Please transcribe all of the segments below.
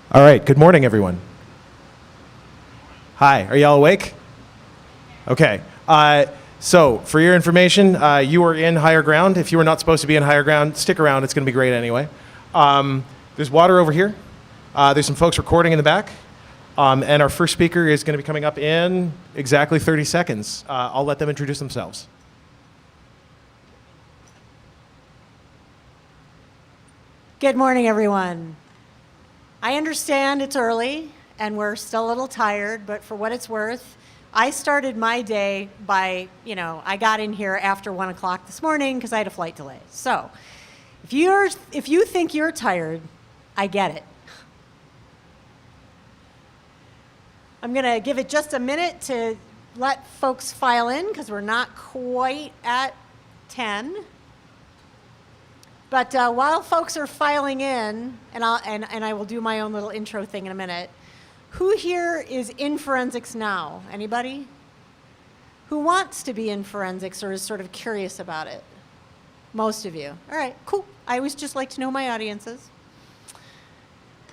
All right, good morning, everyone. Hi, are y'all awake? Okay, so for your information, you are in higher ground. If you were not supposed to be in higher ground, stick around, it's gonna be great anyway. There's water over here. There's some folks recording in the back. And our first speaker is gonna be coming up in exactly 30 seconds. I'll let them introduce themselves. Good morning, everyone. I understand it's early and we're still a little tired, but for what it's worth, I started my day by, I got in here after 1 o'clock this morning because I had a flight delay. So if you think you're tired, I get it. I'm gonna give it just a minute to let folks file in because we're not quite at 10. But while folks are filing in, and I will do my own little intro thing in a minute, who here is in forensics now? Anybody? Who wants to be in forensics or is sort of curious about it? Most of you. All right, cool. I always just like to know my audiences.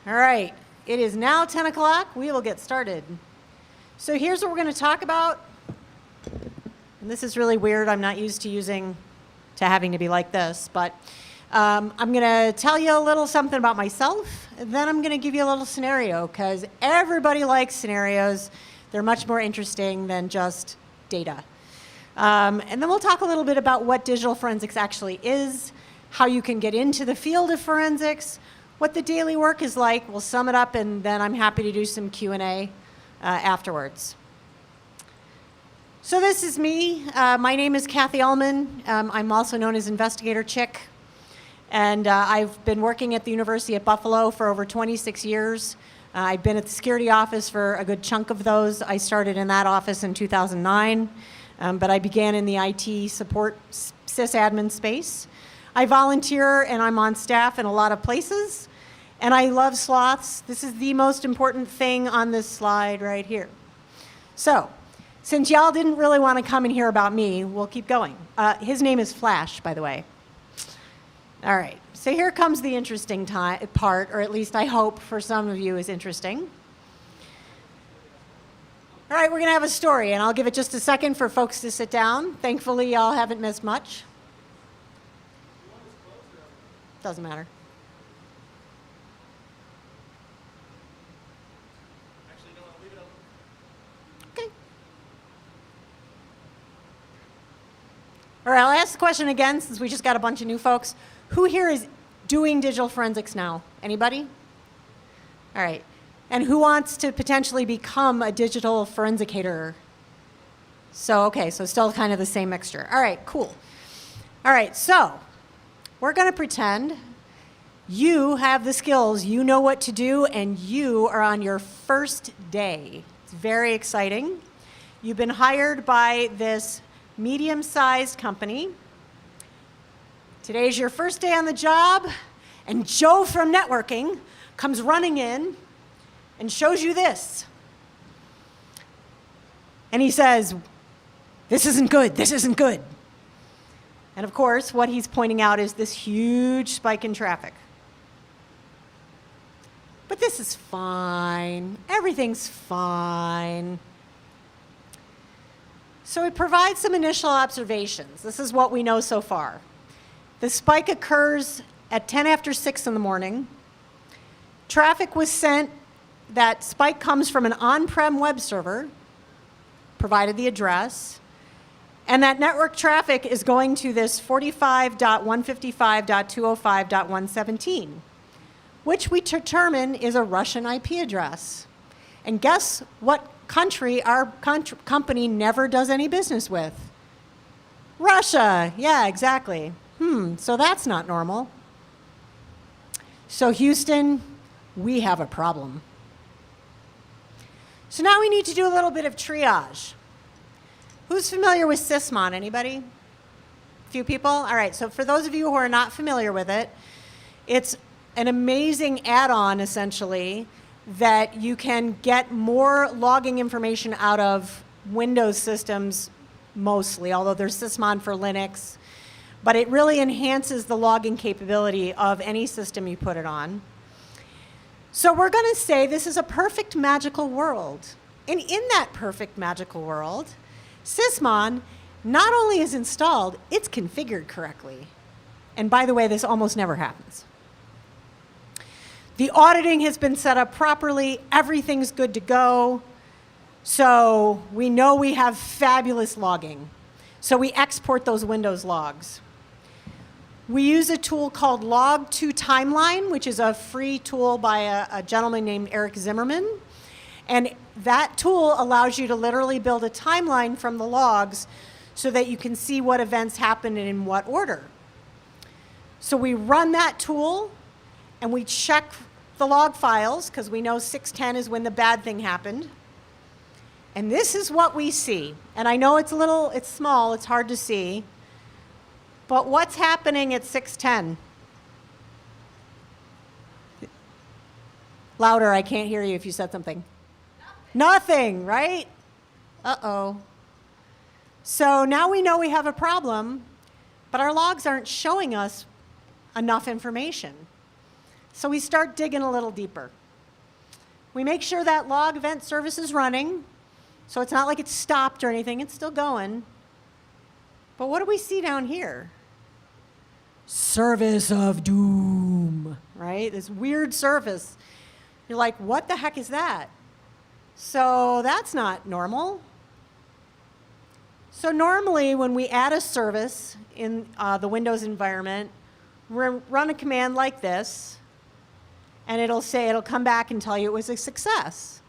All right, it is now 10 o'clock. We will get started. So here's what we're going to talk about. And this is really weird. I'm not used to having to be like this, but I'm going to tell you a little something about myself, and then I'm going to give you a little scenario, because everybody likes scenarios. They're much more interesting than just data. And then we'll talk a little bit about what digital forensics actually is, how you can get into the field of forensics, what the daily work is like. We'll sum it up, and then I'm happy to do some Q&A afterwards. So this is me. My name is Kathy Ullman. I'm also known as Investigator Chick. And I've been working at the University at Buffalo for over 26 years. I've been at the security office for a good chunk of those. I started in that office in 2009, but I began in the IT support sysadmin space. I volunteer and I'm on staff in a lot of places, and I love sloths. This is the most important thing on this slide right here. So, since y'all didn't really want to come and hear about me, we'll keep going. His name is Flash, by the way. All right, so here comes the interesting part, or at least I hope for some of you is interesting. All right, we're gonna have a story, and I'll give it just a second for folks to sit down. Thankfully, y'all haven't missed much. Doesn't matter. Actually, no, I'll leave it open. Okay. All right, I'll ask the question again since we just got a bunch of new folks. Who here is doing digital forensics now? Anybody? All right. And who wants to potentially become a digital forensicator? So, okay, so still kind of the same mixture. All right, cool. All right, so we're going to pretend you have the skills, you know what to do, and you are on your first day. It's very exciting. You've been hired by this medium-sized company. Today's your first day on the job, and Joe from networking comes running in and shows you this. And he says, "This isn't good, this isn't good." And of course, what he's pointing out is this huge spike in traffic. But this is fine. Everything's fine. So it provides some initial observations. This is what we know so far. The spike occurs at 10 after 6 in the morning. Traffic was sent. That spike comes from an on-prem web server, provided the address. And that network traffic is going to this 45.155.205.117, which we determine is a Russian IP address. And guess what country our company never does any business with? Russia. Yeah, exactly. So that's not normal. So Houston, we have a problem. So now we need to do a little bit of triage. Who's familiar with Sysmon? Anybody? A few people? All right, so for those of you who are not familiar with it, it's an amazing add-on, essentially, that you can get more logging information out of Windows systems mostly, although there's Sysmon for Linux. But it really enhances the logging capability of any system you put it on. So we're going to say this is a perfect magical world. And in that perfect magical world, Sysmon not only is installed, it's configured correctly. And by the way, this almost never happens. The auditing has been set up properly. Everything's good to go. So we know we have fabulous logging. So we export those Windows logs. We use a tool called Log2Timeline, which is a free tool by a gentleman named Eric Zimmerman. And that tool allows you to literally build a timeline from the logs so that you can see what events happened and in what order. So we run that tool and we check the log files because we know 610 is when the bad thing happened. And this is what we see. And I know it's small, it's hard to see. But what's happening at 610? Louder, I can't hear you if you said something. Nothing, right? Uh-oh. So now we know we have a problem, but our logs aren't showing us enough information. So we start digging a little deeper. We make sure that log event service is running, so it's not like it's stopped or anything, it's still going. But what do we see down here? Service of doom, right? This weird service. You're like, what the heck is that? So that's not normal. So normally when we add a service in the Windows environment, we'll run a command like this, and it'll come back and tell you it was a success.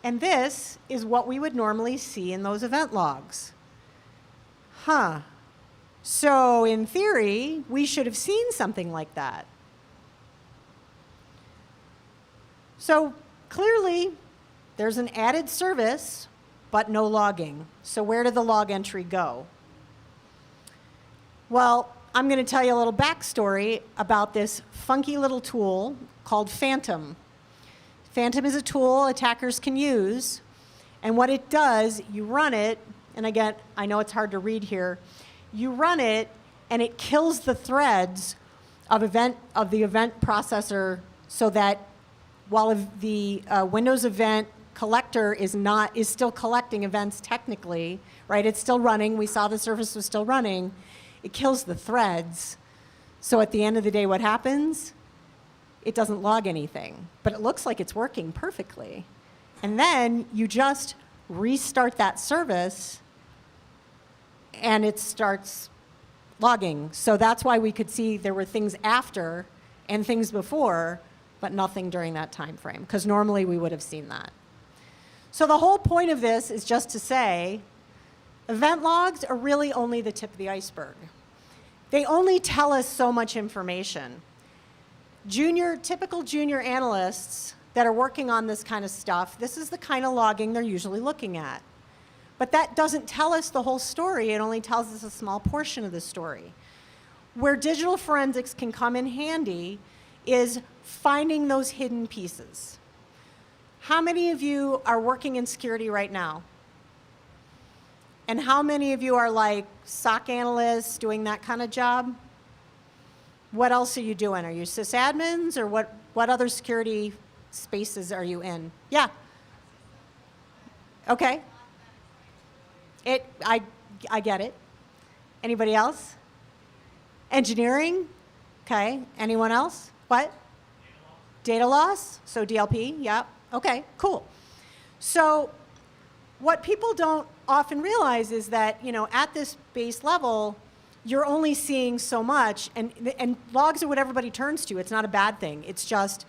And this is what we would normally see in those event logs. So in theory, we should have seen something like that. So clearly, there's an added service, but no logging. So where did the log entry go? Well, I'm going to tell you a little backstory about this funky little tool called Phantom. Phantom is a tool attackers can use. And what it does, you run it, and again, I know it's hard to read here. You run it, and it kills the threads of the event processor so that while the Windows event collector is still collecting events technically, right? It's still running. We saw the service was still running. It kills the threads. So at the end of the day, what happens? It doesn't log anything, but it looks like it's working perfectly. And then you just restart that service, and it starts logging. So that's why we could see there were things after and things before, but nothing during that time frame, because normally we would have seen that. So the whole point of this is just to say, event logs are really only the tip of the iceberg. They only tell us so much information. Typical junior analysts that are working on this kind of stuff, this is the kind of logging they're usually looking at. But that doesn't tell us the whole story. It only tells us a small portion of the story. Where digital forensics can come in handy is finding those hidden pieces. How many of you are working in security right now? And how many of you are like SOC analysts doing that kind of job? What else are you doing? Are you sysadmins, or what other security spaces are you in? Yeah. Okay. I get it. Anybody else? Engineering? Okay. Anyone else? What? Data loss? So DLP? Yeah. Okay, cool. So what people don't often realize is that, at this base level, you're only seeing so much, and logs are what everybody turns to. It's not a bad thing. It's just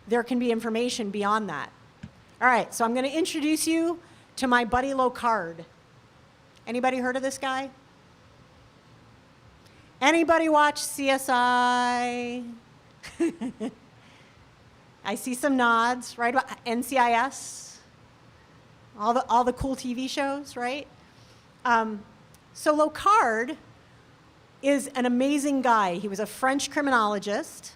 there can be information beyond that. All right, so I'm going to introduce you to my buddy Locard. Anybody heard of this guy? Anybody watch CSI? I see some nods, right? NCIS, all the cool TV shows, right? So Locard is an amazing guy. He was a French criminologist.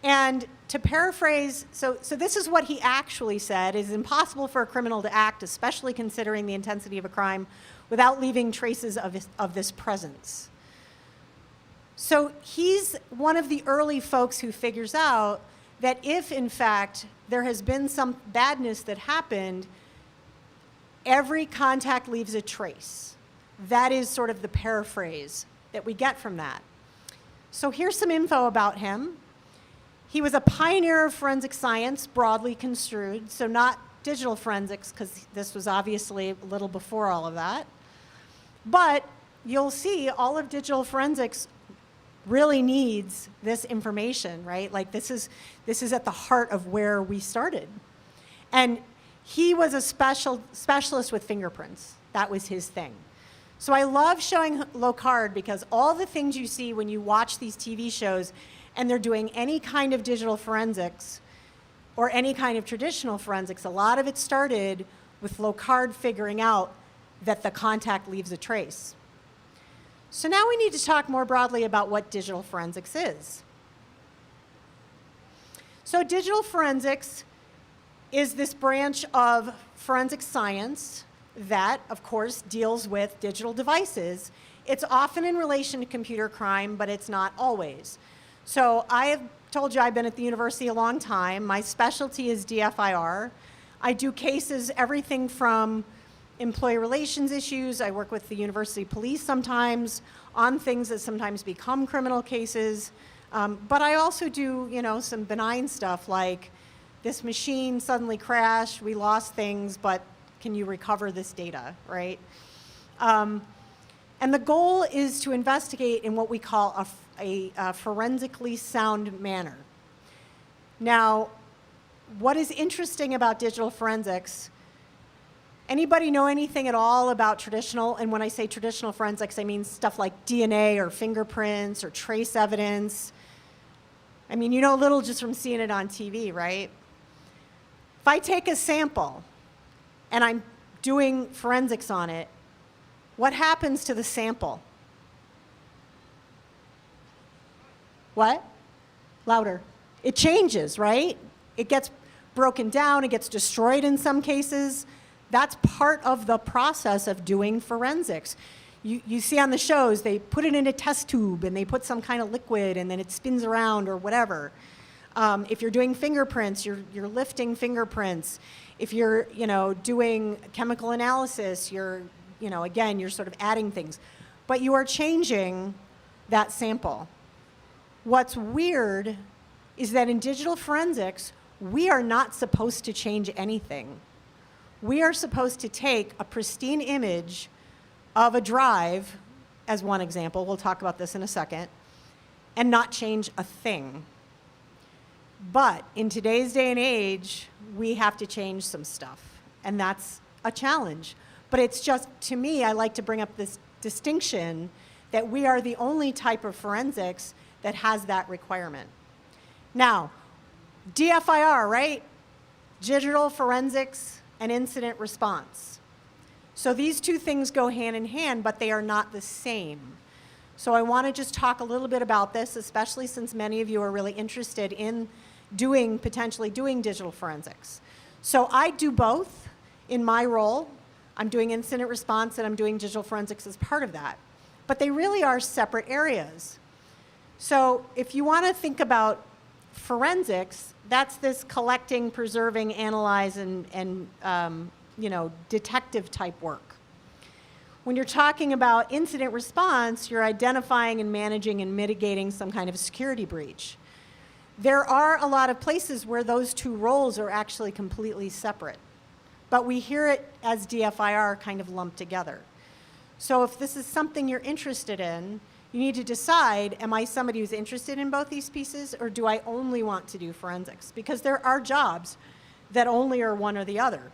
And to paraphrase, so this is what he actually said: it is impossible for a criminal to act, especially considering the intensity of a crime, without leaving traces of this presence. So he's one of the early folks who figures out that if, in fact, there has been some badness that happened, every contact leaves a trace. That is sort of the paraphrase that we get from that. So here's some info about him. He was a pioneer of forensic science, broadly construed, so not digital forensics, because this was obviously a little before all of that. But you'll see all of digital forensics really needs this information, right? Like this is at the heart of where we started. And he was a specialist with fingerprints. That was his thing. So I love showing Locard because all the things you see when you watch these TV shows and they're doing any kind of digital forensics or any kind of traditional forensics, a lot of it started with Locard figuring out that the contact leaves a trace. So now we need to talk more broadly about what digital forensics is. So digital forensics is this branch of forensic science that, of course, deals with digital devices. It's often in relation to computer crime, but it's not always. So I have told you I've been at the university a long time. My specialty is DFIR. I do cases, everything from employee relations issues. I work with the university police sometimes on things that sometimes become criminal cases. But I also do, some benign stuff like this machine suddenly crashed, we lost things, but can you recover this data, right? And the goal is to investigate in what we call a forensically sound manner. Now, what is interesting about digital forensics, anybody know anything at all about traditional, and when I say traditional forensics, I mean stuff like DNA or fingerprints or trace evidence. I mean, you know a little just from seeing it on TV, right? If I take a sample and I'm doing forensics on it, what happens to the sample? What? Louder. It changes, right? It gets broken down, it gets destroyed in some cases. That's part of the process of doing forensics. You see on the shows, they put it in a test tube and they put some kind of liquid and then it spins around or whatever. If you're doing fingerprints, you're lifting fingerprints. If you're doing chemical analysis, again, you're sort of adding things. But you are changing that sample. What's weird is that in digital forensics, we are not supposed to change anything. We are supposed to take a pristine image of a drive, as one example, we'll talk about this in a second, and not change a thing. But in today's day and age, we have to change some stuff, and that's a challenge. But it's just, to me, I like to bring up this distinction that we are the only type of forensics that has that requirement. Now, DFIR, right? Digital forensics and incident response. So these two things go hand in hand, but they are not the same. So I want to just talk a little bit about this, especially since many of you are really interested in potentially doing digital forensics. So I do both in my role. I'm doing incident response and I'm doing digital forensics as part of that. But they really are separate areas. So if you want to think about forensics, that's this collecting, preserving, analyze, and detective type work. When you're talking about incident response, you're identifying and managing and mitigating some kind of a security breach. There are a lot of places where those two roles are actually completely separate. but we hear it as DFIR kind of lumped together. So if this is something you're interested in, you need to decide, am I somebody who's interested in both these pieces, or do I only want to do forensics? Because there are jobs that only are one or the other.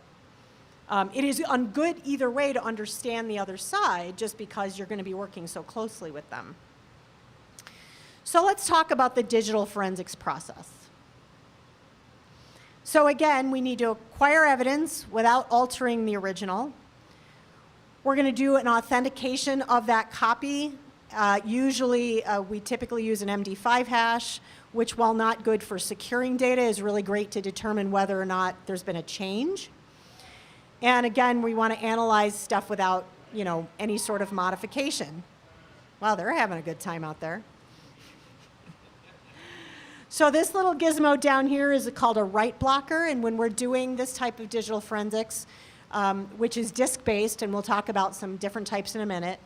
It is good either way to understand the other side, just because you're going to be working so closely with them. So let's talk about the digital forensics process. So again, we need to acquire evidence without altering the original. We're going to do an authentication of that copy. Usually, we typically use an MD5 hash, which, while not good for securing data, is really great to determine whether or not there's been a change. And again, we want to analyze stuff without, any sort of modification. Wow, they're having a good time out there. So this little gizmo down here is called a write blocker, and when we're doing this type of digital forensics, which is disk-based, and we'll talk about some different types in a minute,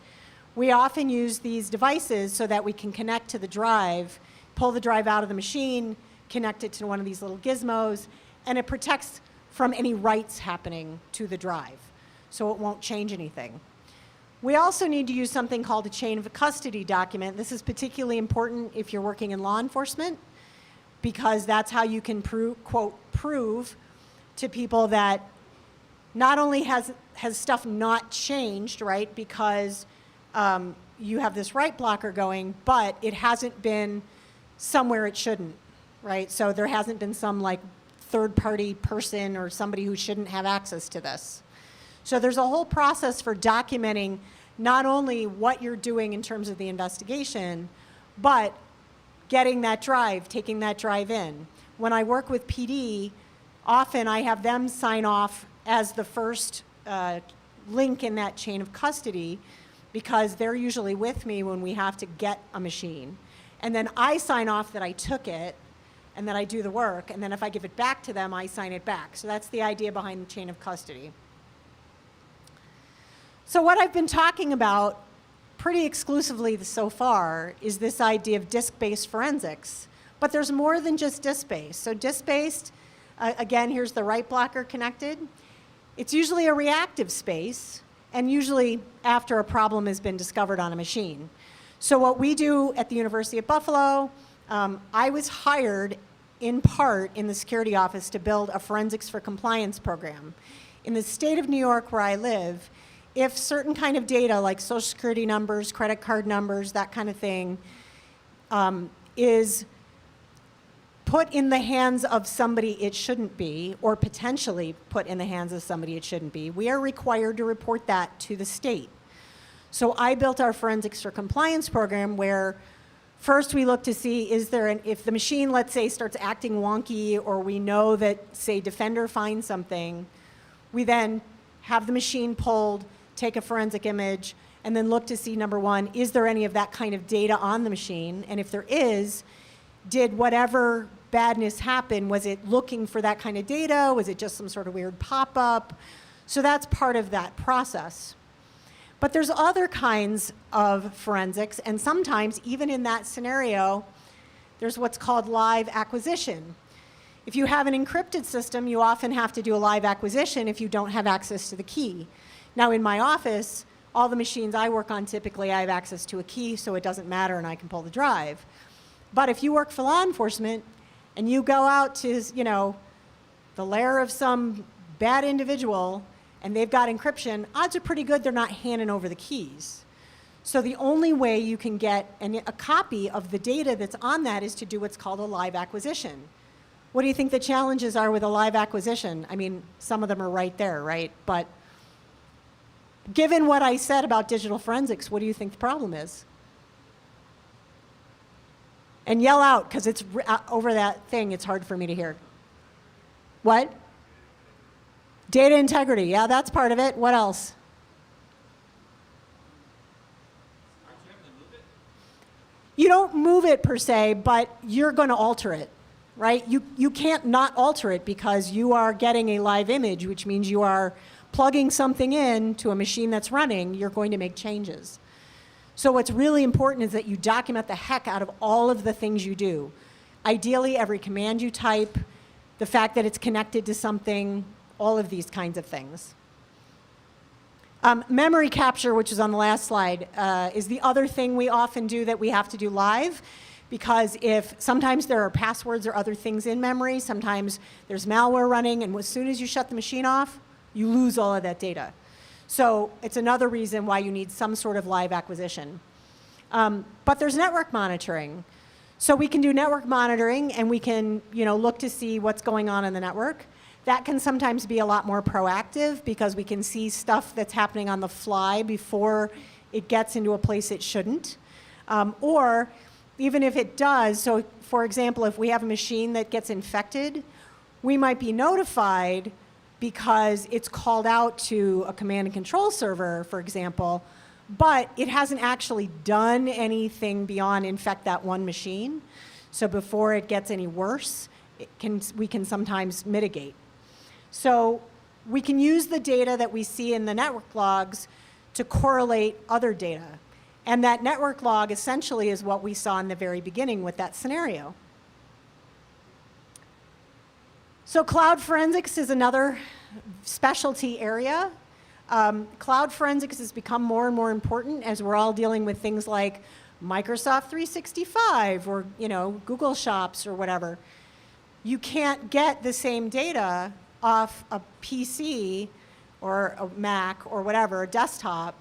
we often use these devices so that we can connect to the drive, pull the drive out of the machine, connect it to one of these little gizmos, and it protects from any writes happening to the drive, so it won't change anything. We also need to use something called a chain of custody document. This is particularly important if you're working in law enforcement, because that's how you can prove to people that not only has stuff not changed, right, because you have this write blocker going, but it hasn't been somewhere it shouldn't, right? So there hasn't been some third-party person or somebody who shouldn't have access to this. So there's a whole process for documenting not only what you're doing in terms of the investigation, but getting that drive, taking that drive in. When I work with PD, often I have them sign off as the first link in that chain of custody, because they're usually with me when we have to get a machine. And then I sign off that I took it, and then I do the work, and then if I give it back to them, I sign it back. So that's the idea behind the chain of custody. So what I've been talking about pretty exclusively so far is this idea of disk-based forensics. But there's more than just disk-based. So disk-based, again, here's the write blocker connected. It's usually a reactive space, and usually after a problem has been discovered on a machine. So what we do at the University of Buffalo, I was hired in part in the security office to build a forensics for compliance program. In the state of New York where I live, if certain kind of data like social security numbers, credit card numbers, that kind of thing, is put in the hands of somebody it shouldn't be, or potentially put in the hands of somebody it shouldn't be, we are required to report that to the state. So I built our forensics for compliance program where first we look to see, if the machine, let's say, starts acting wonky, or we know that, say, Defender finds something, we then have the machine pulled, take a forensic image, and then look to see, number one, is there any of that kind of data on the machine? And if there is, did whatever badness happen, was it looking for that kind of data? Was it just some sort of weird pop-up? So that's part of that process. But there's other kinds of forensics, and sometimes, even in that scenario, there's what's called live acquisition. If you have an encrypted system, you often have to do a live acquisition if you don't have access to the key. Now, in my office, all the machines I work on, typically I have access to a key, so it doesn't matter and I can pull the drive. But if you work for law enforcement and you go out to, the lair of some bad individual and they've got encryption, odds are pretty good they're not handing over the keys. So the only way you can get a copy of the data that's on that is to do what's called a live acquisition. What do you think the challenges are with a live acquisition? I mean, some of them are right there, right? But given what I said about digital forensics, what do you think the problem is? And yell out, because it's over that thing, it's hard for me to hear. What? Data integrity, yeah, that's part of it. What else? You don't move it per se, but you're going to alter it, right? You can't not alter it because you are getting a live image, which means you are plugging something in to a machine that's running. You're going to make changes. So what's really important is that you document the heck out of all of the things you do. Ideally, every command you type, the fact that it's connected to something, all of these kinds of things. Memory capture, which is on the last slide, is the other thing we often do that we have to do live, because if sometimes there are passwords or other things in memory, sometimes there's malware running, and as soon as you shut the machine off, you lose all of that data. So it's another reason why you need some sort of live acquisition. But there's network monitoring. So we can do network monitoring, and we can, look to see what's going on in the network. That can sometimes be a lot more proactive because we can see stuff that's happening on the fly before it gets into a place it shouldn't. Or even if it does, so for example, if we have a machine that gets infected, we might be notified because it's called out to a command and control server, for example, but it hasn't actually done anything beyond infect that one machine. So before it gets any worse, we can sometimes mitigate. So we can use the data that we see in the network logs to correlate other data. And that network log essentially is what we saw in the very beginning with that scenario. So cloud forensics is another specialty area. Cloud forensics has become more and more important as we're all dealing with things like Microsoft 365 or Google Shops or whatever. You can't get the same data off a PC or a Mac or whatever, a desktop,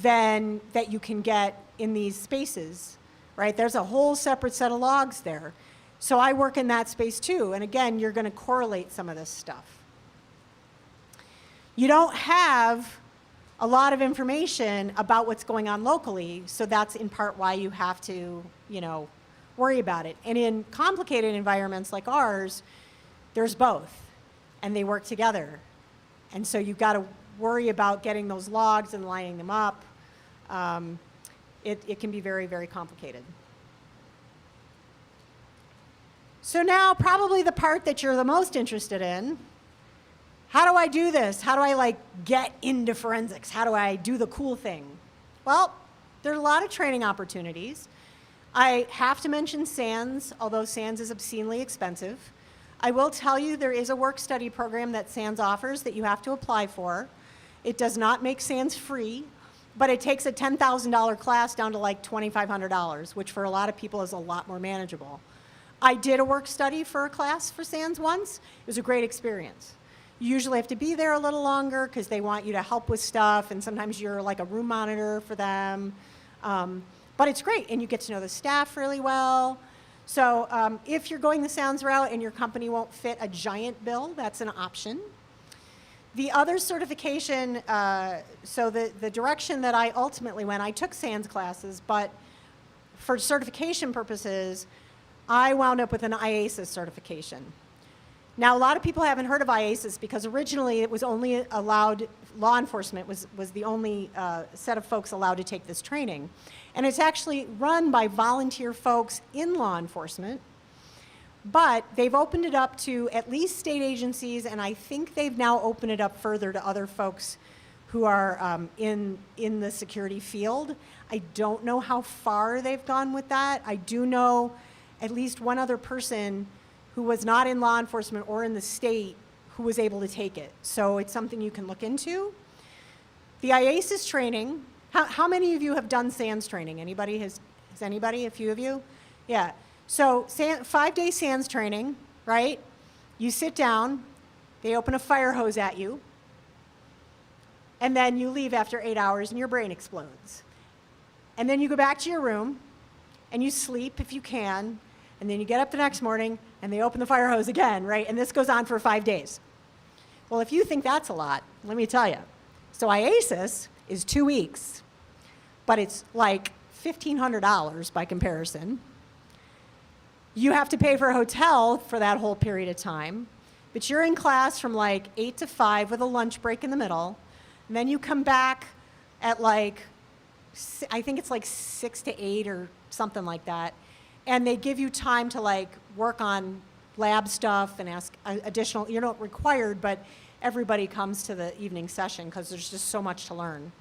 than that you can get in these spaces, right? There's a whole separate set of logs there. So I work in that space too, and again, you're going to correlate some of this stuff. You don't have a lot of information about what's going on locally, so that's in part why you have to, worry about it. And in complicated environments like ours, there's both, and they work together. And so you've got to worry about getting those logs and lining them up. It can be very, very complicated. So now probably the part that you're the most interested in. How do I do this? How do I get into forensics? How do I do the cool thing? Well, there are a lot of training opportunities. I have to mention SANS, although SANS is obscenely expensive. I will tell you there is a work-study program that SANS offers that you have to apply for. It does not make SANS free, but it takes a $10,000 class down to $2,500, which for a lot of people is a lot more manageable. I did a work-study for a class for SANS once. It was a great experience. You usually have to be there a little longer because they want you to help with stuff, and sometimes you're like a room monitor for them. But it's great, and you get to know the staff really well. So if you're going the SANS route and your company won't fit a giant bill, that's an option. The other certification, so the direction that I ultimately went, I took SANS classes, but for certification purposes, I wound up with an IASIS certification. Now, a lot of people haven't heard of IASIS because originally it was only allowed, law enforcement was the only set of folks allowed to take this training. And it's actually run by volunteer folks in law enforcement, but they've opened it up to at least state agencies, and I think they've now opened it up further to other folks who are in the security field. I don't know how far they've gone with that. I do know at least one other person who was not in law enforcement or in the state who was able to take it. So it's something you can look into. The IASIS training, how many of you have done SANS training? Anybody? Has anybody? A few of you? Yeah. So 5-day SANS training, right? You sit down, they open a fire hose at you, and then you leave after 8 hours and your brain explodes. And then you go back to your room and you sleep if you can, and then you get up the next morning and they open the fire hose again, right? And this goes on for 5 days. Well, if you think that's a lot, let me tell you. So IASIS is 2 weeks, but it's like $1,500 by comparison. You have to pay for a hotel for that whole period of time, but you're in class from 8 to 5 with a lunch break in the middle, and then you come back at I think it's 6 to 8 or something like that, and they give you time to work on lab stuff and ask additional, you're not required, but everybody comes to the evening session because there's just so much to learn.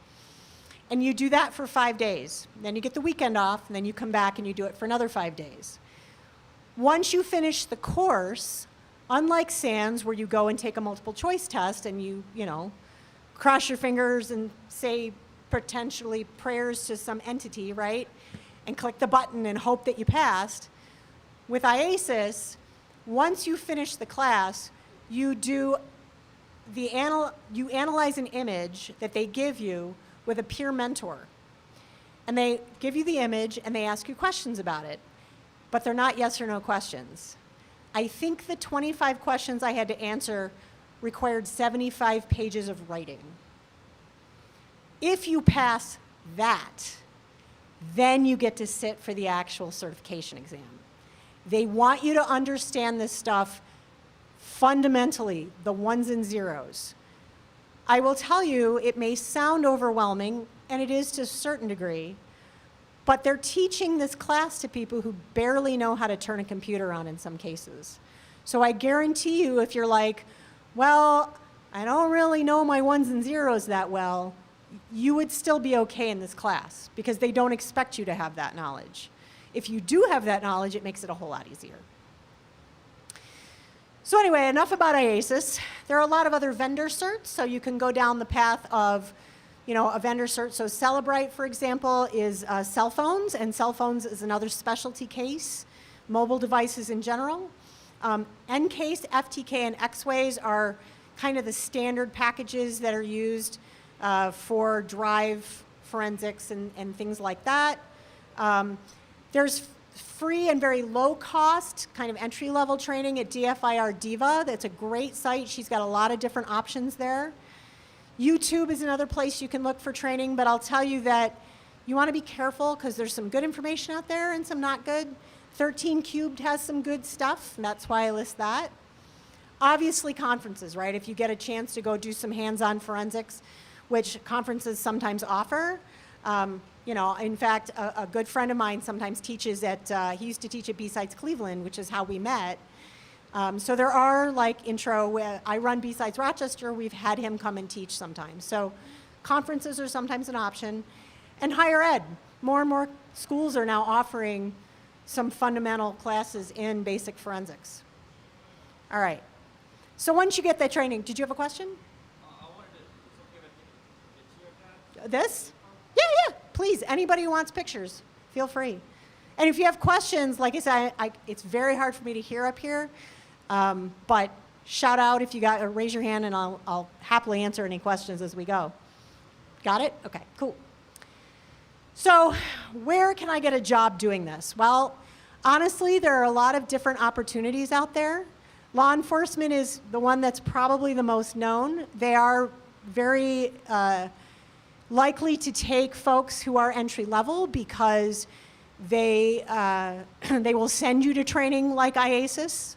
And you do that for 5 days. Then you get the weekend off, and then you come back and you do it for another 5 days. Once you finish the course, Unlike SANS, where you go and take a multiple choice test and you cross your fingers and say potentially prayers to some entity, right? And click the button and hope that you passed. With IASIS, once you finish the class, you analyze an image that they give you with a peer mentor. And they give you the image and they ask you questions about it. But they're not yes or no questions. I think the 25 questions I had to answer required 75 pages of writing. If you pass that, then you get to sit for the actual certification exam. They want you to understand this stuff fundamentally, the ones and zeros. I will tell you, it may sound overwhelming, and it is to a certain degree, but they're teaching this class to people who barely know how to turn a computer on in some cases. So I guarantee you, if you're like, well, I don't really know my ones and zeros that well, you would still be okay in this class because they don't expect you to have that knowledge. If you do have that knowledge, it makes it a whole lot easier. So anyway, enough about IASIS. There are a lot of other vendor certs, so you can go down the path of a vendor cert. So Celebrite, for example, is cell phones, and cell phones is another specialty case, mobile devices in general. NCASE, FTK, and X-Ways are kind of the standard packages that are used for drive forensics and things like that. There's free and very low cost kind of entry-level training at DFIR Diva. That's a great site. She's got a lot of different options there. YouTube is another place you can look for training, but I'll tell you that you want to be careful because there's some good information out there and some not good. 13 Cubed has some good stuff, and that's why I list that. Obviously conferences, right? If you get a chance to go do some hands-on forensics, which conferences sometimes offer. In fact, a good friend of mine sometimes teaches he used to teach at BSides Cleveland, which is how we met. So there are I run BSides Rochester, we've had him come and teach sometimes. So conferences are sometimes an option. And higher ed, more and more schools are now offering some fundamental classes in basic forensics. All right. So once you get that training, did you have a question? I wanted to, it's okay if I take a picture of that? This? Yeah, please. Anybody who wants pictures, feel free. And if you have questions, like I said, it's very hard for me to hear up here, but shout out if you got, raise your hand and I'll happily answer any questions as we go. Got it? Okay, cool. So where can I get a job doing this? Well, honestly, there are a lot of different opportunities out there. Law enforcement is the one that's probably the most known. They are very likely to take folks who are entry level because they will send you to training like IASIS.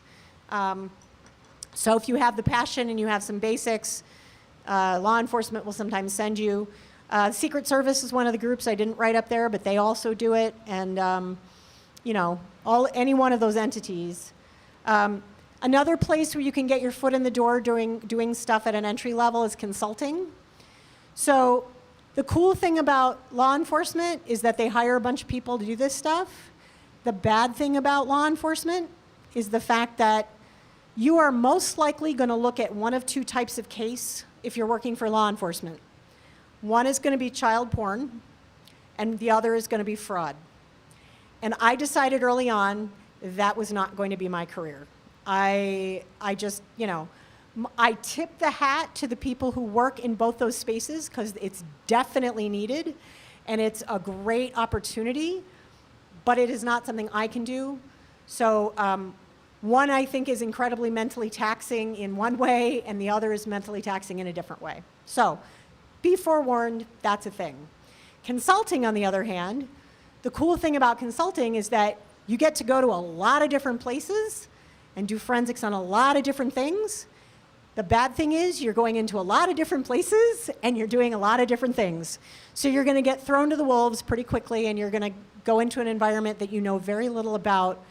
So if you have the passion and you have some basics, law enforcement will sometimes send you. Secret Service is one of the groups I didn't write up there, but they also do it, and any one of those entities. Another place where you can get your foot in the door doing stuff at an entry level is consulting. So the cool thing about law enforcement is that they hire a bunch of people to do this stuff. The bad thing about law enforcement is the fact that you are most likely going to look at one of two types of case if you're working for law enforcement. One is going to be child porn, and the other is going to be fraud. And I decided early on that was not going to be my career. I just, I tip the hat to the people who work in both those spaces because it's definitely needed and it's a great opportunity, but it is not something I can do. So one I think is incredibly mentally taxing in one way and the other is mentally taxing in a different way. So be forewarned, that's a thing. Consulting, on the other hand, the cool thing about consulting is that you get to go to a lot of different places and do forensics on a lot of different things. The bad thing is you're going into a lot of different places and you're doing a lot of different things. So you're going to get thrown to the wolves pretty quickly and you're going to go into an environment that you know very little about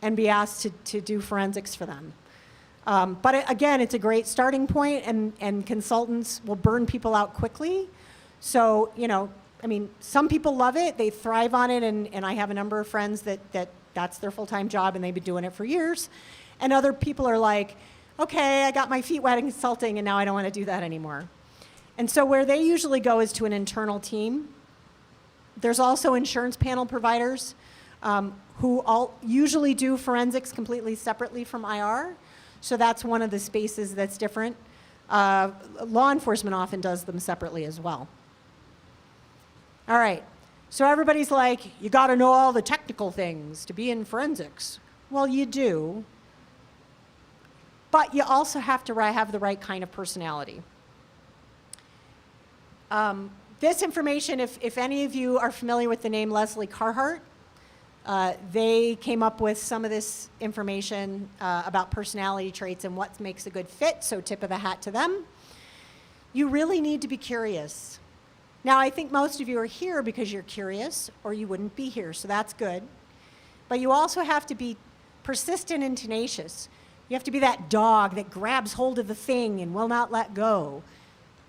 and be asked to do forensics for them. But again, it's a great starting point and consultants will burn people out quickly. So, some people love it, they thrive on it, and I have a number of friends that's their full-time job and they've been doing it for years. And other people are like, okay, I got my feet wet in consulting and now I don't want to do that anymore. And so where they usually go is to an internal team. There's also insurance panel providers who all usually do forensics completely separately from IR. So that's one of the spaces that's different. Law enforcement often does them separately as well. All right, so everybody's like, you got to know all the technical things to be in forensics. Well, you do, but you also have to have the right kind of personality. This information, if any of you are familiar with the name Leslie Carhart, they came up with some of this information about personality traits and what makes a good fit, so tip of the hat to them. You really need to be curious. Now, I think most of you are here because you're curious, or you wouldn't be here, so that's good. But you also have to be persistent and tenacious. You have to be that dog that grabs hold of the thing and will not let go,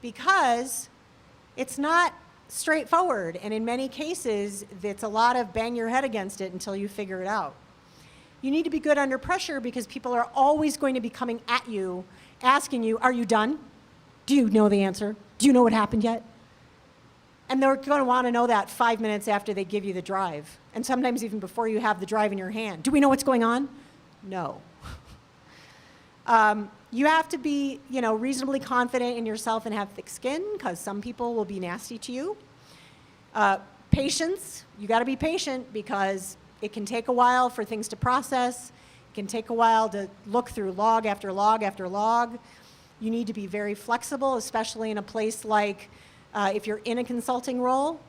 because it's not straightforward, and in many cases, it's a lot of bang your head against it until you figure it out. You need to be good under pressure because people are always going to be coming at you, asking you, are you done? Do you know the answer? Do you know what happened yet? And they're going to want to know that 5 minutes after they give you the drive, and sometimes even before you have the drive in your hand. Do we know what's going on? No. You have to be, reasonably confident in yourself and have thick skin, because some people will be nasty to you. Patience, you got to be patient because it can take a while for things to process. It can take a while to look through log after log after log. You need to be very flexible, especially in a place like if you're in a consulting role,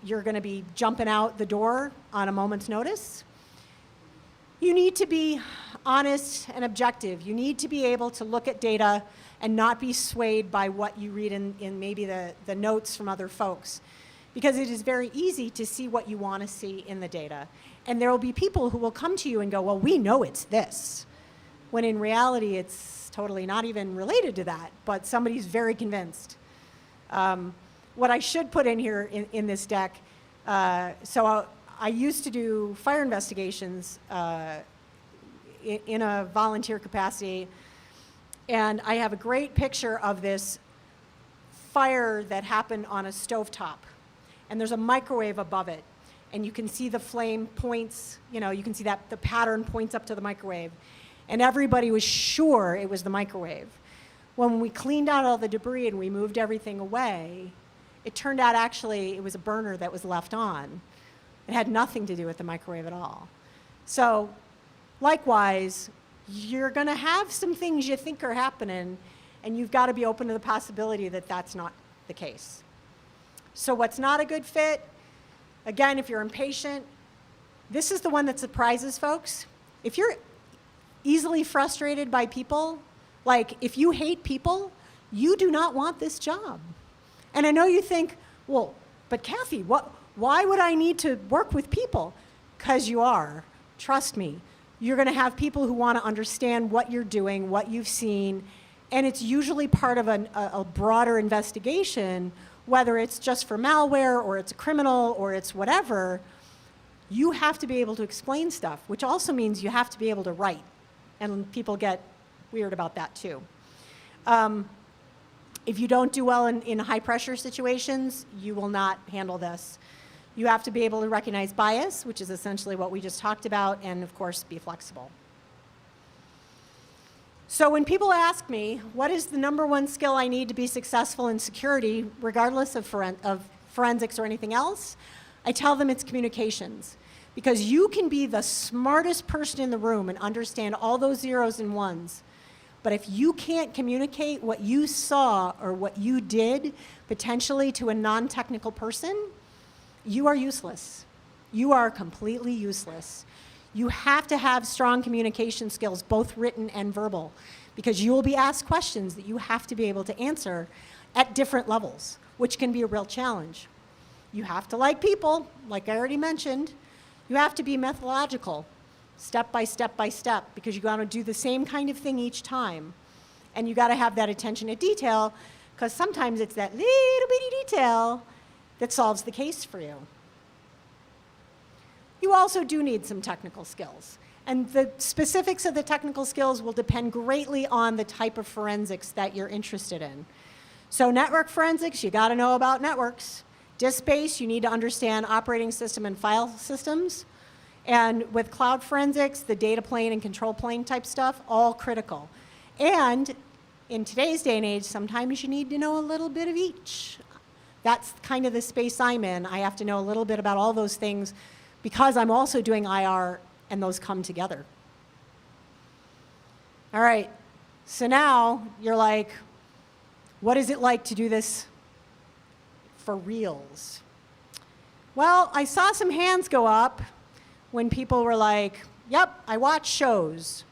you're going to be jumping out the door on a moment's notice. You need to be honest and objective. You need to be able to look at data and not be swayed by what you read in maybe the notes from other folks, because it is very easy to see what you want to see in the data. And there will be people who will come to you and go, well, we know it's this, when in reality it's totally not even related to that, but somebody's very convinced. What I should put in here in this deck, so I used to do fire investigations in a volunteer capacity, and I have a great picture of this fire that happened on a stovetop, and there's a microwave above it, and you can see the flame points, you can see that the pattern points up to the microwave, and everybody was sure it was the microwave. When we cleaned out all the debris and we moved everything away, it turned out actually it was a burner that was left on. It had nothing to do with the microwave at all. So likewise, you're going to have some things you think are happening, and you've got to be open to the possibility that that's not the case. So what's not a good fit? Again, if you're impatient, this is the one that surprises folks. If you're easily frustrated by people, like if you hate people, you do not want this job. And I know you think, well, but Kathy, why would I need to work with people? Because you are. Trust me. You're going to have people who want to understand what you're doing, what you've seen, and it's usually part of a broader investigation, whether it's just for malware or it's a criminal or it's whatever. You have to be able to explain stuff, which also means you have to be able to write, and people get weird about that too. If you don't do well in high-pressure situations, you will not handle this. You have to be able to recognize bias, which is essentially what we just talked about, and of course, be flexible. So when people ask me, what is the #1 skill I need to be successful in security, regardless of forensics or anything else, I tell them it's communications. Because you can be the smartest person in the room and understand all those zeros and ones, but if you can't communicate what you saw or what you did potentially to a non-technical person, you are useless. You are completely useless. You have to have strong communication skills, both written and verbal, because you will be asked questions that you have to be able to answer at different levels, which can be a real challenge. You have to like people, like I already mentioned. You have to be methodological, step by step by step, because you got to do the same kind of thing each time. And you got to have that attention to detail, because sometimes it's that little bitty detail that solves the case for you. You also do need some technical skills. And the specifics of the technical skills will depend greatly on the type of forensics that you're interested in. So network forensics, you got to know about networks. Disk-based, you need to understand operating system and file systems. And with cloud forensics, the data plane and control plane type stuff, all critical. And in today's day and age, sometimes you need to know a little bit of each. That's kind of the space I'm in. I have to know a little bit about all those things because I'm also doing IR and those come together. All right, so now you're like, what is it like to do this for reals? Well, I saw some hands go up when people were like, yep, I watch shows.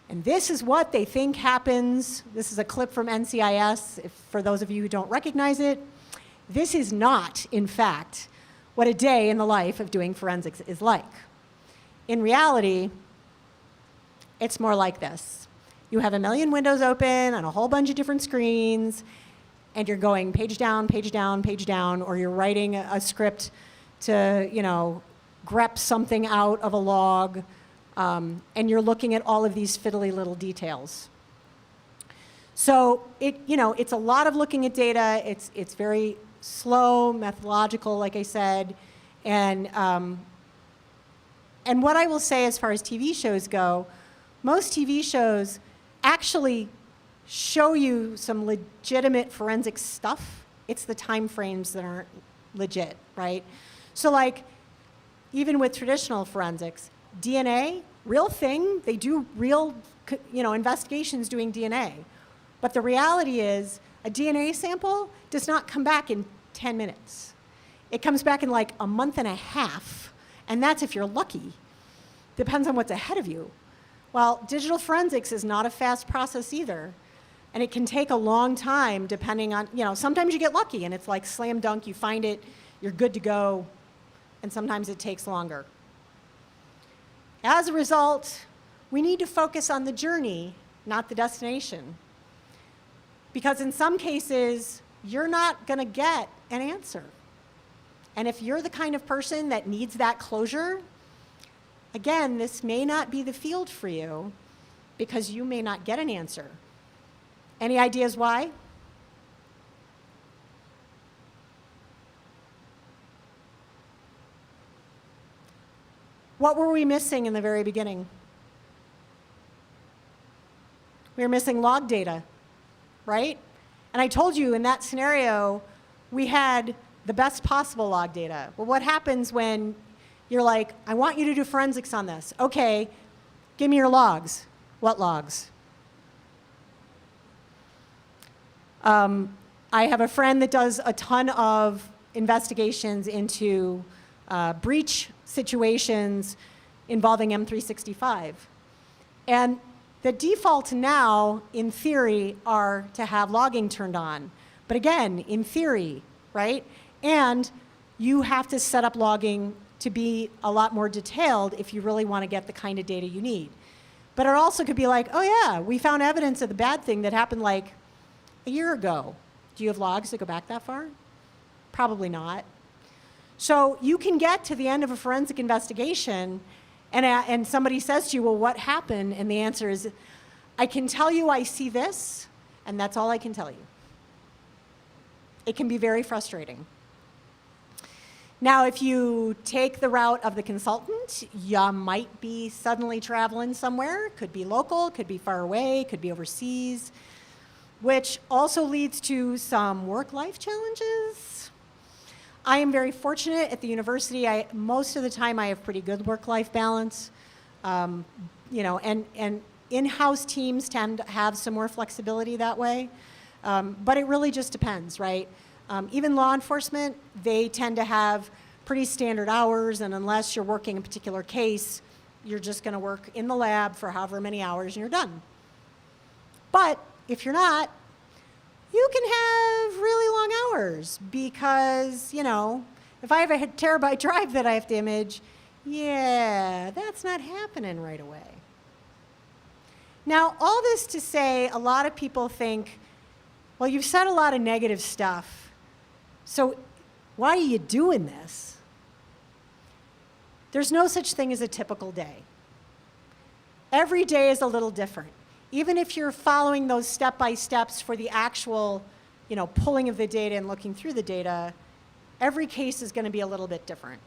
And this is what they think happens. This is a clip from NCIS, for those of you who don't recognize it. This is not, in fact, what a day in the life of doing forensics is like. In reality, it's more like this. You have a million windows open on a whole bunch of different screens, and you're going page down, page down, page down, or you're writing a script to, grep something out of a log, and you're looking at all of these fiddly little details. So it's a lot of looking at data. It's very slow, methodological, like I said, and what I will say as far as TV shows go, most TV shows actually show you some legitimate forensic stuff. It's the time frames that aren't legit, right? So like, even with traditional forensics, DNA, real thing, they do real, investigations doing DNA. But the reality is, a DNA sample does not come back in 10 minutes. It comes back in like a month and a half, and that's if you're lucky. Depends on what's ahead of you. Well, digital forensics is not a fast process either. And it can take a long time depending on, sometimes you get lucky and it's like slam dunk, you find it, you're good to go, and sometimes it takes longer. As a result, we need to focus on the journey, not the destination. Because in some cases, you're not going to get an answer. And if you're the kind of person that needs that closure, again, this may not be the field for you because you may not get an answer. Any ideas why? What were we missing in the very beginning? We were missing log data, right? And I told you in that scenario, we had the best possible log data. Well, what happens when you're like, I want you to do forensics on this. Okay, give me your logs. What logs? I have a friend that does a ton of investigations into breach situations involving M365. And the default now, in theory, are to have logging turned on. But again, in theory, right? And you have to set up logging to be a lot more detailed if you really want to get the kind of data you need. But it also could be like, oh yeah, we found evidence of the bad thing that happened like a year ago. Do you have logs that go back that far? Probably not. So you can get to the end of a forensic investigation and somebody says to you, well, what happened? And the answer is, I can tell you I see this, and that's all I can tell you. It can be very frustrating. Now, if you take the route of the consultant, you might be suddenly traveling somewhere. Could be local, could be far away, could be overseas, which also leads to some work-life challenges. I am very fortunate at the university. Most of the time I have pretty good work-life balance. And in-house teams tend to have some more flexibility that way. But it really just depends, right? Even law enforcement, they tend to have pretty standard hours, and unless you're working a particular case, you're just going to work in the lab for however many hours and you're done. But if you're not, you can have really long hours because, if I have a terabyte drive that I have to image, yeah, that's not happening right away. Now, all this to say, a lot of people think, well, you've said a lot of negative stuff, so why are you doing this? There's no such thing as a typical day. Every day is a little different. Even if you're following those step-by-steps for the actual, pulling of the data and looking through the data, every case is going to be a little bit different.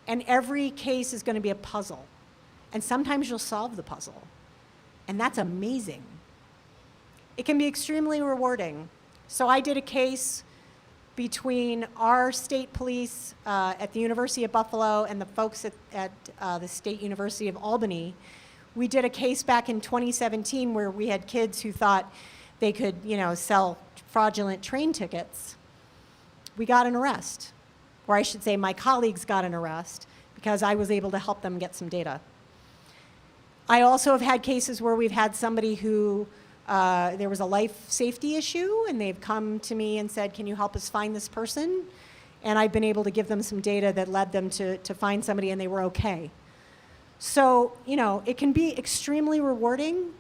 And every case is going to be a puzzle. And sometimes you'll solve the puzzle. And that's amazing. It can be extremely rewarding. So I did a case between our state police at the University of Buffalo and the folks at the State University of Albany. We did a case back in 2017 where we had kids who thought they could, sell fraudulent train tickets. We got an arrest. Or I should say my colleagues got an arrest because I was able to help them get some data. I also have had cases where we've had somebody who there was a life safety issue and they've come to me and said, can you help us find this person? And I've been able to give them some data that led them to find somebody and they were okay. So, it can be extremely rewarding.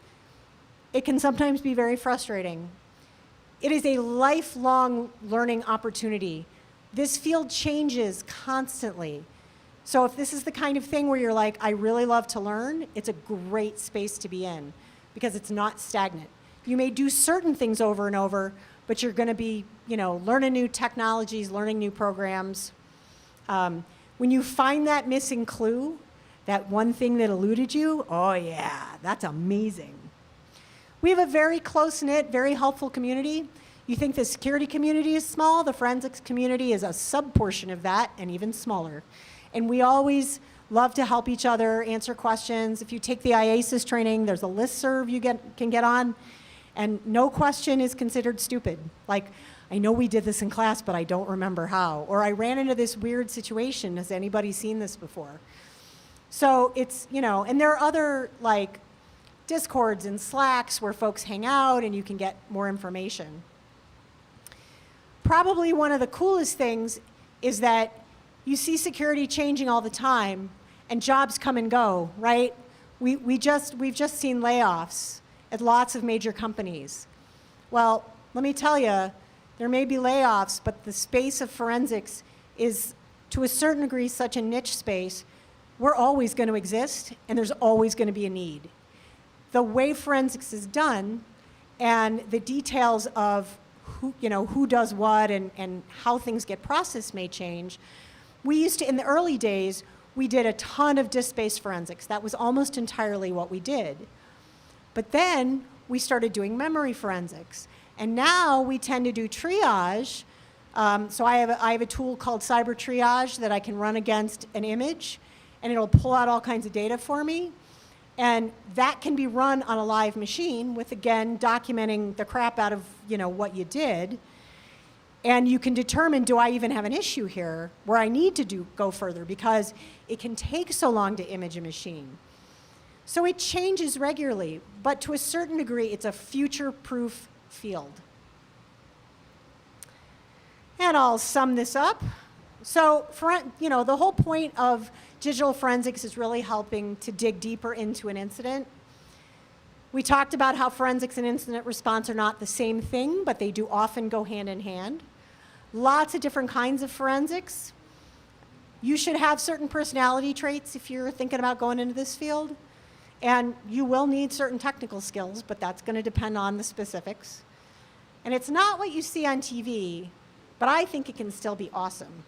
It can sometimes be very frustrating. It is a lifelong learning opportunity. This field changes constantly. So if this is the kind of thing where you're like, I really love to learn, it's a great space to be in because it's not stagnant. You may do certain things over and over, but you're going to be, learning new technologies, learning new programs. When you find that missing clue, that one thing that eluded you, oh yeah, that's amazing. We have a very close-knit, very helpful community. You think the security community is small, the forensics community is a sub-portion of that and even smaller. And we always love to help each other, answer questions. If you take the IASIS training, there's a listserv you can get on, and no question is considered stupid. Like, I know we did this in class, but I don't remember how. Or I ran into this weird situation. Has anybody seen this before? So it's, and there are other like Discords and Slacks where folks hang out and you can get more information. Probably one of the coolest things is that you see security changing all the time and jobs come and go, right? We've just seen layoffs at lots of major companies. Well, let me tell you, there may be layoffs, but the space of forensics is to a certain degree such a niche space. We're always going to exist and there's always going to be a need. The way forensics is done and the details of who does what and how things get processed may change. We used to, in the early days, we did a ton of disk-based forensics. That was almost entirely what we did. But then we started doing memory forensics. And now we tend to do triage. So I have a tool called Cyber Triage that I can run against an image, and it'll pull out all kinds of data for me. And that can be run on a live machine with, again, documenting the crap out of what you did. And you can determine, do I even have an issue here where I need to go further because it can take so long to image a machine. So it changes regularly, but to a certain degree, it's a future-proof field. And I'll sum this up. So, the whole point of digital forensics is really helping to dig deeper into an incident. We talked about how forensics and incident response are not the same thing, but they do often go hand in hand. Lots of different kinds of forensics. You should have certain personality traits if you're thinking about going into this field. And you will need certain technical skills, but that's going to depend on the specifics. And it's not what you see on TV, but I think it can still be awesome.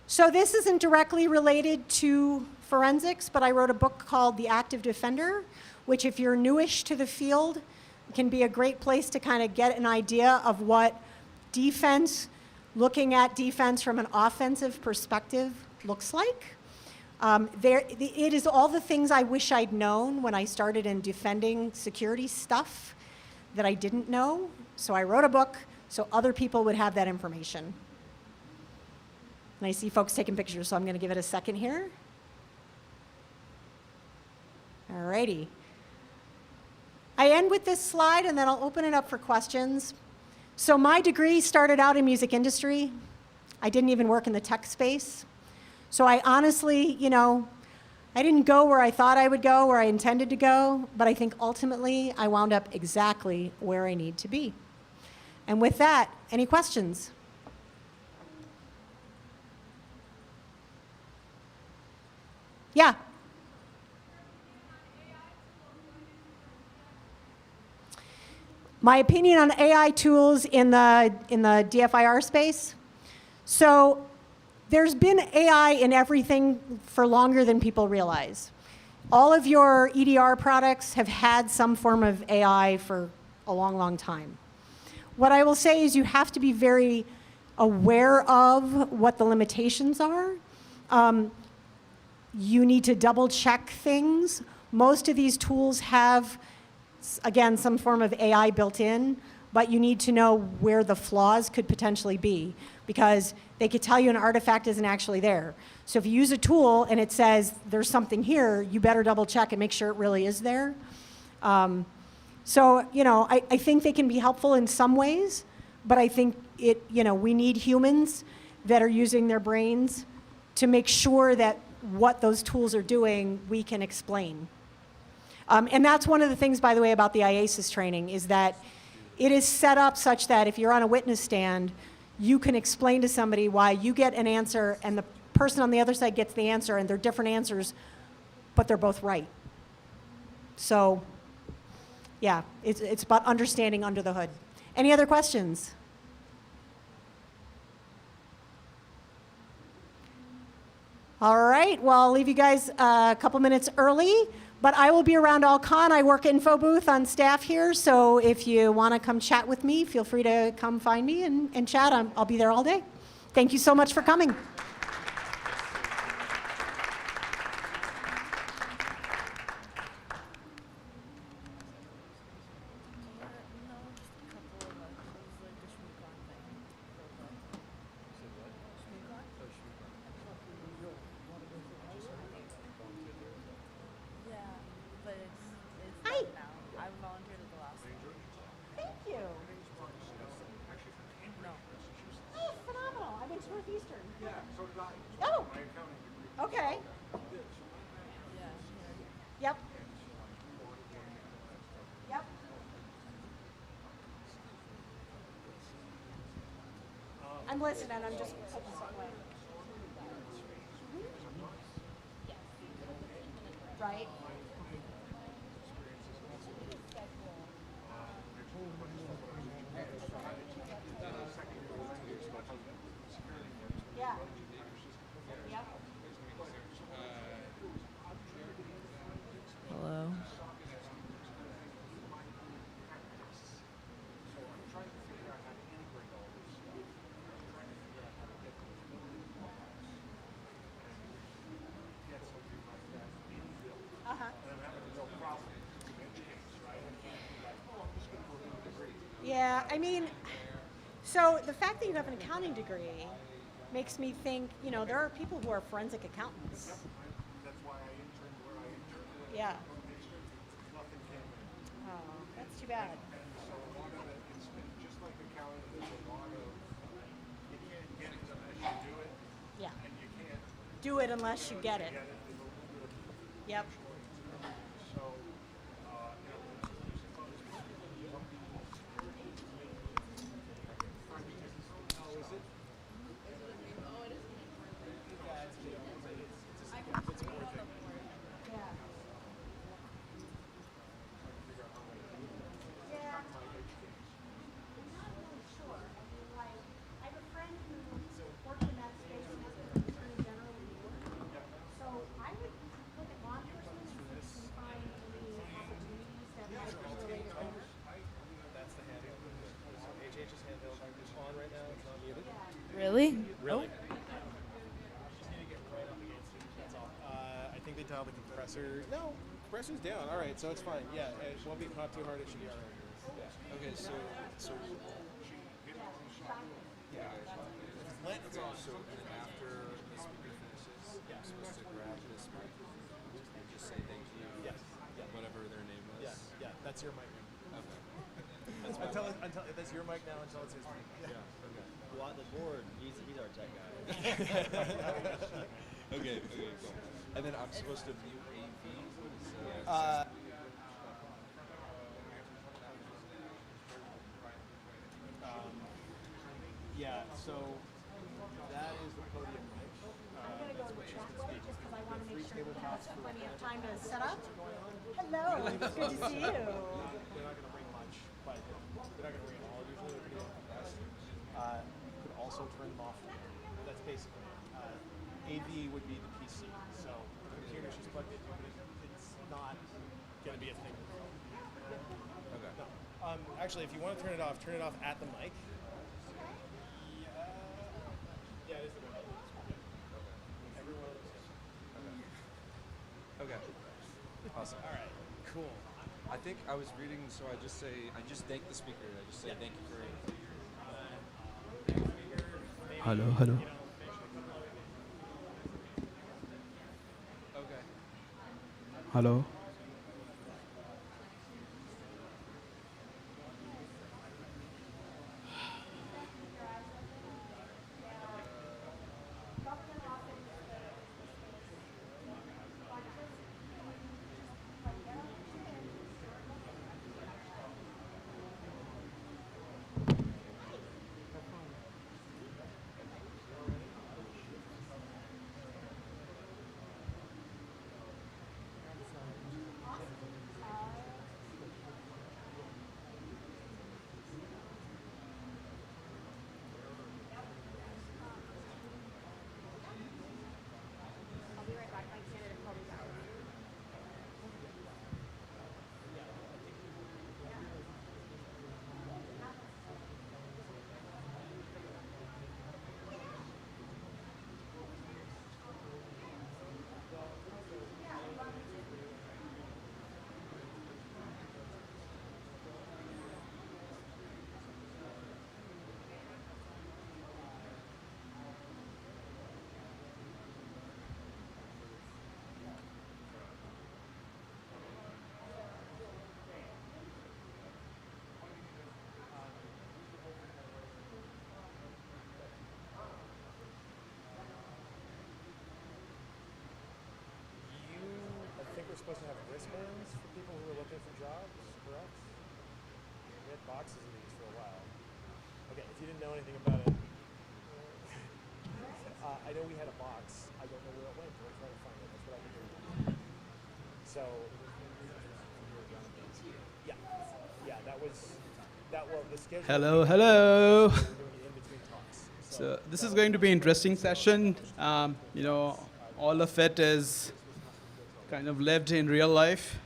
So this isn't directly related to forensics, but I wrote a book called The Active Defender, which if you're newish to the field, can be a great place to kind of get an idea of what defense, looking at defense from an offensive perspective looks like. It is all the things I wish I'd known when I started in defending security stuff that I didn't know. So I wrote a book so other people would have that information. And I see folks taking pictures, so I'm going to give it a second here. All righty. I end with this slide, and then I'll open it up for questions. So my degree started out in music industry. I didn't even work in the tech space. So I honestly, I didn't go where I thought I would go, where I intended to go, but I think ultimately I wound up exactly where I need to be. And with that, any questions? Yeah. My opinion on AI tools in the DFIR space. So there's been AI in everything for longer than people realize. All of your EDR products have had some form of AI for a long, long time. What I will say is you have to be very aware of what the limitations are. You need to double check things. Most of these tools have, again, some form of AI built in, but you need to know where the flaws could potentially be, because they could tell you an artifact isn't actually there. So if you use a tool and it says there's something here, you better double check and make sure it really is there. So, I think they can be helpful in some ways, but I think we need humans that are using their brains to make sure that what those tools are doing, we can explain. And that's one of the things, by the way, about the IASIS training, is that it is set up such that if you're on a witness stand, you can explain to somebody why you get an answer and the person on the other side gets the answer, and they're different answers, but they're both right. So, yeah, it's about understanding under the hood. Any other questions? All right, well, I'll leave you guys a couple minutes early, but I will be around all con. I work at Info Booth on staff here, so if you want to come chat with me, feel free to come find me and chat. I'll be there all day. Thank you so much for coming. Hi. I volunteered at the last one. Thank you. No. Oh, phenomenal. I went to Northeastern. Yeah, so did I. Oh. Okay. Yeah. Yep. Yep. I'm listening. I'm just putting something away. Right. Yeah. Yep. Hello. Uh-huh. Yeah, I mean, so the fact that you have an accounting degree makes me think, there are people who are forensic accountants. That's why I interned where I interned. Yeah. Nothing came in. Oh, that's too bad. And so a lot of it, it's just like accounting, there's a lot of, you can't get it unless you do it, Yeah. and you can't Do it unless you get it. get it with a little bit of Yep. so, it's supposed to be some people. Oh, is it? Yeah. Yeah. I'm not really sure. I mean, like, I have a friend who worked in that space and has been an attorney general in New York. So I would look at law enforcement and see if you can find any opportunities that might be related there. That's the handheld. So HH's handheld is on right now. It's not muted. Really? Really? Just need to get right up against it. That's all. I think they dialed the compressor. No, compressor's down. All right, so it's fine. Yeah, it won't be caught too hard. It should be all right. Yeah. Okay, so Yeah. that's all. So then after the speaker finishes, I'm supposed to grab this mic and just say thank you. Yes. Yeah. Whatever their name was. Yeah. Yeah. That's your mic. Okay. Until that's your mic now. Until it's his mic. Yeah. Okay. Well, on the board, he's our tech guy. Okay. Cool. And then I'm supposed to mute AV. What is Yeah. So that is the podium mic. I'm gonna go That's what she's that been way speaking. just because I want to make Free sure that tabletop Plenty of time to set up. Hello, it's good to see you. They're not going to ring much, but they're not going to ring at all. Usually they're pretty well compressed. You could also turn them off. That's basically it. AV would be the PC. So the computer she's plugged into, but it's not going to be a thing. Okay. No. Actually, if you want to turn it off at the mic. Yeah, it is the mic. Every one of those. Okay. Awesome. All right. Cool. I think I was reading, so I just thank the speaker. I just say thank you for. Hello, hello. Okay. Hello. I'll be right back. My candidate probably got it. I think we're supposed to have wristbands for people who are looking for jobs, correct? We had boxes of these for a while. Okay, if you didn't know anything about it, I know we had a box. I don't know where it went. We're trying to find it. That's what I can do. So, yeah, well, the schedule. Hello, hello. We're doing it in between talks. So this is going to be an interesting session. All of it is kind of lived in real life.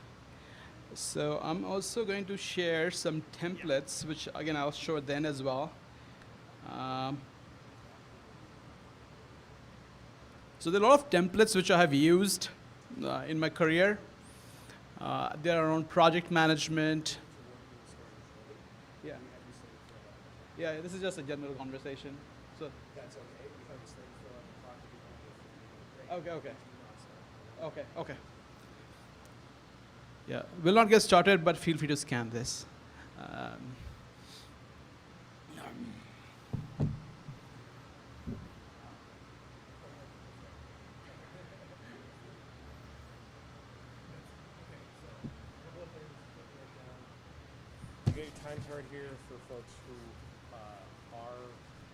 So I'm also going to share some templates, which again I'll show then as well. So there are a lot of templates which I have used in my career. They are around project management. Yeah, this is just a general conversation. So That's okay. We have this thing for the clock. okay. Yeah, we'll not get started, but feel free to scan this. You got your time card here for folks who are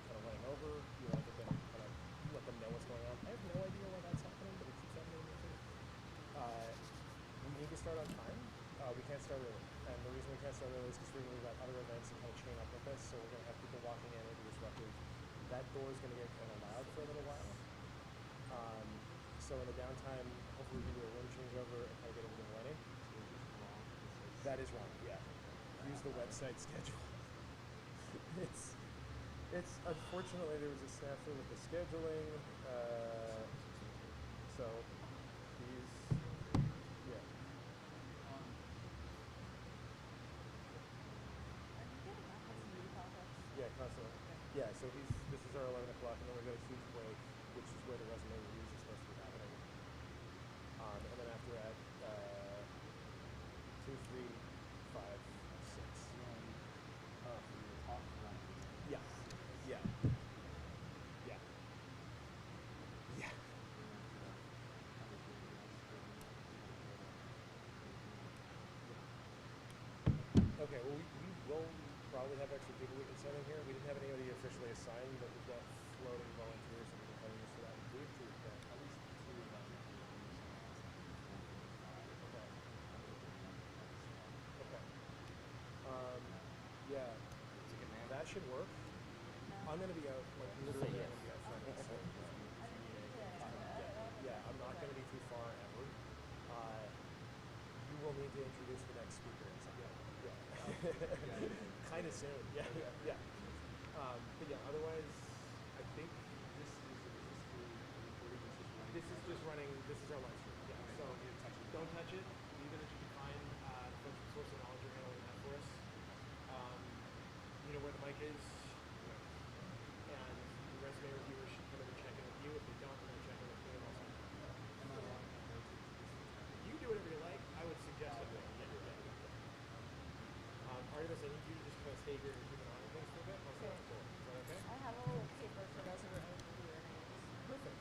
kind of running over. You want to get them, kind of let them know what's going on. I have no idea why that's happening, but it keeps happening to me too. We need to start on time. We can't start early. And the reason we can't start early is because we've got other events that kind of chain up with us, so we're going to have people walking in and be disruptive. That door is going to get kind of loud for a little while. So in the downtime, hopefully we can do a room changeover and kind of get everything running. That is wrong, yeah. Use the website schedule. It's unfortunately there was a snafu with the scheduling, so he's yeah. Yeah, constantly. Yeah, so this is our 11 o'clock, and then we've got a huge break, which is where the resume reviews are supposed to be happening. And then after that, 2, 3, 5, 6. Yeah. Yeah. Yeah. Yeah. Okay, well, we will probably have extra people we can send in here. We didn't have anybody officially assigned, but we've got floating volunteers that we can kind of use for that. We have two, yeah. At least 2 of them. should work. I'm gonna be out, like literally, I'm gonna be out front. So, yeah, I'm not gonna be too far ever. You will need to introduce the next speaker. Kind of soon. Yeah. But yeah, otherwise, I think this is just running. This is our live stream. Yeah. So don't touch it. Leave it as you can find. Folks from Source of Knowledge are handling that for us. You know where the mic is, and the resume reviewers should come in and check in with you. If they don't, they're going to check in with me and also. You do whatever you like. I would suggest that. Artemis, I need you to just kind of stay here and keep an eye on things for a bit. I'll set up the floor. Is that okay? I have a little paper for those who are able to do your names. Perfect.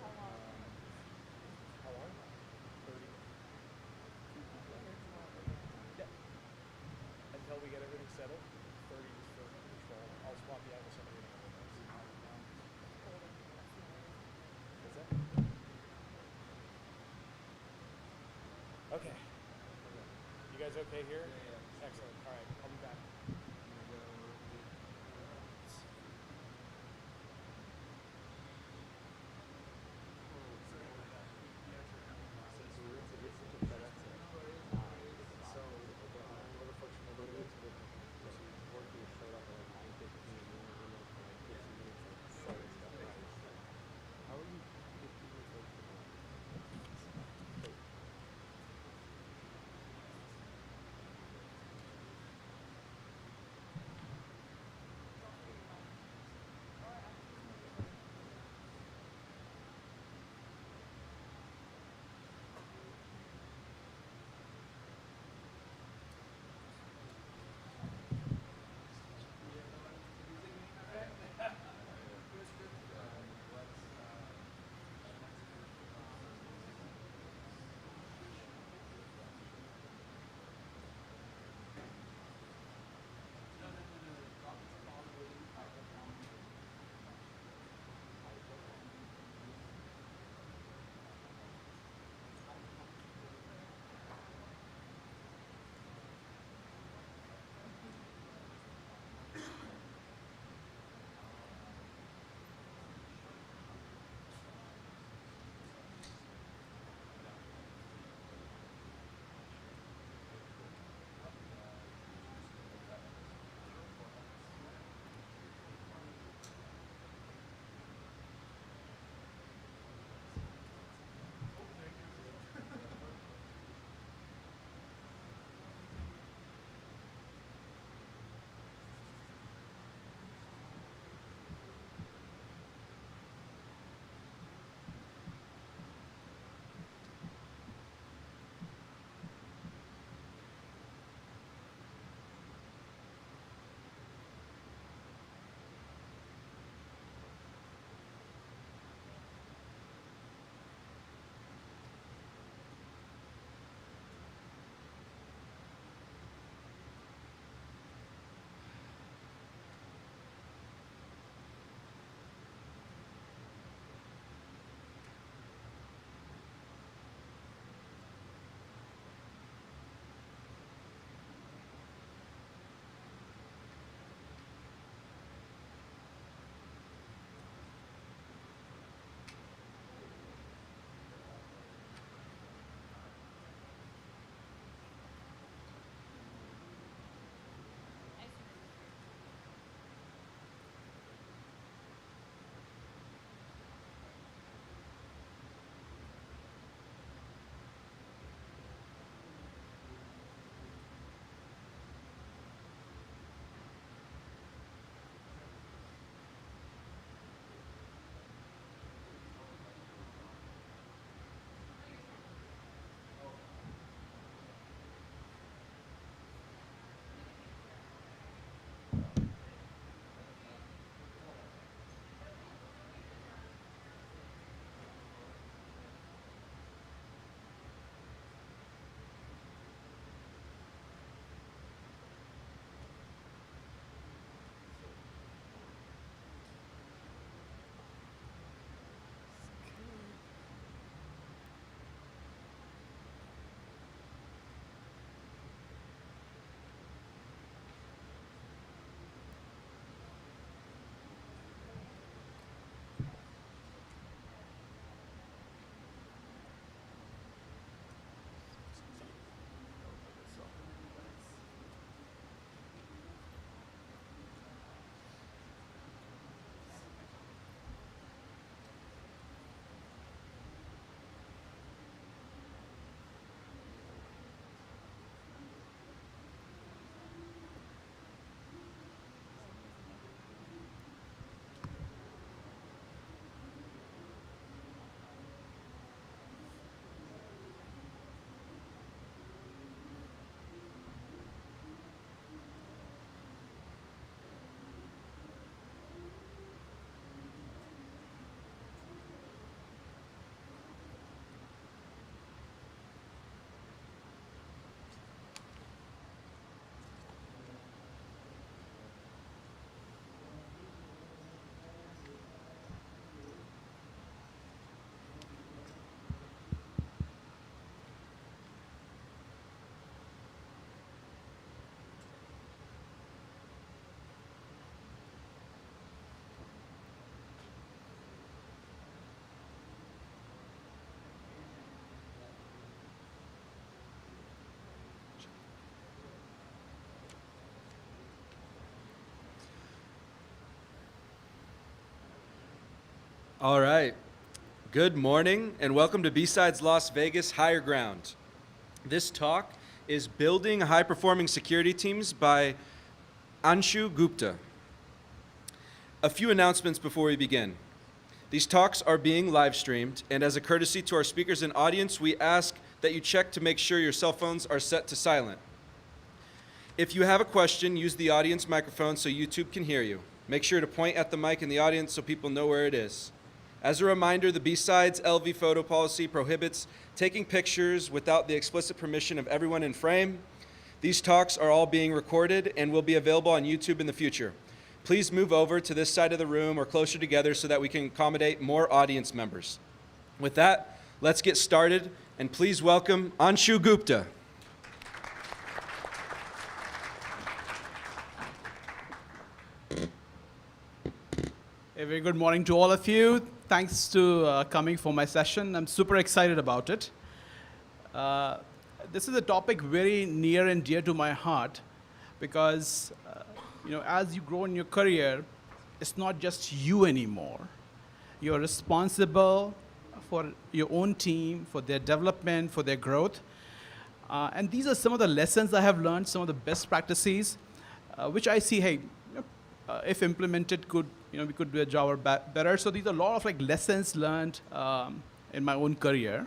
How long? How long? 30. Yeah. Until we get everything settled, 30 is for control. I'll swap you out with somebody else. What's that? Okay. You guys okay here? Yeah. Excellent. All right. I'll be back. All right. Good morning and welcome to B-Sides Las Vegas Higher Ground. This talk is Building High-Performing Security Teams by Anshu Gupta. A few announcements before we begin. These talks are being live streamed, and as a courtesy to our speakers and audience, we ask that you check to make sure your cell phones are set to silent. If you have a question, use the audience microphone so YouTube can hear you. Make sure to point at the mic in the audience so people know where it is. As a reminder, the BsidesLV photo policy prohibits taking pictures without the explicit permission of everyone in frame. These talks are all being recorded and will be available on YouTube in the future. Please move over to this side of the room or closer together so that we can accommodate more audience members. With that, let's get started, and please welcome Anshu Gupta. A very good morning to all of you. Thanks to coming for my session. I'm super excited about it. This is a topic very near and dear to my heart because, as you grow in your career, it's not just you anymore. You're responsible for your own team, for their development, for their growth. And these are some of the lessons I have learned, some of the best practices, which I see, hey, if implemented, we could do a job better. So these are a lot of lessons learned in my own career.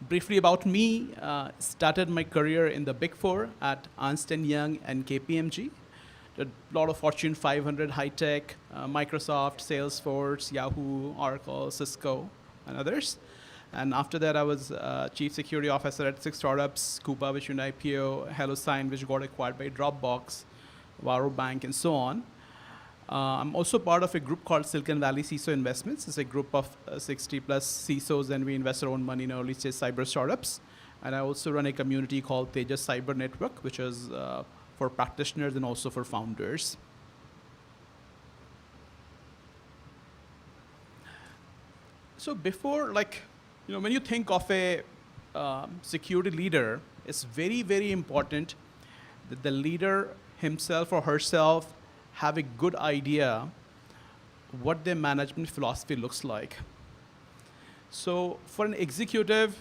Briefly about me, started my career in the Big Four at Ernst & Young and KPMG. Did a lot of Fortune 500 high-tech, Microsoft, Salesforce, Yahoo, Oracle, Cisco, and others. And after that, I was Chief Security Officer at 6 startups, Coupa, which went IPO, HelloSign, which got acquired by Dropbox, Varo Bank, and so on. I'm also part of a group called Silicon Valley CISO Investments. It's a group of 60 plus CISOs, and we invest our own money in early stage cyber startups. And I also run a community called Tejas Cyber Network, which is for practitioners and also for founders. So before, when you think of a security leader, it's very, very important that the leader himself or herself have a good idea what their management philosophy looks like. So for an executive,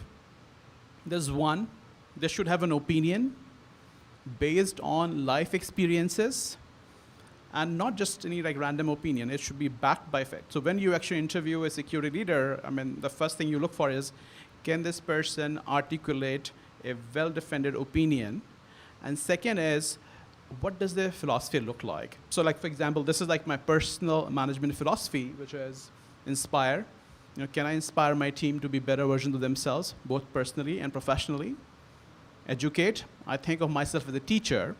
they should have an opinion based on life experiences and not just any random opinion. It should be backed by fact. So when you actually interview a security leader, the first thing you look for is, can this person articulate a well-defended opinion? And second is, what does their philosophy look like? So for example, this is my personal management philosophy, which is inspire. Can I inspire my team to be better versions of themselves, both personally and professionally? Educate. I think of myself as a teacher,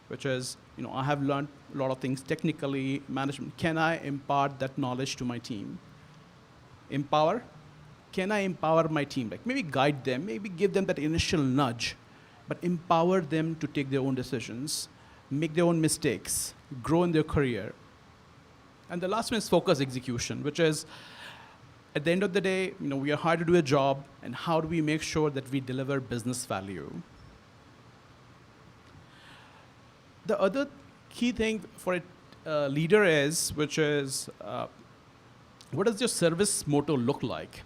which is, I have learned a lot of things technically, management. Can I impart that knowledge to my team? Empower. Can I empower my team? Maybe guide them, maybe give them that initial nudge, but empower them to take their own decisions, make their own mistakes, grow in their career. And the last one is focus execution, which is, at the end of the day, we are hired to do a job, and how do we make sure that we deliver business value? The other key thing for a leader is, which is, what does your service motto look like?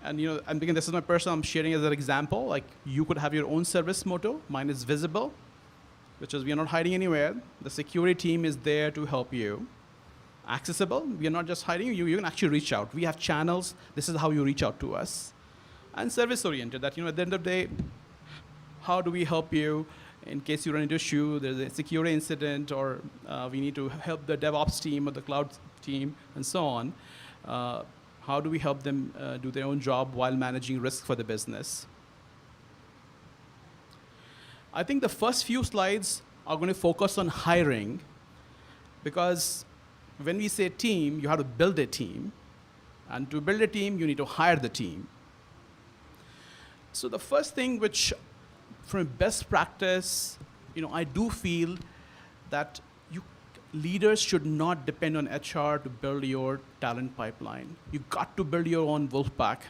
And I'm thinking this is my personal, I'm sharing as an example. You could have your own service motto. Mine is visible, which is we are not hiding anywhere. The security team is there to help you. Accessible, we are not just hiding you. You can actually reach out. We have channels. This is how you reach out to us. And service oriented, that at the end of the day, how do we help you in case you run into an issue, there's a security incident, or we need to help the DevOps team or the cloud team, and so on. How do we help them do their own job while managing risk for the business? I think the first few slides are going to focus on hiring, because when we say team, you have to build a team. And to build a team, you need to hire the team. So the first thing which, from best practice, I do feel that leaders should not depend on HR to build your talent pipeline. You've got to build your own wolf pack.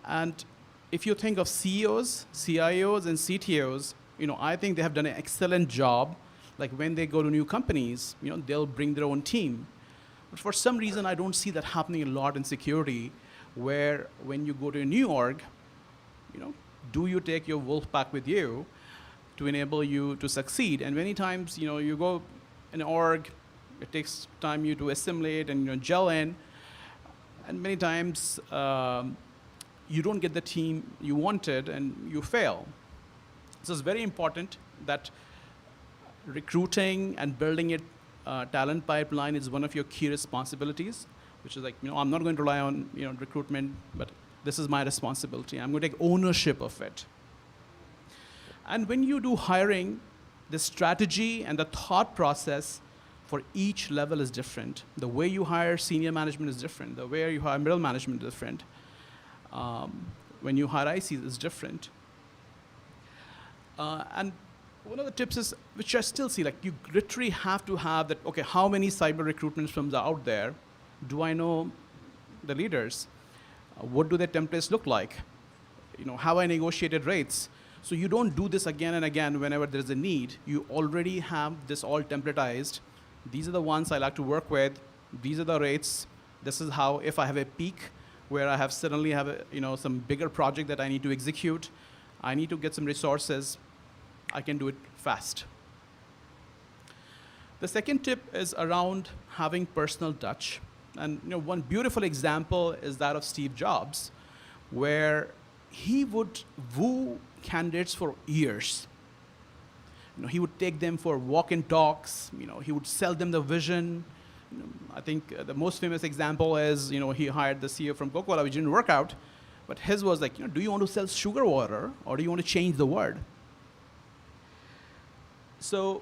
And if you think of CEOs, CIOs, and CTOs, I think they have done an excellent job Like when they go to new companies, they'll bring their own team. But for some reason, I don't see that happening a lot in security, where when you go to a new org, do you take your wolf pack with you to enable you to succeed? And many times, you go in an org, it takes time you to assimilate and gel in, and many times you don't get the team you wanted and you fail. So it's very important that recruiting and building a talent pipeline is one of your key responsibilities, which is like, I'm not going to rely on recruitment, but this is my responsibility. I'm going to take ownership of it. And when you do hiring, the strategy and the thought process for each level is different. The way you hire senior management is different. The way you hire middle management is different. When you hire ICs, is different. And one of the tips is, which I still see, like you literally have to have that, okay, how many cyber recruitment firms are out there? Do I know the leaders? What do their templates look like? Have I negotiated rates? So you don't do this again and again whenever there's a need. You already have this all templatized. These are the ones I like to work with. These are the rates. This is how, if I have a peak where I suddenly have some bigger project that I need to execute, I need to get some resources, I can do it fast. The second tip is around having personal touch. And one beautiful example is that of Steve Jobs, where he would woo candidates for years. He would take them for walk-in talks. He would sell them the vision. I think the most famous example is, he hired the CEO from Coca-Cola, which didn't work out. But his was like, do you want to sell sugar water, or do you want to change the world? So,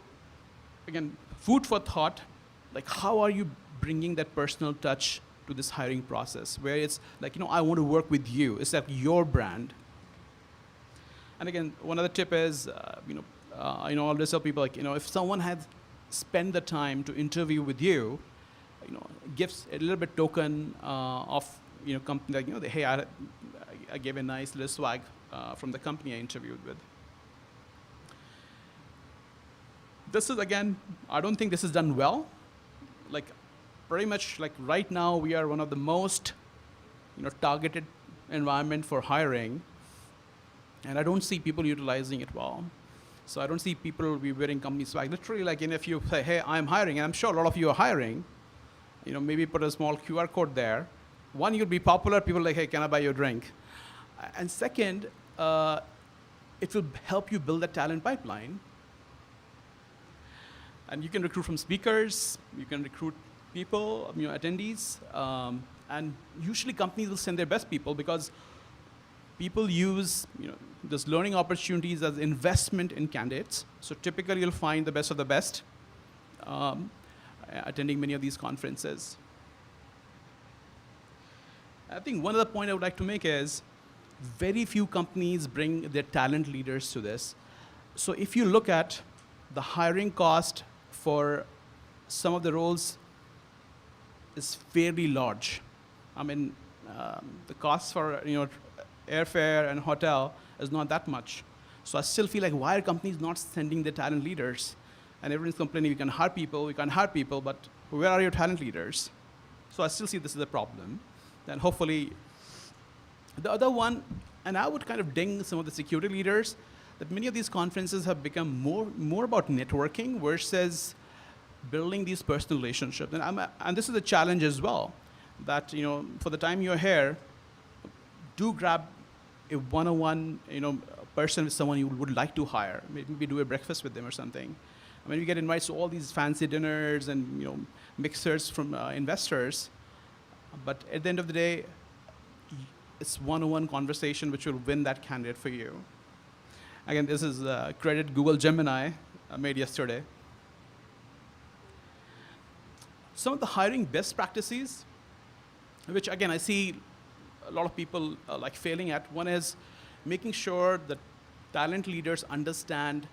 again, food for thought. Like, how are you bringing that personal touch to this hiring process, where it's like, I want to work with you. It's like your brand. And again, one other tip is, I always tell people, like, if someone had spent the time to interview with you, gives a little bit token of, company, like, hey, I gave a nice little swag from the company I interviewed with. This is, again, I don't think this is done well. Like, pretty much, like, right now, we are one of the most, targeted environment for hiring, and I don't see people utilizing it well. So I don't see people be wearing company swag. Literally, like, if you say, hey, I'm hiring, and I'm sure a lot of you are hiring, maybe put a small QR code there. One, you'll be popular. People are like, hey, can I buy you a drink? And second, it will help you build a talent pipeline. And you can recruit from speakers. You can recruit people, attendees. And usually companies will send their best people, because people use this learning opportunities as investment in candidates. So typically you'll find the best of the best attending many of these conferences. I think one other point I would like to make is very few companies bring their talent leaders to this. So if you look at the hiring cost for some of the roles is fairly large. I mean, the cost for airfare and hotel is not that much. So I still feel like, why are companies not sending their talent leaders? And everyone's complaining, we can hire people, but where are your talent leaders? So I still see this as a problem. And hopefully, the other one, and I would kind of ding some of the security leaders, that many of these conferences have become more about networking versus building these personal relationships. And this is a challenge as well, that for the time you're here, do grab a one-on-one person with someone you would like to hire. Maybe do a breakfast with them or something. I mean, we get invited to all these fancy dinners and mixers from investors, but at the end of the day, it's one-on-one conversation which will win that candidate for you. Again, this is credit Google Gemini made yesterday. Some of the hiring best practices, which again I see a lot of people like failing at. One is making sure that talent leaders understand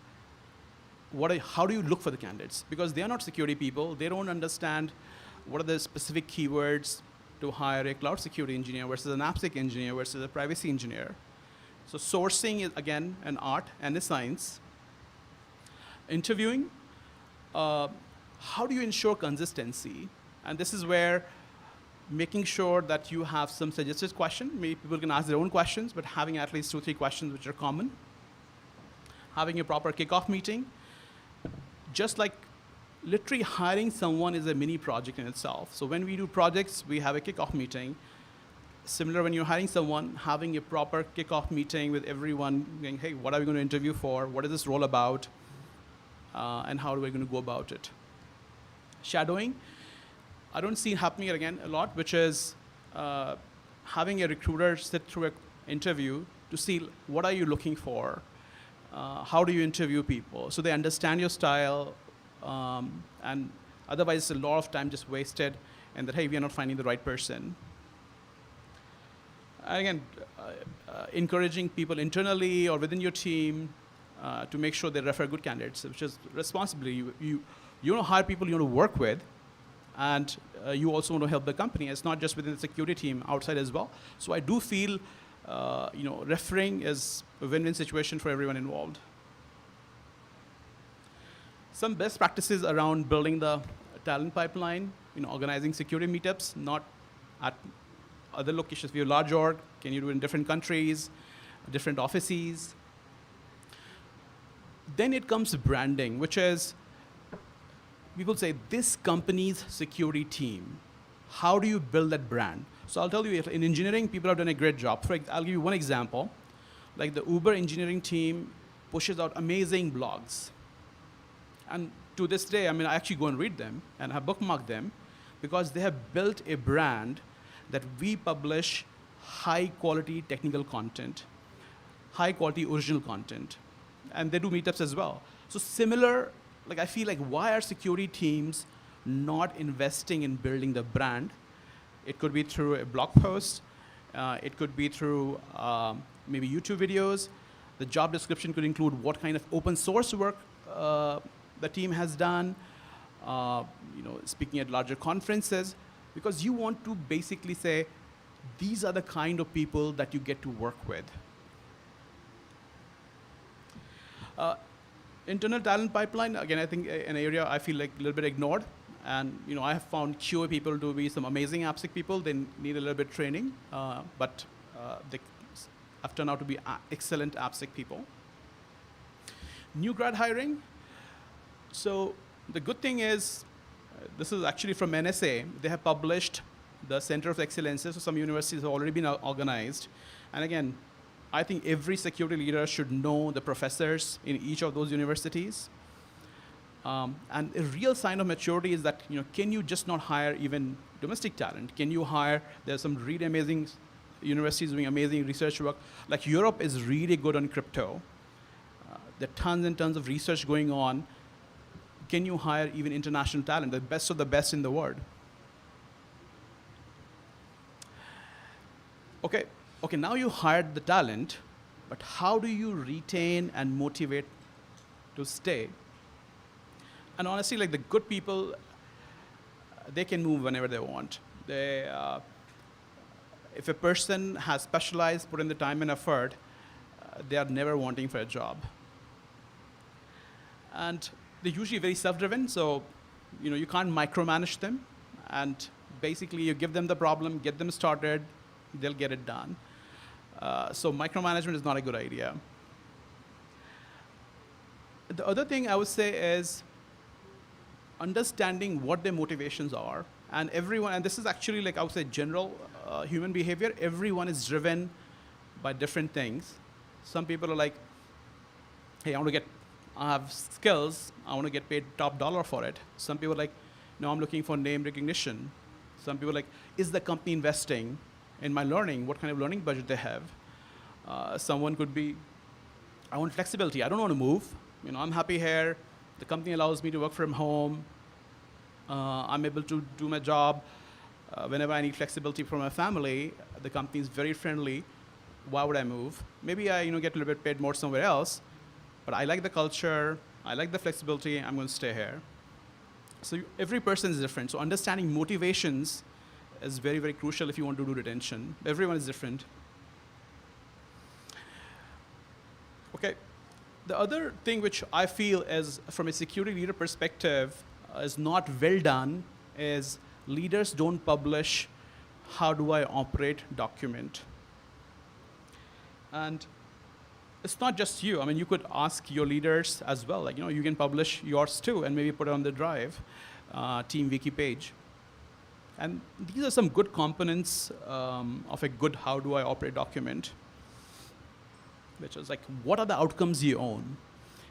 how do you look for the candidates, because they are not security people. They don't understand what are the specific keywords to hire a cloud security engineer versus an AppSec engineer versus a privacy engineer. So sourcing is, again, an art and a science. Interviewing, how do you ensure consistency? And this is where making sure that you have some suggested question. Maybe people can ask their own questions, but having at least 2 or 3 questions which are common. Having a proper kickoff meeting. Just like literally hiring someone is a mini project in itself. So when we do projects, we have a kickoff meeting. Similar when you're hiring someone, having a proper kickoff meeting with everyone, going, hey, what are we going to interview for? What is this role about? And how are we going to go about it? Shadowing, I don't see it happening again a lot, which is having a recruiter sit through an interview to see what are you looking for, how do you interview people, so they understand your style, and otherwise a lot of time just wasted, and that hey, we are not finding the right person. Again, encouraging people internally or within your team to make sure they refer good candidates, which is responsibly. You want to hire people you want to work with, and you also want to help the company. It's not just within the security team, outside as well. So I do feel, referring is a win-win situation for everyone involved. Some best practices around building the talent pipeline, organizing security meetups, not at other locations. If you're a large org, can you do it in different countries, different offices? Then it comes to branding, which is, people say, this company's security team. How do you build that brand? So I'll tell you, in engineering, people have done a great job. I'll give you one example. Like the Uber engineering team pushes out amazing blogs. And to this day, I actually go and read them, and I have bookmarked them, because they have built a brand that we publish high-quality technical content, high-quality original content. And they do meetups as well. So similar, I feel like, why are security teams not investing in building the brand? It could be through a blog post. It could be through maybe YouTube videos. The job description could include what kind of open source work the team has done, speaking at larger conferences, because you want to basically say, these are the kind of people that you get to work with. Internal talent pipeline, again, I think an area I feel like a little bit ignored. And I have found QA people to be some amazing AppSec people. They need a little bit training, but they have turned out to be excellent AppSec people. New grad hiring. So the good thing is, this is actually from NSA. They have published the Center of Excellences, so some universities have already been organized. And again, I think every security leader should know the professors in each of those universities. And a real sign of maturity is that, can you just not hire even domestic talent? Can you hire, there's some really amazing universities doing amazing research work. Like Europe is really good on crypto. There are tons and tons of research going on. Can you hire even international talent, the best of the best in the world? Okay, now you hired the talent, but how do you retain and motivate to stay? And honestly, the good people, they can move whenever they want. If a person has specialized, put in the time and effort, they are never wanting for a job. And they're usually very self-driven, so you can't micromanage them. And basically, you give them the problem, get them started, they'll get it done. So micromanagement is not a good idea. The other thing I would say is understanding what their motivations are. And everyone, and this is actually I would say general human behavior, everyone is driven by different things. Some people are like, hey, I have skills, I want to get paid top dollar for it. Some people are like, no, I'm looking for name recognition. Some people are like, is the company investing in my learning? What kind of learning budget they have? Someone could be, I want flexibility. I don't want to move. I'm happy here. The company allows me to work from home. I'm able to do my job. Whenever I need flexibility from my family, the company is very friendly. Why would I move? Maybe I get a little bit paid more somewhere else, but I like the culture. I like the flexibility. I'm going to stay here. So every person is different. So understanding motivations is very, very crucial if you want to do retention. Everyone is different. Okay. The other thing which I feel is, from a security leader perspective, is not well done is leaders don't publish how do I operate document. And it's not just you. I mean, you could ask your leaders as well. Like, you can publish yours too and maybe put it on the Drive, Team Wiki page. And these are some good components of a good how do I operate document, which is like, what are the outcomes you own?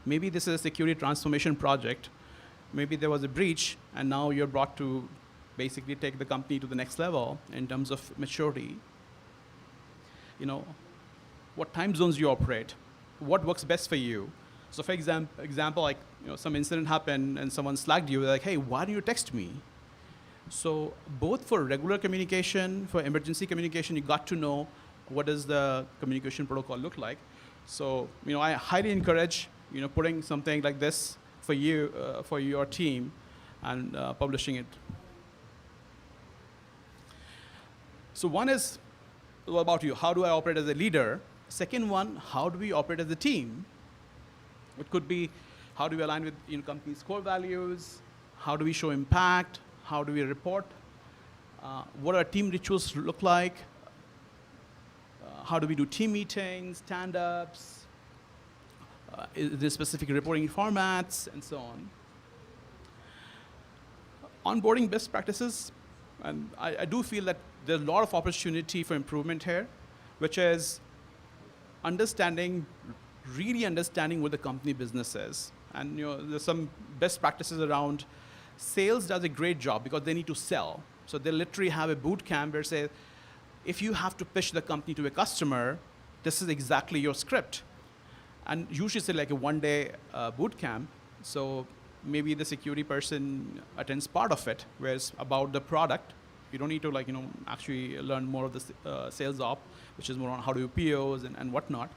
Maybe this is a security transformation project. Maybe there was a breach, and now you're brought to basically take the company to the next level in terms of maturity. What time zones you operate, what works best for you. So for example, like, some incident happened and someone slacked you, like, hey, why didn't you text me? So both for regular communication, for emergency communication, you got to know what does the communication protocol look like. So, I highly encourage, putting something like this for you, for your team, and publishing it. So one is about you. How do I operate as a leader? Second one, how do we operate as a team? It could be, how do we align with company's core values? How do we show impact? How do we report? What our team rituals look like? How do we do team meetings, stand-ups? Is there specific reporting formats, and so on? Onboarding best practices, and I do feel that there's a lot of opportunity for improvement here, which is really understanding what the company business is. And there's some best practices around. Sales does a great job because they need to sell. So they literally have a boot camp where say, if you have to pitch the company to a customer, this is exactly your script. And usually it's like a one-day boot camp. So maybe the security person attends part of it, where it's about the product. You don't need to actually learn more of the sales op, which is more on how to do POs and whatnot.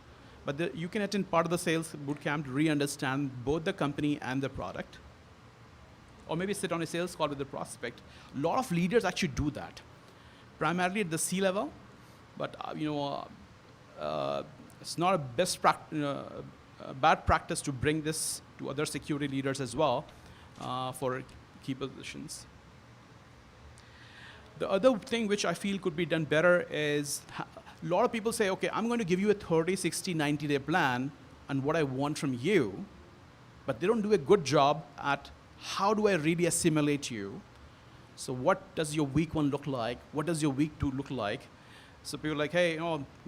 But you can attend part of the sales bootcamp to re-understand both the company and the product. Or maybe sit on a sales call with the prospect. A lot of leaders actually do that, primarily at the C-level. But it's not a bad practice to bring this to other security leaders as well for key positions. The other thing which I feel could be done better is, a lot of people say, okay, I'm going to give you a 30, 60, 90-day plan and what I want from you, but they don't do a good job at how do I really assimilate you. So what does your week 1 look like? What does your week 2 look like? So people are like, hey,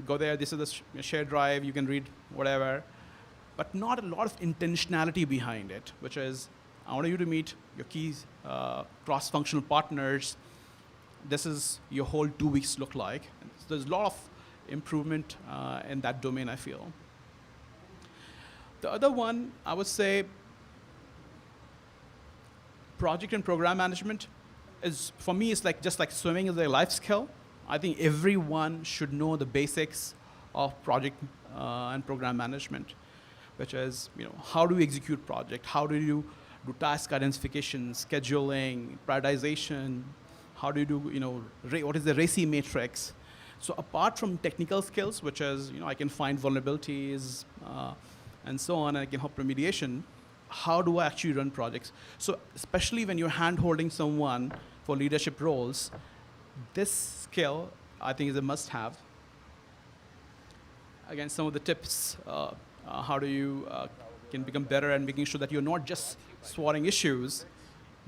go there, this is the shared drive, you can read whatever, but not a lot of intentionality behind it, which is, I want you to meet your key cross-functional partners. This is your whole 2 weeks look like. So there's a lot of improvement in that domain, I feel. The other one, I would say, project and program management is, for me, it's like just like swimming is a life skill. I think everyone should know the basics of project and program management, which is, how do you execute project? How do you do task identification, scheduling, prioritization? How do you do, what is the RACI matrix? So apart from technical skills, which is, I can find vulnerabilities and so on, and I can help remediation, how do I actually run projects? So especially when you're hand-holding someone for leadership roles, this skill, I think, is a must-have. Again, some of the tips, how do you can become better and making sure that you're not just swatting issues,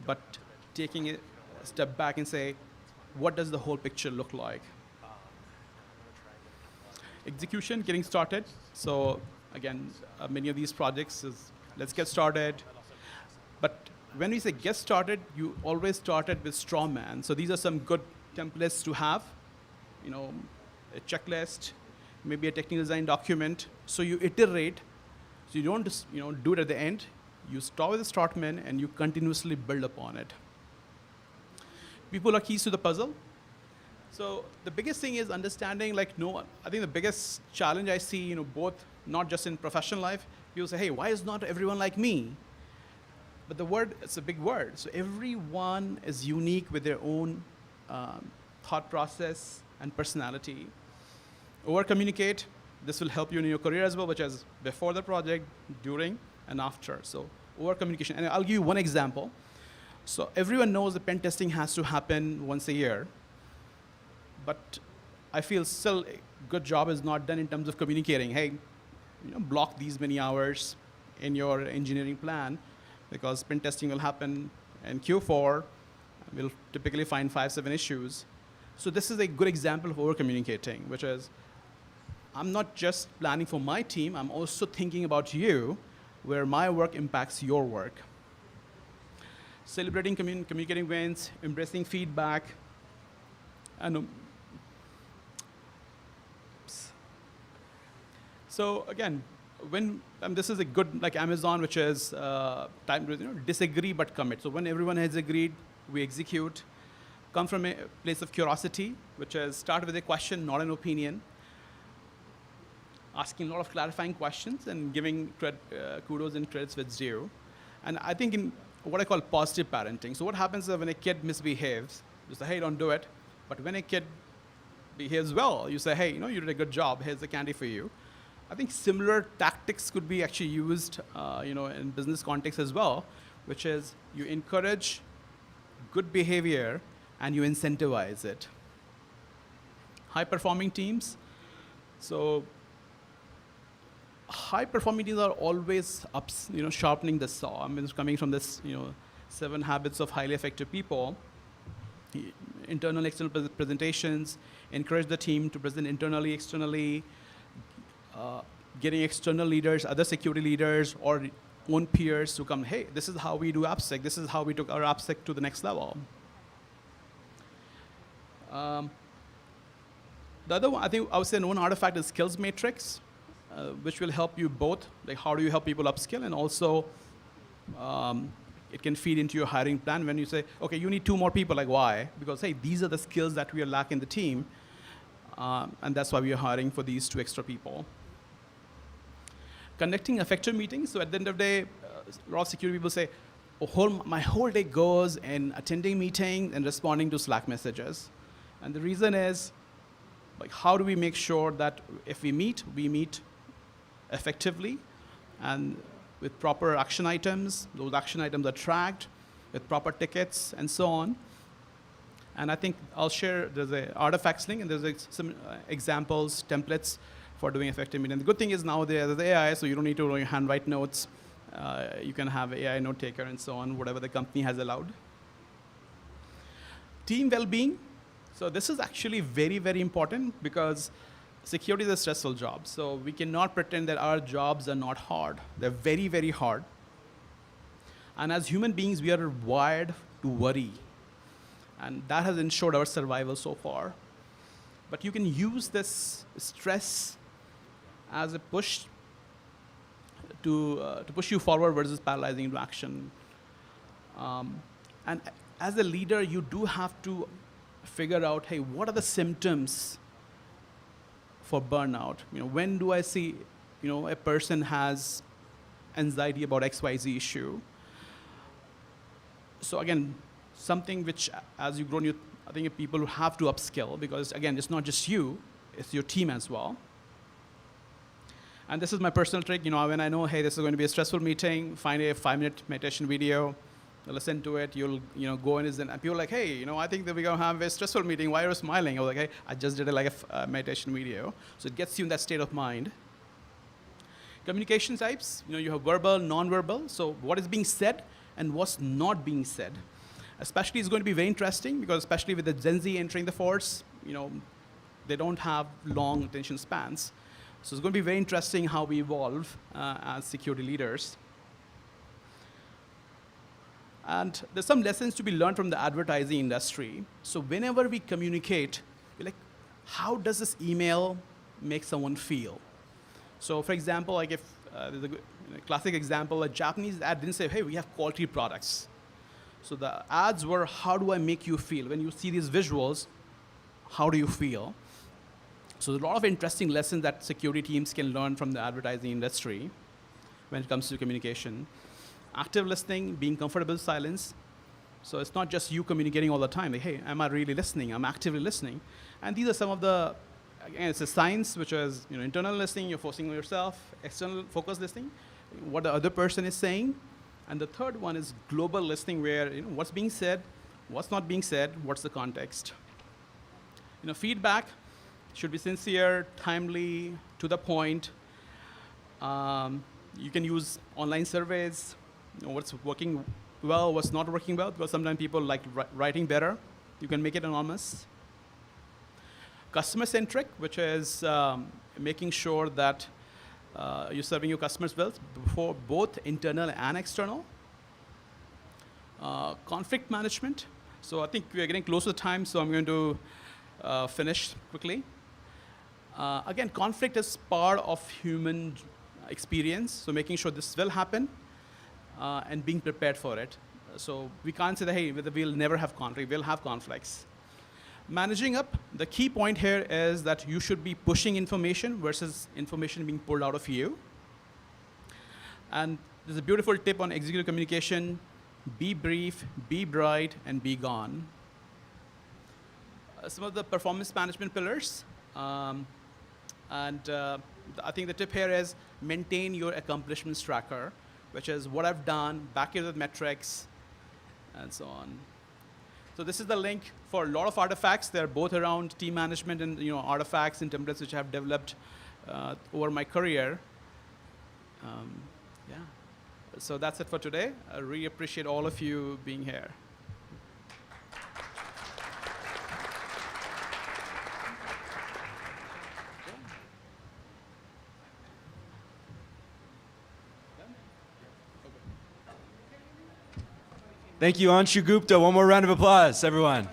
but taking a step back and say, what does the whole picture look like? Execution, getting started. So again, many of these projects is, let's get started. But when we say get started, you always started with straw man. So these are some good templates to have, a checklist, maybe a technical design document. So you iterate. So you don't just do it at the end. You start with the start man and you continuously build upon it. People are keys to the puzzle. So the biggest thing is understanding, I think the biggest challenge I see, both, not just in professional life, people say, hey, why is not everyone like me? But the word, it's a big word. So everyone is unique with their own thought process and personality. Over-communicate. this will help you in your career as well, which is before the project, during, and after. So over communication. And I'll give you one example. So everyone knows the pen testing has to happen once a year, but I feel still a good job is not done in terms of communicating. Hey, block these many hours in your engineering plan because pen testing will happen in Q4. We'll typically find 5-7 issues. So this is a good example of over communicating, which is I'm not just planning for my team, I'm also thinking about you, where my work impacts your work. Celebrating communicating wins, embracing feedback, and so again, when this is a good, like Amazon, which is time to disagree but commit. So when everyone has agreed, we execute. Come from a place of curiosity, which is start with a question, not an opinion. Asking a lot of clarifying questions and giving kudos and credits with due. And I think in what I call positive parenting. So what happens is when a kid misbehaves, you say, hey, don't do it. But when a kid behaves well, you say, hey, you did a good job. Here's the candy for you. I think similar tactics could be actually used, in business context as well, which is you encourage good behavior and you incentivize it. High-performing teams. So high-performing teams are always sharpening the saw. I mean, it's coming from this, 7 habits of highly effective people. Internal, external presentations, encourage the team to present internally, externally, getting external leaders, other security leaders, or own peers to come, hey, this is how we do AppSec. This is how we took our AppSec to the next level. The other one, I think I would say one artifact is skills matrix, which will help you both, like how do you help people upskill, and also it can feed into your hiring plan when you say, okay, you need 2 more people, like why? Because, hey, these are the skills that we are lacking in the team, and that's why we are hiring for these 2 extra people. Conducting effective meetings, so at the end of the day, a lot of security people say, my whole day goes in attending meetings and responding to Slack messages. And the reason is, like, how do we make sure that if we meet effectively and with proper action items, those action items are tracked with proper tickets and so on. And I think I'll share, there's an artifacts link and there's some examples, templates for doing effective meeting. And the good thing is now there's AI, so you don't need to handwrite notes. You can have AI note taker and so on, whatever the company has allowed. Team well-being. So this is actually very, very important because security is a stressful job. So we cannot pretend that our jobs are not hard. They're very, very hard. And as human beings, we are wired to worry. And that has ensured our survival so far. But you can use this stress as a push to push you forward versus paralyzing into action. And as a leader, you do have to figure out, hey, what are the symptoms for burnout? When do I see, a person has anxiety about XYZ issue? So again, something which, as you grow, I think people have to upskill because, again, it's not just you, it's your team as well. And this is my personal trick. When I know, hey, this is going to be a stressful meeting, find a 5-minute meditation video, listen to it, you'll go in and people are like, hey, I think that we're going to have a stressful meeting. Why are you smiling? I was like, hey, I just did a meditation video. So it gets you in that state of mind. Communication types, you have verbal, non-verbal. So what is being said and what's not being said. Especially it's going to be very interesting because especially with the Gen Z entering the force, they don't have long attention spans. So it's going to be very interesting how we evolve as security leaders. And there's some lessons to be learned from the advertising industry. So whenever we communicate, we're like, how does this email make someone feel? So for example, like if there's a classic example, a Japanese ad didn't say, hey, we have quality products. So the ads were, how do I make you feel? When you see these visuals, how do you feel? So there's a lot of interesting lessons that security teams can learn from the advertising industry when it comes to communication. Active listening, being comfortable with silence. So it's not just you communicating all the time. Like, hey, am I really listening? I'm actively listening. And these are some of the again, it's a science, which is internal listening, you're focusing on yourself. External focus listening, what the other person is saying. And the third one is global listening, where what's being said, what's not being said, what's the context. Feedback should be sincere, timely, to the point. You can use online surveys, what's working well, what's not working well, because sometimes people like writing better. You can make it anonymous. Customer-centric, which is making sure that you're serving your customers well, for both internal and external. Conflict management. So I think we are getting close to the time, so I'm going to finish quickly. Again, conflict is part of human experience, so making sure this will happen and being prepared for it. So we can't say that, hey, we'll never have conflict, we'll have conflicts. Managing up, the key point here is that you should be pushing information versus information being pulled out of you. And there's a beautiful tip on executive communication: be brief, be bright, and be gone. Some of the performance management pillars. I think the tip here is maintain your accomplishments tracker, which is what I've done, back it with metrics, and so on. So this is the link for a lot of artifacts. They're both around team management and artifacts and templates which I have developed over my career. Yeah. So that's it for today. I really appreciate all of you being here. Thank you, Anshu Gupta. One more round of applause, everyone.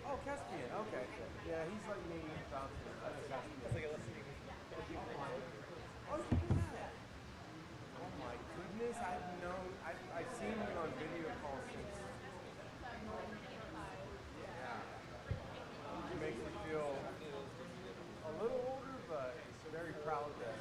Oh, Caspian, okay. Yeah, he's like me. Oh, you do that? Oh my goodness, I've seen him on video calls since. Yeah. It makes me feel a little older, but very proud that.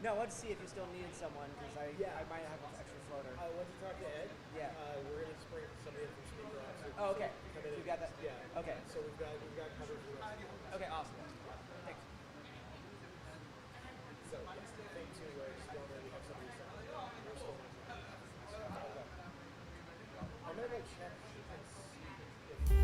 No, I wanted to see if you still needed someone because I might have an extra floater. I went to talk to Ed. Yeah. We're gonna just bring somebody in from speaker officer. Oh, okay. Come in You and- got that? Yeah. Okay. So we've got covered for the rest of the Okay, awesome. Thanks. So it's the thing too where you don't really have somebody signed. We're still I'm gonna go check and see if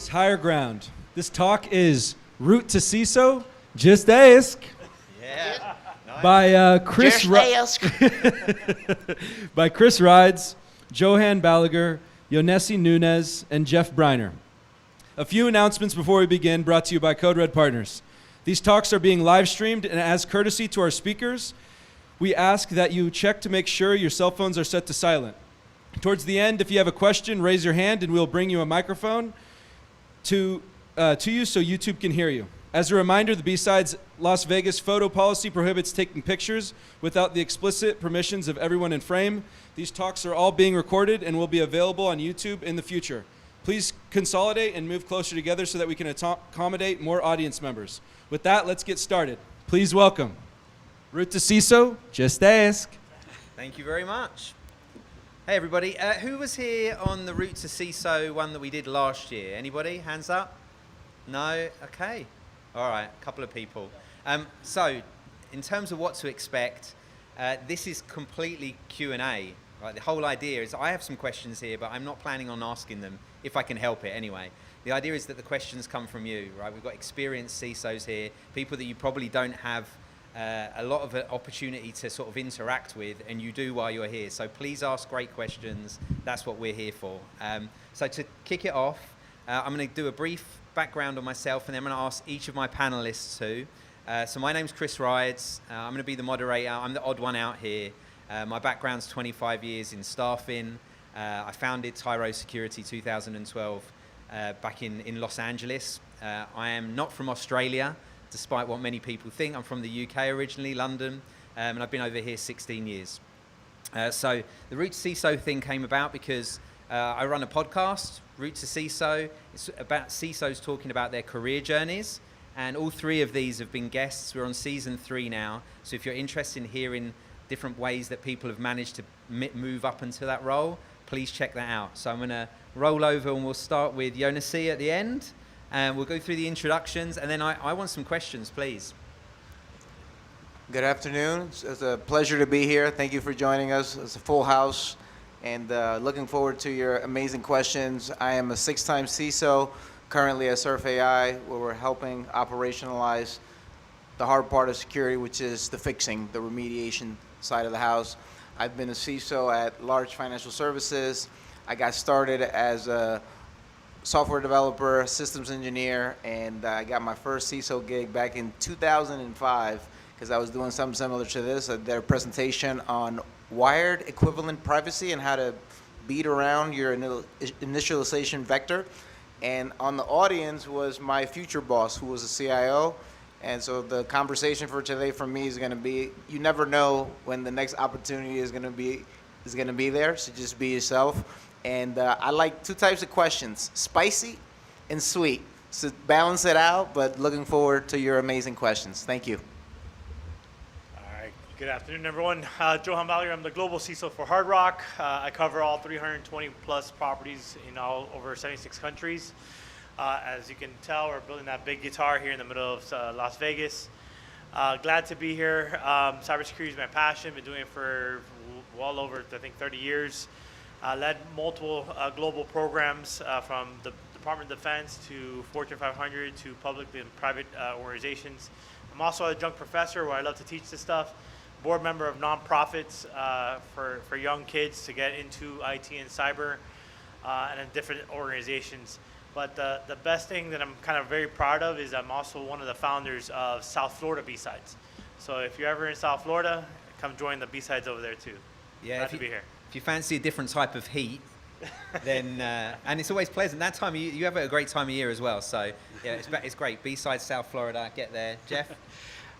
Vegas Higher Ground. This talk is Route to CISO, Just Ask. Yeah. By Chris by Chris Rides, Johan Balaguer, Yonessi Nunez, and Jeff Briner. A few announcements before we begin, brought to you by Code Red Partners. These talks are being live streamed, and as courtesy to our speakers, we ask that you check to make sure your cell phones are set to silent. Towards the end, if you have a question, raise your hand and we'll bring you a microphone to you so YouTube can hear you. As a reminder, the B-Sides Las Vegas photo policy prohibits taking pictures without the explicit permissions of everyone in frame. These talks are all being recorded and will be available on YouTube in the future. Please consolidate and move closer together so that we can accommodate more audience members. With that, let's get started. Please welcome Route to CISO, Just Ask. Thank you very much. Hey everybody, who was here on the Route to CISO one that we did last year? Anybody? Hands up? No? Okay. All right, a couple of people. So, in terms of what to expect, this is completely Q&A. Right? The whole idea is I have some questions here, but I'm not planning on asking them if I can help it anyway. The idea is that the questions come from you, right? We've got experienced CISOs here, people that you probably don't have a lot of opportunity to sort of interact with, and you do while you're here. So please ask great questions. That's what we're here for. So to kick it off, I'm going to do a brief background on myself, and then I'm going to ask each of my panelists too. So my name's Chris Rides. I'm going to be the moderator. I'm the odd one out here. My background's 25 years in staffing. I founded Tyro Security 2012 back in Los Angeles. I am not from Australia, despite what many people think. I'm from the UK originally, London, and I've been over here 16 years. So the Route to CISO thing came about because I run a podcast, Route to CISO. It's about CISOs talking about their career journeys, and all three of these have been guests. We're on season 3 now, so if you're interested in hearing different ways that people have managed to move up into that role, please check that out. So I'm going to roll over and we'll start with Yonessi at the end. And we'll go through the introductions, and then I want some questions, please. Good afternoon. It's a pleasure to be here. Thank you for joining us. It's a full house, and looking forward to your amazing questions. I am a 6-time CISO, currently at Surf AI, where we're helping operationalize the hard part of security, which is the fixing, the remediation side of the house. I've been a CISO at large financial services. I got started as a software developer, systems engineer, and I got my first CISO gig back in 2005 because I was doing something similar to this. I did a presentation on wired equivalent privacy and how to beat around your initialization vector. And on the audience was my future boss, who was a CIO. And so the conversation for today for me is going to be, you never know when the next opportunity is going to be there, so just be yourself. And I like 2 types of questions, spicy and sweet. So balance it out, but looking forward to your amazing questions. Thank you. All right, good afternoon, everyone. Johan Balaguer, I'm the Global CISO for Hard Rock. I cover all 320 plus properties in all over 76 countries. As you can tell, we're building that big guitar here in the middle of Las Vegas. Glad to be here. Cybersecurity is my passion. Been doing it for well over, I think, 30 years. Led multiple global programs from the Department of Defense to Fortune 500 to public and private organizations. I'm also an adjunct professor where I love to teach this stuff. Board member of nonprofits for young kids to get into IT and cyber and in different organizations. But the best thing that I'm kind of very proud of is I'm also one of the founders of South Florida B-Sides. So if you're ever in South Florida, come join the B-Sides over there too. Yeah, Glad to be here. If you fancy a different type of heat, then and it's always pleasant. That time of year, you have a great time of year as well. So yeah, it's great. B-Sides, South Florida, get there. Jeff?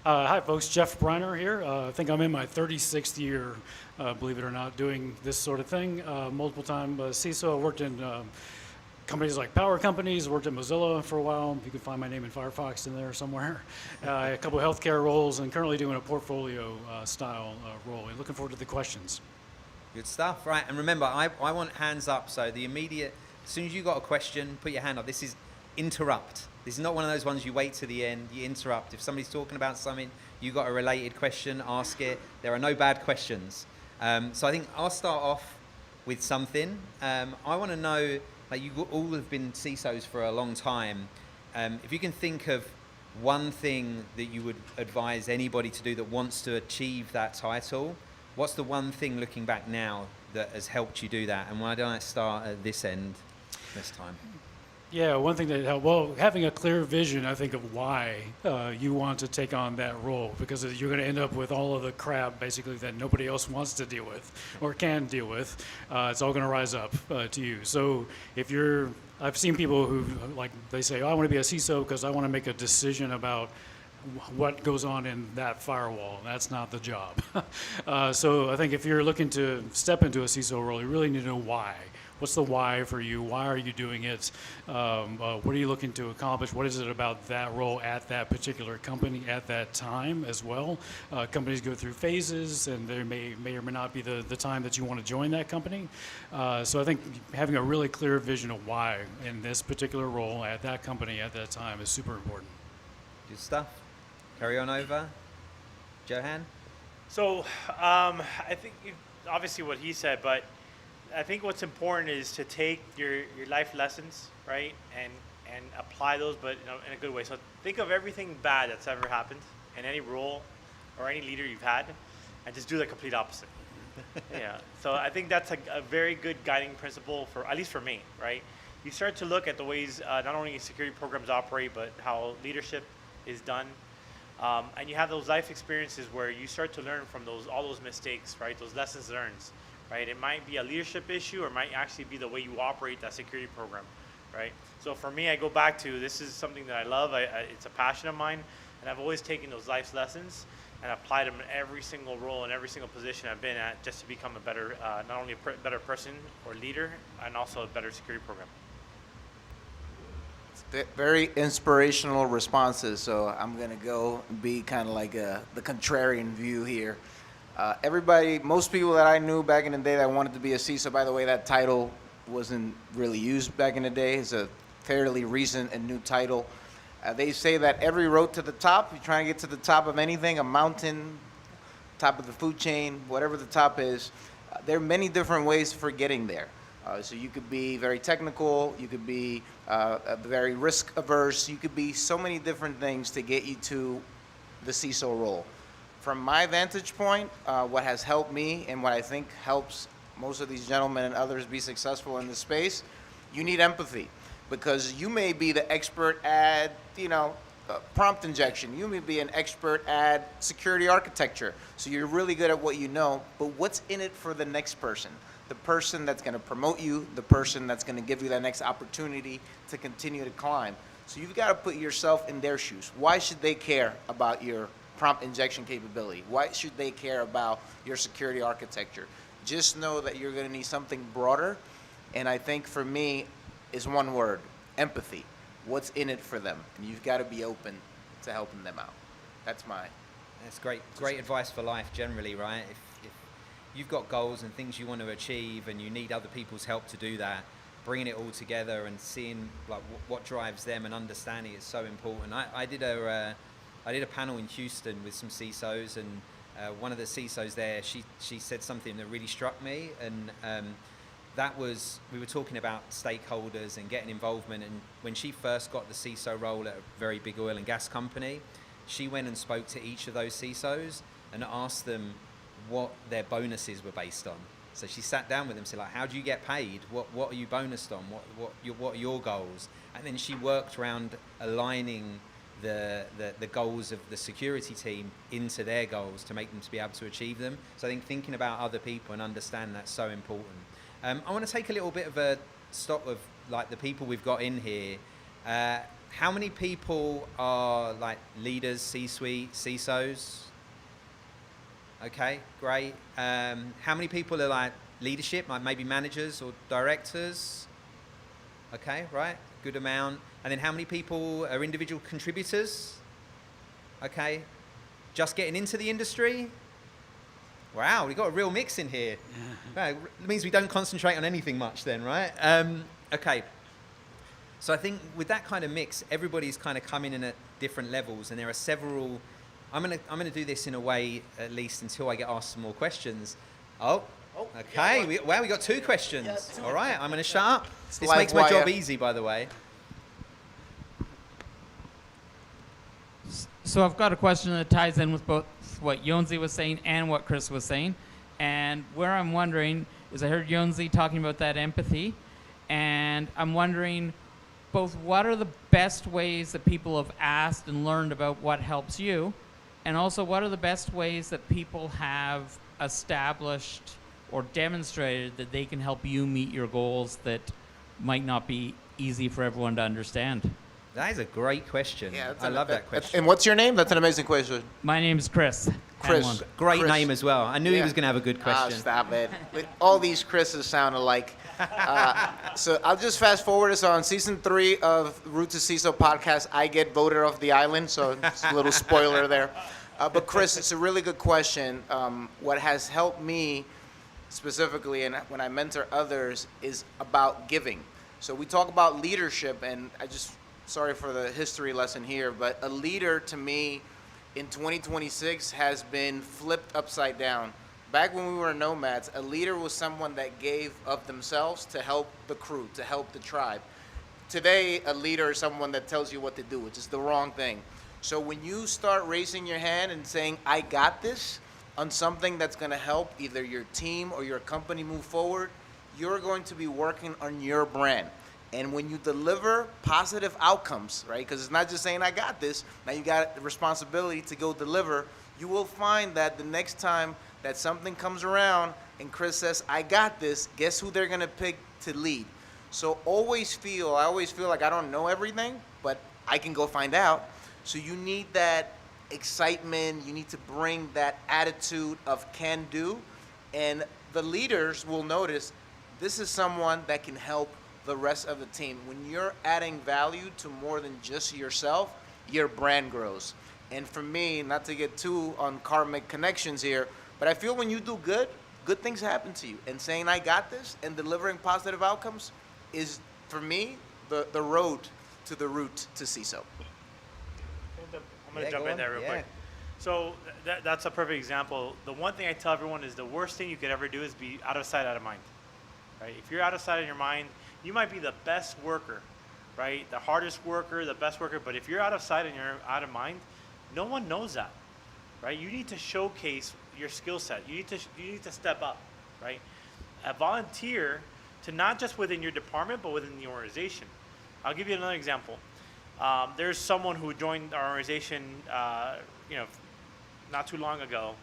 Hi folks, Jeff Briner here. I think I'm in my 36th year, believe it or not, doing this sort of thing. Multiple time CISO. I worked in companies like power companies, worked at Mozilla for a while. You can find my name in Firefox in there somewhere. A couple of healthcare roles, and currently doing a portfolio style role. And looking forward to the questions. Good stuff, right? And remember, I want hands up. So the immediate, as soon as you got a question, put your hand up. This is interrupt. This is not one of those ones you wait to the end. You interrupt. If somebody's talking about something, you got a related question, ask it. There are no bad questions. So I think I'll start off with something. I want to know, like you all have been CISOs for a long time. If you can think of one thing that you would advise anybody to do that wants to achieve that title, what's the one thing looking back now that has helped you do that? And why don't I start at this end this time? Yeah, one thing that helped, well, having a clear vision, I think, of why you want to take on that role, because you're going to end up with all of the crap, basically, that nobody else wants to deal with or can deal with. It's all going to rise up to you. So if you're, I've seen people who, like, they say, oh, I want to be a CISO because I want to make a decision about what goes on in that firewall. That's not the job. So I think if you're looking to step into a CISO role, you really need to know why. What's the why for you? Why are you doing it? What are you looking to accomplish? What is it about that role at that particular company at that time as well? Companies go through phases, and there may or may not be the time that you want to join that company. So I think having a really clear vision of why in this particular role at that company at that time is super important. Good stuff. Carry on over. Johan? So I think obviously what he said, but I think what's important is to take your life lessons, right, and apply those, but in a good way. So think of everything bad that's ever happened in any role or any leader you've had, and just do the complete opposite. Yeah. So I think that's a very good guiding principle for, at least for me, right? You start to look at the ways not only security programs operate, but how leadership is done. And you have those life experiences where you start to learn from all those mistakes, right? Those lessons learned. Right? It might be a leadership issue, or it might actually be the way you operate that security program, right? So for me, I go back to, this is something that I love. It's a passion of mine, and I've always taken those life lessons and applied them in every single role and every single position I've been at, just to become a better, not only a better person or leader, and also a better security program. Very inspirational responses, so I'm going to go and be kind of like the contrarian view here. Most people that I knew back in the day that wanted to be a CISO, by the way, that title wasn't really used back in the day. It's a fairly recent and new title. They say that every road to the top, you're trying to get to the top of anything, a mountain, top of the food chain, whatever the top is, there are many different ways for getting there. So you could be very technical, you could be very risk averse, you could be so many different things to get you to the CISO role. From my vantage point, what has helped me and what I think helps most of these gentlemen and others be successful in this space, you need empathy. Because you may be the expert at, prompt injection. You may be an expert at security architecture. So you're really good at what you know, but what's in it for the next person? The person that's going to promote you, the person that's going to give you that next opportunity to continue to climb. So you've got to put yourself in their shoes. Why should they care about your prompt injection capability? Why should they care about your security architecture? Just know that you're going to need something broader, and I think for me is one word: empathy. What's in it for them? And you've got to be open to helping them out. That's great advice for life generally, right? If you've got goals and things you want to achieve and you need other people's help to do that, bringing it all together and seeing like what drives them and understanding is so important. I did a panel in Houston with some CISOs, and one of the CISOs there, she said something that really struck me, and that was, we were talking about stakeholders and getting involvement, and when she first got the CISO role at a very big oil and gas company, she went and spoke to each of those CISOs and asked them what their bonuses were based on. So she sat down with them and said, like, how do you get paid? What are you bonused on? What are your goals? And then she worked around aligning the goals of the security team into their goals to make them to be able to achieve them. So I think thinking about other people and understand that's so important. I want to take a little bit of a stock of like the people we've got in here. How many people are like leaders, C-suite, CISOs? Okay, great. How many people are like leadership, like maybe managers or directors? Okay, right, good amount. And then how many people are individual contributors? Okay, just getting into the industry? Wow, we've got a real mix in here. Right, it means we don't concentrate on anything much then, right? Okay, so I think with that kind of mix, everybody's kind of coming in at different levels, and there are several. I'm gonna do this in a way, at least until I get asked some more questions. Oh, Okay, we got 2 questions. All right, I'm going to shut up. This Live makes my job wire. easy, by the way. So I've got a question that ties in with both what Yonzi was saying and what Chris was saying. And where I'm wondering is I heard Yonzi talking about that empathy, and I'm wondering both what are the best ways that people have asked and learned about what helps you, and also what are the best ways that people have established or demonstrated that they can help you meet your goals that might not be easy for everyone to understand. That is a great question. Yeah, I love that question. And what's your name? That's an amazing question. My name is Chris. Chris. Hanlon. Great Chris. name as well. I knew he was going to have a good question. Ah, stop it. All these Chris's sound alike. So I'll just fast forward. So on season 3 of Route to CISO podcast, I get voted off the island. So it's a little spoiler there. But Chris, it's a really good question. What has helped me specifically, and when I mentor others, is about giving. So we talk about leadership, and sorry for the history lesson here, but a leader to me in 2026 has been flipped upside down. Back when we were nomads, a leader was someone that gave of themselves to help the crew, to help the tribe. Today, a leader is someone that tells you what to do, which is the wrong thing. So when you start raising your hand and saying, I got this, on something that's gonna help either your team or your company move forward, you're going to be working on your brand. And when you deliver positive outcomes, right? Because it's not just saying, I got this. Now you got the responsibility to go deliver. You will find that the next time that something comes around and Chris says, I got this, guess who they're going to pick to lead? So I always feel like I don't know everything, but I can go find out. So you need that excitement. You need to bring that attitude of can do. And the leaders will notice this is someone that can help the rest of the team. When you're adding value to more than just yourself, your brand grows. And for me, not to get too on karmic connections here, but I feel when you do good things happen to you. And saying I got this and delivering positive outcomes is, for me, the road to the route to CISO. I'm going to jump in there real quick. So that's a perfect example. The one thing I tell everyone is the worst thing you could ever do is be out of sight, out of mind. Right? If you're out of sight in your mind, you might be the best worker, right? The hardest worker, the best worker, but if you're out of sight and you're out of mind, no one knows that, right? You need to showcase your skill set. You need to step up, right? A volunteer to not just within your department, but within the organization. I'll give you another example. There's someone who joined our organization, not too long ago,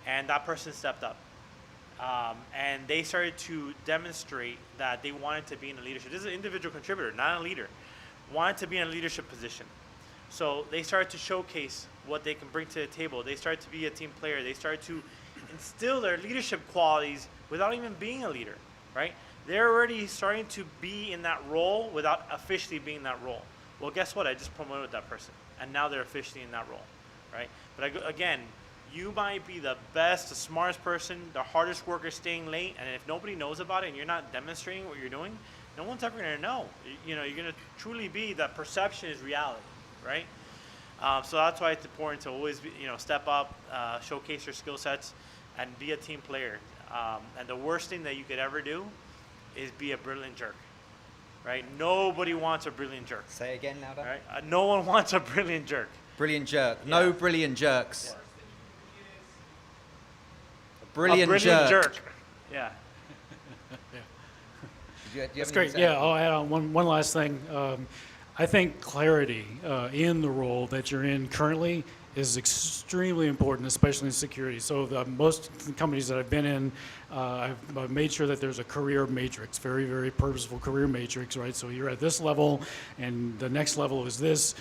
and that person stepped up. And they started to demonstrate that they wanted to be in a leadership. This is an individual contributor, not a leader. Wanted to be in a leadership position. So they started to showcase what they can bring to the table. They started to be a team player. They started to instill their leadership qualities without even being a leader, right? They're already starting to be in that role without officially being in that role. Well, guess what? I just promoted that person, and now they're officially in that role, right? But again, you might be the best, the smartest person, the hardest worker staying late, and if nobody knows about it and you're not demonstrating what you're doing, no one's ever going to know. You're going to truly be that perception is reality, right? So that's why it's important to always be, step up, showcase your skill sets, and be a team player. And the worst thing that you could ever do is be a brilliant jerk, right? Nobody wants a brilliant jerk. Say it again louder. Right? No one wants a brilliant jerk. Brilliant jerk. Yeah. No brilliant jerks. Yeah. Brilliant jerk. Yeah. That's great. Yeah, I'll add on one last thing. I think clarity in the role that you're in currently is extremely important, especially in security. So most companies that I've been in, I've made sure that there's a career matrix, very, very purposeful career matrix, right? So you're at this level, and the next level is this.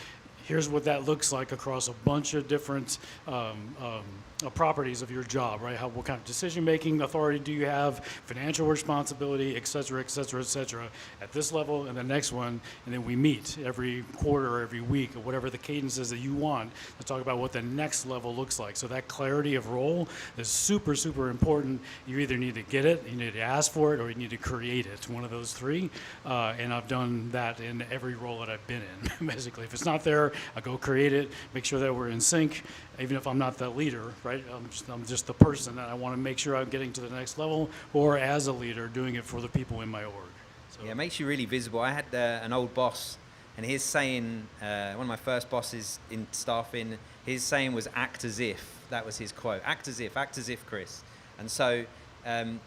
Here's what that looks like across a bunch of different properties of your job, right? What kind of decision-making authority do you have, financial responsibility, et cetera, et cetera, et cetera, at this level and the next one, and then we meet every quarter or every week or whatever the cadence is that you want to talk about what the next level looks like. So that clarity of role is super, super important. You either need to get it, you need to ask for it, or you need to create it, one of those three, and I've done that in every role that I've been in, basically. If it's not there, I go create it, make sure that we're in sync, even if I'm not the leader, right? I'm just the person, and I want to make sure I'm getting to the next level, or as a leader, doing it for the people in my org. So. Yeah, it makes you really visible. I had an old boss, and his saying, one of my first bosses in staffing, his saying was "act as if." That was his quote. Act as if, Chris. And so,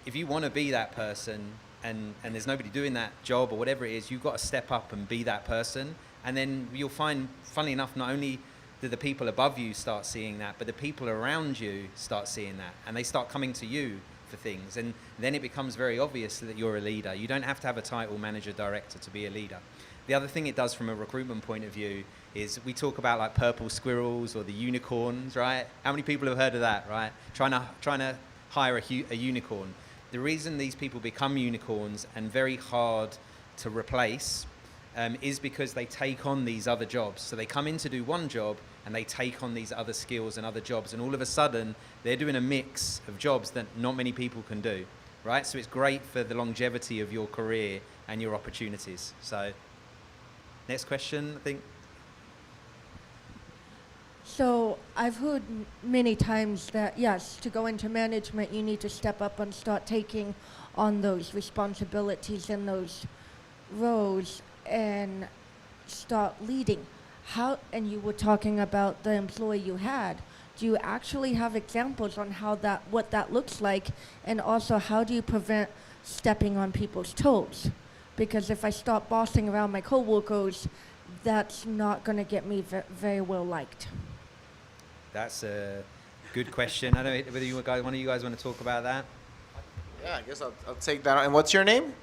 if you want to be that person, and there's nobody doing that job or whatever it is, you've got to step up and be that person. And then you'll find, funnily enough, not only do the people above you start seeing that, but the people around you start seeing that, and they start coming to you for things. And then it becomes very obvious that you're a leader. You don't have to have a title manager, director to be a leader. The other thing it does from a recruitment point of view is we talk about like purple squirrels or the unicorns, right? How many people have heard of that, right? Trying to hire a unicorn. The reason these people become unicorns and very hard to replace is because they take on these other jobs. So they come in to do one job and they take on these other skills and other jobs, and all of a sudden they're doing a mix of jobs that not many people can do, right? So it's great for the longevity of your career and your opportunities. So next question, I think. So I've heard many times that, yes, to go into management, you need to step up and start taking on those responsibilities and those roles and start leading. How, and you were talking about the employee you had. Do you actually have examples on how that, what that looks like? And also, how do you prevent stepping on people's toes? Because if I start bossing around my coworkers, that's not going to get me very well liked. That's a good question. I don't know whether one of you guys want to talk about that. Yeah, I guess I'll take that on. And what's your name?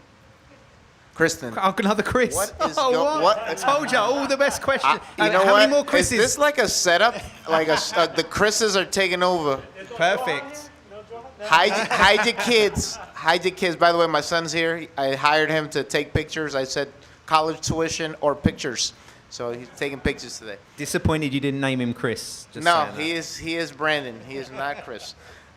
Kristen. Another Chris. What is what? I told you, all the best questions. You know how what? many more Chris's? Is this like a setup? Like the Chris's are taking over. Perfect. Hide your kids. Hide your kids. By the way, my son's here. I hired him to take pictures. I said college tuition or pictures. So he's taking pictures today. Disappointed you didn't name him Chris. Just No, saying he is Brandon. He is not Chris.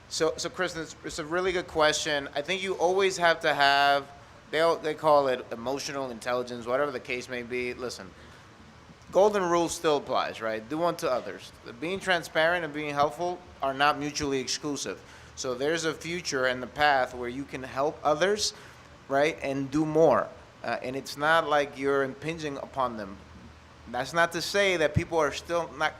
So Kristen, it's a really good question. I think you always have to have, they call it emotional intelligence, whatever the case may be. Listen, golden rule still applies, right? Do unto others. Being transparent and being helpful are not mutually exclusive. So there's a future and the path where you can help others, right, and do more. And it's not like you're impinging upon them. That's not to say that people are still not,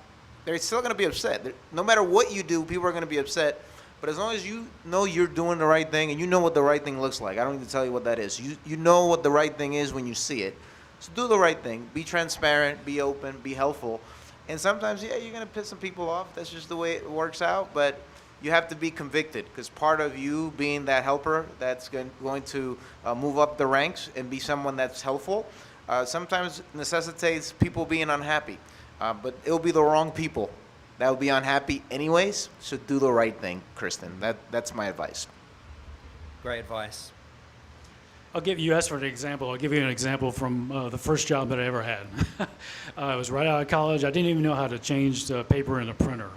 they're still going to be upset. No matter what you do, people are going to be upset. But as long as you know you're doing the right thing and you know what the right thing looks like, I don't need to tell you what that is. You know what the right thing is when you see it. So do the right thing. Be transparent, be open, be helpful. And sometimes, yeah, you're going to piss some people off. That's just the way it works out. But you have to be convicted, because part of you being that helper that's going to move up the ranks and be someone that's helpful sometimes necessitates people being unhappy. But it'll be the wrong people that will be unhappy anyways, so do the right thing, Kristen. That's my advice. Great advice. I'll give you asked for an example. I'll give you an example from the first job that I ever had. I was right out of college. I didn't even know how to change the paper in a printer.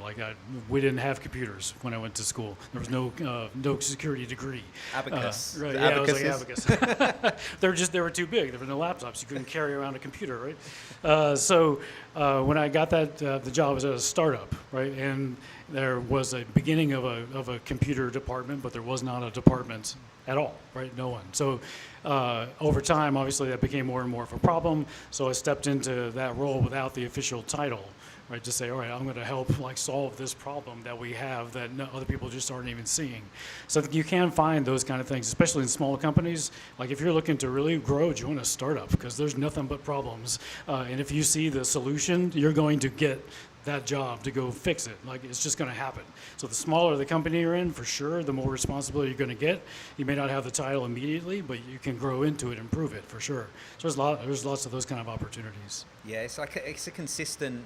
We didn't have computers when I went to school. There was no security degree. Abacus. Right. Yeah, it was like abacus. They were too big. There were no laptops. You couldn't carry around a computer, right? So when I got that, the job was at a startup, right? And there was a beginning of a computer department, but there was not a department at all, right? No one. So over time, obviously, that became more and more of a problem. So I stepped into that role without the official title, right? To say, all right, I'm going to help solve this problem that we have that other people just aren't even seeing. So you can find those kind of things, especially in smaller companies. Like if you're looking to really grow, join a startup, because there's nothing but problems. And if you see the solution, you're going to get that job to go fix it. It's just going to happen. So the smaller the company you're in, for sure, the more responsibility you're going to get. You may not have the title immediately, but you can grow into it, improve it, for sure. So there's lots of those kind of opportunities. Yeah, it's a consistent.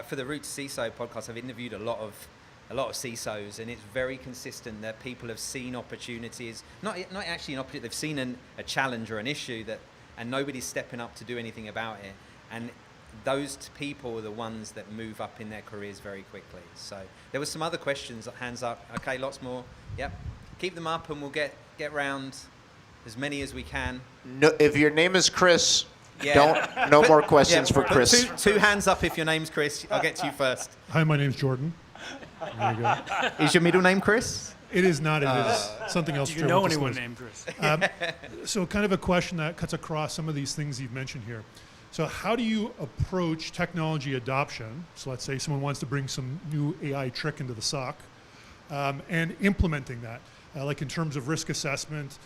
For the Route to CISO podcast, I've interviewed a lot of CISOs, and it's very consistent that people have seen opportunities, not actually an opportunity, they've seen a challenge or an issue and nobody's stepping up to do anything about it. And those people are the ones that move up in their careers very quickly. So there were some other questions, hands up. Okay, lots more. Yep. Keep them up and we'll get round as many as we can. No, if your name is Chris, Yeah. No more questions for put Chris. Two hands up if your name's Chris. I'll get to you first. Hi, my name's Jordan. There you go. Is your middle name Chris? It is not. It is something else. Do which you I know won't anyone disclose. named Chris? So kind of a question that cuts across some of these things you've mentioned here. So how do you approach technology adoption? So let's say someone wants to bring some new AI trick into the SOC and implementing that, like in terms of risk assessment,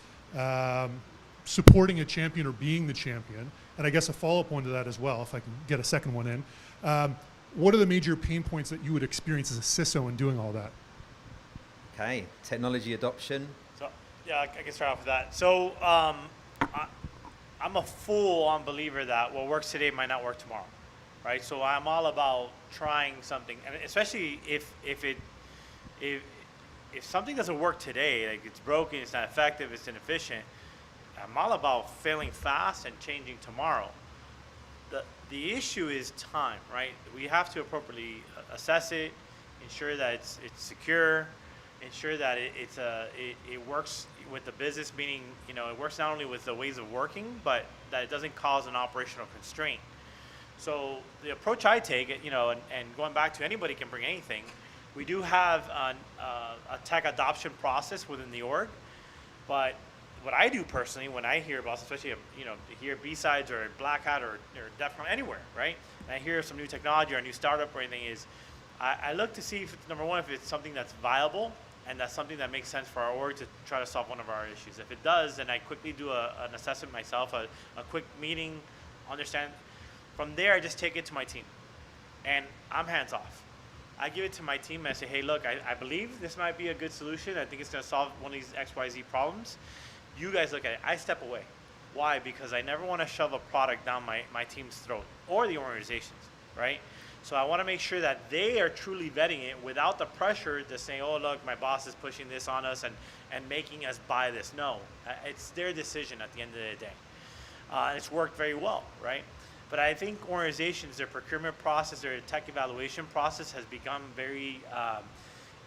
supporting a champion or being the champion. And I guess a follow-up one to that as well, if I can get a second one in. What are the major pain points that you would experience as a CISO in doing all that? Okay, technology adoption. So, yeah, I can start off with that. So, I'm a full-on believer that what works today might not work tomorrow, right? So I'm all about trying something, and especially if something doesn't work today, like it's broken, it's not effective, it's inefficient. I'm all about failing fast and changing tomorrow. The issue is time, right? We have to appropriately assess it, ensure that it's secure, ensure that it works with the business, meaning it works not only with the ways of working, but that it doesn't cause an operational constraint. So the approach I take, and going back to anybody can bring anything, we do have a tech adoption process within the org, but what I do personally when I hear about, especially hear BSides or Black Hat or DEF CON anywhere, right? And I hear some new technology or a new startup or anything, is I look to see if number one, if it's something that's viable and that's something that makes sense for our org to try to solve one of our issues. If it does, then I quickly do an assessment myself, a quick meeting, understand. From there, I just take it to my team, and I'm hands off. I give it to my team and I say, hey, look, I believe this might be a good solution. I think it's going to solve one of these XYZ problems. You guys look at it. I step away. Why? Because I never want to shove a product down my team's throat or the organization's, right? So I want to make sure that they are truly vetting it without the pressure to say, oh, look, my boss is pushing this on us and making us buy this. No, it's their decision at the end of the day. It's worked very well, right? But I think organizations, their procurement process, their tech evaluation process has become very,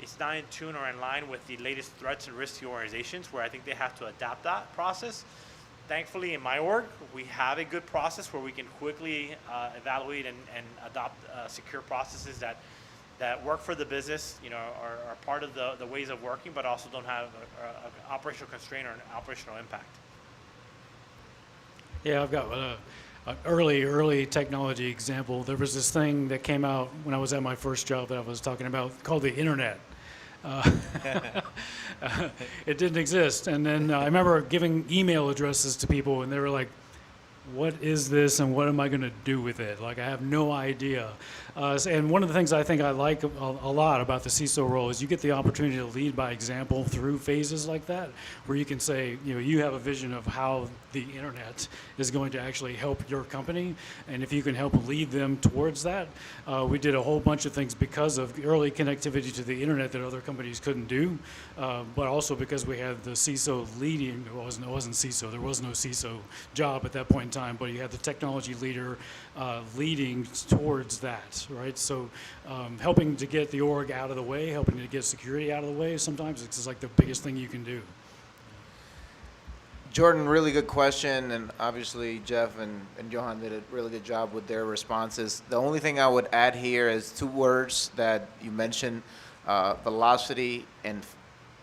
it's not in tune or in line with the latest threats and risks to organizations, where I think they have to adapt that process. Thankfully, in my org, we have a good process where we can quickly evaluate and adopt secure processes that work for the business, are part of the ways of working, but also don't have an operational constraint or an operational impact. Yeah, I've got an early technology example. There was this thing that came out when I was at my first job that I was talking about called the internet. It didn't exist. And then I remember giving email addresses to people, and they were like, what is this and what am I going to do with it? Like, I have no idea. And one of the things I think I like a lot about the CISO role is you get the opportunity to lead by example through phases like that, where you can say, you have a vision of how the internet is going to actually help your company, and if you can help lead them towards that. We did a whole bunch of things because of early connectivity to the internet that other companies couldn't do, but also because we had the CISO leading. It wasn't CISO. There was no CISO job at that point in time, but you had the technology leader leading towards that, right? So helping to get the org out of the way, helping to get security out of the way, sometimes it's just like the biggest thing you can do. Jordan, really good question, and obviously Jeff and Johan did a really good job with their responses. The only thing I would add here is two words that you mentioned, velocity and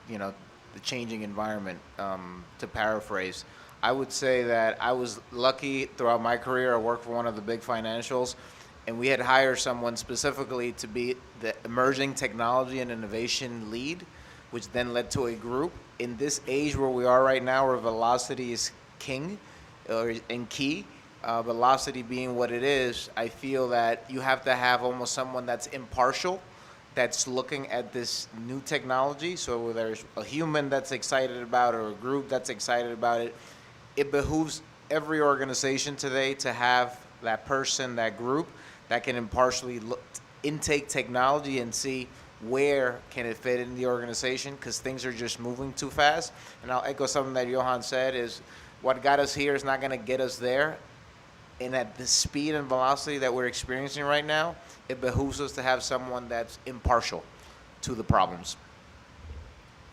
the changing environment, to paraphrase. I would say that I was lucky throughout my career. I worked for one of the big financials, and we had hired someone specifically to be the emerging technology and innovation lead, which then led to a group. In this age where we are right now, where velocity is king and key, velocity being what it is, I feel that you have to have almost someone that's impartial, that's looking at this new technology. So whether there's a human that's excited about it or a group that's excited about it, it behooves every organization today to have that person, that group, that can impartially intake technology and see where can it fit in the organization, because things are just moving too fast. And I'll echo something that Johan said, is what got us here is not going to get us there. And at the speed and velocity that we're experiencing right now, it behooves us to have someone that's impartial to the problems.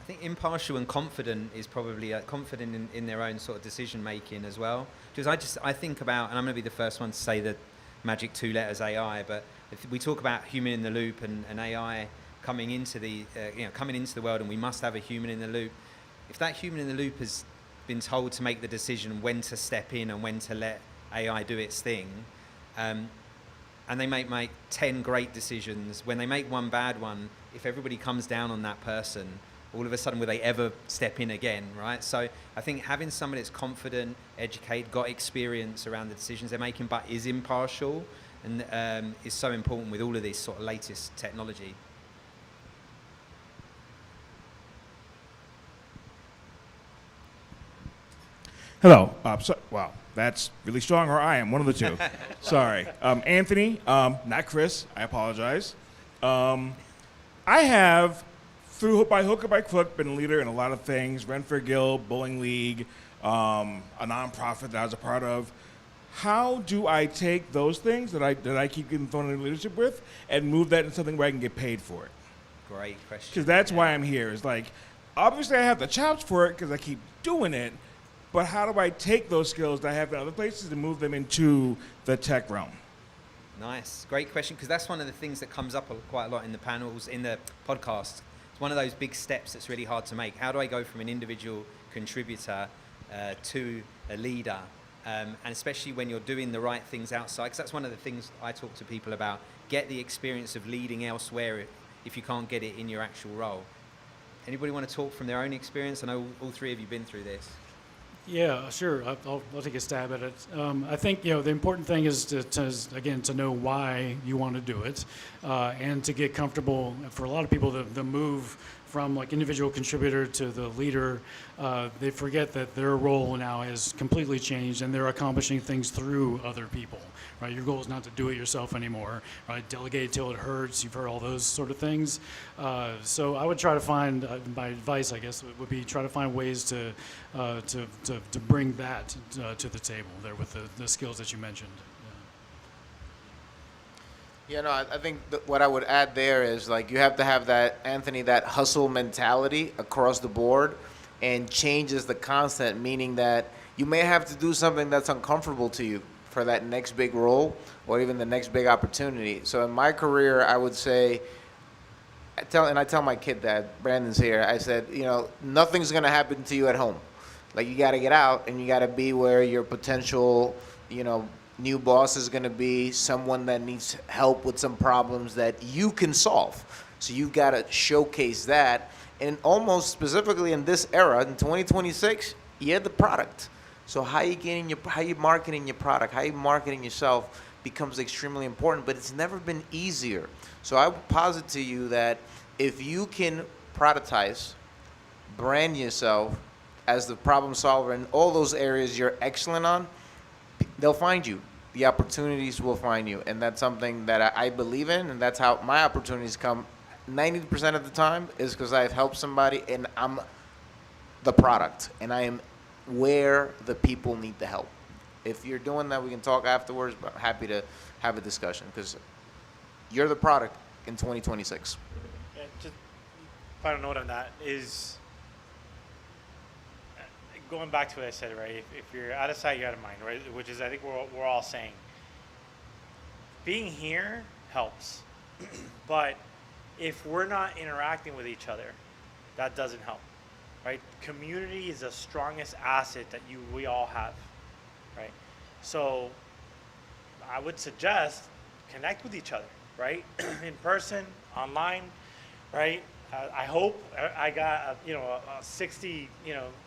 I think impartial and confident is probably confident in their own sort of decision making as well. Because I think about, and I'm going to be the first one to say the magic 2 letters AI, but if we talk about human in the loop and AI coming into the coming into the world, and we must have a human in the loop. If that human in the loop has been told to make the decision when to step in and when to let AI do its thing, and they make 10 great decisions, when they make one bad one, if everybody comes down on that person, all of a sudden will they ever step in again, right? So I think having somebody that's confident, educated, got experience around the decisions they're making, but is impartial, and is so important with all of this sort of latest technology. Hello. Wow, that's really strong, or I am, one of the two. Sorry. Anthony, not Chris. I apologize. I have, by hook or by crook, been a leader in a lot of things, Renfair Guild, Bowling League, a nonprofit that I was a part of. How do I take those things that I keep getting thrown into leadership with and move that into something where I can get paid for it? Great question. Because that's why I'm here. It's like, obviously I have the chops for it because I keep doing it, but how do I take those skills that I have in other places and move them into the tech realm? Nice. Great question, because that's one of the things that comes up quite a lot in the panels, in the podcast. It's one of those big steps that's really hard to make. How do I go from an individual contributor to a leader? And especially when you're doing the right things outside, because that's one of the things I talk to people about. Get the experience of leading elsewhere if you can't get it in your actual role. Anybody want to talk from their own experience? I know all three of you have been through this. Yeah, sure. I'll take a stab at it. I think the important thing is to know why you want to do it, and to get comfortable. For a lot of people, the move from like individual contributor to the leader, they forget that their role now has completely changed, and they're accomplishing things through other people. Right? Your goal is not to do it yourself anymore. Right? Delegate till it hurts. You've heard all those sort of things. So I would try to find my advice, I guess, would be try to find ways to bring that to the table there with the skills that you mentioned. Yeah, no, I think what I would add there is like you have to have that, Anthony, that hustle mentality across the board, and change is the constant, meaning that you may have to do something that's uncomfortable to you for that next big role or even the next big opportunity. So in my career, I would say, I tell my kid that, Brandon's here, I said, nothing's going to happen to you at home. Like you got to get out and you got to be where your potential, new boss is going to be someone that needs help with some problems that you can solve. So you've got to showcase that. And almost specifically in this era, in 2026, you're the product. So how you marketing your product, how you marketing yourself becomes extremely important, but it's never been easier. So I would posit to you that if you can productize, brand yourself as the problem solver in all those areas you're excellent on, they'll find you. The opportunities will find you. And that's something that I believe in, and that's how my opportunities come 90% of the time is because I've helped somebody and I'm the product and I am where the people need the help. If you're doing that, we can talk afterwards, but I'm happy to have a discussion because you're the product in 2026. Yeah, just final note on that is going back to what I said, right? If you're out of sight, you're out of mind, right? Which is, I think we're all saying. Being here helps, but if we're not interacting with each other, that doesn't help, right? Community is the strongest asset that we all have, right? So I would suggest connect with each other, right? In person, online, right? I hope I got 60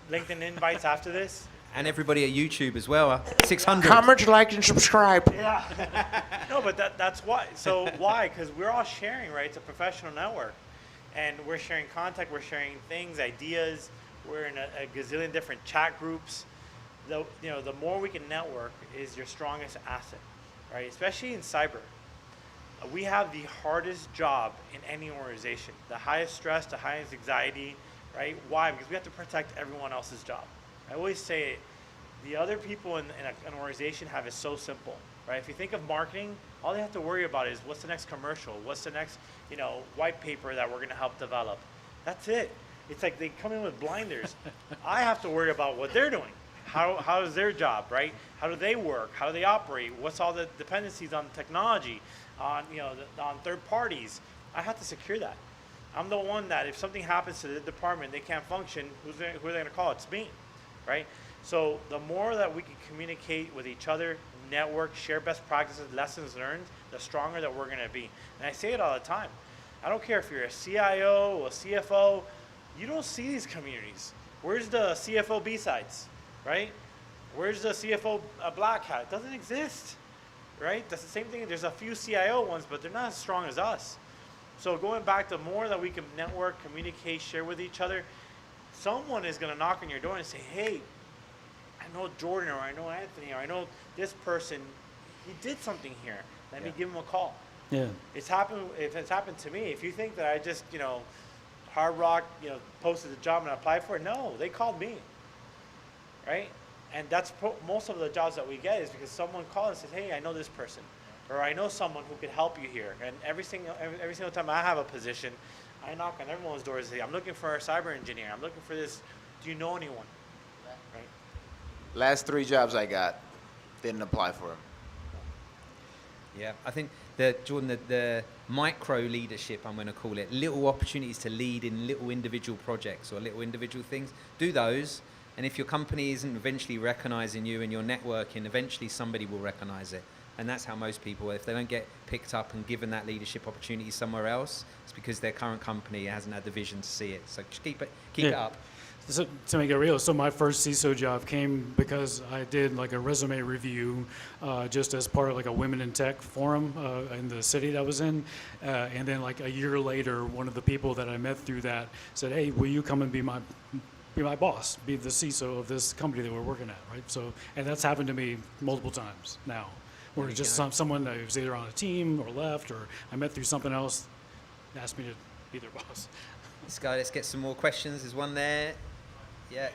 LinkedIn invites after this. And everybody at YouTube as well, 600. Comment, like, and subscribe. Yeah. No, but that's why. So why? Because we're all sharing, right? It's a professional network. And we're sharing content, we're sharing things, ideas. We're in a gazillion different chat groups. The more we can network is your strongest asset, right? Especially in cyber. We have the hardest job in any organization. The highest stress, the highest anxiety, right? Why? Because we have to protect everyone else's job. I always say it, the other people in an organization have it so simple, right? If you think of marketing, all they have to worry about is what's the next commercial, what's the next, white paper that we're going to help develop. That's it, It's like they come in with blinders. I have to worry about what they're doing. How is their job, right? How do they work? How do they operate? What's all the dependencies on technology, on on third parties? I have to secure that. I'm the one that if something happens to the department, they can't function. Who are they going to call? It's me, right? So the more that we can communicate with each other, network, share best practices, lessons learned, the stronger that we're going to be. And I say it all the time. I don't care if you're a CIO, a CFO. You don't see these communities. Where's the CFO B-sides, right? Where's the CFO black hat? It doesn't exist, right? That's the same thing. There's a few CIO ones, but they're not as strong as us. So going back to more that we can network, communicate, share with each other, someone is going to knock on your door and say, hey, I know Jordan, or I know Anthony, or I know this person, he did something here. Let me give him a call. Yeah. It's happened. If it's happened to me, if you think that I just, Hard Rock, posted the job and I applied for it, no, they called me, right? And that's most of the jobs that we get is because someone called and says, hey, I know this person, or I know someone who could help you here. And every single time I have a position, I knock on everyone's doors and say, I'm looking for a cyber engineer. I'm looking for this. Do you know anyone? Right? Last 3 jobs I got, didn't apply for them. Yeah, I think Jordan, the micro leadership, I'm going to call it, little opportunities to lead in little individual projects or little individual things, do those. And if your company isn't eventually recognizing you and your networking, eventually somebody will recognize it. And that's how most people, if they don't get picked up and given that leadership opportunity somewhere else, it's because their current company hasn't had the vision to see it. So just keep it up. So, to make it real, so my first CISO job came because I did like a resume review just as part of like a Women in Tech forum in the city that I was in. And then like a year later, one of the people that I met through that said, hey, will you come and be my boss, be the CISO of this company that we're working at, right? So, and that's happened to me multiple times now, where it's just someone that was either on a team or left, or I met through something else, asked me to be their boss. Let's get some more questions. There's one there. Yeah.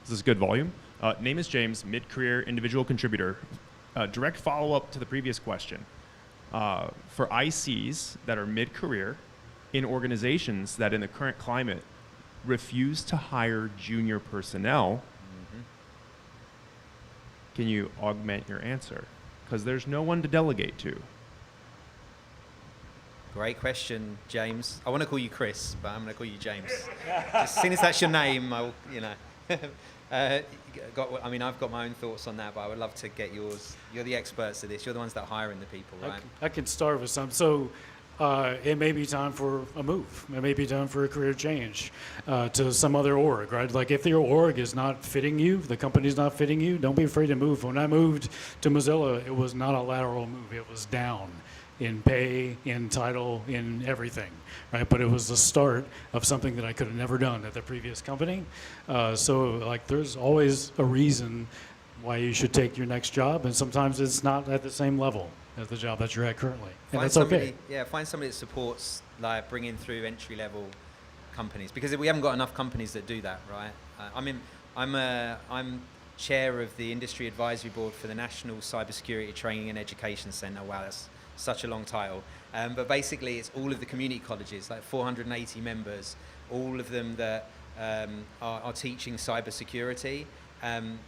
This is good volume. Name is James, mid-career individual contributor. Direct follow-up to the previous question. For ICs that are mid-career in organizations that in the current climate refuse to hire junior personnel, can you augment your answer? Because there's no one to delegate to. Great question, James. I want to call you Chris, but I'm going to call you James. As soon as that's your name, I've got my own thoughts on that, but I would love to get yours. You're the experts of this. You're the ones that are hiring the people, right? I can start with some. So it may be time for a move. It may be time for a career change to some other org, right? Like if your org is not fitting you, the company's not fitting you, don't be afraid to move. When I moved to Mozilla, it was not a lateral move. It was down in pay, in title, in everything, right? But it was the start of something that I could have never done at the previous company. So like there's always a reason why you should take your next job, and sometimes it's not at the same level as the job that you're at currently, and that's okay. Yeah, find somebody that supports like bringing through entry-level companies, because we haven't got enough companies that do that, right? I'm chair of the industry advisory board for the National Cybersecurity Training and Education Center. Wow, that's such a long title. But basically, it's all of the community colleges, like 480 members, all of them that are teaching cybersecurity. And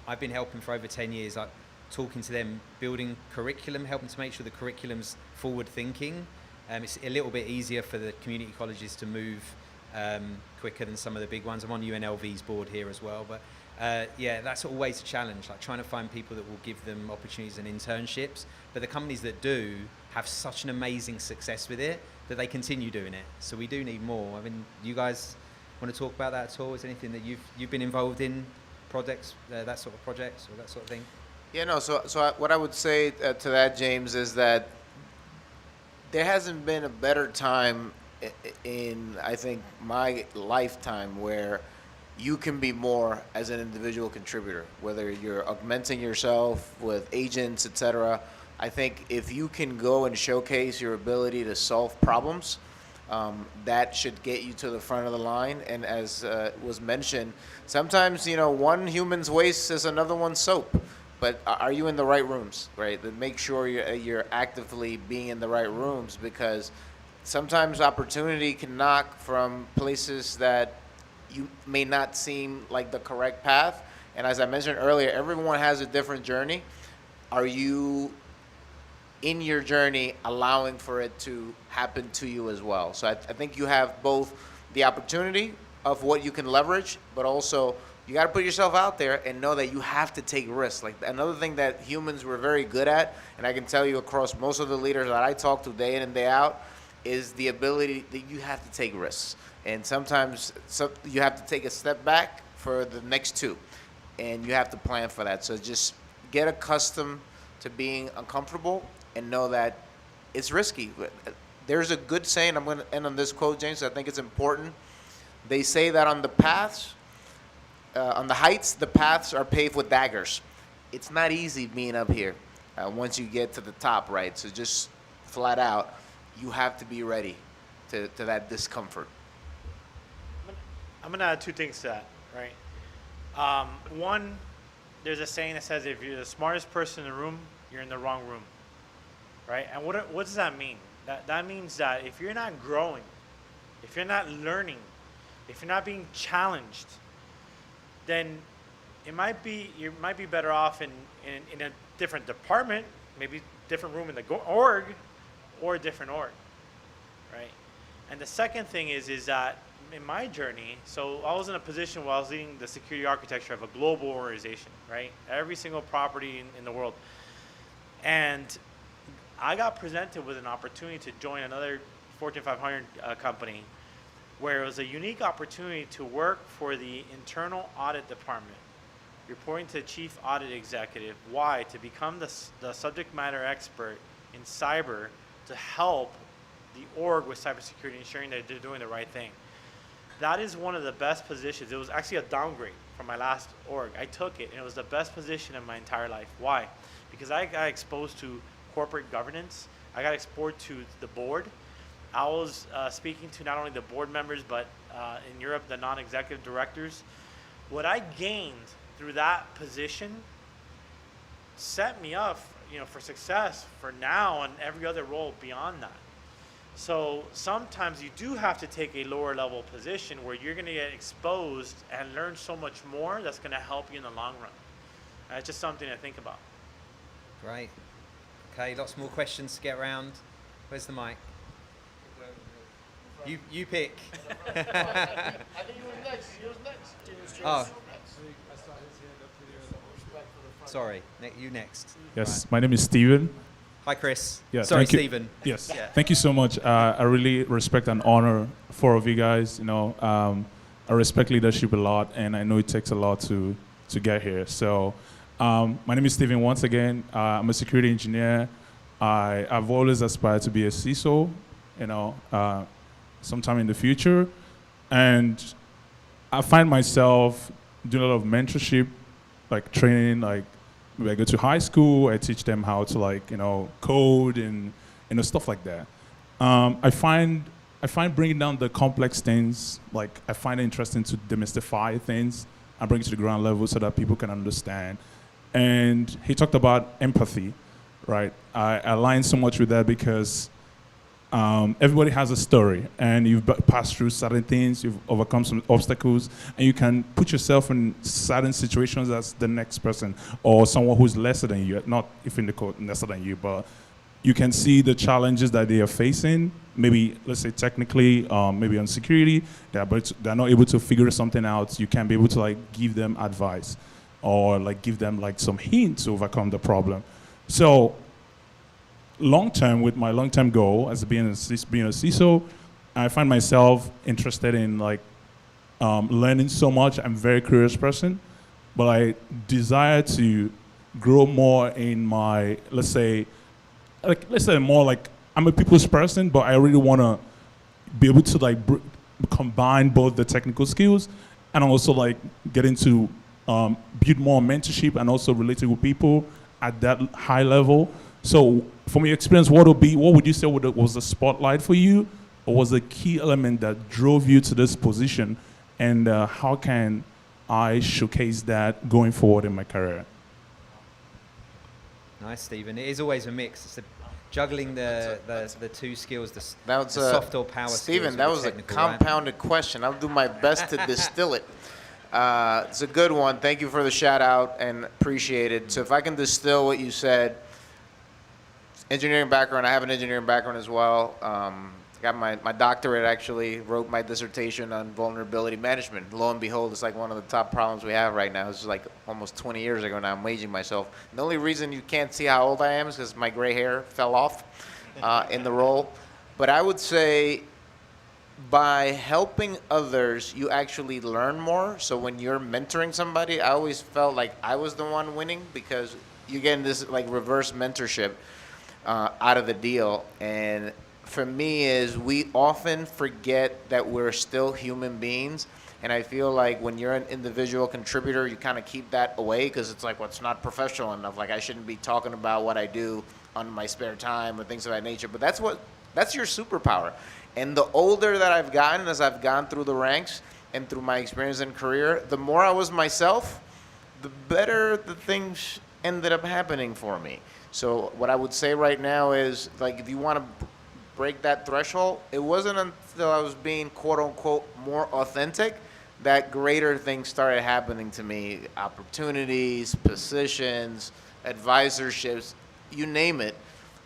I've been helping for over 10 years, like talking to them, building curriculum, helping to make sure the curriculum's forward-thinking. It's a little bit easier for the community colleges to move quicker than some of the big ones. I'm on UNLV's board here as well, but yeah, that's always a challenge, like trying to find people that will give them opportunities and internships. But the companies that do have such an amazing success with it that they continue doing it. So we do need more. I mean, you guys want to talk about that at all? Is there anything that you've been involved in, projects, that sort of projects or that sort of thing? Yeah, no, what I would say to that, James, is that there hasn't been a better time in, I think, my lifetime where you can be more as an individual contributor, whether you're augmenting yourself with agents, etc. I think if you can go and showcase your ability to solve problems, that should get you to the front of the line. And as was mentioned, sometimes, one human's waste is another one's soap. But are you in the right rooms, right? Then make sure you're actively being in the right rooms, because sometimes opportunity can knock from places that you may not seem like the correct path. And as I mentioned earlier, everyone has a different journey. Are you in your journey allowing for it to happen to you as well? So I think you have both the opportunity of what you can leverage, but also you got to put yourself out there and know that you have to take risks. Like another thing that humans were very good at, and I can tell you across most of the leaders that I talk to day in and day out, is the ability that you have to take risks. And sometimes you have to take a step back for the next two, and you have to plan for that. So just get accustomed to being uncomfortable and know that it's risky. There's a good saying, I'm going to end on this quote, James, I think it's important. They say that on the paths, on the heights, the paths are paved with daggers. It's not easy being up here once you get to the top, right? So just flat out, you have to be ready to that discomfort. I'm gonna add two things to that, right? One, there's a saying that says if you're the smartest person in the room, you're in the wrong room, right? And what does that mean? That means that if you're not growing, if you're not learning, if you're not being challenged, then you might be better off in a different department, maybe different room in the org, or a different org, right? And the second thing is that in my journey, so I was in a position where I was leading the security architecture of a global organization, right? Every single property in the world. And I got presented with an opportunity to join another Fortune 500 company where it was a unique opportunity to work for the internal audit department, reporting to the chief audit executive. Why? To become the subject matter expert in cyber to help the org with cybersecurity, ensuring that they're doing the right thing. That is one of the best positions. It was actually a downgrade from my last org. I took it, and it was the best position in my entire life. Why? Because I got exposed to corporate governance. I got exposed to the board. I was speaking to not only the board members, but in Europe, the non-executive directors. What I gained through that position set me up, for success for now and every other role beyond that. So sometimes you do have to take a lower level position where you're going to get exposed and learn so much more that's going to help you in the long run. It's just something to think about. Great. Okay, lots more questions to get around. Where's the mic? You pick. I think you were next. You was next. Oh. Sorry, you next. Yes, Right. my name is Steven. Hi, Chris. Yeah, Sorry, thank you. Stephen. Yes, Yeah. thank you so much. I really respect and honor four of you guys. I respect leadership a lot, and I know it takes a lot to get here. So, my name is Steven once again. I'm a security engineer. I've always aspired to be a CISO, sometime in the future. And I find myself doing a lot of mentorship, like training, like maybe I go to high school, I teach them how to code and stuff like that. I find bringing down the complex things, like I find it interesting to demystify things and bring it to the ground level so that people can understand. And he talked about empathy, right? I align so much with that because everybody has a story, and you've passed through certain things, you've overcome some obstacles, and you can put yourself in certain situations as the next person or someone who's lesser than you, not if in the code lesser than you, but you can see the challenges that they are facing, maybe, let's say technically, maybe on security, they're not able to figure something out. You can be able to give them advice or give them some hints to overcome the problem. So long-term, with my long-term goal as being a CISO, I find myself interested in learning so much. I'm a very curious person, but I desire to grow more in my, let's say more I'm a people's person, but I really want to be able to combine both the technical skills and also get into build more mentorship and also relating with people at that high level. So from your experience, what would you say was the spotlight for you, or was the key element that drove you to this position, and how can I showcase that going forward in my career? Nice, Stephen. It is always a mix. It's a juggling the two skills, the That was soft or power Stephen, skills. that with was the a technical, right? compounded question. I'll do my best to distill it. It's a good one. Thank you for the shout out and appreciate it. So if I can distill what you said, engineering background, I have an engineering background as well. Got my doctorate, actually, wrote my dissertation on vulnerability management. Lo and behold, it's like one of the top problems we have right now. It's like almost 20 years ago now. I'm aging myself. The only reason you can't see how old I am is because my gray hair fell off in the role. But I would say by helping others, you actually learn more. So when you're mentoring somebody, I always felt like I was the one winning because you're getting this like reverse mentorship out of the deal. And for me is we often forget that we're still human beings. And I feel like when you're an individual contributor, you kind of keep that away because it's like, well, it's not professional enough. Like I shouldn't be talking about what I do on my spare time or things of that nature. But that's your superpower. And the older that I've gotten, as I've gone through the ranks and through my experience and career, the more I was myself, the better the things ended up happening for me. So what I would say right now is, like, if you want to break that threshold, it wasn't until I was being quote unquote more authentic that greater things started happening to me. Opportunities, positions, advisorships, you name it.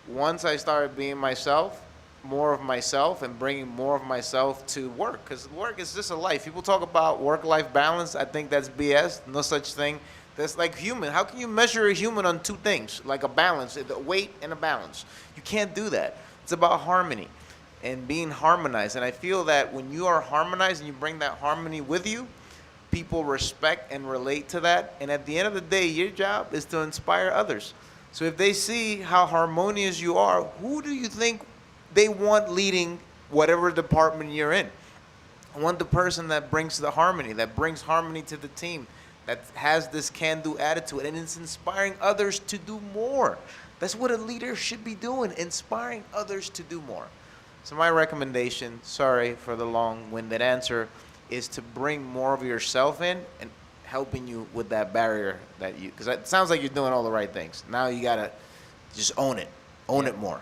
Once I started being myself, more of myself, and bringing more of myself to work, because work is just a life. People talk about work-life balance. I think that's BS. No such thing. That's like human. How can you measure a human on two things, like a balance, a weight and a balance? You can't do that. It's about harmony and being harmonized. And I feel that when you are harmonized and you bring that harmony with you, people respect and relate to that. And at the end of the day, your job is to inspire others. So if they see how harmonious you are, who do you think they want leading whatever department you're in? I want the person that brings the harmony, that brings harmony to the team, that has this can-do attitude, and it's inspiring others to do more. That's what a leader should be doing, inspiring others to do more. So my recommendation, sorry for the long-winded answer, is to bring more of yourself in and helping you with that barrier that you, because it sounds like you're doing all the right things. Now you gotta just own it more.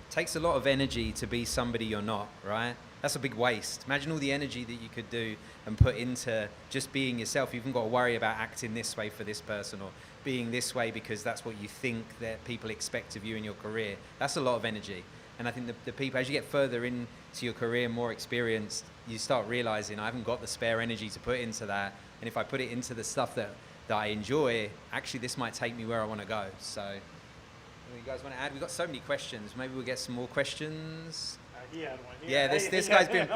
Takes a lot of energy to be somebody you're not, right? That's a big waste. Imagine all the energy that you could do and put into just being yourself. You've even got to worry about acting this way for this person or being this way because that's what you think that people expect of you in your career. That's a lot of energy. And I think the people, as you get further into your career, more experienced, you start realizing I haven't got the spare energy to put into that. And if I put it into the stuff that I enjoy, actually this might take me where I want to go. So you guys want to add? We've got so many questions. Maybe we'll get some more questions. He had one. Yeah, this guy's been,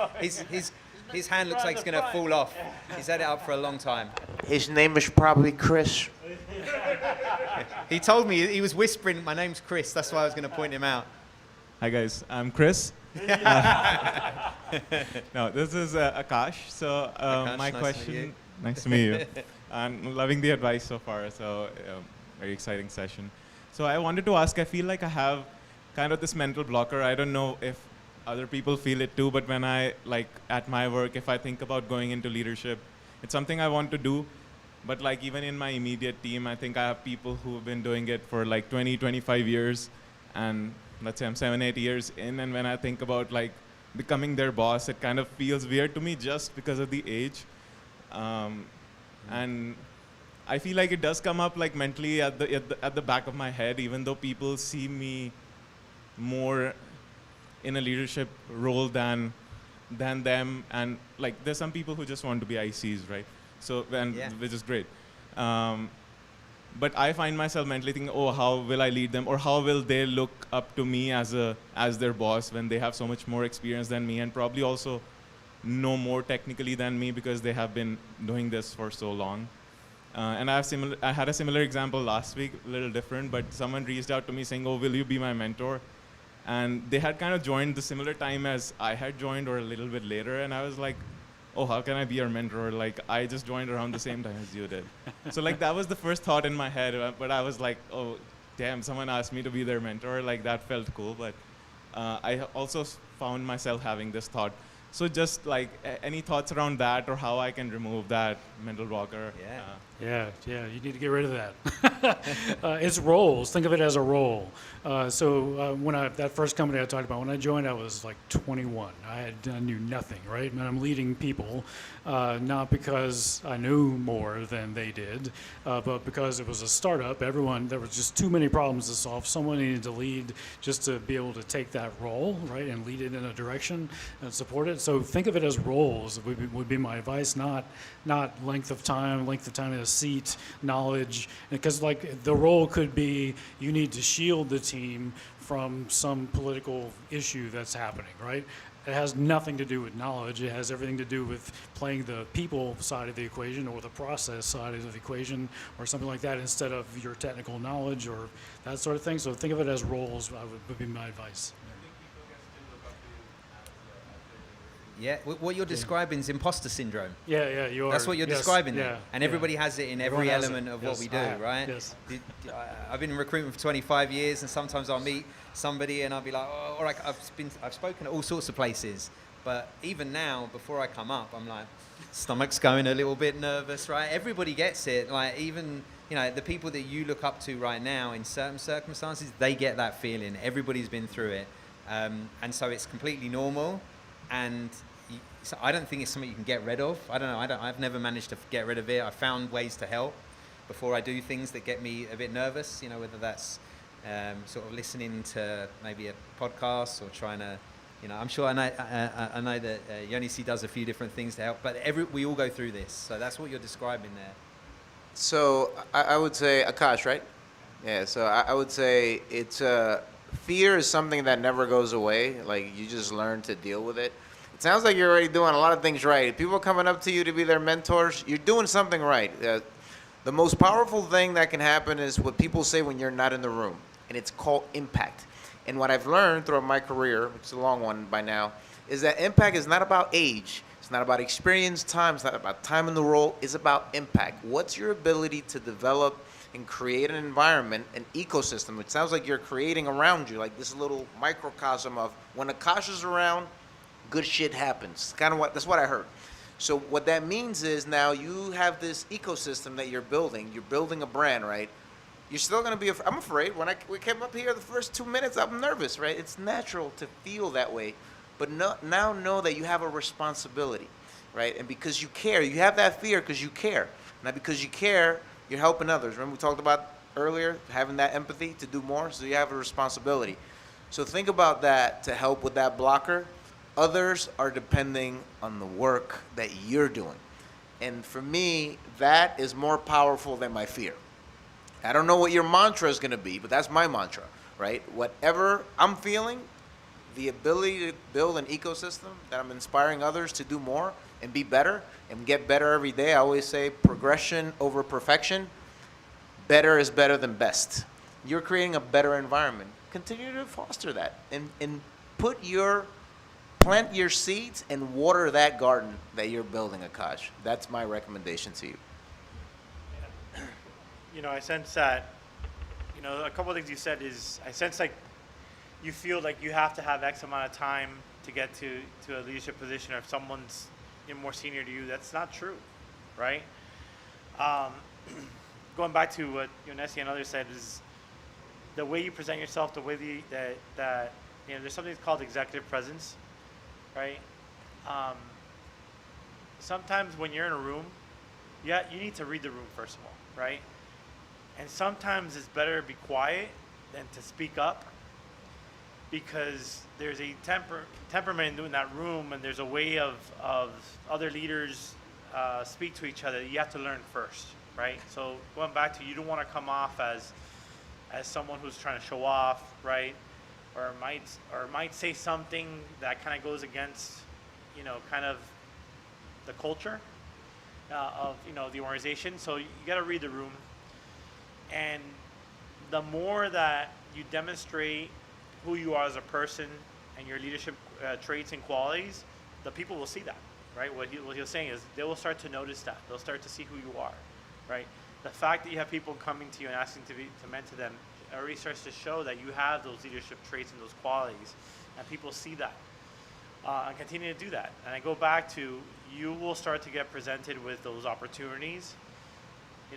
his hand looks like it's going to fall off. He's had it up for a long time. His name is probably Chris. He told me, he was whispering, my name's Chris. That's why I was going to point him out. Hi guys, I'm Chris. No, this is Akash. So Akash, my nice to meet question, you. nice to meet you. I'm loving the advice so far. So very exciting session. So I wanted to ask, I feel like I have kind of this mental blocker. I don't know if other people feel it too, but when I, like at my work, if I think about going into leadership, it's something I want to do. But like even in my immediate team, I think I have people who have been doing it for like 20, 25 years. And let's say I'm 7, 8 years in. And when I think about like becoming their boss, it kind of feels weird to me just because of the age. And I feel like it does come up like mentally at the back of my head, even though people see me more in a leadership role than them, and like there's some people who just want to be ICs, right? So which is great. But I find myself mentally thinking, oh, how will I lead them, or how will they look up to me as their boss when they have so much more experience than me, and probably also know more technically than me because they have been doing this for so long. And I had a similar example last week, a little different, but someone reached out to me saying, oh, will you be my mentor? And they had kind of joined the similar time as I had joined, or a little bit later, and I was like, oh, how can I be your mentor? Like, I just joined around the same time as you did. So like that was the first thought in my head, but I was like, oh, damn, someone asked me to be their mentor. Like that felt cool, but I also found myself having this thought. So just like any thoughts around that, or how I can remove that mental blocker? Yeah, you need to get rid of that. It's roles. Think of it as a role. When that first company I talked about, when I joined, I was like 21. I knew nothing, right? And I'm leading people, not because I knew more than they did, but because it was a startup. There was just too many problems to solve. Someone needed to lead just to be able to take that role, right, and lead it in a direction and support it. So think of it as roles would be my advice, not length of time in a seat, knowledge, because like the role could be you need to shield the team from some political issue that's happening, right? It has nothing to do with knowledge. It has everything to do with playing the people side of the equation or the process side of the equation or something like that instead of your technical knowledge or that sort of thing. So think of it as roles would be my advice. Yeah, what you're describing is imposter syndrome. Yeah, you are. That's what you're Yes, describing there. yeah, And yeah. everybody has it in Everyone every has element it. of Yes, what we do, I have. right? Yes. I've been in recruitment for 25 years, and sometimes I'll meet somebody and I'll be like, oh, all right, I've spoken at all sorts of places, but even now, before I come up, I'm like, stomach's going a little bit nervous, right? Everybody gets it. Like even, the people that you look up to right now in certain circumstances, they get that feeling. Everybody's been through it. And so it's completely normal. And so I don't think it's something you can get rid of. I don't know. I've never managed to get rid of it. I found ways to help before I do things that get me a bit nervous, whether that's sort of listening to maybe a podcast or trying to, I'm sure I know that Yonisi does a few different things to help, but we all go through this. So that's what you're describing there. So I would say, Akash, right? Yeah, so I would say it's fear is something that never goes away. Like you just learn to deal with it. It sounds like you're already doing a lot of things right. If people are coming up to you to be their mentors, you're doing something right. The most powerful thing that can happen is what people say when you're not in the room, and it's called impact. And what I've learned throughout my career, which is a long one by now, is that impact is not about age. It's not about experience, time. It's not about time in the role. It's about impact. What's your ability to develop and create an environment, an ecosystem? It sounds like you're creating around you, like this little microcosm of when Akash is around, good shit happens. That's what I heard. So what that means is now you have this ecosystem that you're building. You're building a brand, right? You're still going to be, I'm afraid. When we came up here the first 2 minutes, I'm nervous, right? It's natural to feel that way. But now know that you have a responsibility, right? And because you care, you have that fear because you care. Now because you care, you're helping others. Remember we talked about earlier, having that empathy to do more? So you have a responsibility. So think about that to help with that blocker. Others are depending on the work that you're doing. And for me, that is more powerful than my fear. I don't know what your mantra is going to be, but that's my mantra, right? Whatever I'm feeling, the ability to build an ecosystem that I'm inspiring others to do more and be better and get better every day. I always say progression over perfection. Better is better than best. You're creating a better environment. Continue to foster that and plant your seeds and water that garden that you're building, Akash. That's my recommendation to you. I sense that, a couple of things you said is, I sense like you feel like you have to have X amount of time to get to a leadership position, or if someone's more senior to you. That's not true, right? Going back to what Nessie and others said, is the way you present yourself, the way that there's something called executive presence, right? Sometimes when you're in a room, you need to read the room first of all, right? And sometimes it's better to be quiet than to speak up, because there's a temperament in that room, and there's a way of other leaders speak to each other. You have to learn first, right? So going back to, you don't want to come off as someone who's trying to show off, right? Or might say something that kind of goes against, kind of the culture of the organization. So you got to read the room. And the more that you demonstrate who you are as a person and your leadership traits and qualities, the people will see that, right? What he was saying is they will start to notice that. They'll start to see who you are, right? The fact that you have people coming to you and asking to mentor them already starts to show that you have those leadership traits and those qualities, and people see that and continue to do that. And I go back to, you will start to get presented with those opportunities.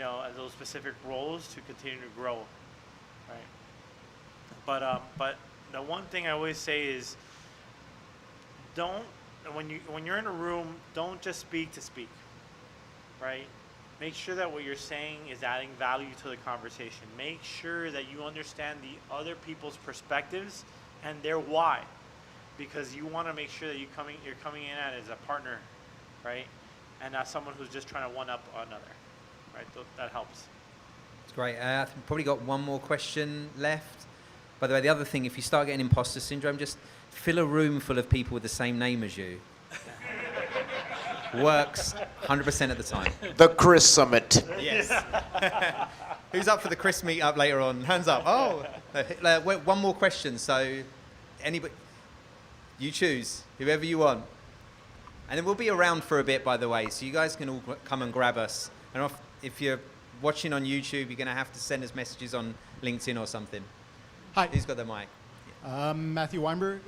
as those specific roles to continue to grow, right? But the one thing I always say is, when you're in a room, don't just speak to speak, right? Make sure that what you're saying is adding value to the conversation. Make sure that you understand the other people's perspectives and their why, because you want to make sure that you're coming in as a partner, right? And not someone who's just trying to one up another, right? That helps. It's great. I think probably got one more question left. By the way, the other thing, if you start getting imposter syndrome, just fill a room full of people with the same name as you. Works 100% of the time. The Chris Summit. Yes. Who's up for the Chris meetup later on? Hands up. Oh, wait, one more question. So, anybody, you choose whoever you want, and then we'll be around for a bit. By the way, so you guys can all come and grab us. And if you're watching on YouTube, you're going to have to send us messages on LinkedIn or something. Hi. Who's got the mic? Matthew Weinberg.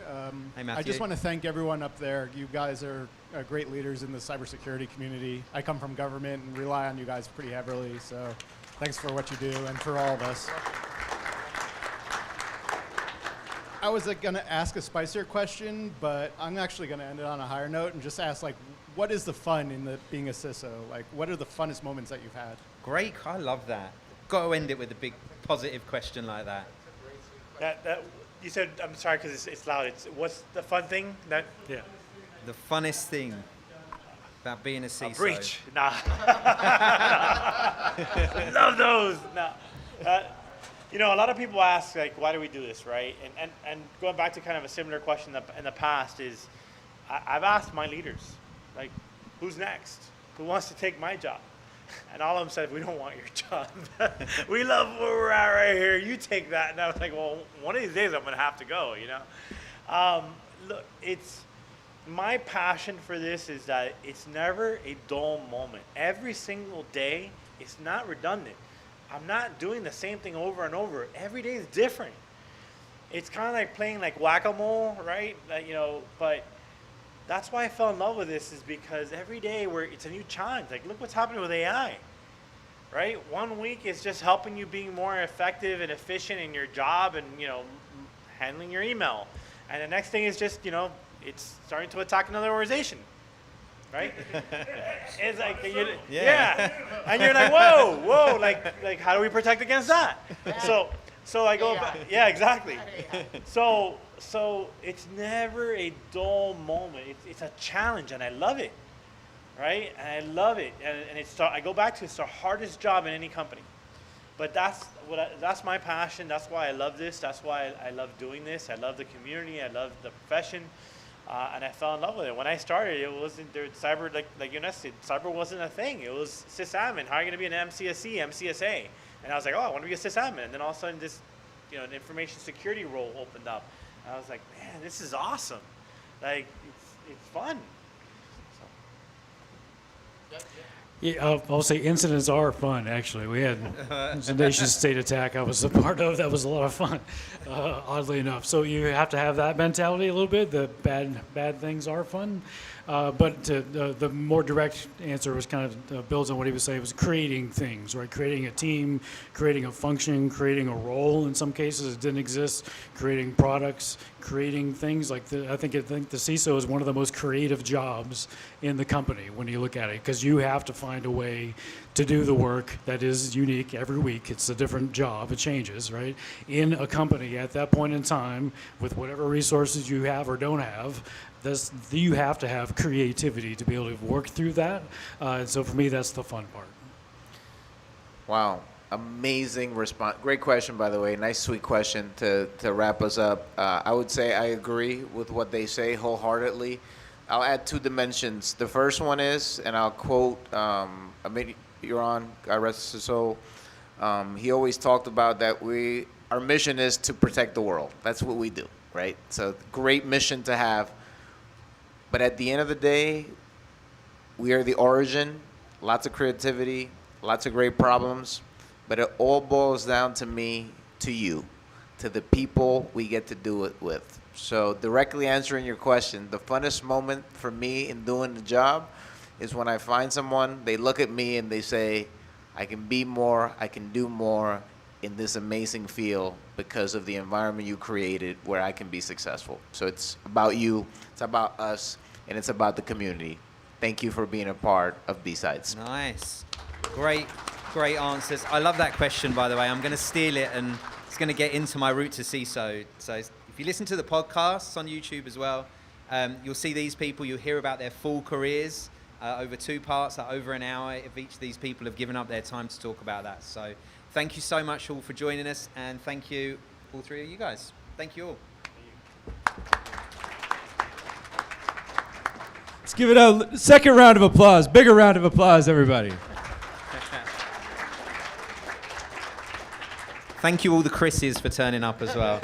Hey, Matthew. I just want to thank everyone up there. You guys are great leaders in the cybersecurity community. I come from government and rely on you guys pretty heavily, so thanks for what you do and for all of us. I was going to ask a spicier question, but I'm actually going to end it on a higher note and just ask, what is the fun in being a CISO? What are the funnest moments that you've had? Great. I love that. Got to end it with a big positive question like that. That you said, I'm sorry because it's loud. What's the fun thing? Yeah. The funnest thing about being a CISO. A breach. Nah. Love those. Nah. A lot of people ask, why do we do this, right? And going back to kind of a similar question in the past is, I've asked my leaders, who's next? Who wants to take my job? And all of them said, we don't want your job. We love where we're at right here. You take that. And I was like, well, one of these days I'm going to have to go, Look, my passion for this is that it's never a dull moment. Every single day, it's not redundant. I'm not doing the same thing over and over. Every day is different. It's kind of like playing whack-a-mole, right? But that's why I fell in love with this, is because every day it's a new challenge. Look what's happening with AI, right? 1 week is just helping you being more effective and efficient in your job and, handling your email. And the next thing is just, it's starting to attack another organization, right? It's yeah. And you're like, whoa, how do we protect against that? So I go back. Yeah, exactly. So it's never a dull moment. It's a challenge, and I love it, right? And I love it. And I go back to it's the hardest job in any company. But that's my passion. That's why I love this. That's why I love doing this. I love the community. I love the profession. And I fell in love with it. When I started, it wasn't cyber, like you said, cyber wasn't a thing. It was sysadmin. How are you going to be an MCSE, MCSA? And I was like, oh, I want to be a sysadmin. And then all of a sudden, this, an information security role opened up. And I was like, man, this is awesome. It's fun. Yeah, I'll say incidents are fun, actually. We had a nation-state attack I was a part of. That was a lot of fun, oddly enough. So you have to have that mentality a little bit. The bad things are fun. But the more direct answer was kind of builds on what he was saying, was creating things, right? Creating a team, creating a function, creating a role in some cases that didn't exist, creating products, creating things. I think the CISO is one of the most creative jobs in the company when you look at it, because you have to find a way to do the work that is unique every week. It's a different job. It changes, right? In a company at that point in time, with whatever resources you have or don't have, you have to have creativity to be able to work through that. And so for me, that's the fun part. Wow. Amazing response. Great question, by the way. Nice, sweet question to wrap us up. I would say I agree with what they say wholeheartedly. I'll add two dimensions. The first one is, and I'll quote Amit Yaron, God rest his soul. He always talked about that our mission is to protect the world. That's what we do, right? So great mission to have. But at the end of the day, we are the origin, lots of creativity, lots of great problems, but it all boils down to me, to you, to the people we get to do it with. So directly answering your question, the funnest moment for me in doing the job is when I find someone, they look at me and they say, I can be more, I can do more in this amazing field because of the environment you created where I can be successful. So it's about you, it's about us, and it's about the community. Thank you for being a part of B-Sides. Nice. Great answers. I love that question, by the way. I'm going to steal it, and it's going to get into my route to CISO. So if you listen to the podcasts on YouTube as well, you'll see these people, you'll hear about their full careers over 2 parts, over an hour. If each of these people have given up their time to talk about that. So thank you so much all for joining us, and thank you, all 3 of you guys. Thank you all. Let's give it a second round of applause. Bigger round of applause, everybody. Thank you all the Chris's for turning up as well.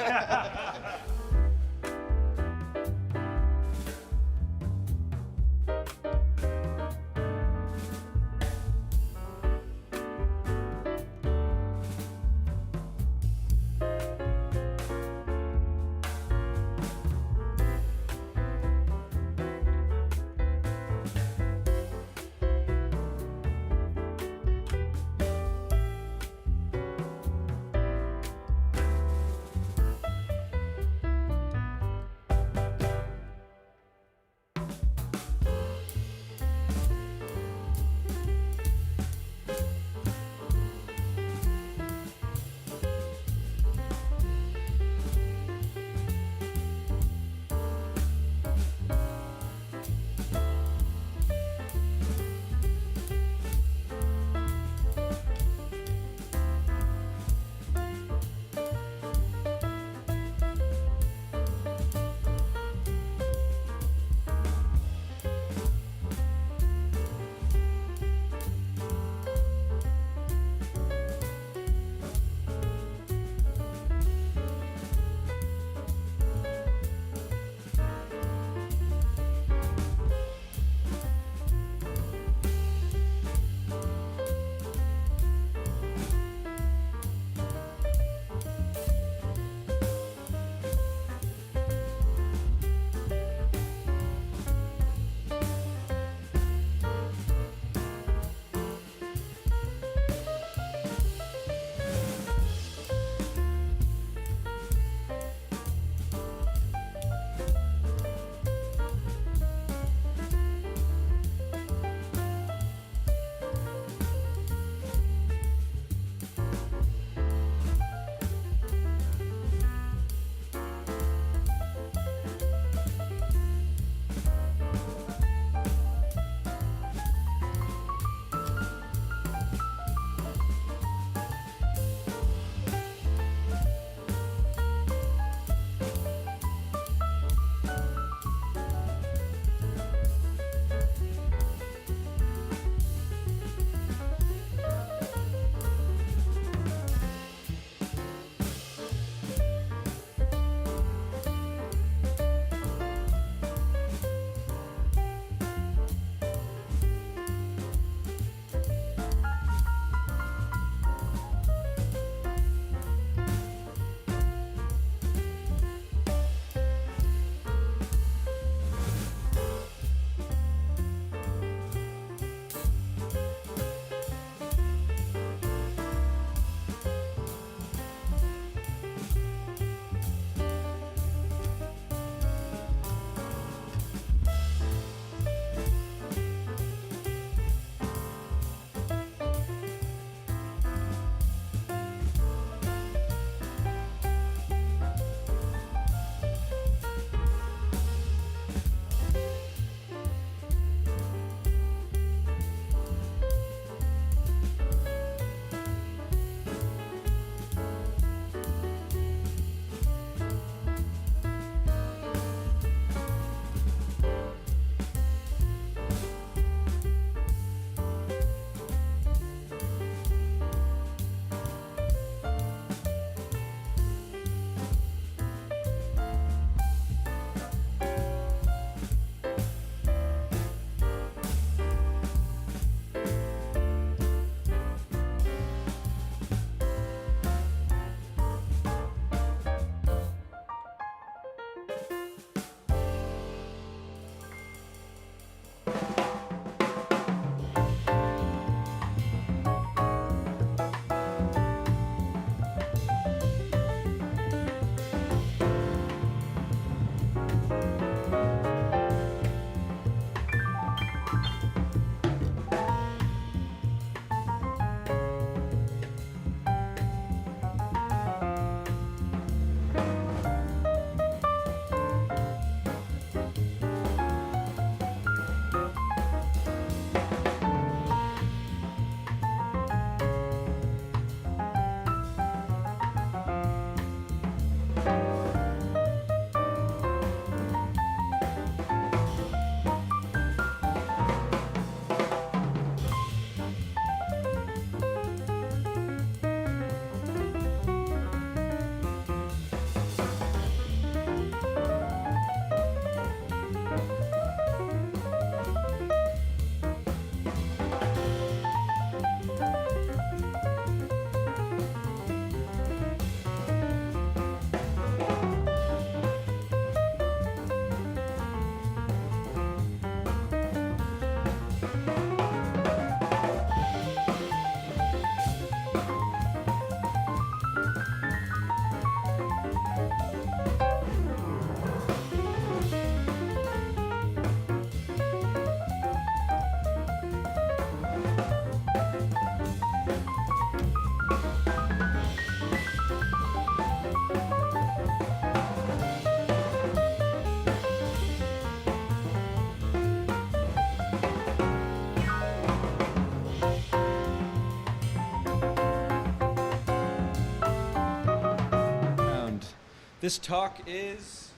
This talk is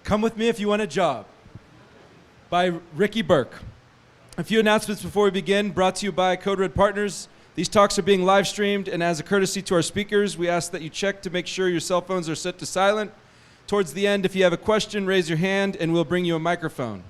Come With Me If You Want a Job by Ricky Burke. A few announcements before we begin, brought to you by Code Red Partners. These talks are being live streamed, and as a courtesy to our speakers, we ask that you check to make sure your cell phones are set to silent. Towards the end, if you have a question, raise your hand and we'll bring you a microphone.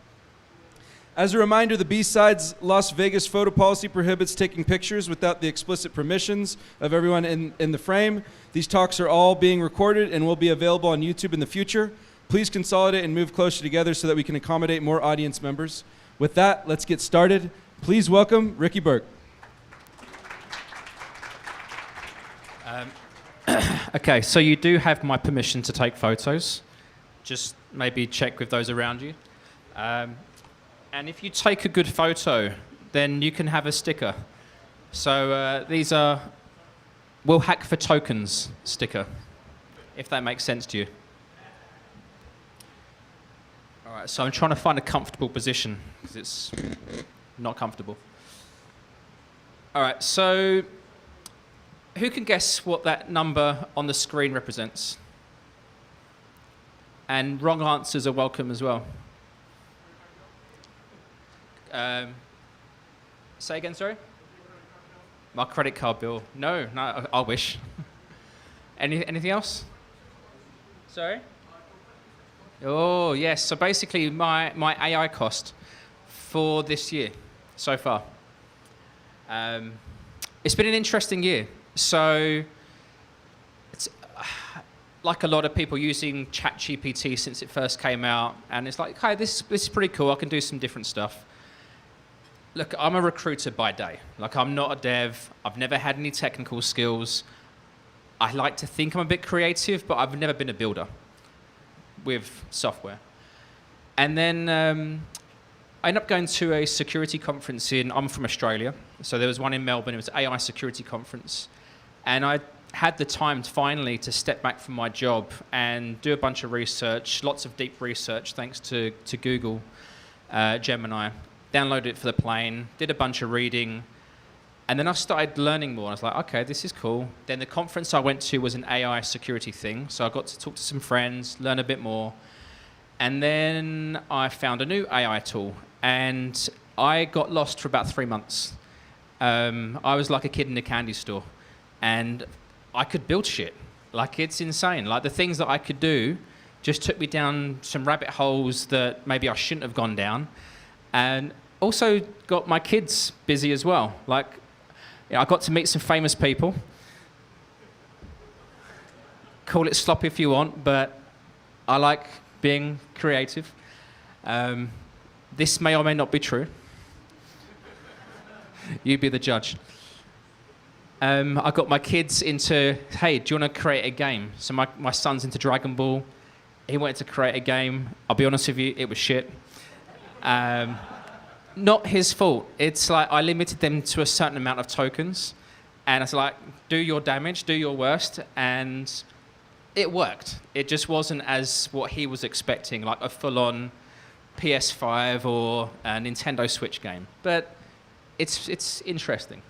As a reminder, the B-Sides Las Vegas photo policy prohibits taking pictures without the explicit permissions of everyone in the frame. These talks are all being recorded and will be available on YouTube in the future. Please consolidate and move closer together so that we can accommodate more audience members. With that, let's get started. Please welcome Ricky Burke. Okay, so you do have my permission to take photos. Just maybe check with those around you. And if you take a good photo, then you can have a sticker. So these are We'll Hack for Tokens sticker, if that makes sense to you. All right, so I'm trying to find a comfortable position because it's not comfortable. All right, so who can guess what that number on the screen represents? And wrong answers are welcome as well. Say again, sorry? My credit card bill. No, I wish. Anything else? Sorry? Oh, yes. So basically, my AI cost for this year so far. It's been an interesting year. So it's like a lot of people using ChatGPT since it first came out, and it's like, hey, this is pretty cool. I can do some different stuff. Look, I'm a recruiter by day. Like, I'm not a dev. I've never had any technical skills. I like to think I'm a bit creative, but I've never been a builder with software. And then I ended up going to a security conference I'm from Australia, so there was one in Melbourne. It was an AI security conference. And I had the time finally to step back from my job and do a bunch of research, lots of deep research, thanks to Google Gemini. Downloaded it for the plane, did a bunch of reading, and then I started learning more. I was like, okay, this is cool. Then the conference I went to was an AI security thing, so I got to talk to some friends, learn a bit more. And then I found a new AI tool, and I got lost for about 3 months. I was like a kid in a candy store, and I could build shit. Like, it's insane. Like, the things that I could do just took me down some rabbit holes that maybe I shouldn't have gone down. And also got my kids busy as well. Like, I got to meet some famous people. Call it sloppy if you want, but I like being creative. This may or may not be true. You be the judge. I got my kids into, hey, do you want to create a game? So my son's into Dragon Ball. He wanted to create a game. I'll be honest with you, it was shit. Not his fault. It's like I limited them to a certain amount of tokens, and I was like, do your damage, do your worst, and it worked. It just wasn't as what he was expecting, like a full-on PS5 or a Nintendo Switch game. But it's interesting.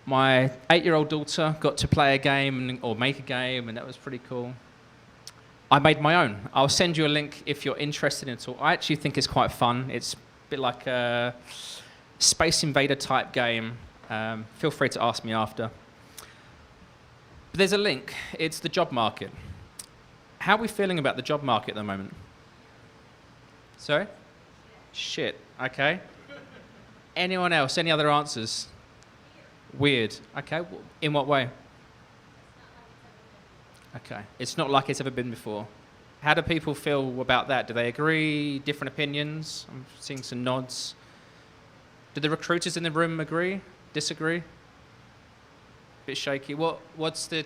My 8-year-old daughter got to play a game or make a game, and that was pretty cool. I made my own. I'll send you a link if you're interested in it all. I actually think it's quite fun. It's a bit like a Space Invader type game. Feel free to ask me after. But there's a link. It's the job market. How are we feeling about the job market at the moment? Sorry? Shit. Okay. Anyone else? Any other answers? Weird. Okay. In what way? Okay. It's not like it's ever been before. How do people feel about that? Do they agree? Different opinions? I'm seeing some nods. Do the recruiters in the room agree? Disagree? Bit shaky. What's the...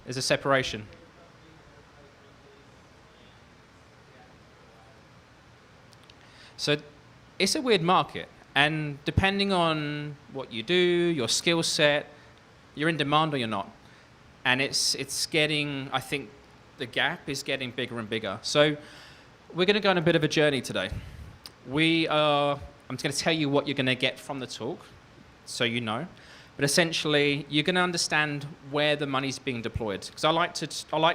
There's a separation. So it's a weird market. And depending on what you do, your skill set, you're in demand or you're not. And it's getting, I think the gap is getting bigger and bigger. So we're going to go on a bit of a journey today. I'm going to tell you what you're going to get from the talk. so you know. But essentially, you're going to understand where the money's being deployed. Because I like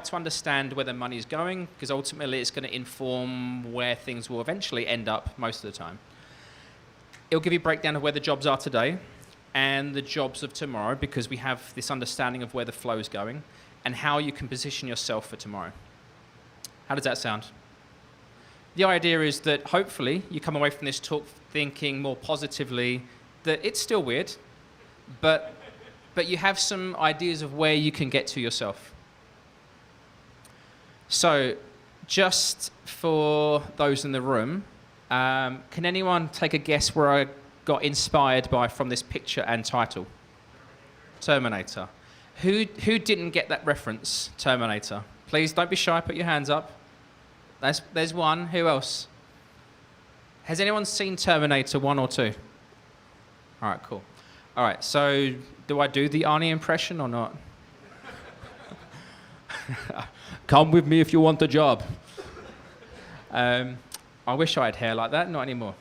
to understand where the money's going, because ultimately it's going to inform where things will eventually end up most of the time. It'll give you a breakdown of where the jobs are today and the jobs of tomorrow, because we have this understanding of where the flow is going and how you can position yourself for tomorrow. How does that sound? The idea is that hopefully you come away from this talk thinking more positively that it's still weird, but you have some ideas of where you can get to yourself. So just for those in the room, can anyone take a guess where I got inspired by from this picture and title? Terminator. Who didn't get that reference, Terminator? Please don't be shy, put your hands up. There's one. Who else? Has anyone seen Terminator 1 or 2? All right, cool. All right, so do I do the Arnie impression or not? Come with me if you want the job. I wish I had hair like that, not anymore.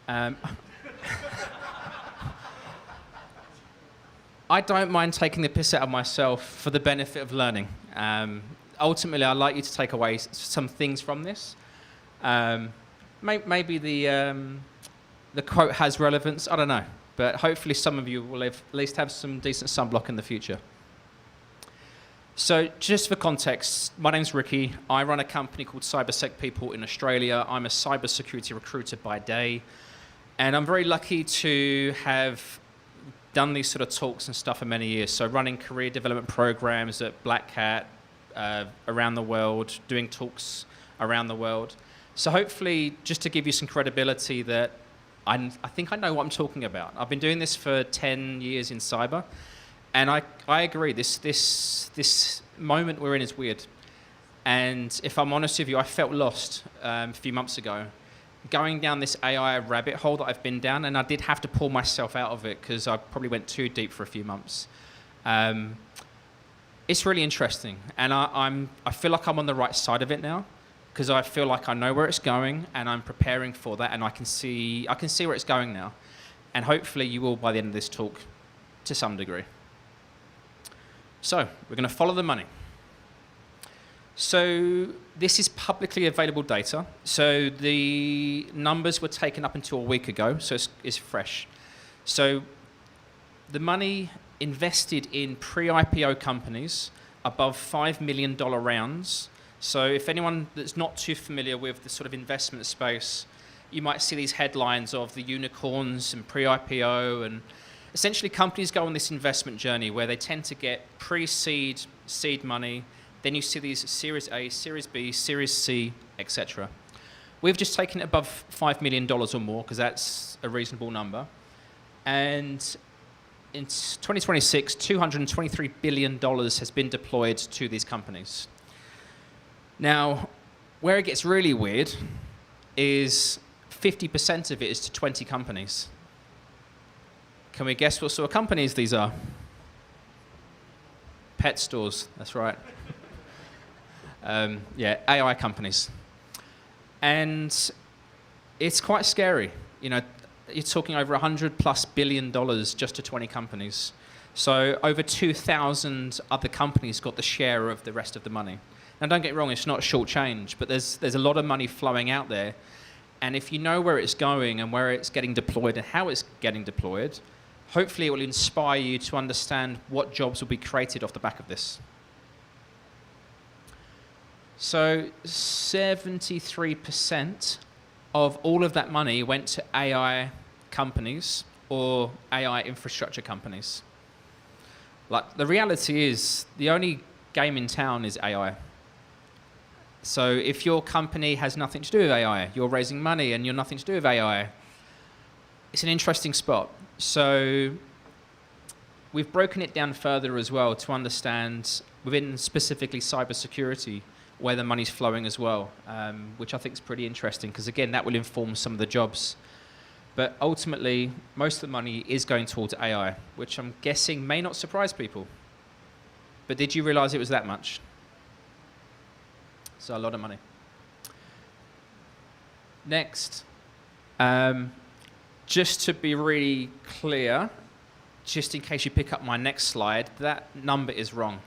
I don't mind taking the piss out of myself for the benefit of learning. Ultimately, I'd like you to take away some things from this. Maybe the quote has relevance, I don't know. But hopefully some of you will at least have some decent sunblock in the future. So just for context, my name's Ricky. I run a company called CyberSec People in Australia. I'm a cybersecurity recruiter by day. And I'm very lucky to have done these sort of talks and stuff for many years. So running career development programs at Black Hat around the world, doing talks around the world. So hopefully, just to give you some credibility that I think I know what I'm talking about. I've been doing this for 10 years in cyber, and I agree, this moment we're in is weird. And if I'm honest with you, I felt lost a few months ago, going down this AI rabbit hole that I've been down, and I did have to pull myself out of it because I probably went too deep for a few months. It's really interesting, and I feel like I'm on the right side of it now, because I feel like I know where it's going, and I'm preparing for that, and I can see where it's going now. And hopefully you will by the end of this talk to some degree. So we're going to follow the money. So this is publicly available data. So the numbers were taken up until a week ago, so it's fresh. So the money invested in pre-IPO companies above $5 million rounds. So if anyone that's not too familiar with the sort of investment space, you might see these headlines of the unicorns and pre-IPO, and essentially companies go on this investment journey where they tend to get pre-seed, seed money, then you see these Series A, Series B, Series C, etc. We've just taken it above $5 million or more because that's a reasonable number. And in 2026, $223 billion has been deployed to these companies. Now, where it gets really weird is 50% of it is to 20 companies. Can we guess what sort of companies these are? Pet stores, that's right. Yeah, AI companies. And it's quite scary. You know, you're talking over $100+ billion just to 20 companies. So over 2,000 other companies got the share of the rest of the money. Now, don't get me wrong, it's not short change, but there's a lot of money flowing out there. And if you know where it's going and where it's getting deployed and how it's getting deployed, hopefully it will inspire you to understand what jobs will be created off the back of this. So 73% of all of that money went to AI companies or AI infrastructure companies. Like, the reality is the only game in town is AI. So if your company has nothing to do with AI, you're raising money and you're nothing to do with AI, it's an interesting spot. So we've broken it down further as well to understand within specifically cybersecurity where the money's flowing as well, which I think is pretty interesting because, again, that will inform some of the jobs. But ultimately, most of the money is going towards AI, which I'm guessing may not surprise people. But did you realize it was that much? So a lot of money. Next, just to be really clear, just in case you pick up my next slide, that number is wrong.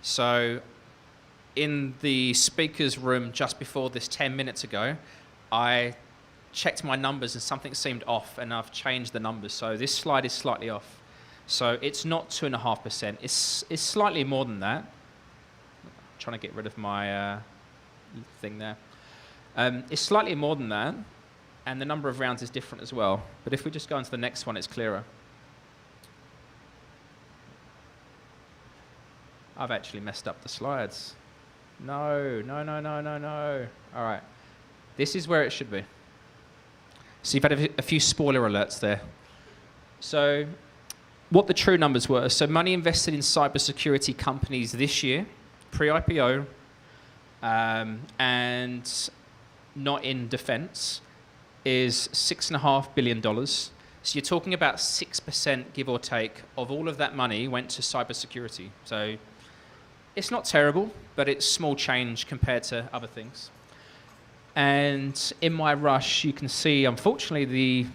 So in the speaker's room just before this 10 minutes ago, I checked my numbers and something seemed off, and I've changed the numbers. So this slide is slightly off. So it's not 2.5%. It's slightly more than that. I'm trying to get rid of my thing there. It's slightly more than that, and the number of rounds is different as well. But if we just go on to the next one, it's clearer. I've actually messed up the slides. No. All right. This is where it should be. So you've had a few spoiler alerts there. So what the true numbers were. So money invested in cybersecurity companies this year, pre-IPO, and not in defense, is $6.5 billion. So you're talking about 6%, give or take, of all of that money went to cybersecurity. So it's not terrible, but it's small change compared to other things. And in my rush, you can see, unfortunately,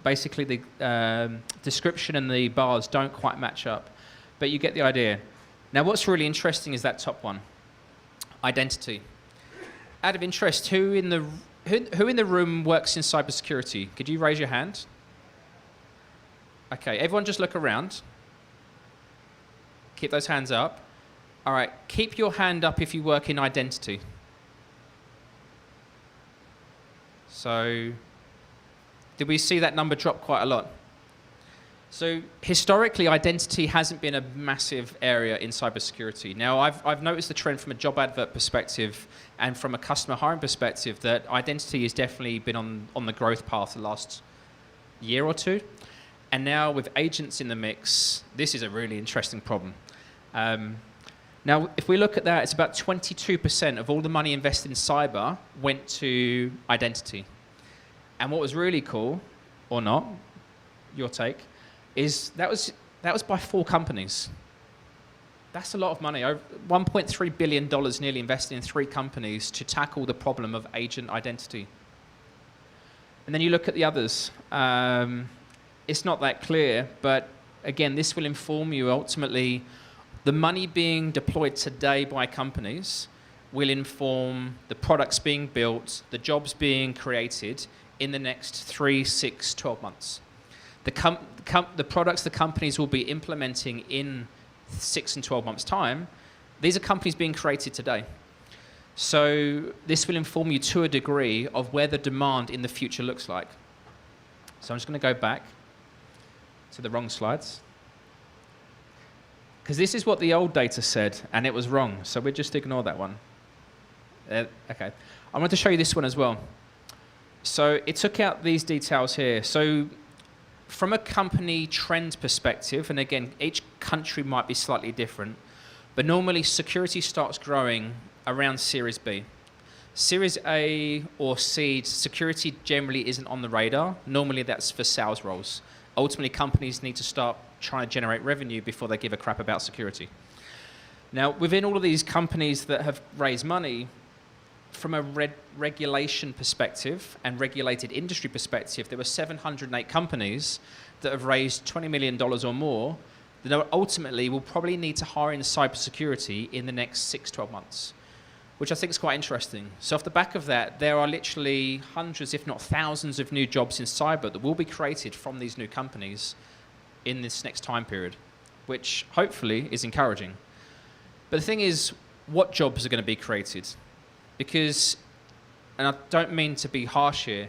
basically the description and the bars don't quite match up, but you get the idea. Now, what's really interesting is that top one, identity. Out of interest, who in the room works in cybersecurity? Could you raise your hand? Okay, everyone just look around. Keep those hands up. All right, keep your hand up if you work in identity. So, did we see that number drop quite a lot? So, historically, identity hasn't been a massive area in cybersecurity. Now, I've noticed the trend from a job advert perspective and from a customer hiring perspective that identity has definitely been on the growth path the last year or two. And now with agents in the mix, this is a really interesting problem. Now, if we look at that, it's about 22% of all the money invested in cyber went to identity. And what was really cool, or not, your take, is that was by 4 companies. That's a lot of money. $1.3 billion nearly invested in 3 companies to tackle the problem of agent identity. And then you look at the others. It's not that clear, but again, this will inform you ultimately. The money being deployed today by companies will inform the products being built, the jobs being created in the next 3, 6, 12 months. The products the companies will be implementing in 6 and 12 months' time, these are companies being created today. So this will inform you to a degree of where the demand in the future looks like. So I'm just going to go back to the wrong slides. Because this is what the old data said, and it was wrong. So we'll just ignore that one. Okay. I want to show you this one as well. So it took out these details here. So from a company trend perspective, and again, each country might be slightly different, but normally security starts growing around Series B. Series A or seed, security generally isn't on the radar. Normally that's for sales roles. Ultimately, companies need to start trying to generate revenue before they give a crap about security. Now, within all of these companies that have raised money, from a regulation perspective and regulated industry perspective, there were 708 companies that have raised $20 million or more that ultimately will probably need to hire in cybersecurity in the next 6, 12 months, which I think is quite interesting. So off the back of that, there are literally hundreds, if not thousands, of new jobs in cyber that will be created from these new companies in this next time period, which hopefully is encouraging. But the thing is, what jobs are going to be created? Because, and I don't mean to be harsh here,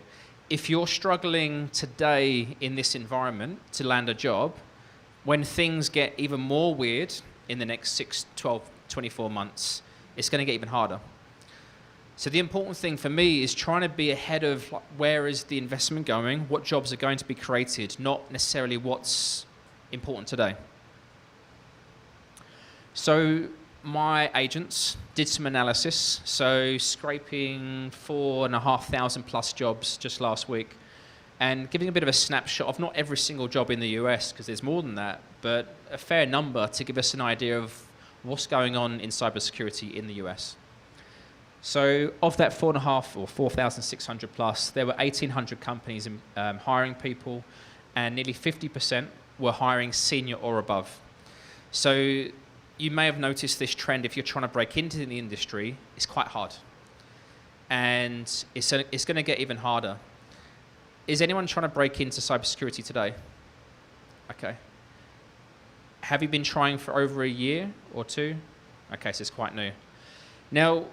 if you're struggling today in this environment to land a job, when things get even more weird in the next 6, 12, 24 months, it's going to get even harder. So the important thing for me is trying to be ahead of where is the investment going, what jobs are going to be created, not necessarily what's important today. So my agents did some analysis, so scraping 4,500 plus jobs just last week, and giving a bit of a snapshot of not every single job in the US, because there's more than that, but a fair number to give us an idea of what's going on in cybersecurity in the US. So of that 4.5 or 4,600 plus, there were 1,800 companies hiring people, and nearly 50% were hiring senior or above. So you may have noticed this trend. If you're trying to break into the industry, it's quite hard. And it's going to get even harder. Is anyone trying to break into cybersecurity today? Okay. Have you been trying for over a year or two? Okay, so it's quite new. Now,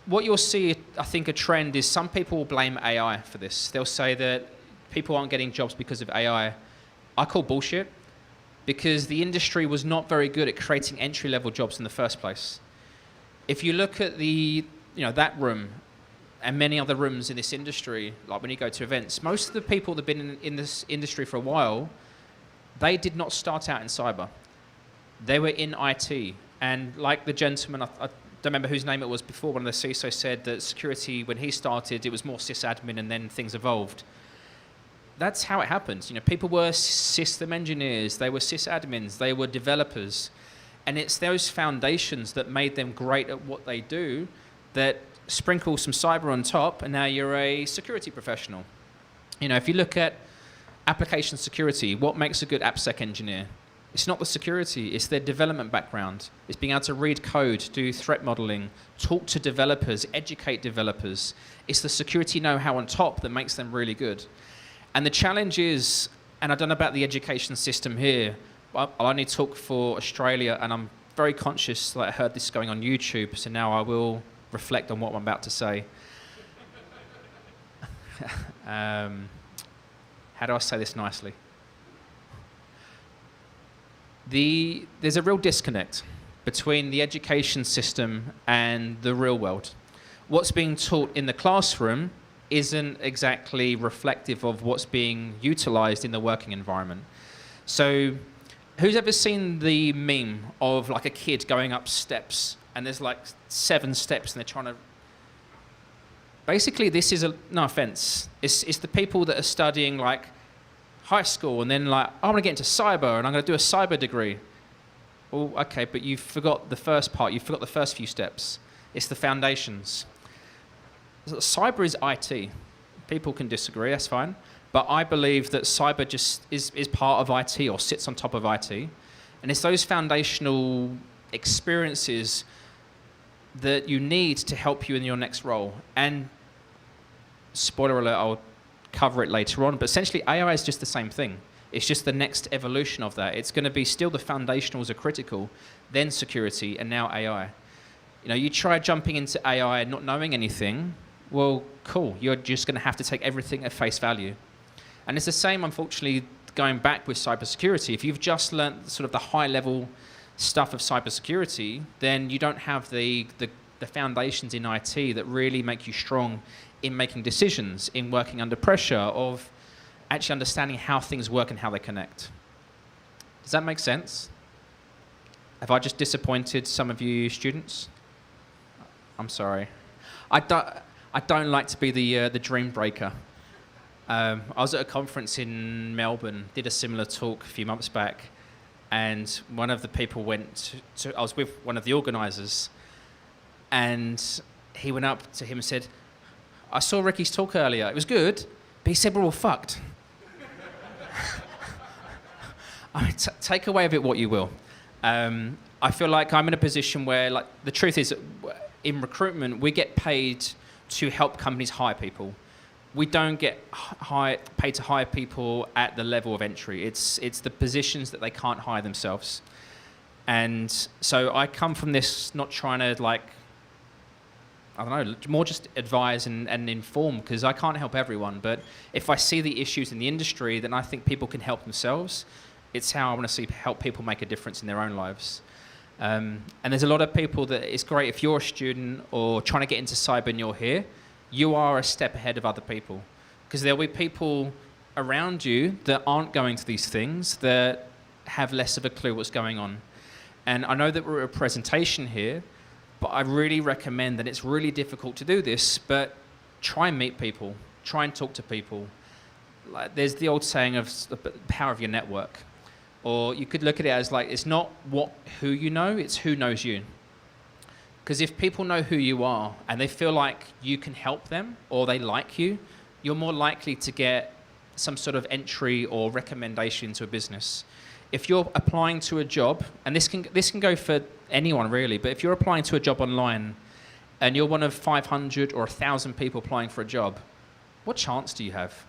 what you'll see, I think, a trend is some people will blame AI for this. They'll say that people aren't getting jobs because of AI. I call bullshit, because the industry was not very good at creating entry-level jobs in the first place. If you look at that room and many other rooms in this industry, like when you go to events, most of the people that have been in this industry for a while, they did not start out in cyber. They were in IT. And like the gentleman, I don't remember whose name it was before, one of the CISO said that security, when he started, it was more sysadmin and then things evolved. That's how it happened. People were system engineers, they were sysadmins, they were developers. And it's those foundations that made them great at what they do that sprinkle some cyber on top, and now you're a security professional. If you look at application security, what makes a good AppSec engineer? It's not the security, it's their development background. It's being able to read code, do threat modeling, talk to developers, educate developers. It's the security know-how on top that makes them really good. And the challenge is, and I don't know about the education system here, I'll only talk for Australia, and I'm very conscious that I heard this going on YouTube, so now I will reflect on what I'm about to say. How do I say this nicely? There's a real disconnect between the education system and the real world. What's being taught in the classroom isn't exactly reflective of what's being utilized in the working environment. So who's ever seen the meme of like a kid going up steps and there's like 7 steps and they're trying to... Basically, this is no offense, it's the people that are studying like high school and then like, I want to get into cyber and I'm going to do a cyber degree. Well, okay, but you forgot the first part. You forgot the first few steps. It's the foundations. Cyber is IT. People can disagree, that's fine. But I believe that cyber just is part of IT or sits on top of IT. And it's those foundational experiences that you need to help you in your next role. And spoiler alert, I'll cover it later on, but essentially AI is just the same thing. It's just the next evolution of that. It's going to be still the foundationals are critical, then security, and now AI. You try jumping into AI and not knowing anything, well, cool. You're just going to have to take everything at face value. And it's the same, unfortunately, going back with cybersecurity. If you've just learnt sort of the high-level stuff of cybersecurity, then you don't have the foundations in IT that really make you strong in making decisions, in working under pressure, of actually understanding how things work and how they connect. Does that make sense? Have I just disappointed some of you students? I'm sorry. I don't like to be the dream breaker. I was at a conference in Melbourne, did a similar talk a few months back, and one of the people went to I was with one of the organisers, and he went up to him and said, I saw Ricky's talk earlier. It was good, but he said we're all fucked. I mean, take away of it what you will. I feel like I'm in a position where, like, the truth is, in recruitment, we get paid to help companies hire people. We don't get paid to hire people at the level of entry. It's the positions that they can't hire themselves. And so I come from this not trying to, like, I don't know, more just advise and inform, because I can't help everyone. But if I see the issues in the industry, then I think people can help themselves. It's how I want to help people make a difference in their own lives. And there's a lot of people that it's great if you're a student or trying to get into cyber and you're here, you are a step ahead of other people. Because there'll be people around you that aren't going to these things, that have less of a clue what's going on. And I know that we're at a presentation here, but I really recommend that it's really difficult to do this, but try and meet people, try and talk to people. Like, there's the old saying of the power of your network. Or you could look at it as like, it's not who you know, it's who knows you. Because if people know who you are and they feel like you can help them or they like you, you're more likely to get some sort of entry or recommendation into a business. If you're applying to a job, and this can go for anyone really, but if you're applying to a job online and you're one of 500 or 1,000 people applying for a job, what chance do you have?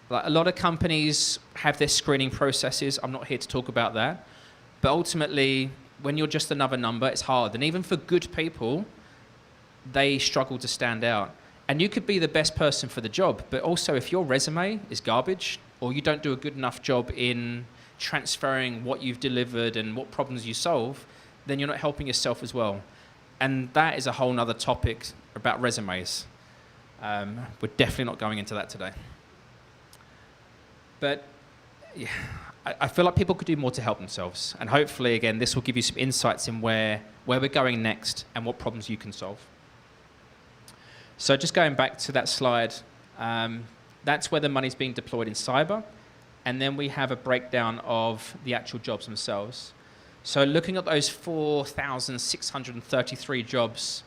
Like, a lot of companies have their screening processes. I'm not here to talk about that. But ultimately, when you're just another number, it's hard. And even for good people, they struggle to stand out. And you could be the best person for the job, but also if your resume is garbage or you don't do a good enough job in transferring what you've delivered and what problems you solve, then you're not helping yourself as well. And that is a whole nother topic about resumes. We're definitely not going into that today. But yeah, I feel like people could do more to help themselves. And hopefully, again, this will give you some insights in where we're going next and what problems you can solve. So just going back to that slide, that's where the money's being deployed in cyber. And then we have a breakdown of the actual jobs themselves. So looking at those 4,633 jobs,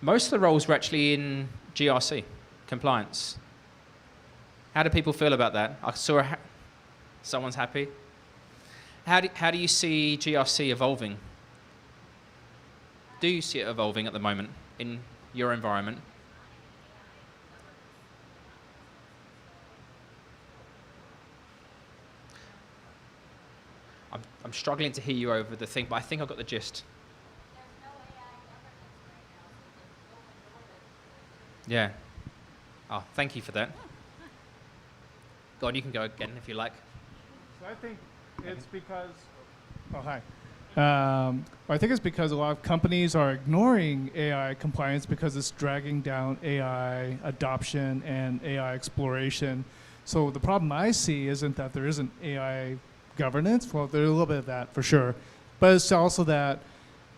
most of the roles were actually in GRC, compliance. How do people feel about that? I saw someone's happy. How do you see GRC evolving? Do you see it evolving at the moment in your environment? I'm struggling to hear you over the thing, but I think I got the gist. Yeah. Oh, thank you for that. Go on, you can go again if you like. So I think it's because, oh, hi. I think it's because a lot of companies are ignoring AI compliance because it's dragging down AI adoption and AI exploration. So the problem I see isn't that there isn't AI governance. Well, there's a little bit of that for sure. But it's also that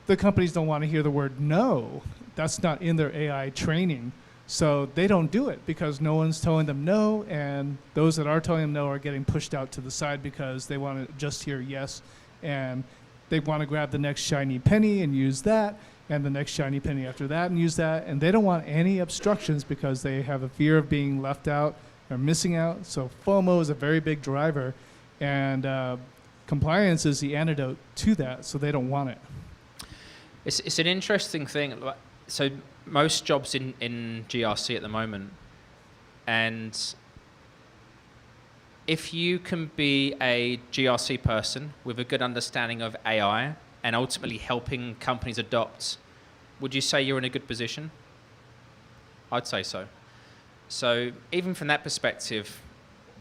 the companies don't want to hear the word no. That's not in their AI training. So they don't do it because no one's telling them no, and those that are telling them no are getting pushed out to the side because they want to just hear yes, and they want to grab the next shiny penny and use that, and the next shiny penny after that and use that, and they don't want any obstructions because they have a fear of being left out or missing out. So FOMO is a very big driver, and compliance is the antidote to that, so they don't want it. It's an interesting thing. So most jobs in GRC at the moment, and if you can be a GRC person with a good understanding of AI and ultimately helping companies adopt, would you say you're in a good position? I'd say so. So even from that perspective,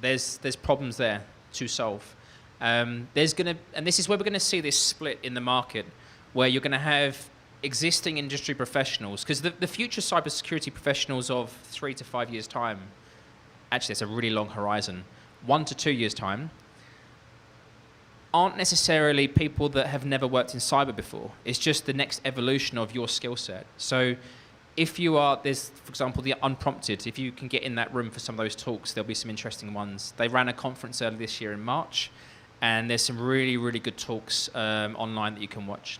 there's problems there to solve. And this is where we're going to see this split in the market, where you're going to have existing industry professionals, because the future cybersecurity professionals of 3 to 5 years' time, actually it's a really long horizon, 1 to 2 years' time, aren't necessarily people that have never worked in cyber before. It's just the next evolution of your skill set. So if you are, there's, for example, the unprompted, if you can get in that room for some of those talks, there'll be some interesting ones. They ran a conference earlier this year in March, and there's some really, really good talks online that you can watch.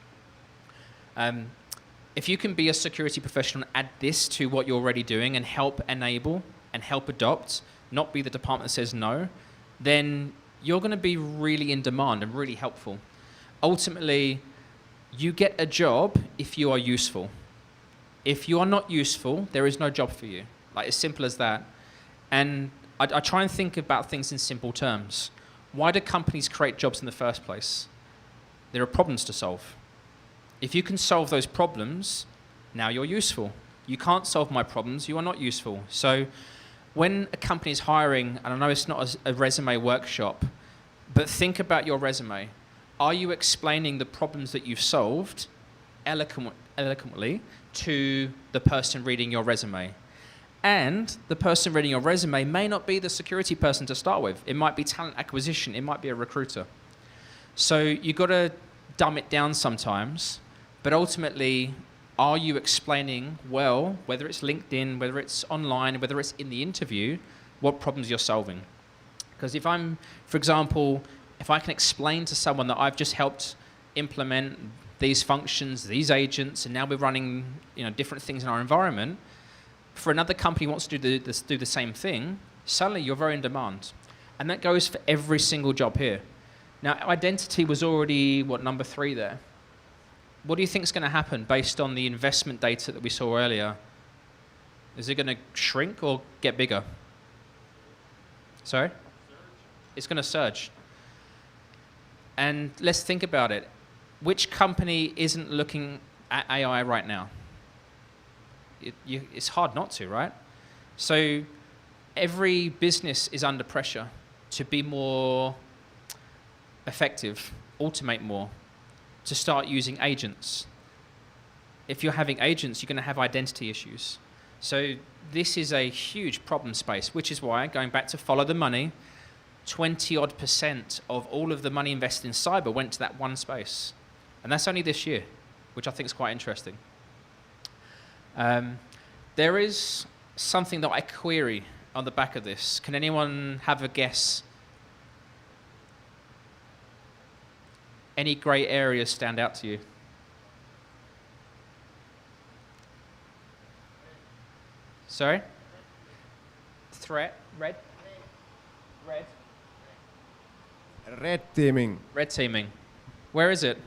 If you can be a security professional and add this to what you're already doing and help enable and help adopt, not be the department that says no, then you're going to be really in demand and really helpful. Ultimately, you get a job if you are useful. If you are not useful, there is no job for you. Like, as simple as that. And I try and think about things in simple terms. Why do companies create jobs in the first place? There are problems to solve. If you can solve those problems, now you're useful. You can't solve my problems, you are not useful. So when a company is hiring, and I know it's not a resume workshop, but think about your resume. Are you explaining the problems that you've solved eloquently to the person reading your resume? And the person reading your resume may not be the security person to start with. It might be talent acquisition, it might be a recruiter. So you've got to dumb it down sometimes. But ultimately, are you explaining well, whether it's LinkedIn, whether it's online, whether it's in the interview, what problems you're solving? Because if I'm, for example, if I can explain to someone that I've just helped implement these functions, these agents, and now we're running different things in our environment. For another company who wants to do the same thing, suddenly you're very in demand. And that goes for every single job here. Now, identity was already, number 3 there. What do you think is going to happen based on the investment data that we saw earlier? Is it going to shrink or get bigger? Sorry? It's going to surge. And let's think about it. Which company isn't looking at AI right now? It's hard not to, right? So every business is under pressure to be more effective, automate more, to start using agents. If you're having agents, you're going to have identity issues. So this is a huge problem space, which is why, going back to follow the money, 20% of all of the money invested in cyber went to that one space. And that's only this year, which I think is quite interesting. There is something that I query on the back of this. Can anyone have a guess? Any grey areas stand out to you? Sorry? Threat? Red? Red? Red teaming. Red teaming. Where is it?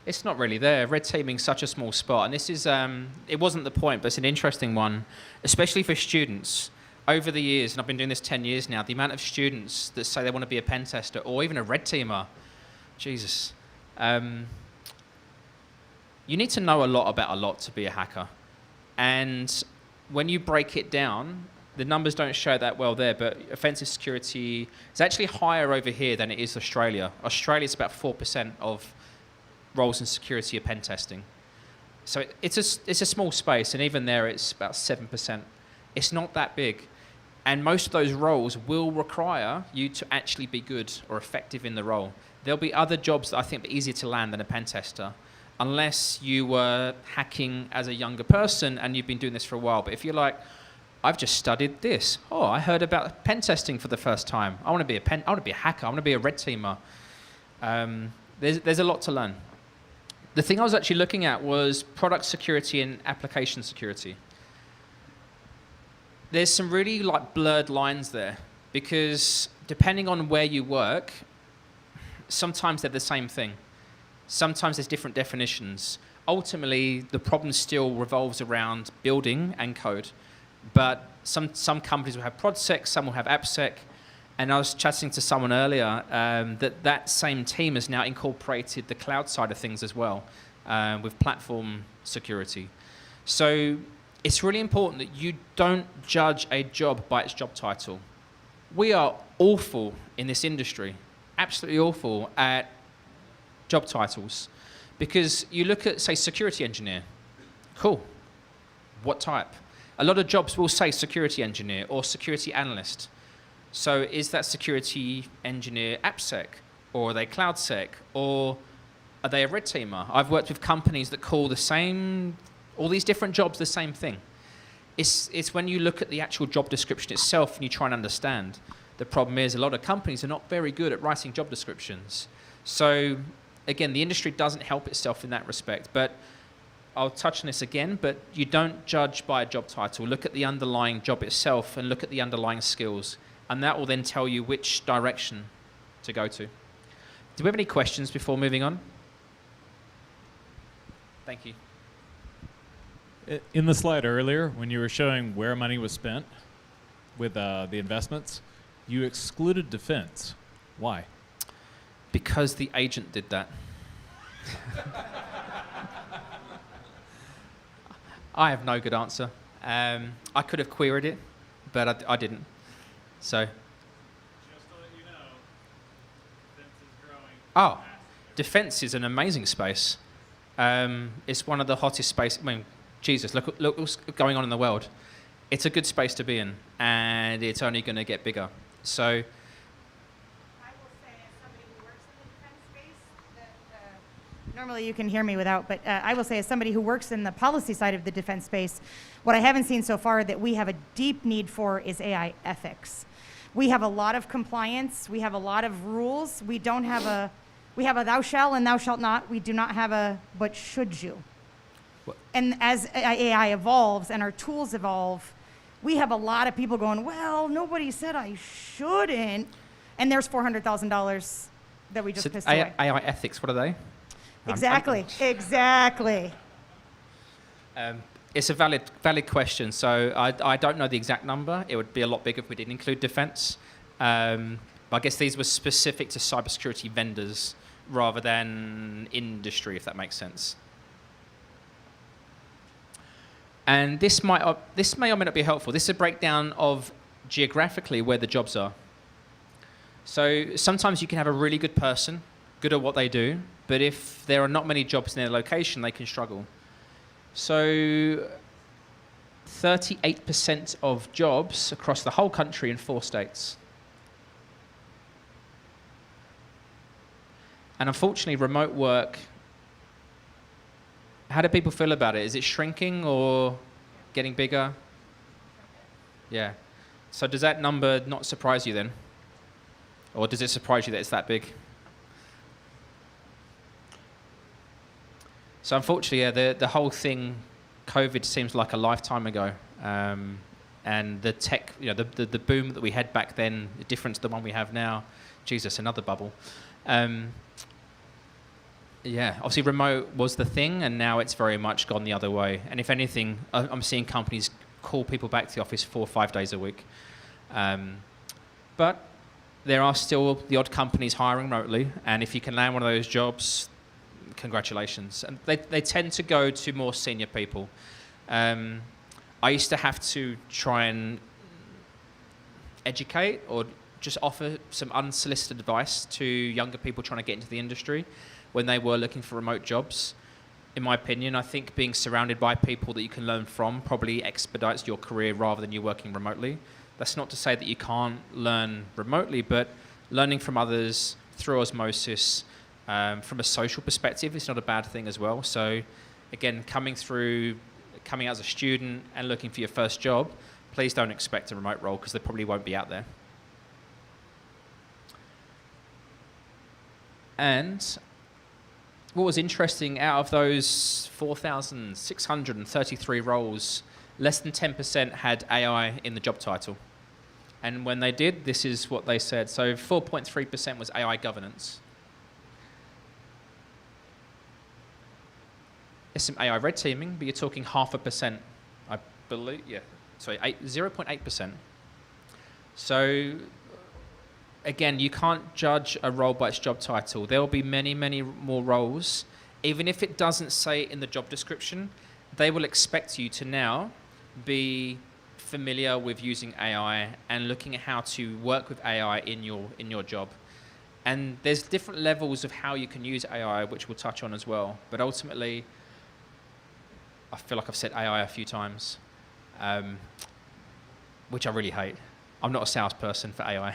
It's not really there. Red teaming's such a small spot. And this is, it wasn't the point, but it's an interesting one, especially for students. Over the years, and I've been doing this 10 years now, the amount of students that say they want to be a pen tester or even a red teamer, Jesus. You need to know a lot about a lot to be a hacker. And when you break it down, the numbers don't show that well there, but offensive security is actually higher over here than it is Australia. Australia's about 4% of roles in security are pen testing. So it's a small space, and even there it's about 7%. It's not that big. And most of those roles will require you to actually be good or effective in the role. There'll be other jobs that I think are easier to land than a pen tester, unless you were hacking as a younger person and you've been doing this for a while. But if you're like, I've just studied this. Oh, I heard about pen testing for the first time. I want to be a hacker. I want to be a red teamer. There's a lot to learn. The thing I was actually looking at was product security and application security. There's some really blurred lines there, because depending on where you work, sometimes they're the same thing. Sometimes there's different definitions. Ultimately, the problem still revolves around building and code. But some companies will have ProdSec, some will have AppSec. And I was chatting to someone earlier that same team has now incorporated the cloud side of things as well, with platform security. So it's really important that you don't judge a job by its job title. We are awful in this industry, absolutely awful at job titles. Because you look at, say, security engineer. Cool. What type? A lot of jobs will say security engineer or security analyst. So is that security engineer AppSec, or are they CloudSec, or are they a red teamer? I've worked with companies that call all these different jobs the same thing. It's when you look at the actual job description itself and you try and understand. The problem is a lot of companies are not very good at writing job descriptions. So again, the industry doesn't help itself in that respect. But I'll touch on this again, but you don't judge by a job title. Look at the underlying job itself and look at the underlying skills. And that will then tell you which direction to go to. Do we have any questions before moving on? Thank you. In the slide earlier, when you were showing where money was spent with the investments, you excluded defense. Why? Because the agent did that. I have no good answer. I could have queried it, but I didn't. So. Just to let you know, defense is growing. Oh, defense is an amazing space. It's one of the hottest spaces. I mean, Jesus, look what's going on in the world. It's a good space to be in, and it's only going to get bigger. So. Normally you can hear me without, but I will say as somebody who works in the policy side of the defense space, what I haven't seen so far that we have a deep need for is AI ethics. We have a lot of compliance. We have a lot of rules. We have a thou shall and thou shalt not. We do not have a but should you. And as AI evolves and our tools evolve, we have a lot of people going, well, nobody said I shouldn't. And there's $400,000 that we just pissed away. AI ethics, what are they? Exactly. Exactly. It's a valid question. So I don't know the exact number. It would be a lot bigger if we didn't include defense. But I guess these were specific to cybersecurity vendors rather than industry, if that makes sense. And this may or may not be helpful. This is a breakdown of geographically where the jobs are. So sometimes you can have a really good person, good at what they do, but if there are not many jobs in their location, they can struggle. So 38% of jobs across the whole country in 4 states. And unfortunately, remote work, how do people feel about it? Is it shrinking or getting bigger? Yeah. So does that number not surprise you then? Or does it surprise you that it's that big? So unfortunately, yeah, the whole thing, COVID seems like a lifetime ago. And the tech, the boom that we had back then, different to the one we have now. Jesus, another bubble. Yeah, obviously remote was the thing, and now it's very much gone the other way. And if anything, I'm seeing companies call people back to the office 4 or 5 days a week. But there are still the odd companies hiring remotely, and if you can land one of those jobs, congratulations. And they tend to go to more senior people. I used to have to try and educate or just offer some unsolicited advice to younger people trying to get into the industry when they were looking for remote jobs. In my opinion, I think being surrounded by people that you can learn from probably expedites your career rather than you working remotely. That's not to say that you can't learn remotely, but learning from others through osmosis, from a social perspective, is not a bad thing as well. So again, coming out as a student and looking for your first job, please don't expect a remote role because they probably won't be out there. And what was interesting, out of those 4,633 roles, less than 10% had AI in the job title. And when they did, this is what they said. So 4.3% was AI governance. There's some AI red teaming, but you're talking 0.5%, I believe. Yeah, sorry, 0.8%. So again, you can't judge a role by its job title. There will be many, many more roles. Even if it doesn't say in the job description, they will expect you to now be familiar with using AI and looking at how to work with AI in your job. And there's different levels of how you can use AI, which we'll touch on as well. But ultimately, I feel like I've said AI a few times, which I really hate. I'm not a salesperson for AI.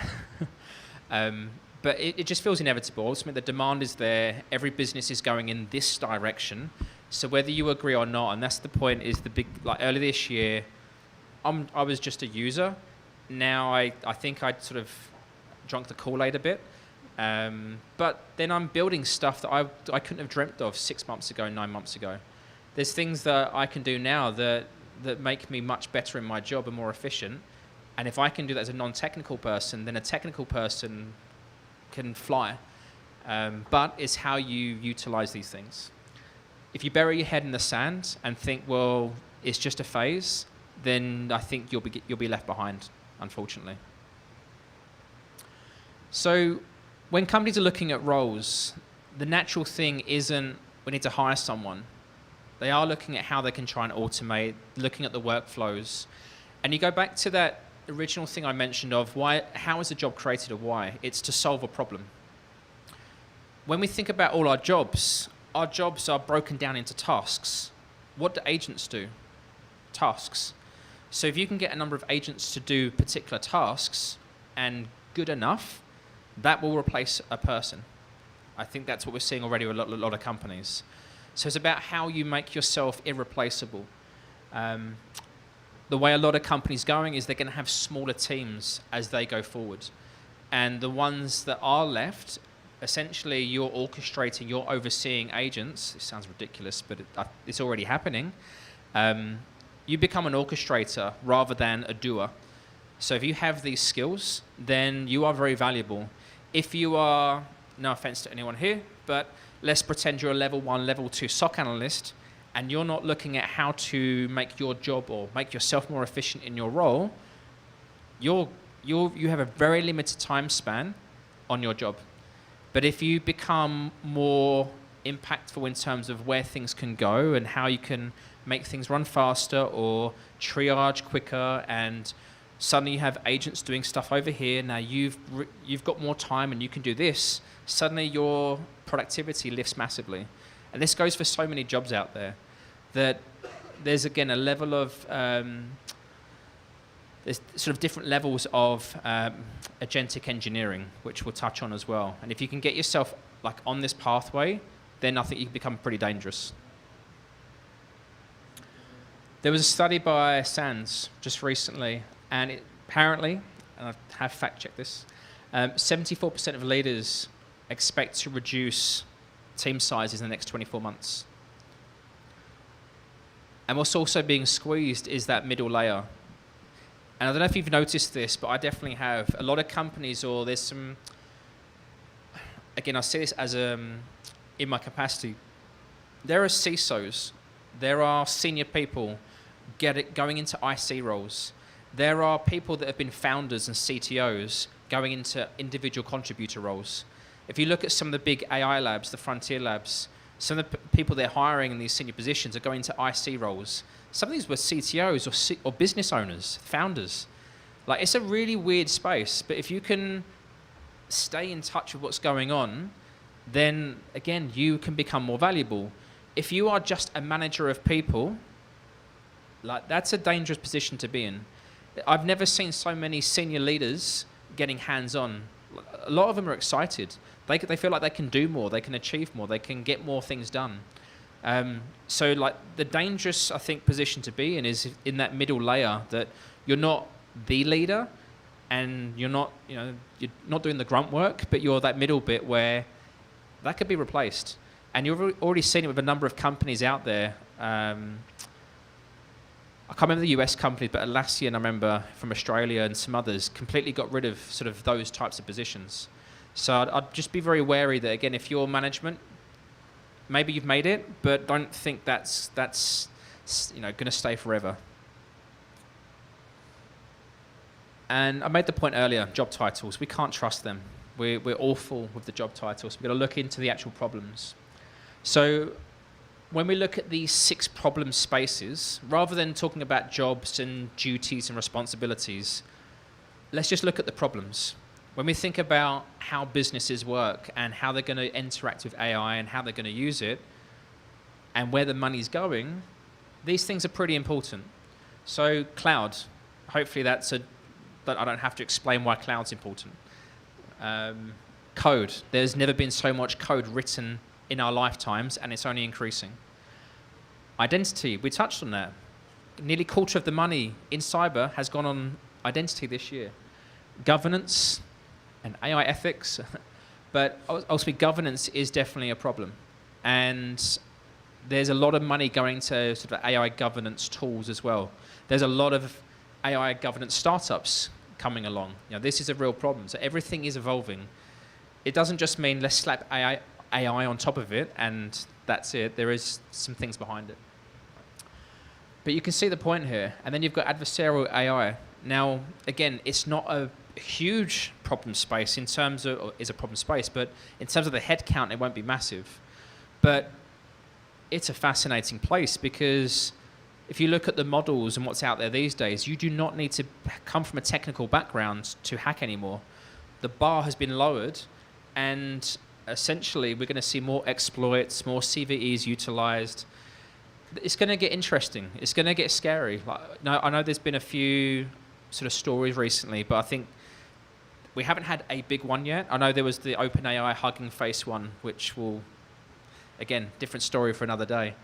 But it just feels inevitable. Ultimately, the demand is there. Every business is going in this direction. So whether you agree or not, and that's the point, is the big, like earlier this year, I was just a user. Now I think I'd sort of drunk the Kool-Aid a bit. But then I'm building stuff that I couldn't have dreamt of 6 months ago, 9 months ago. There's things that I can do now that make me much better in my job and more efficient. And if I can do that as a non-technical person, then a technical person can fly. But it's how you utilize these things. If you bury your head in the sand and think, well, it's just a phase, then I think you'll be left behind, unfortunately. So when companies are looking at roles, the natural thing isn't we need to hire someone. They are looking at how they can try and automate, looking at the workflows. And you go back to that original thing I mentioned of how is a job created or why? It's to solve a problem. When we think about all our jobs are broken down into tasks. What do agents do? Tasks. So if you can get a number of agents to do particular tasks and good enough, that will replace a person. I think that's what we're seeing already with a lot of companies. So it's about how you make yourself irreplaceable. the way a lot of companies going is they're going to have smaller teams as they go forward. And the ones that are left, essentially you're orchestrating, you're overseeing agents. It sounds ridiculous, but it's already happening. You become an orchestrator rather than a doer. So if you have these skills, then you are very valuable. If you are, no offense to anyone here, but let's pretend you're a level 1, level 2 SOC analyst, and you're not looking at how to make your job or make yourself more efficient in your role, you have a very limited time span on your job. But if you become more impactful in terms of where things can go and how you can make things run faster or triage quicker, and suddenly you have agents doing stuff over here, now you've got more time and you can do this, suddenly your productivity lifts massively. And this goes for so many jobs out there, that there's, again, a level of, there's sort of different levels of agentic engineering, which we'll touch on as well. And if you can get yourself like on this pathway, then I think you can become pretty dangerous. There was a study by SANS just recently, and apparently, and I have fact-checked this, 74% of leaders expect to reduce team sizes in the next 24 months. And what's also being squeezed is that middle layer. And I don't know if you've noticed this, but I definitely have. A lot of companies, or there's some, again, I see this as in my capacity. There are CISOs, there are senior people going into IC roles. There are people that have been founders and CTOs going into individual contributor roles. If you look at some of the big AI labs, the frontier labs, some of the people they're hiring in these senior positions are going to IC roles. Some of these were CTOs or business owners, founders. Like, it's a really weird space, but if you can stay in touch with what's going on, then again, you can become more valuable. If you are just a manager of people, like, that's a dangerous position to be in. I've never seen so many senior leaders getting hands-on. A lot of them are excited. They feel like they can do more, they can achieve more, they can get more things done. So like the dangerous, I think, position to be in is in that middle layer, that you're not the leader and you're not doing the grunt work, but you're that middle bit where that could be replaced. And you've already seen it with a number of companies out there. I can't remember the US company, but Atlassian, I remember, from Australia and some others, completely got rid of sort of those types of positions. So I'd just be very wary that, again, if you're management, maybe you've made it, but don't think that's going to stay forever. And I made the point earlier, job titles. We can't trust them. We're awful with the job titles. We've got to look into the actual problems. So when we look at these 6 problem spaces, rather than talking about jobs and duties and responsibilities, let's just look at the problems. When we think about how businesses work and how they're going to interact with AI and how they're going to use it and where the money's going, these things are pretty important. So cloud, hopefully that I don't have to explain why cloud's important. Code, there's never been so much code written in our lifetimes, and it's only increasing. Identity, we touched on that. Nearly a quarter of the money in cyber has gone on identity this year. Governance and AI ethics, but ultimately governance is definitely a problem. And there's a lot of money going to sort of AI governance tools as well. There's a lot of AI governance startups coming along. This is a real problem. So everything is evolving. It doesn't just mean let's slap AI on top of it and that's it. There is some things behind it. But you can see the point here. And then you've got adversarial AI. Now, again, it's not a huge problem space in terms of, or is a problem space, but in terms of the head count, it won't be massive. But it's a fascinating place, because if you look at the models and what's out there these days, you do not need to come from a technical background to hack anymore. The bar has been lowered, and essentially we're going to see more exploits, more CVEs utilized. It's going to get interesting. It's going to get scary. I know there's been a few sort of stories recently, but I think we haven't had a big one yet. I know there was the OpenAI Hugging Face one, which will, again, different story for another day.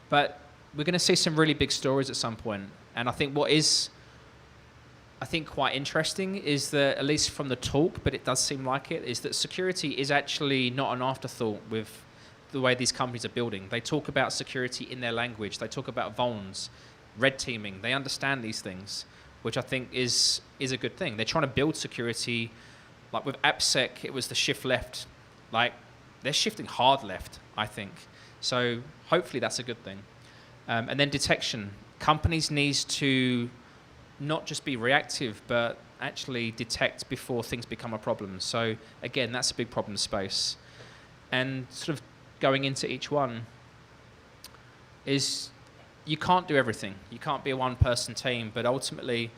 But we're going to see some really big stories at some point. And I think what is, I think, quite interesting is that, at least from the talk, but it does seem like it, is that security is actually not an afterthought with the way these companies are building. They talk about security in their language. They talk about vulns, red teaming. They understand these things, which I think is a good thing. They're trying to build security. Like with AppSec, it was the shift left. Like, they're shifting hard left, I think. So hopefully that's a good thing. And then detection. Companies need to not just be reactive, but actually detect before things become a problem. So again, that's a big problem space. And sort of going into each one is you can't do everything. You can't be a one-person team, but ultimately,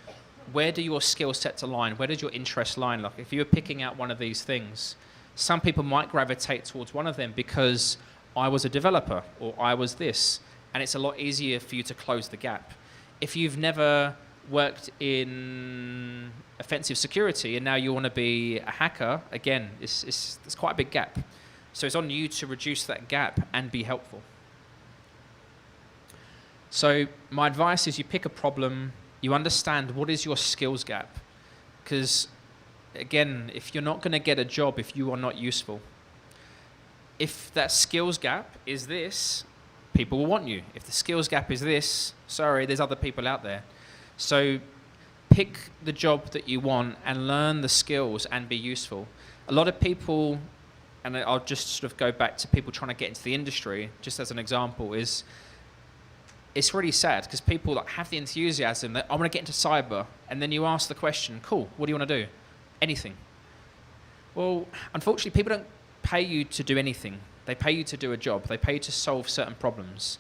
where do your skill sets align? Where does your interest line? Like if you're picking out one of these things, some people might gravitate towards one of them because I was a developer or I was this, and it's a lot easier for you to close the gap. If you've never worked in offensive security and now you want to be a hacker, again, it's quite a big gap. So it's on you to reduce that gap and be helpful. So my advice is you pick a problem, you understand what is your skills gap. Because again, if you're not going to get a job if you are not useful, if that skills gap is this, people will want you. If the skills gap is this, sorry, there's other people out there. So pick the job that you want and learn the skills and be useful. A lot of people, and I'll just sort of go back to people trying to get into the industry, just as an example, is it's really sad because people like have the enthusiasm that I want to get into cyber, and then you ask the question, cool, what do you want to do? Anything. Well, unfortunately, people don't pay you to do anything. They pay you to do a job. They pay you to solve certain problems.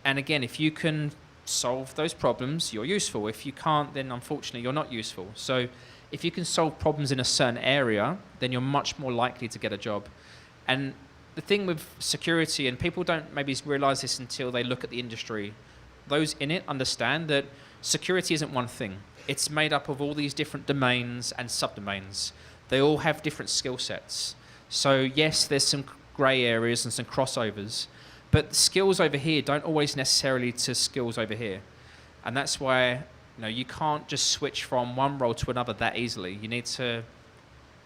And again, if you can solve those problems, you're useful. If you can't, then unfortunately, you're not useful. So if you can solve problems in a certain area, then you're much more likely to get a job. And the thing with security, and people don't maybe realize this until they look at the industry, those in it understand that security isn't one thing. It's made up of all these different domains and subdomains. They all have different skill sets. So yes, there's some gray areas and some crossovers, but skills over here don't always necessarily to skills over here. And that's why you can't just switch from one role to another that easily. You need to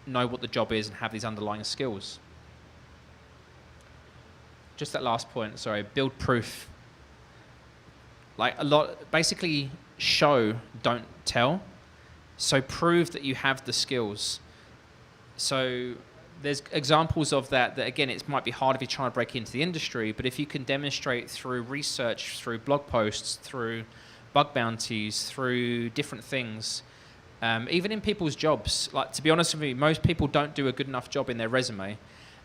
know what the job is and have these underlying skills. Just that last point, sorry, build proof. Like basically show, don't tell. So prove that you have the skills. So there's examples of that again, it might be hard if you're trying to break into the industry, but if you can demonstrate through research, through blog posts, through bug bounties, through different things, even in people's jobs, like to be honest with you, most people don't do a good enough job in their resume.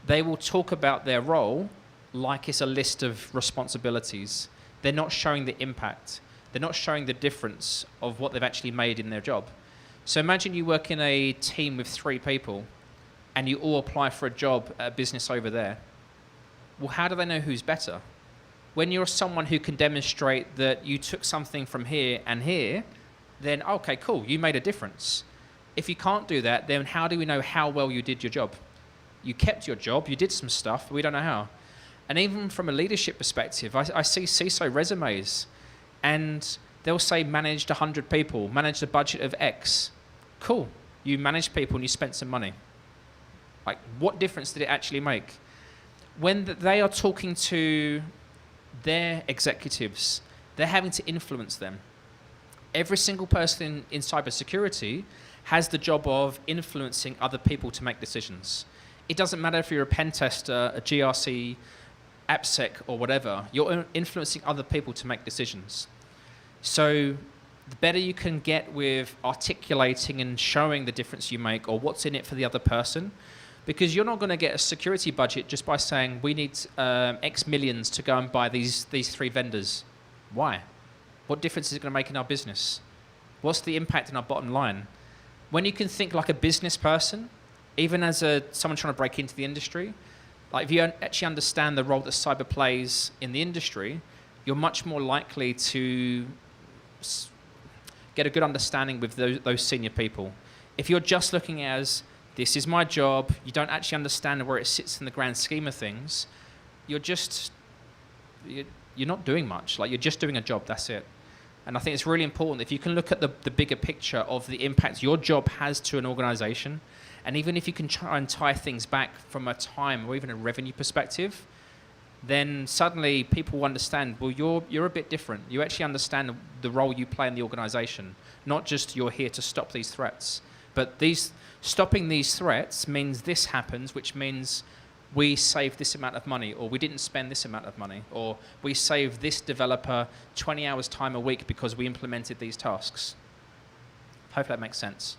They will talk about their role like it's a list of responsibilities. They're not showing the impact. They're not showing the difference of what they've actually made in their job. So imagine you work in a team with 3 people and you all apply for a job at a business over there. Well, how do they know who's better? When you're someone who can demonstrate that you took something from here and here, then okay, cool, you made a difference. If you can't do that, then how do we know how well you did your job? You kept your job, you did some stuff, but we don't know how. And even from a leadership perspective, I see CISO resumes and they'll say managed 100 people, managed a budget of X. Cool, you managed people and you spent some money. Like, what difference did it actually make? When they are talking to their executives, they're having to influence them. Every single person in cybersecurity has the job of influencing other people to make decisions. It doesn't matter if you're a pen tester, a GRC, AppSec, or whatever. You're influencing other people to make decisions. So the better you can get with articulating and showing the difference you make or what's in it for the other person, because you're not going to get a security budget just by saying we need X millions to go and buy these 3 vendors. Why? What difference is it going to make in our business? What's the impact in our bottom line? When you can think like a business person, even as someone trying to break into the industry, like if you actually understand the role that cyber plays in the industry, you're much more likely to get a good understanding with those senior people. If you're just looking as, this is my job, you don't actually understand where it sits in the grand scheme of things, you're you're not doing much. Like, you're just doing a job, that's it. And I think it's really important if you can look at the bigger picture of the impact your job has to an organization, and even if you can try and tie things back from a time or even a revenue perspective, then suddenly people understand, well, you're a bit different. You actually understand the role you play in the organization, not just you're here to stop these threats. But stopping these threats means this happens, which means we saved this amount of money, or we didn't spend this amount of money, or we saved this developer 20 hours time a week because we implemented these tasks. Hopefully that makes sense.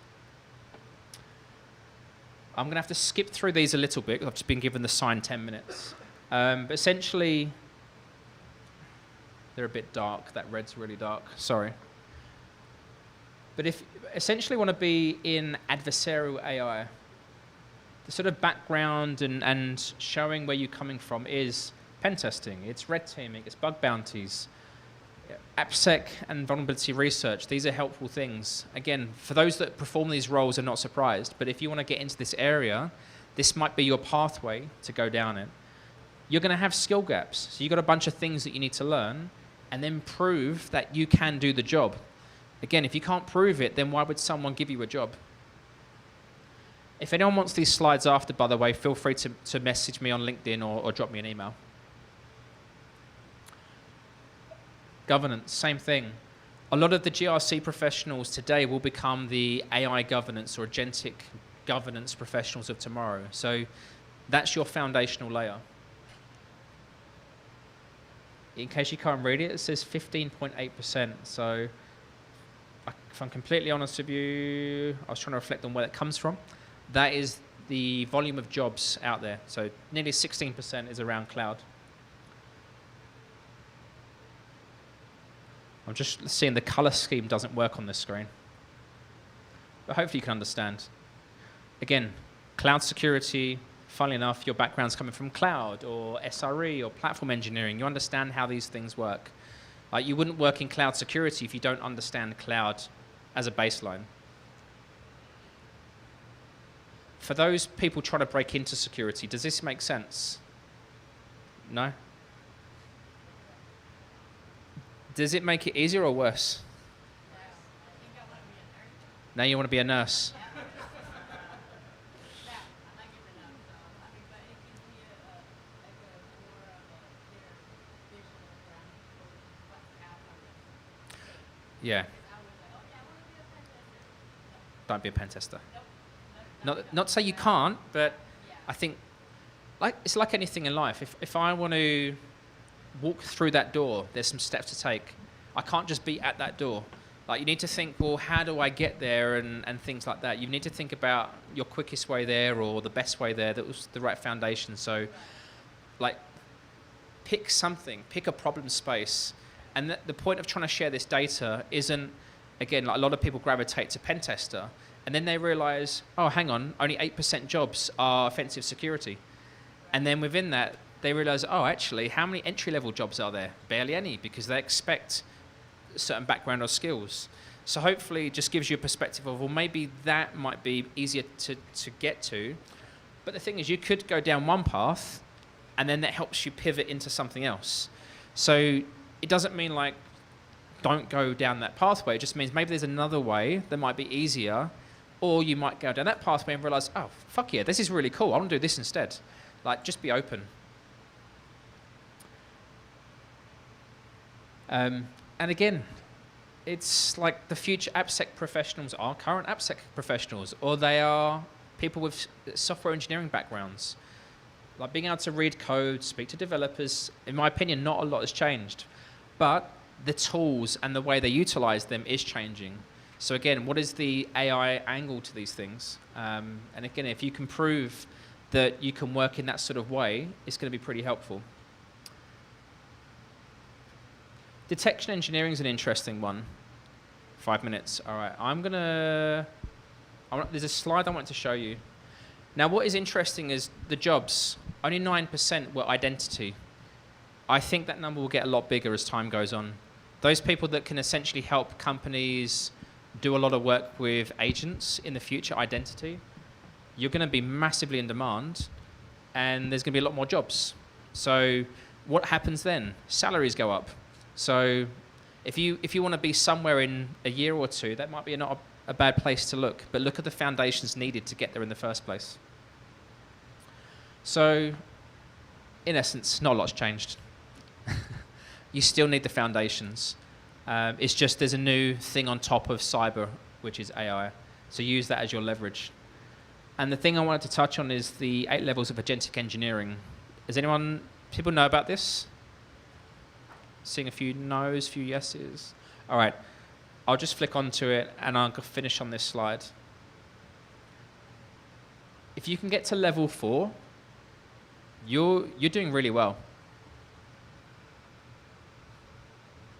I'm going to have to skip through these a little bit. I've just been given the sign 10 minutes. But essentially, they're a bit dark. That red's really dark. Sorry. But if essentially want to be in adversarial AI, the sort of background and showing where you're coming from is pen testing, it's red teaming, it's bug bounties, AppSec and vulnerability research. These are helpful things. Again, for those that perform these roles, are not surprised. But if you want to get into this area, this might be your pathway to go down it. You're going to have skill gaps. So you've got a bunch of things that you need to learn and then prove that you can do the job. Again, if you can't prove it, then why would someone give you a job? If anyone wants these slides after, by the way, feel free to message me on LinkedIn or drop me an email. Governance, same thing. A lot of the GRC professionals today will become the AI governance or agentic governance professionals of tomorrow. So that's your foundational layer. In case you can't read it, it says 15.8%. So if I'm completely honest with you, I was trying to reflect on where that comes from. That is the volume of jobs out there. So nearly 16% is around cloud. I'm just seeing the color scheme doesn't work on this screen. But hopefully you can understand. Again, cloud security, funnily enough, your background's coming from cloud or SRE or platform engineering. You understand how these things work. You wouldn't work in cloud security if you don't understand cloud as a baseline. For those people trying to break into security, does this make sense? No? Does it make it easier or worse? Now you want to be a nurse? Yeah. Don't be a pen tester. Not to say you can't, but I think it's like anything in life. If I want to walk through that door, there's some steps to take. I can't just be at that door. Like, you need to think, well, how do I get there and things like that. You need to think about your quickest way there or the best way there that was the right foundation. So, like, pick something, pick a problem space. And the point of trying to share this data isn't, again, like a lot of people gravitate to pen tester, and then they realize, oh, hang on, only 8% jobs are offensive security. And then within that, they realize, oh, actually, how many entry-level jobs are there? Barely any, because they expect a certain background or skills. So hopefully it just gives you a perspective of, well, maybe that might be easier to get to. But the thing is, you could go down one path, and then that helps you pivot into something else. So it doesn't mean, like, don't go down that pathway. It just means maybe there's another way that might be easier, or you might go down that pathway and realize, oh, fuck yeah, this is really cool. I want to do this instead. Like, just be open. And again, it's like the future AppSec professionals are current AppSec professionals, or they are people with software engineering backgrounds. Like, being able to read code, speak to developers, in my opinion, not a lot has changed. But the tools and the way they utilize them is changing. So again, what is the AI angle to these things? And again, if you can prove that you can work in that sort of way, it's going to be pretty helpful. Detection engineering is an interesting one. 5 minutes. All right. There's a slide I want to show you. Now, what is interesting is the jobs. Only 9% were identity. I think that number will get a lot bigger as time goes on. Those people that can essentially help companies do a lot of work with agents in the future, identity, you're going to be massively in demand, and there's going to be a lot more jobs. So what happens then? Salaries go up. So if you want to be somewhere in a year or two, that might be not a bad place to look. But look at the foundations needed to get there in the first place. So in essence, not a lot's changed. You still need the foundations. It's just there's a new thing on top of cyber, which is AI. So use that as your leverage. And the thing I wanted to touch on is the 8 levels of agentic engineering. Does people know about this? Seeing a few no's, few yeses. All right, I'll just flick onto it and I'll finish on this slide. If you can get to level 4, you're doing really well.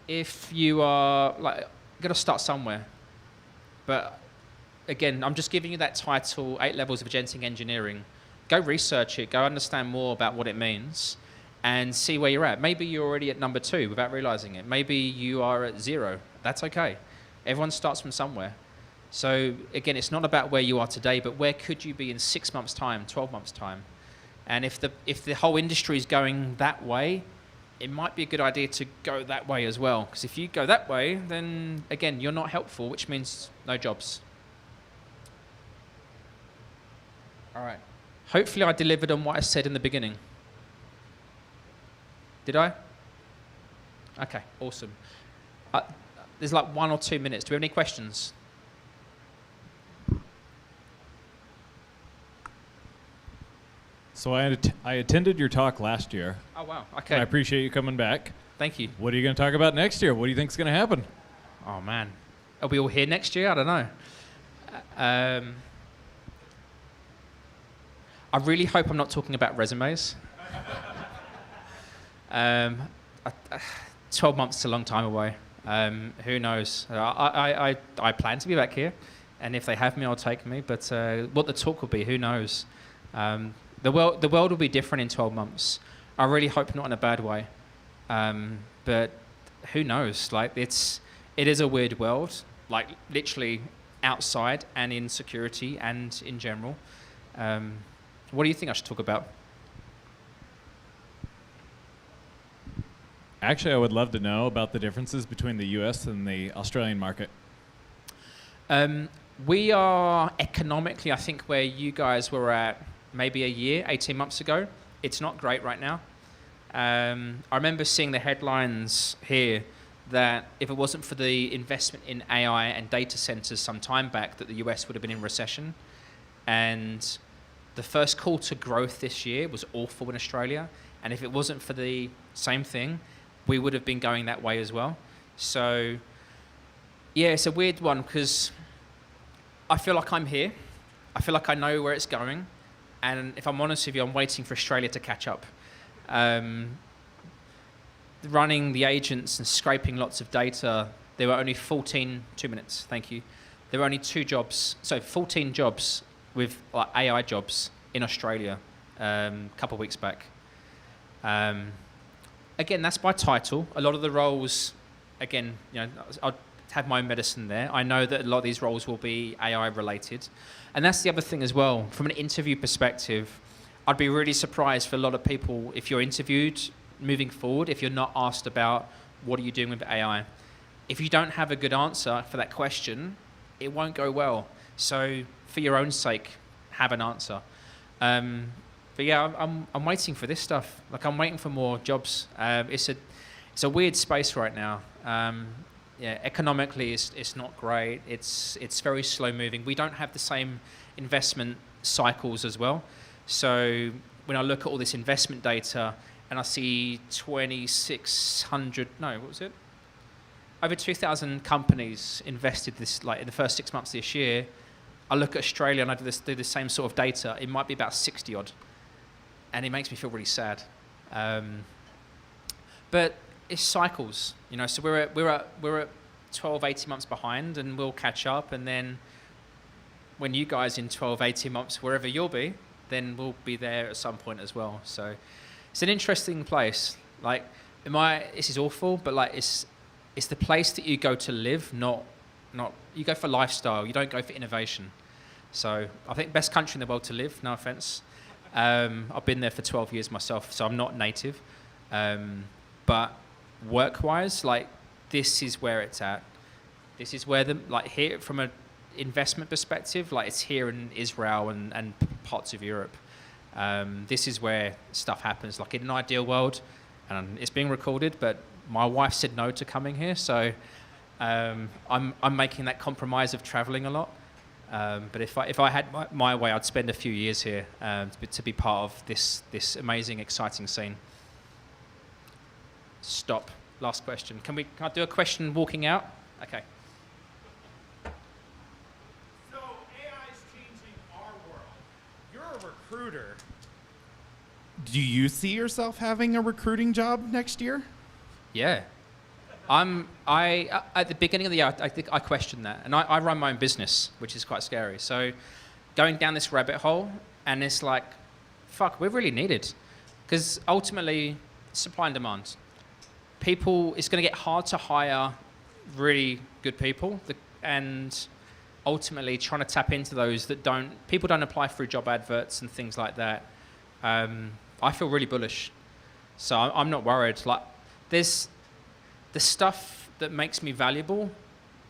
If you are got to start somewhere. But again, I'm just giving you that title, 8 levels of agentic engineering. Go research it, go understand more about what it means, and see where you're at. Maybe you're already at number 2 without realizing it. Maybe you are at 0. That's okay. Everyone starts from somewhere. So again, it's not about where you are today, but where could you be in 6 months' time, 12 months' time? And if the whole industry is going that way, it might be a good idea to go that way as well. Because if you go that way, then again, you're not helpful, which means no jobs. All right. Hopefully I delivered on what I said in the beginning. Did I? Okay, awesome. There's like 1 or 2 minutes. Do we have any questions? So I attended your talk last year. Oh, wow. Okay. I appreciate you coming back. Thank you. What are you going to talk about next year? What do you think is going to happen? Oh, man. Are we all here next year? I don't know. I really hope I'm not talking about resumes. 12 months is a long time away. Who knows? I plan to be back here, and if they have me, I'll take me. But what the talk will be, who knows? The world will be different in 12 months. I really hope not in a bad way. But who knows? It is a weird world, literally outside and in security and in general. What do you think I should talk about? Actually, I would love to know about the differences between the US and the Australian market. We are economically, I think, where you guys were at maybe a year, 18 months ago. It's not great right now. I remember seeing the headlines here that if it wasn't for the investment in AI and data centers some time back, that the US would have been in recession. And the first call to growth this year was awful in Australia. And if it wasn't for the same thing, we would have been going that way as well. So, yeah, it's a weird one because I feel like I'm here. I feel like I know where it's going. And if I'm honest with you, I'm waiting for Australia to catch up. Running the agents and scraping lots of data, there were only 2 minutes, thank you. There were only 2 jobs, so 14 jobs with AI jobs in Australia a couple of weeks back. Again, that's by title. A lot of the roles, again, I'll have my own medicine there. I know that a lot of these roles will be AI related. And that's the other thing as well. From an interview perspective, I'd be really surprised for a lot of people if you're interviewed moving forward, if you're not asked about what are you doing with AI. If you don't have a good answer for that question, it won't go well. So for your own sake, have an answer. But yeah, I'm waiting for this stuff. I'm waiting for more jobs. It's a weird space right now. Yeah, economically, it's not great. It's very slow moving. We don't have the same investment cycles as well. So when I look at all this investment data and I see 2,600, no, what was it? Over 2,000 companies invested this, in the first 6 months of this year. I look at Australia and I do the same sort of data. It might be about 60 odd, and it makes me feel really sad. But it's cycles, So we're at 12, 18 months behind, and we'll catch up. And then when you guys in 12, 18 months, wherever you'll be, then we'll be there at some point as well. So it's an interesting place. This is awful, but it's the place that you go to live, not you go for lifestyle. You don't go for innovation. So I think best country in the world to live. No offense. I've been there for 12 years myself, so I'm not native. But work-wise, like, this is where it's at. This is where here from an investment perspective, like, it's here in Israel and parts of Europe. This is where stuff happens. Like, in an ideal world, and it's being recorded, but my wife said no to coming here, so I'm making that compromise of traveling a lot. But if I had my way, I'd spend a few years here to be part of this amazing, exciting scene. Stop. Last question. Can I do a question walking out? Okay. So AI is changing our world. You're a recruiter. Do you see yourself having a recruiting job next year? Yeah. At the beginning of the year, I think I questioned that. And I run my own business, which is quite scary. So going down this rabbit hole, and it's like, fuck, we're really needed. Because ultimately, supply and demand. It's going to get hard to hire really good people. And ultimately, trying to tap into those people don't apply through job adverts and things like that. I feel really bullish. So I'm not worried. Like, there's the stuff that makes me valuable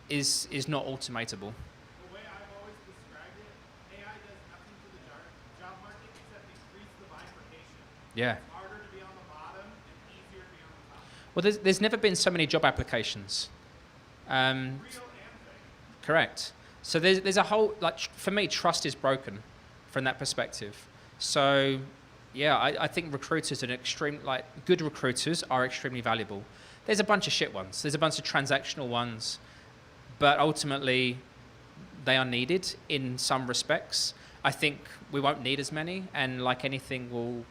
is not automatable. The way I've always described it, AI does nothing to the job market except increase the bifurcation. Yeah. It's harder to be on the bottom and easier to be on the top. Well, there's never been so many job applications. Real and fake. Correct. So there's a whole, like, for me, trust is broken from that perspective. So, yeah, I think recruiters good recruiters are extremely valuable. There's a bunch of shit ones. There's a bunch of transactional ones, but ultimately, they are needed in some respects. I think we won't need as many, and like anything,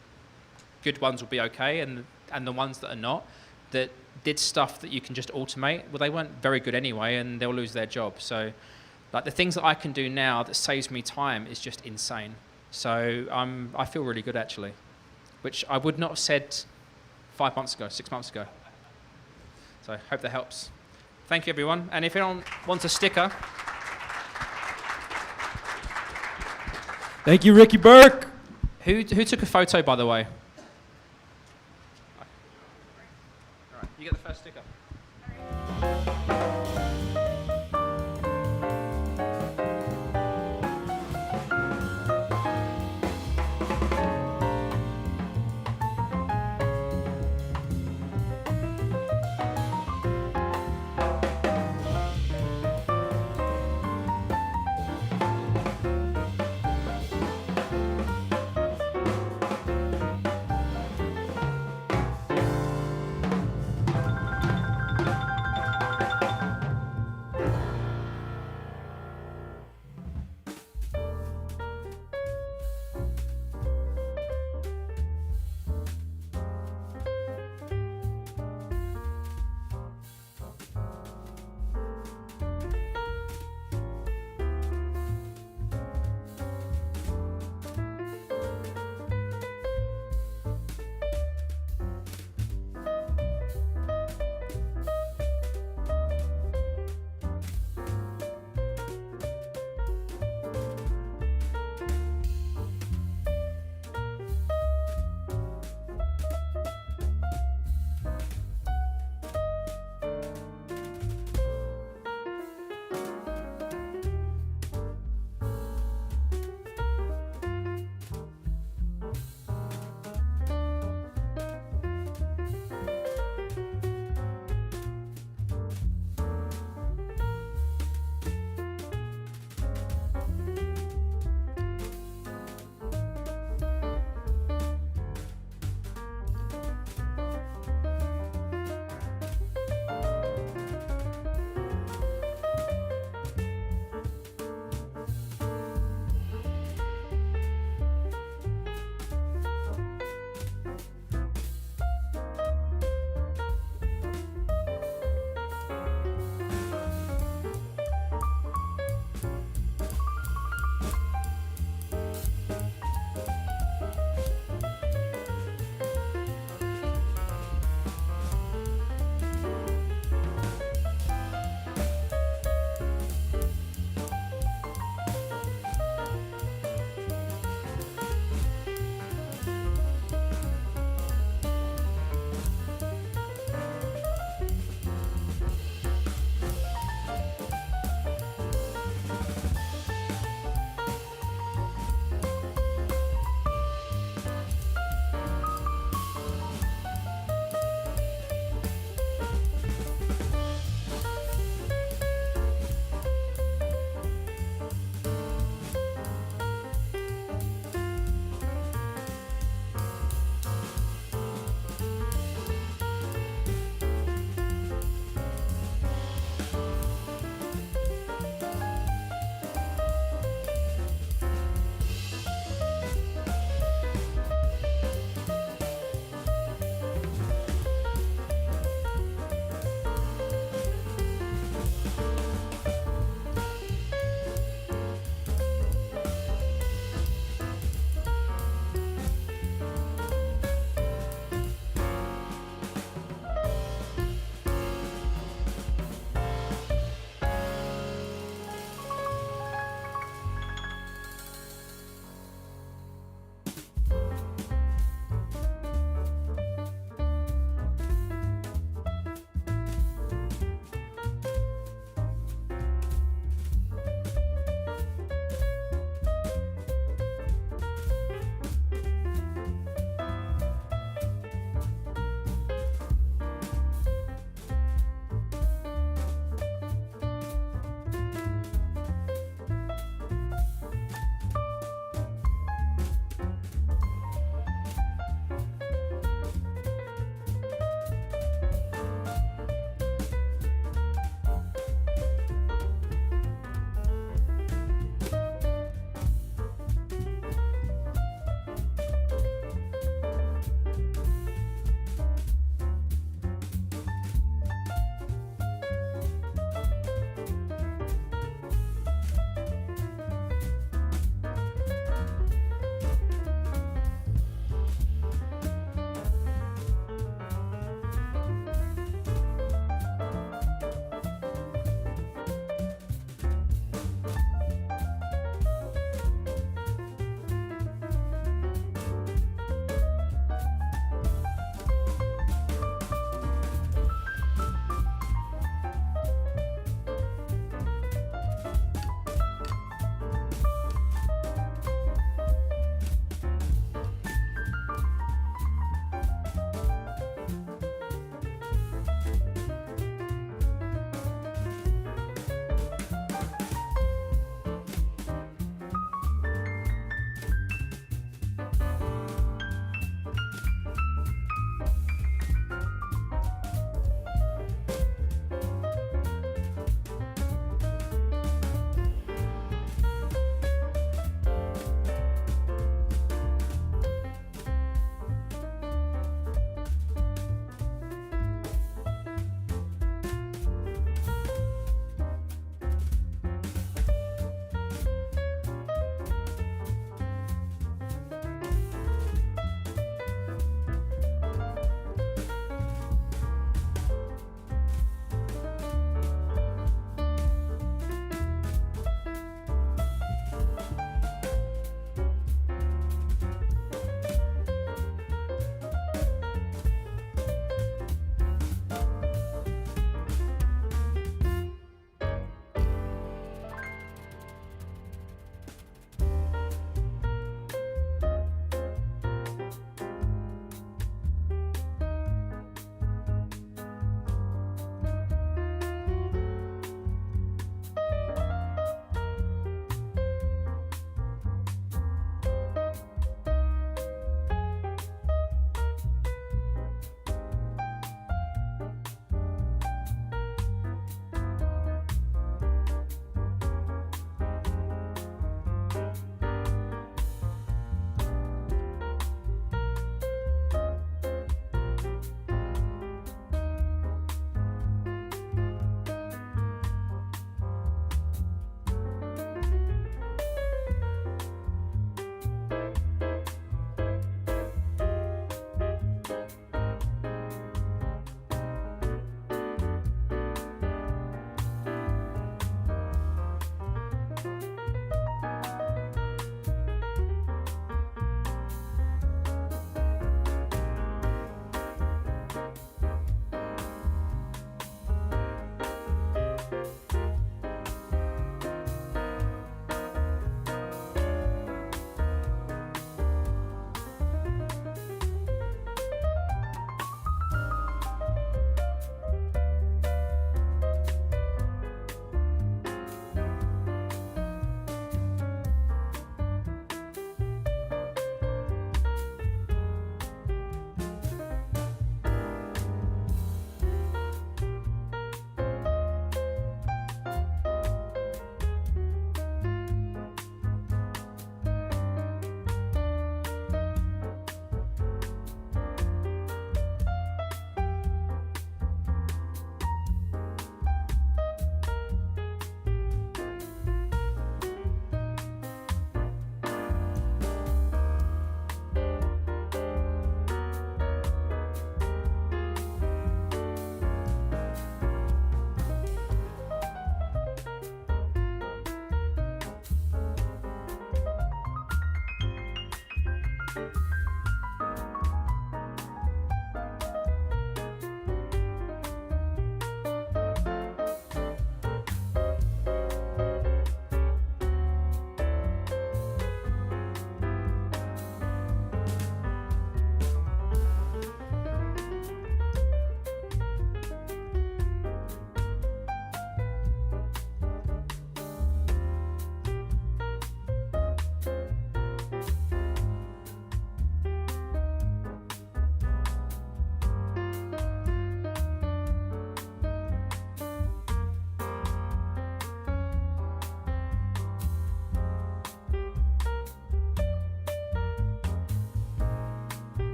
good ones will be okay, and the ones that are not, that did stuff that you can just automate, well, they weren't very good anyway, and they'll lose their job. So, like, the things that I can do now that saves me time is just insane. So I feel really good, actually, which I would not have said 5 months ago, 6 months ago. So I hope that helps. Thank you, everyone. And if anyone wants a sticker. Thank you, Ricky Burke. Who took a photo, by the way? All right, you get the first sticker.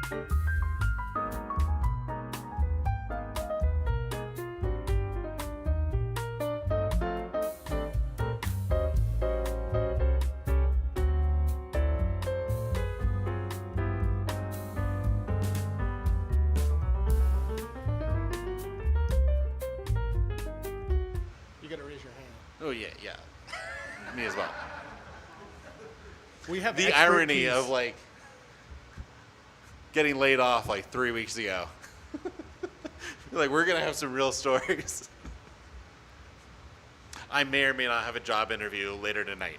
You gotta raise your hand. Oh yeah, yeah. Me as well. We have the expert irony keys. of like getting laid off like 3 weeks ago. Like we're gonna have some real stories. I may or may not have a job interview later tonight.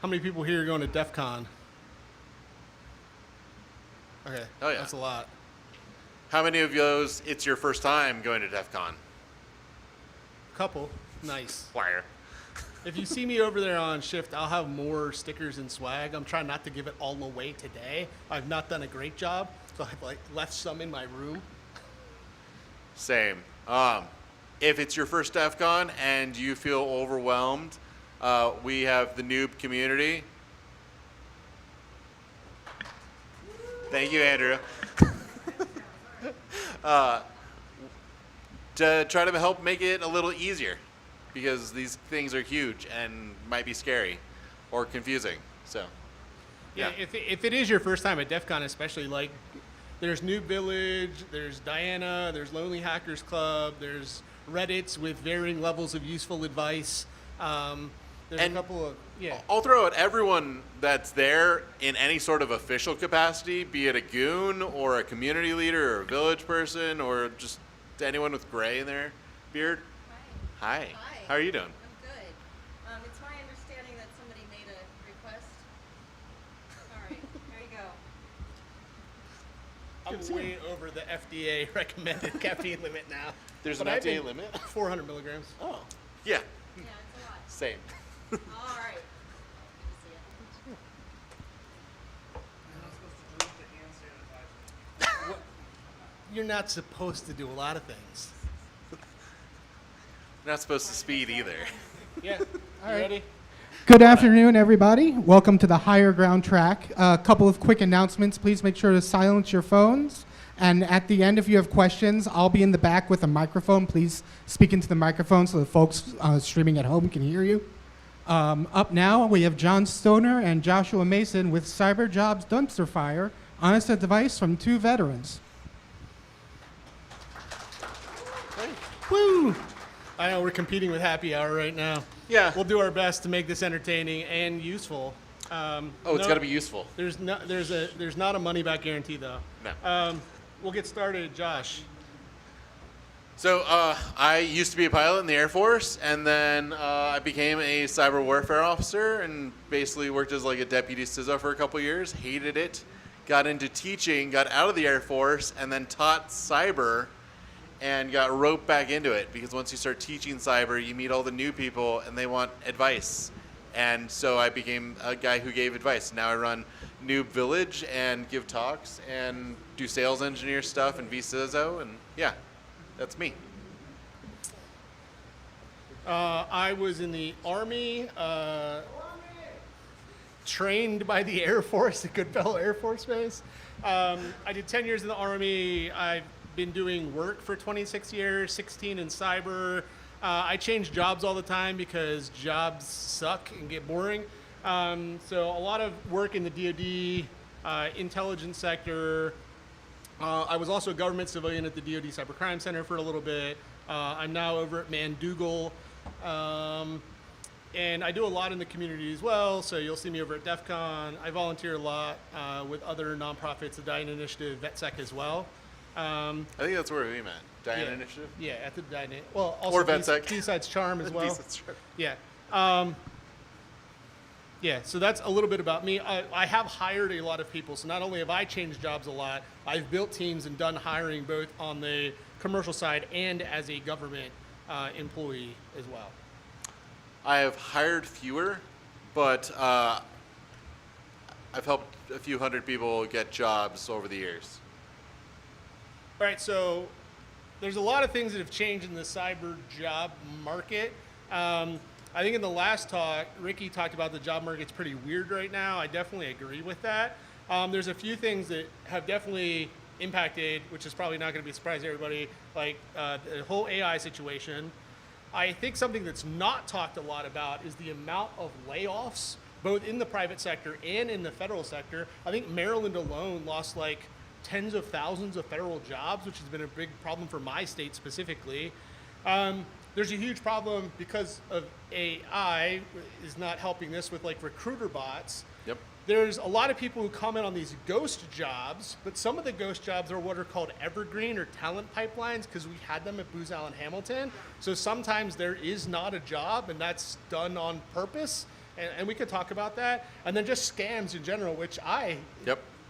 How many people here are going to DEF CON? Okay. Oh yeah. That's a lot. How many of those it's your first time going to DEF CON? Couple. Nice. Liar. If you see me over there on shift, I'll have more stickers and swag. I'm trying not to give it all away today. I've not done a great job, so I've like left some in my room. Same. If it's your first DEF CON and you feel overwhelmed, we have the noob community. Thank you, Andrew. To try to help make it a little easier, because these things are huge and might be scary or confusing. So, Yeah, if it is your first time at DEF CON, especially, like, there's Noob Village, there's Diana, there's Lonely Hackers Club, there's Reddits with varying levels of useful advice. There's a couple of, yeah. I'll throw out everyone that's there in any sort of official capacity, be it a goon or a community leader or a village person or just anyone with gray in their beard. Hi. Hi. How are you doing? I'm good. It's my understanding that somebody made a request. All right, there you go. I'm way over the FDA recommended caffeine limit now. There's But an I've FDA been limit? 400 milligrams. Oh. Yeah. Yeah, it's a lot. Same. All right. You're not supposed to do a lot of things. You're not supposed to speed either. Yeah. All right. Ready? Good afternoon, everybody. Welcome to the Higher Ground track. A couple of quick announcements. Please make sure to silence your phones. And at the end, if you have questions, I'll be in the back with a microphone. Please speak into the microphone so the folks streaming at home can hear you. Up now, we have John Stoner and Joshua Mason with Cyber Jobs Dumpster Fire, honest advice from two veterans. Woo! I know we're competing with Happy Hour right now. Yeah. We'll do our best to make this entertaining and useful. It's gotta be useful. There's not a money back guarantee though. No. We'll get started, Josh. So I used to be a pilot in the Air Force, and then I became a cyber warfare officer and basically worked as like a deputy CISO for a couple years. Hated it. Got into teaching, got out of the Air Force, and then taught cyber and got roped back into it because once you start teaching cyber, you meet all the new people and they want advice. And so I became a guy who gave advice. Now I run Noob Village and give talks and do sales engineer stuff and vCISO, and yeah, that's me. I was in the Army, trained by the Air Force at Goodfellow Air Force Base. I did 10 years in the Army. I've been doing work for 26 years, 16 in cyber. I change jobs all the time because jobs suck and get boring. So a lot of work in the DoD, intelligence sector. I was also a government civilian at the DoD Cybercrime Center for a little bit. I'm now over at Mandougal. And I do a lot in the community as well, so you'll see me over at DEF CON. I volunteer a lot with other nonprofits, the Diana Initiative, VetSec as well. I think that's where we met. Diana yeah, Initiative? Yeah, at the Diana. Well, also or VetSec. B-Sides Charm as well. B-Sides Charm. Yeah. Yeah, so that's a little bit about me. I have hired a lot of people, so not only have I changed jobs a lot, I've built teams and done hiring both on the commercial side and as a government employee as well. I have hired fewer, but I've helped a few hundred people get jobs over the years. All right, so there's a lot of things that have changed in the cyber job market. I think in the last talk, Ricky talked about the job market's pretty weird right now. I definitely agree with that. There's a few things that have definitely impacted, which is probably not going to be a surprise to everybody, like the whole AI situation. I think something that's not talked a lot about is the amount of layoffs, both in the private sector and in the federal sector. I think Maryland alone lost like tens of thousands of federal jobs, which has been a big problem for my state specifically. There's a huge problem because of AI is not helping this with like recruiter bots. Yep. There's a lot of people who comment on these ghost jobs, but some of the ghost jobs are what are called evergreen or talent pipelines because we had them at Booz Allen Hamilton. So sometimes there is not a job and that's done on purpose. And we could talk about that. And then just scams in general, which I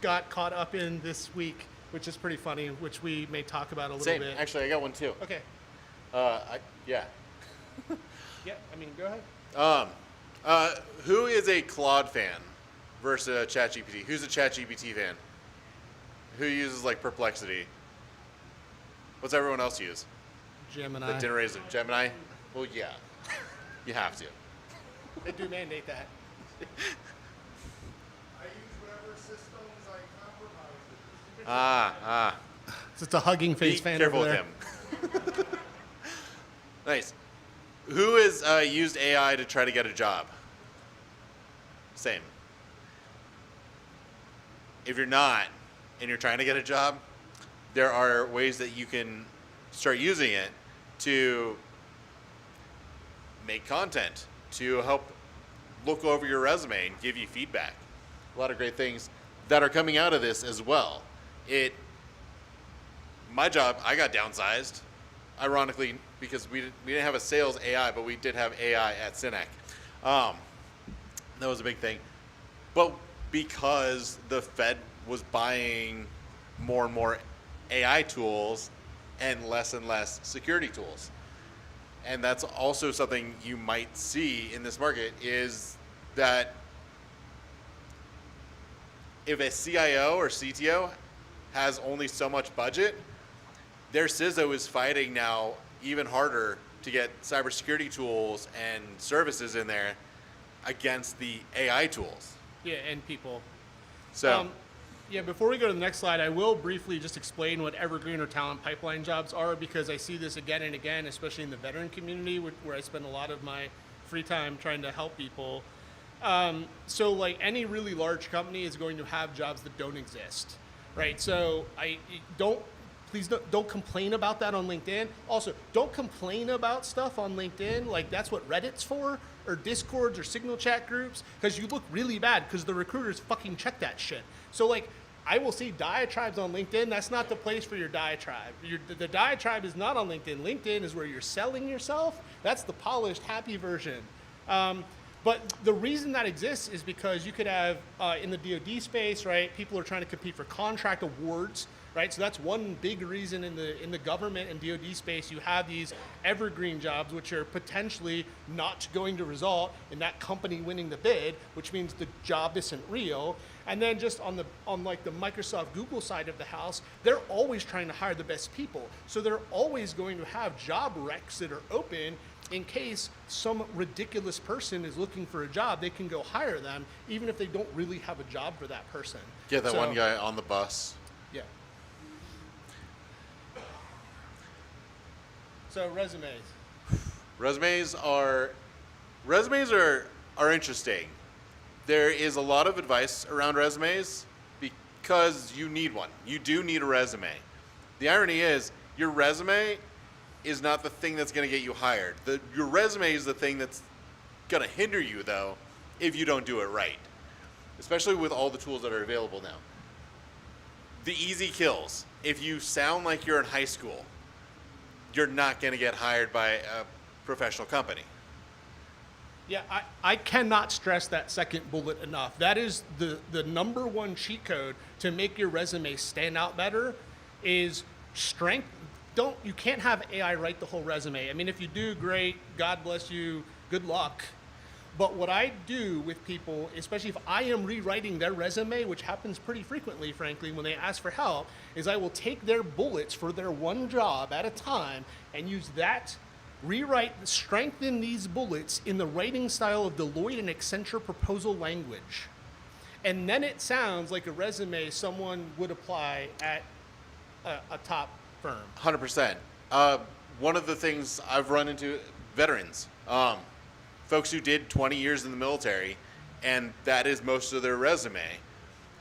got caught up in this week, which is pretty funny, which we may talk about a little Same. bit. Actually, I got one too. Okay. Yeah. Yeah, I mean, go ahead. Who is a Claude fan versus a ChatGPT? Who's a ChatGPT fan? Who uses like Perplexity? What's everyone else use? Gemini. That didn't raise it. Gemini? Well, yeah. You have to. They do mandate that. It's a hugging face fan Careful over with him. Nice. Who has used AI to try to get a job? Same. If you're not, and you're trying to get a job, there are ways that you can start using it to make content, to help look over your resume and give you feedback. A lot of great things that are coming out of this as well. My job, I got downsized, ironically, because we didn't have a sales AI, but we did have AI at Synac. That was a big thing. But because the Fed was buying more and more AI tools and less security tools. And that's also something you might see in this market is that if a CIO or CTO has only so much budget, their CISO is fighting now even harder to get cybersecurity tools and services in there against the AI tools. Yeah, and people. So, yeah, before we go to the next slide, I will briefly just explain what evergreen or talent pipeline jobs are because I see this again and again, especially in the veteran community where I spend a lot of my free time trying to help people. So like any really large company is going to have jobs that don't exist, right? So please don't complain about that on LinkedIn. Also, don't complain about stuff on LinkedIn. Like that's what Reddit's for, or Discords or Signal chat groups, because you look really bad because the recruiters fucking check that shit. So like, I will see diatribes on LinkedIn. That's not the place for your diatribe. The diatribe is not on LinkedIn. LinkedIn is where you're selling yourself. That's the polished, happy version. But the reason that exists is because you could have, in the DoD space, right, people are trying to compete for contract awards, right? So that's one big reason in the government and DoD space you have these evergreen jobs, which are potentially not going to result in that company winning the bid, which means the job isn't real. And then just on like the Microsoft Google side of the house, they're always trying to hire the best people. So they're always going to have job recs that are open in case some ridiculous person is looking for a job. They can go hire them even if they don't really have a job for that person. yeah, that one guy on the bus. Yeah. So Resumes are interesting. There is a lot of advice around resumes because you need one. You do need a resume. The irony is your resume is not the thing that's going to get you hired. Your resume is the thing that's going to hinder you, though, if you don't do it right, especially with all the tools that are available now. The easy kills. If you sound like you're in high school, you're not going to get hired by a professional company. Yeah, I cannot stress that second bullet enough. That is the number one cheat code to make your resume stand out better is strength. You can't have AI write the whole resume. I mean, if you do, great, God bless you, good luck. But what I do with people, especially if I am rewriting their resume, which happens pretty frequently, frankly, when they ask for help, is I will take their bullets for their one job at a time and use that, strengthen these bullets in the writing style of Deloitte and Accenture proposal language. And then it sounds like a resume someone would apply at a top firm. 100%. One of the things I've run into, veterans, folks who did 20 years in the military, and that is most of their resume.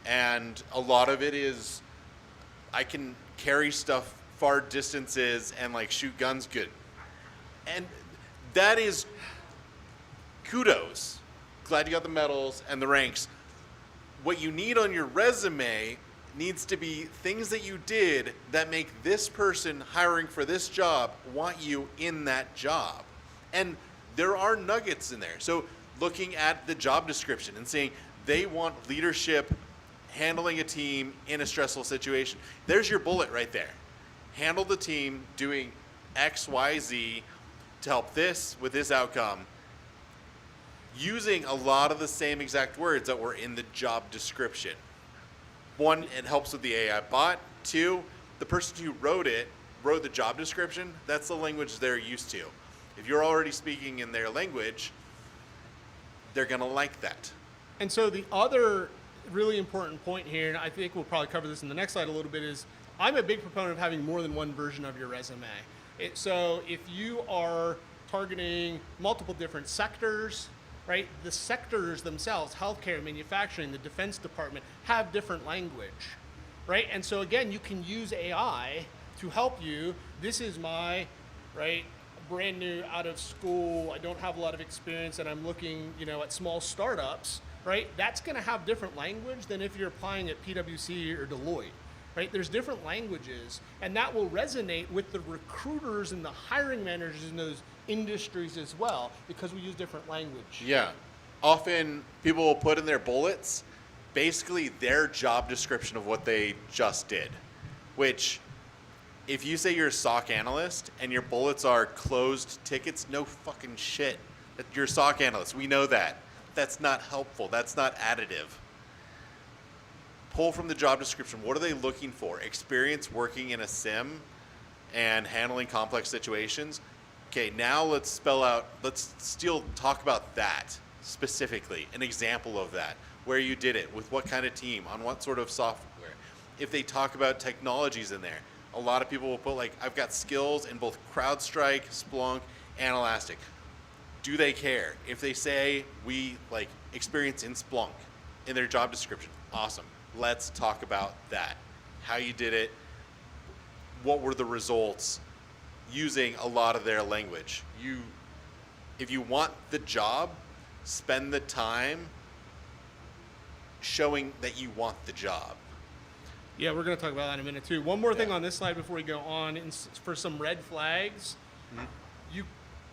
And a lot of it is, I can carry stuff far distances and like shoot guns good. And that is kudos. Glad you got the medals and the ranks. What you need on your resume needs to be things that you did that make this person hiring for this job want you in that job. And there are nuggets in there. So looking at the job description and saying they want leadership, handling a team in a stressful situation. There's your bullet right there. Handle the team doing X, Y, Z to help this with this outcome, using a lot of the same exact words that were in the job description. One, it helps with the AI bot. Two, the person who wrote the job description, that's the language they're used to. If you're already speaking in their language, they're gonna like that. And so the other really important point here, and I think we'll probably cover this in the next slide a little bit, is I'm a big proponent of having more than one version of your resume. So if you are targeting multiple different sectors, right, the sectors themselves, healthcare, manufacturing, the Defense Department, have different language, right? And so again, you can use AI to help you. This is my, right, brand new out of school, I don't have a lot of experience, and I'm looking, at small startups, right? That's gonna have different language than if you're applying at PwC or Deloitte, right? There's different languages, and that will resonate with the recruiters and the hiring managers in those industries as well, because we use different language. Yeah. Often people will put in their bullets basically their job description of what they just did, which if you say you're a SOC analyst and your bullets are closed tickets, no fucking shit. You're a SOC analyst. We know that. That's not helpful. That's not additive. Pull from the job description. What are they looking for? Experience working in a sim and handling complex situations. Okay, now let's talk about that specifically, an example of that, where you did it, with what kind of team, on what sort of software. If they talk about technologies in there, a lot of people will put I've got skills in both CrowdStrike, Splunk, and Elastic. Do they care? If they say we experience in Splunk in their job description, awesome. Let's talk about that. How you did it, what were the results, using a lot of their language. If you want the job, spend the time showing that you want the job. Yeah, we're going to talk about that in a minute too. One more thing on this slide before we go on, for some red flags. You,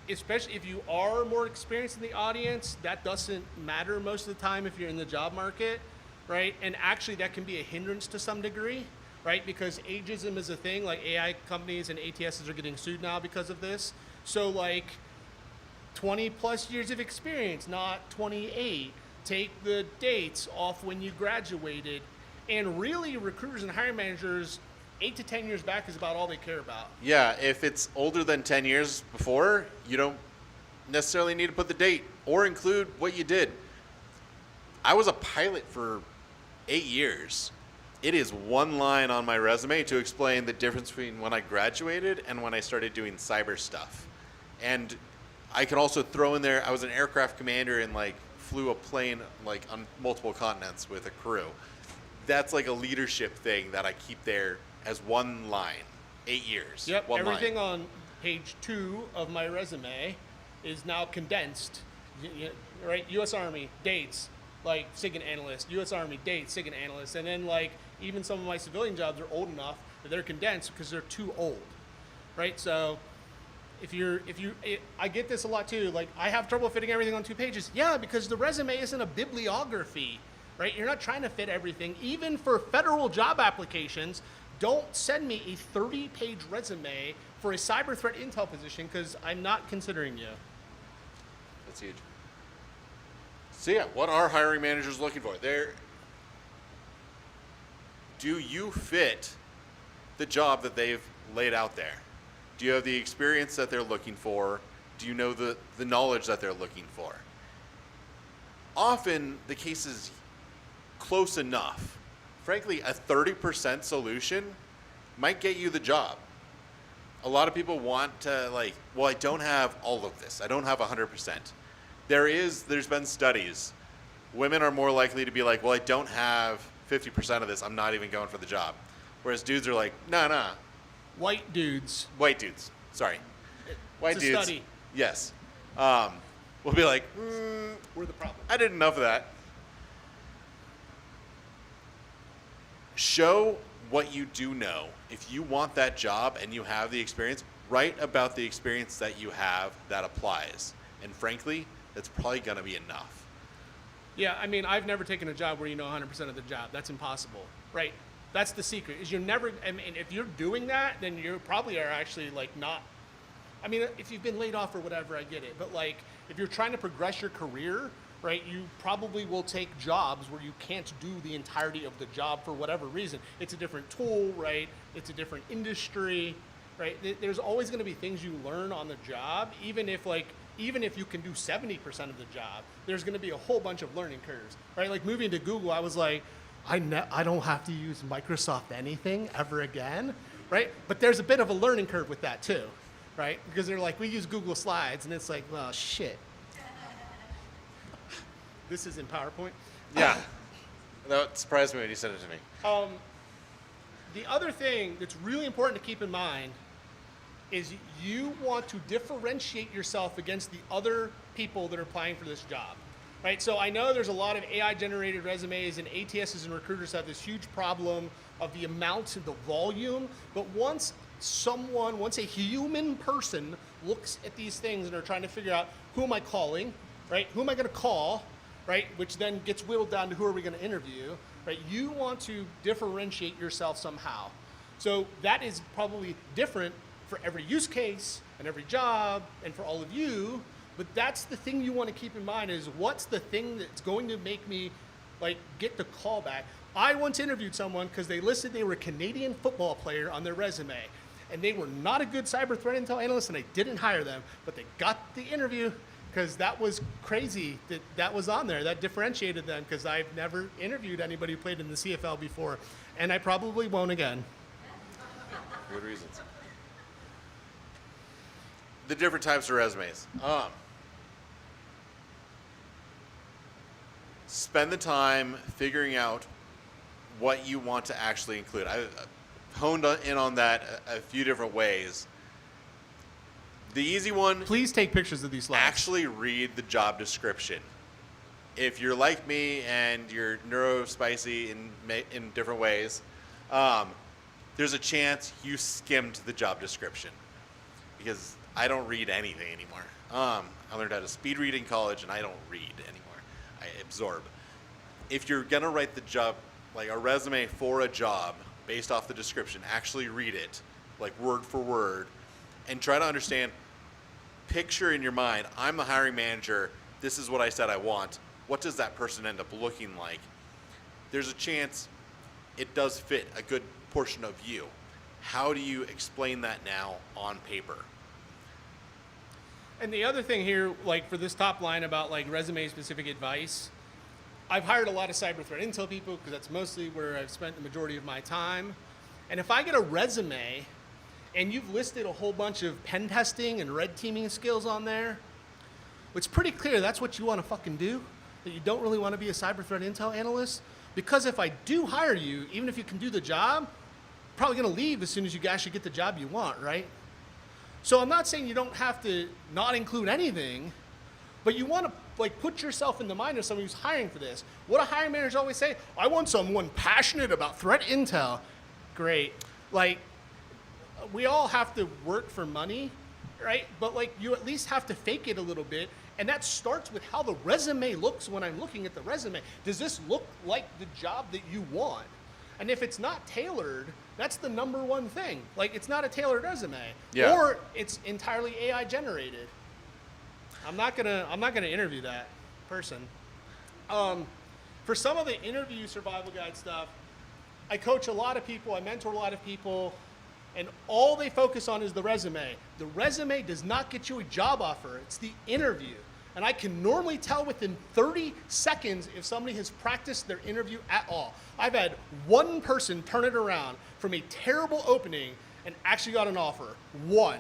especially if you are more experienced in the audience, that doesn't matter most of the time if you're in the job market, right? And actually that can be a hindrance to some degree, right? Because ageism is a thing, AI companies and ATSs are getting sued now because of this. So 20 plus years of experience, not 28. Take the dates off when you graduated. And really, recruiters and hiring managers, 8 to 10 years back is about all they care about. Yeah, if it's older than 10 years before, you don't necessarily need to put the date or include what you did. I was a pilot for 8 years. It is one line on my resume to explain the difference between when I graduated and when I started doing cyber stuff. And I can also throw in there, I was an aircraft commander and flew a plane on multiple continents with a crew. That's a leadership thing that I keep there as one line. 8 years. Yep, one everything line. on page 2 of my resume is now condensed. Right, U.S. Army, dates, SIGINT analyst, U.S. Army, dates, SIGINT analyst. And then even some of my civilian jobs are old enough that they're condensed because they're too old, right? So I get this a lot too. I have trouble fitting everything on 2 pages. Yeah, because the resume isn't a bibliography. Right? You're not trying to fit everything. Even for federal job applications, don't send me a 30-page resume for a cyber threat intel position because I'm not considering you. That's huge. So yeah, what are hiring managers looking for? Do you fit the job that they've laid out there? Do you have the experience that they're looking for? Do you know the knowledge that they're looking for? Often the case is close enough. Frankly, a 30% solution might get you the job. A lot of people want to well, I don't have all of this. I don't have 100%. There's been studies. Women are more likely to be like, well, I don't have 50% of this. I'm not even going for the job. Whereas dudes are like, nah. White dudes. Sorry. White It's a dudes. study. Yes. We'll be like, We're the problem. I did enough of that. Show what you do know. If you want that job and you have the experience, write about the experience that you have that applies. And frankly, that's probably going to be enough. Yeah, I mean, I've never taken a job where you know 100% of the job. That's impossible, right? That's the secret. Is you're never. I mean, if you're doing that, then you probably are actually not. I mean, if you've been laid off or whatever, I get it. But if you're trying to progress your career, right, you probably will take jobs where you can't do the entirety of the job for whatever reason. It's a different tool, right? It's a different industry, right? There's always going to be things you learn on the job, even if you can do 70% of the job, there's going to be a whole bunch of learning curves, right? Like moving to Google, I was like, I don't have to use Microsoft anything ever again, right? But there's a bit of a learning curve with that too, right? Because they're like, we use Google Slides, and it's like, well, shit. This is in PowerPoint. Yeah. That surprised me when you said it to me. The other thing that's really important to keep in mind is you want to differentiate yourself against the other people that are applying for this job, right? So I know there's a lot of AI-generated resumes, and ATSs and recruiters have this huge problem of the amount and the volume, but once a human person looks at these things and are trying to figure out, who am I calling, right? Who am I gonna call, right? Which then gets whittled down to who are we gonna interview, right? You want to differentiate yourself somehow. So that is probably different for every use case and every job and for all of you, but that's the thing you want to keep in mind is what's the thing that's going to make me get the call back. I once interviewed someone because they listed they were a Canadian football player on their resume, and they were not a good cyber threat intel analyst, and I didn't hire them, but they got the interview because that was crazy that was on there. That differentiated them because I've never interviewed anybody who played in the CFL before, and I probably won't again. Good reasons. The different types of resumes. Spend the time figuring out what you want to actually include. I've honed in on that a few different ways. The easy one. Please take pictures of these slides. Actually read the job description. If you're like me and you're neurospicy in different ways, there's a chance you skimmed the job description, because I don't read anything anymore. I learned how to speed read in college, and I don't read anymore. I absorb. If you're gonna write the job, a resume for a job based off the description, actually read it, word for word, and try to understand, picture in your mind, I'm the hiring manager, this is what I said I want. What does that person end up looking like? There's a chance it does fit a good portion of you. How do you explain that now on paper? And the other thing here, for this top line about resume-specific advice, I've hired a lot of cyber threat intel people because that's mostly where I've spent the majority of my time. And if I get a resume and you've listed a whole bunch of pen testing and red teaming skills on there, it's pretty clear that's what you want to fucking do, that you don't really want to be a cyber threat intel analyst. Because if I do hire you, even if you can do the job, you're probably going to leave as soon as you actually get the job you want, right? So I'm not saying you don't have to not include anything, but you want to put yourself in the mind of someone who's hiring for this. What do hiring managers always say? I want someone passionate about threat intel. Great. We all have to work for money, right? But you at least have to fake it a little bit, and that starts with how the resume looks when I'm looking at the resume. Does this look like the job that you want? And if it's not tailored, that's the number one thing. It's not a tailored resume, Yeah. or it's entirely AI generated. I'm not gonna interview that person. For some of the interview survival guide stuff, I coach a lot of people, I mentor a lot of people, and all they focus on is the resume. The resume does not get you a job offer, it's the interview. And I can normally tell within 30 seconds if somebody has practiced their interview at all. I've had one person turn it around from a terrible opening and actually got an offer. One.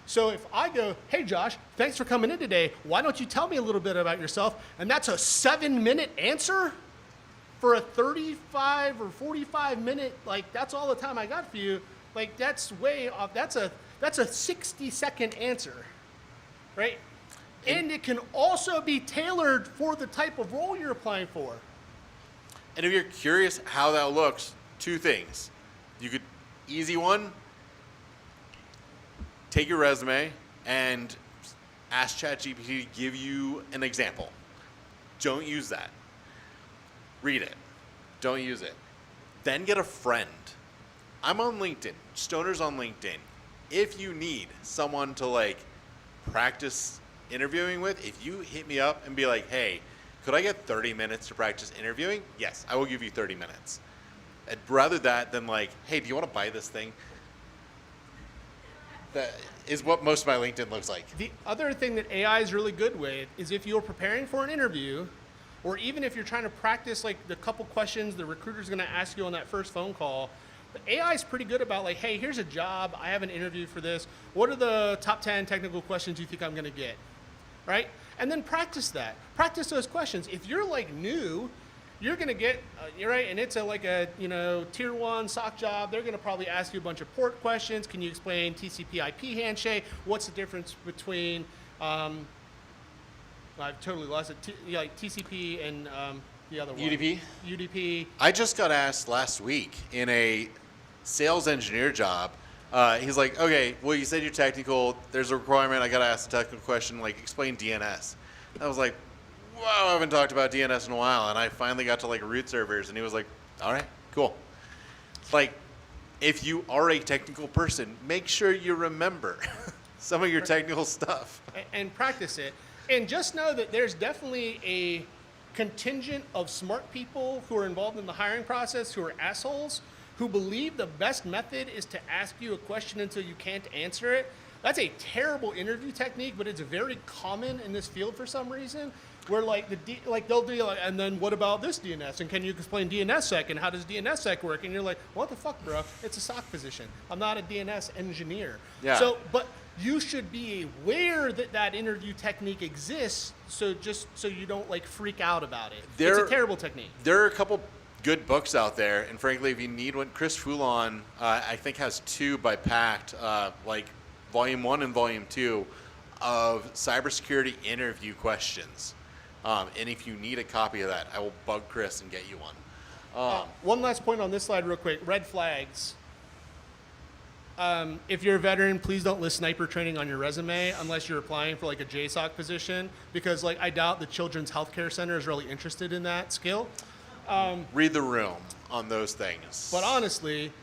So if I go, hey Josh, thanks for coming in today, why don't you tell me a little bit about yourself? And that's a 7-minute answer for a 35 or 45 minute, like that's all the time I got for you. Like that's way off, that's a 60-second answer, right? And it can also be tailored for the type of role you're applying for. And if you're curious how that looks, 2 things. You could, easy one, take your resume and ask ChatGPT to give you an example. Don't use that. Read it. Don't use it. Then get a friend. I'm on LinkedIn. Stoner's on LinkedIn. If you need someone to like practice interviewing with, if you hit me up and be like, hey, could I get 30 minutes to practice interviewing? Yes, I will give you 30 minutes. I'd rather that than like, hey, do you want to buy this thing? That is what most of my LinkedIn looks like. The other thing that AI is really good with is if you're preparing for an interview, or even if you're trying to practice like the couple questions the recruiter's going to ask you on that first phone call, the AI is pretty good about like, hey, here's a job, I have an interview for this. What are the top 10 technical questions you think I'm going to get, right? And then practice that. Practice those questions. If you're like new, you're going to get, you're right, and it's like a tier 1 SOC job. They're going to probably ask you a bunch of port questions. Can you explain TCP/IP handshake? What's the difference between I've totally lost it. Like TCP and the other one. UDP? UDP. I just got asked last week in a sales engineer job. He's like, okay, well, you said you're technical. There's a requirement. I got to ask a technical question, like explain DNS. I was like, wow, I haven't talked about DNS in a while. And I finally got to like root servers. And he was like, all right, cool. Like, if you are a technical person, make sure you remember some of your technical stuff. And practice it. And just know that there's definitely a contingent of smart people who are involved in the hiring process who are assholes, who believe the best method is to ask you a question until you can't answer it. That's a terrible interview technique, but it's very common in this field for some reason. Where like they'll do like, and then what about this DNS? And can you explain DNSSEC? And how does DNSSEC work? And you're like, what the fuck, bro? It's a SOC position. I'm not a DNS engineer. Yeah. So, but you should be aware that that interview technique exists, so just so you don't like freak out about it. It's a terrible technique. There are a couple good books out there, and frankly, if you need one, Chris Foulon, I think has 2 by Pact, like Volume 1 and Volume 2 of cybersecurity interview questions. And if you need a copy of that, I will bug Chris and get you one. One last point on this slide real quick, red flags. If you're a veteran, please don't list sniper training on your resume unless you're applying for like a JSOC position, because like I doubt the Children's Healthcare Center is really interested in that skill. Read the room on those things. But honestly,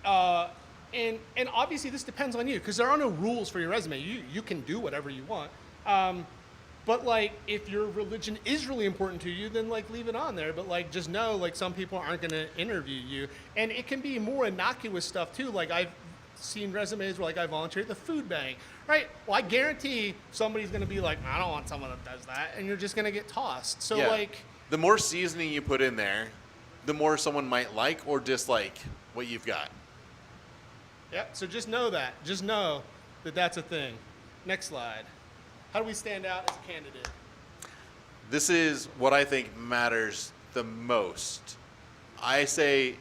and obviously this depends on you, because there are no rules for your resume. You can do whatever you want. But like if your religion is really important to you, then like leave it on there. But like just know like some people aren't going to interview you, and it can be more innocuous stuff too. Like I've seen resumes where like I volunteer at the food bank, right? Well, I guarantee somebody's going to be like, I don't want someone that does that, and you're just going to get tossed. So yeah. like the more seasoning you put in there, the more someone might like or dislike what you've got. Yeah. So just know that. Just know that that's a thing. Next slide. How do we stand out as a candidate? This is what I think matters the most. I say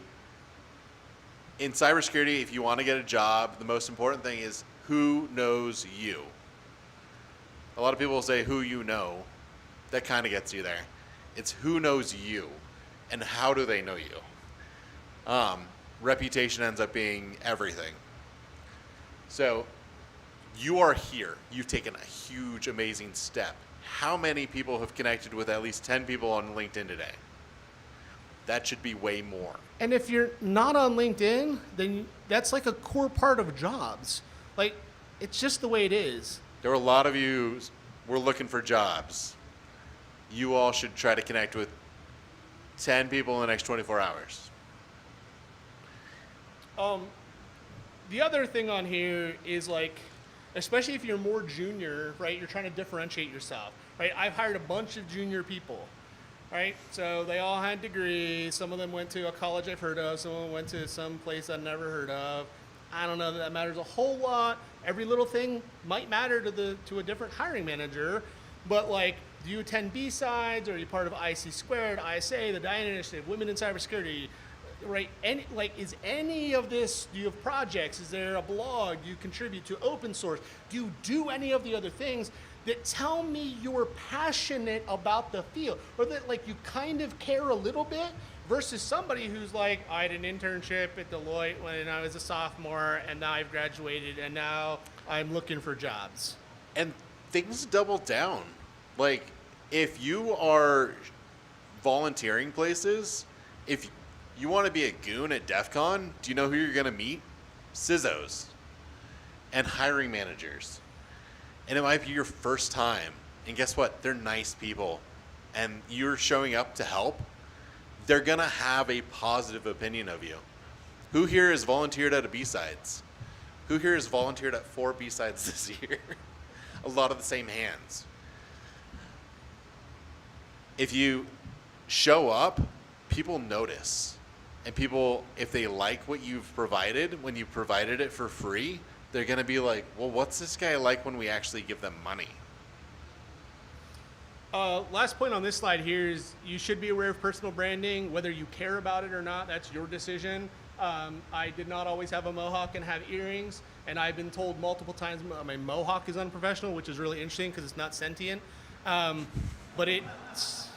in cybersecurity, if you want to get a job, the most important thing is who knows you. A lot of people say who you know. That kind of gets you there. It's who knows you and how do they know you. Reputation ends up being everything. So you are here. You've taken a huge, amazing step. How many people have connected with at least 10 people on LinkedIn today? That should be way more. And if you're not on LinkedIn, then that's like a core part of jobs. Like, it's just the way it is. There were a lot of you were looking for jobs. you all should try to connect with 10 people in the next 24 hours. The other thing on here is like, especially if you're more junior, right? You're trying to differentiate yourself, right? I've hired a bunch of junior people, right? So they all had degrees. Some of them went to a college I've heard of. Some of them went to some place I've never heard of. I don't know that that matters a whole lot. Every little thing might matter to a different hiring manager, but like, do you attend B-Sides? Are you part of IC Squared, ISA, the Diana Initiative, Women in Cybersecurity, right? Is any of this, do you have projects? Is there a blog? Do you contribute to open source? Do you do any of the other things that tell me you're passionate about the field, or that like you kind of care a little bit, versus somebody who's like, I had an internship at Deloitte when I was a sophomore, and now I've graduated, and now I'm looking for jobs. And things double down. Like, if you are volunteering places, if you want to be a goon at DEF CON, do you know who you're going to meet? CISOs and hiring managers. And it might be your first time. And guess what? They're nice people. And you're showing up to help. They're going to have a positive opinion of you. Who here has volunteered at a B-Sides? Who here has volunteered at 4 B-Sides this year? A lot of the same hands. If you show up, people notice. And people, if they like what you've provided, when you provided it for free, they're going to be like, well, what's this guy like when we actually give them money? Last point on this slide here is you should be aware of personal branding, whether you care about it or not. That's your decision. I did not always have a mohawk and have earrings, and I've been told multiple times my mohawk is unprofessional, which is really interesting because it's not sentient. But it's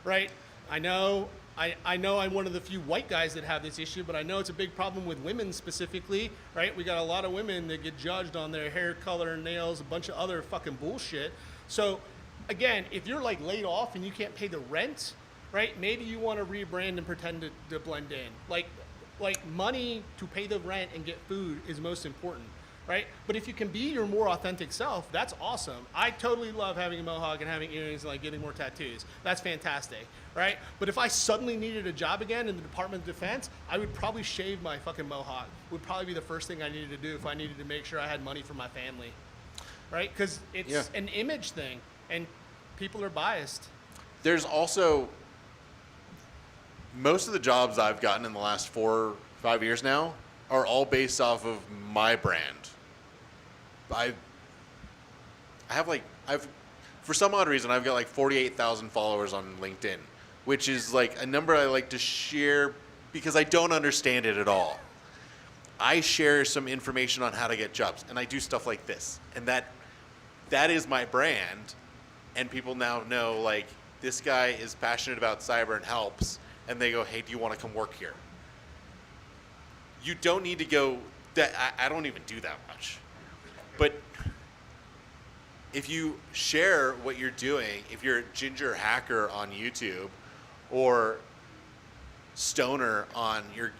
right. I know I'm one of the few white guys that have this issue, but I know it's a big problem with women specifically, right? We got a lot of women that get judged on their hair color, nails, a bunch of other fucking bullshit. So again, if you're like laid off and you can't pay the rent, right? Maybe you want to rebrand and pretend to blend in. Like money to pay the rent and get food is most important, right? But if you can be your more authentic self, that's awesome. I totally love having a mohawk and having earrings and like getting more tattoos. That's fantastic, right? But if I suddenly needed a job again in the Department of Defense, I would probably shave my fucking mohawk. Would probably be the first thing I needed to do if I needed to make sure I had money for my family, right? Because it's an image thing, and people are biased. There's also, most of the jobs I've gotten in the last 4 or 5 years now are all based off of my brand. For some odd reason, I've got like 48,000 followers on LinkedIn, which is like a number I like to share because I don't understand it at all. I share some information on how to get jobs, and I do stuff like this, and that is my brand, and people now know like this guy is passionate about cyber and helps, and they go, hey, do you want to come work here? You don't need to go. I don't even do that much, but if you share what you're doing, if you're Ginger Hacker on YouTube or Stoner on your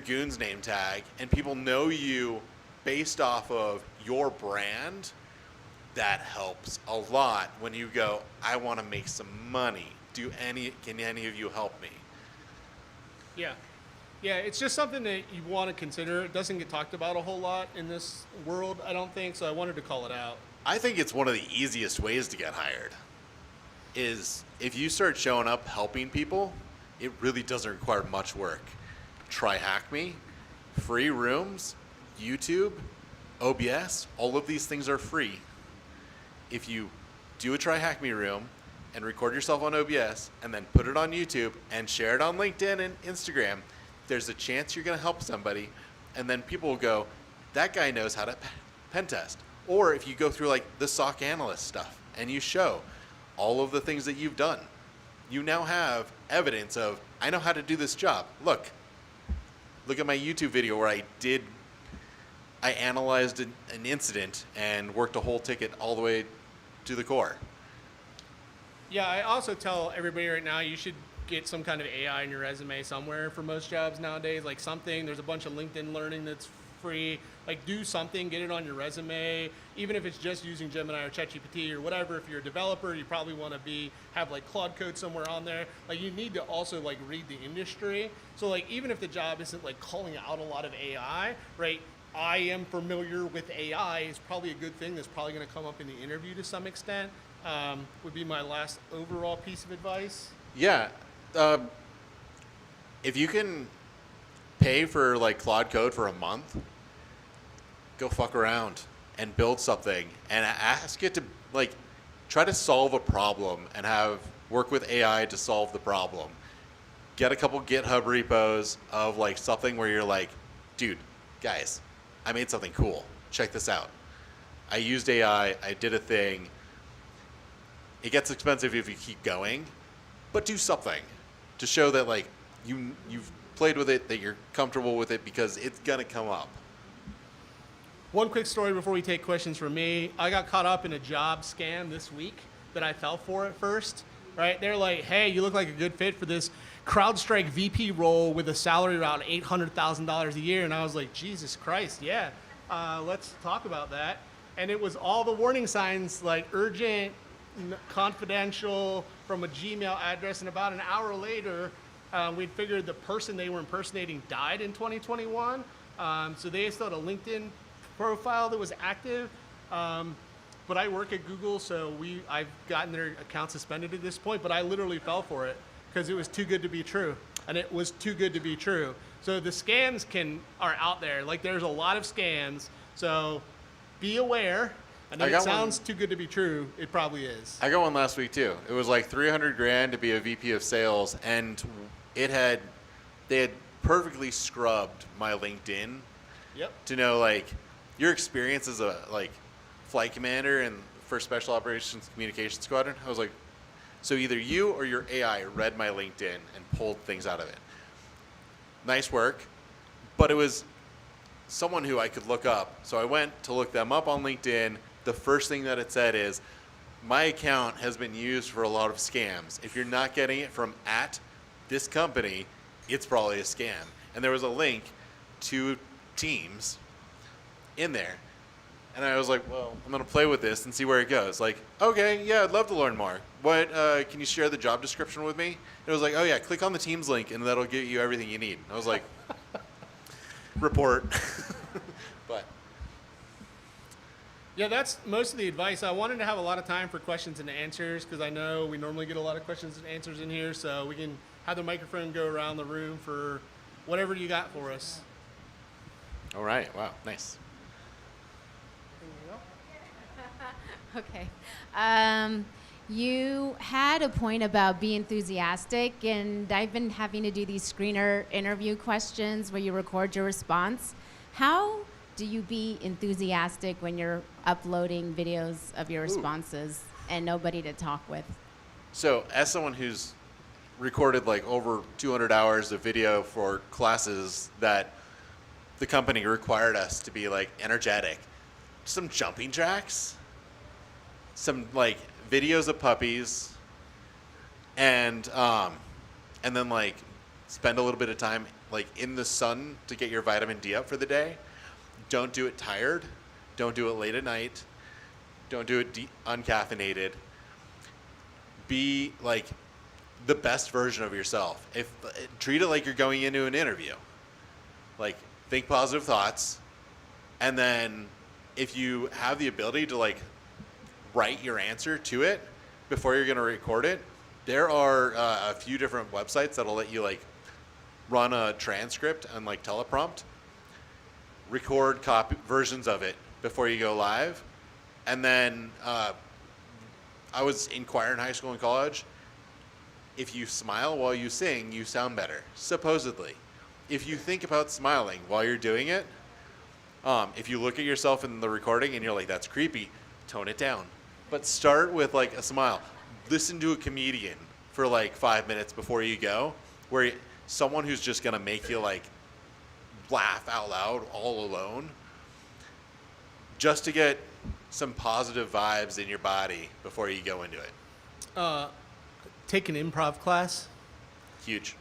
Goon's name tag, and people know you based off of your brand, that helps a lot when you go, I want to make some money. Can any of you help me? Yeah. Yeah, it's just something that you want to consider. It doesn't get talked about a whole lot in this world, I don't think, so I wanted to call it out. I think it's one of the easiest ways to get hired is if you start showing up helping people, it really doesn't require much work. Try Hack Me, free rooms, YouTube, OBS, all of these things are free. If you do a Try Hack Me room and record yourself on OBS and then put it on YouTube and share it on LinkedIn and Instagram, there's a chance you're going to help somebody, and then people will go, that guy knows how to pen test. Or if you go through like the SOC analyst stuff and you show all of the things that you've done, you now have evidence of, I know how to do this job. Look at my YouTube video where I analyzed an incident and worked a whole ticket all the way to the core. Yeah, I also tell everybody right now you should get some kind of AI in your resume somewhere for most jobs nowadays, like something. There's a bunch of LinkedIn learning that's free. Like, do something, get it on your resume, even if it's just using Gemini or ChatGPT or whatever. If you're a developer, you probably want to have like Claude Code somewhere on there. Like, you need to also like read the industry. So like, even if the job isn't like calling out a lot of AI, right? I am familiar with AI is probably a good thing. That's probably going to come up in the interview to some extent. Would be my last overall piece of advice. Yeah. If you can pay for like Claude Code for a month, go fuck around and build something and ask it to like try to solve a problem and work with AI to solve the problem. Get a couple GitHub repos of like something where you're like, dude, guys, I made something cool. Check this out. I used AI. I did a thing. It gets expensive if you keep going, but do something to show that like you've played with it, that you're comfortable with it, because it's gonna come up. One quick story before we take questions from me. I got caught up in a job scam this week that I fell for at first. Right? They're like, hey, you look like a good fit for this CrowdStrike VP role with a salary around $800,000 a year. And I was like, Jesus Christ, yeah, let's talk about that. And it was all the warning signs, like urgent, confidential, from a Gmail address. And about an hour later, we'd figured the person they were impersonating died in 2021. So they still had a LinkedIn profile that was active. But I work at Google, so I've gotten their account suspended at this point, but I literally fell for it because it was too good to be true. And it was too good to be true. So the scams are out there. Like, there's a lot of scams. So be aware. I know it sounds too good to be true. It probably is. I got one last week too. It was like $300,000 to be a VP of sales, and they had perfectly scrubbed my LinkedIn. Yep. To know like your experience as a like flight commander and for Special Operations Communications Squadron. I was like, so either you or your AI read my LinkedIn and pulled things out of it. Nice work, but it was someone who I could look up. So I went to look them up on LinkedIn. The first thing that it said is, my account has been used for a lot of scams. If you're not getting it from @this company, it's probably a scam. And there was a link to Teams in there. And I was like, well, I'm going to play with this and see where it goes. Like, okay, yeah, I'd love to learn more. What, can you share the job description with me? It was like, oh yeah, click on the Teams link and that'll get you everything you need. I was like, report. But yeah, that's most of the advice. I wanted to have a lot of time for questions and answers because I know we normally get a lot of questions and answers in here, so we can have the microphone go around the room for whatever you got for us. All right, wow, nice. Okay. You had a point about be enthusiastic, and I've been having to do these screener interview questions where you record your response. How do you be enthusiastic when you're uploading videos of your responses and nobody to talk with? So as someone who's recorded like over 200 hours of video for classes that the company required us to be like energetic, some jumping jacks, some like videos of puppies, and then like spend a little bit of time like in the sun to get your vitamin D up for the day. Don't do it tired. Don't do it late at night. Don't do it uncaffeinated. Be like the best version of yourself. Treat it like you're going into an interview. Like, think positive thoughts, and then if you have the ability to like write your answer to it before you're going to record it, there are a few different websites that'll let you like run a transcript and like teleprompt, record copy versions of it before you go live. And then I was in choir in high school and college. If you smile while you sing, you sound better, supposedly. If you think about smiling while you're doing it, if you look at yourself in the recording and you're like, that's creepy, tone it down. But start with like a smile. Listen to a comedian for like 5 minutes before you go, where someone who's just gonna make you like laugh out loud all alone, just to get some positive vibes in your body before you go into it. Take an improv class. Huge.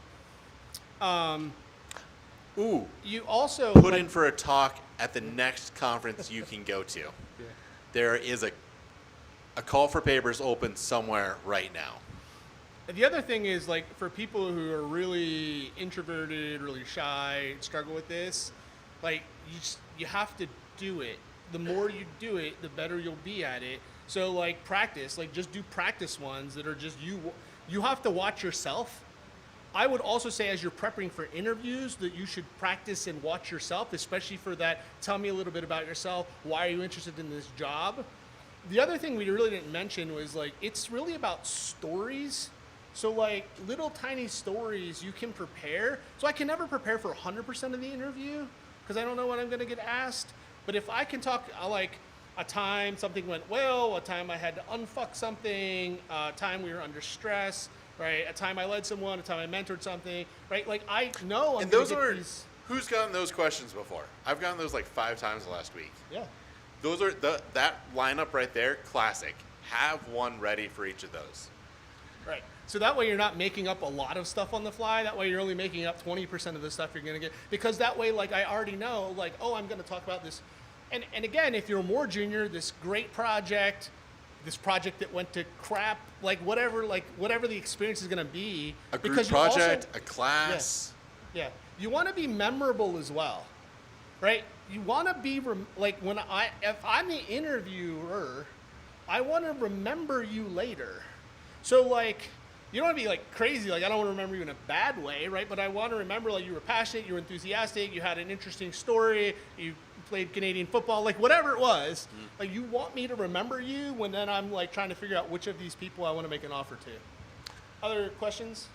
You also put in for a talk at the next conference you can go to. There is a call for papers open somewhere right now. And the other thing is, like, for people who are really introverted, really shy, struggle with this, like, you have to do it. The more you do it, the better you'll be at it. So, like, practice. Like, just do practice ones that are just you. You have to watch yourself. I would also say, as you're prepping for interviews, that you should practice and watch yourself, especially for that, tell me a little bit about yourself. Why are you interested in this job? The other thing we really didn't mention was, like, it's really about stories. So, like, little tiny stories you can prepare. So I can never prepare for 100% of the interview because I don't know what I'm going to get asked. But if I can talk, like, a time something went well, a time I had to unfuck something, a time we were under stress, right? A time I led someone, a time I mentored something, right? Like, I know I'm And gonna those get are, these. who's gotten those questions before? I've gotten those like 5 times last week. Yeah. Those are, that lineup right there, classic. Have one ready for each of those. Right. So that way you're not making up a lot of stuff on the fly. That way you're only making up 20% of the stuff you're going to get. Because that way, like, I already know, like, oh, I'm going to talk about this. And again, if you're more junior, this great project, this project that went to crap, like whatever the experience is going to be. A group because project, also, a class. Yeah. You want to be memorable as well, right? You want to be, like, if I'm the interviewer, I want to remember you later. So, like, you don't want to be, like, crazy. Like, I don't want to remember you in a bad way, right? But I want to remember, like, you were passionate, you were enthusiastic, you had an interesting story, you played Canadian football, like, whatever it was. Like, you want me to remember you when then I'm, like, trying to figure out which of these people I want to make an offer to. Other questions?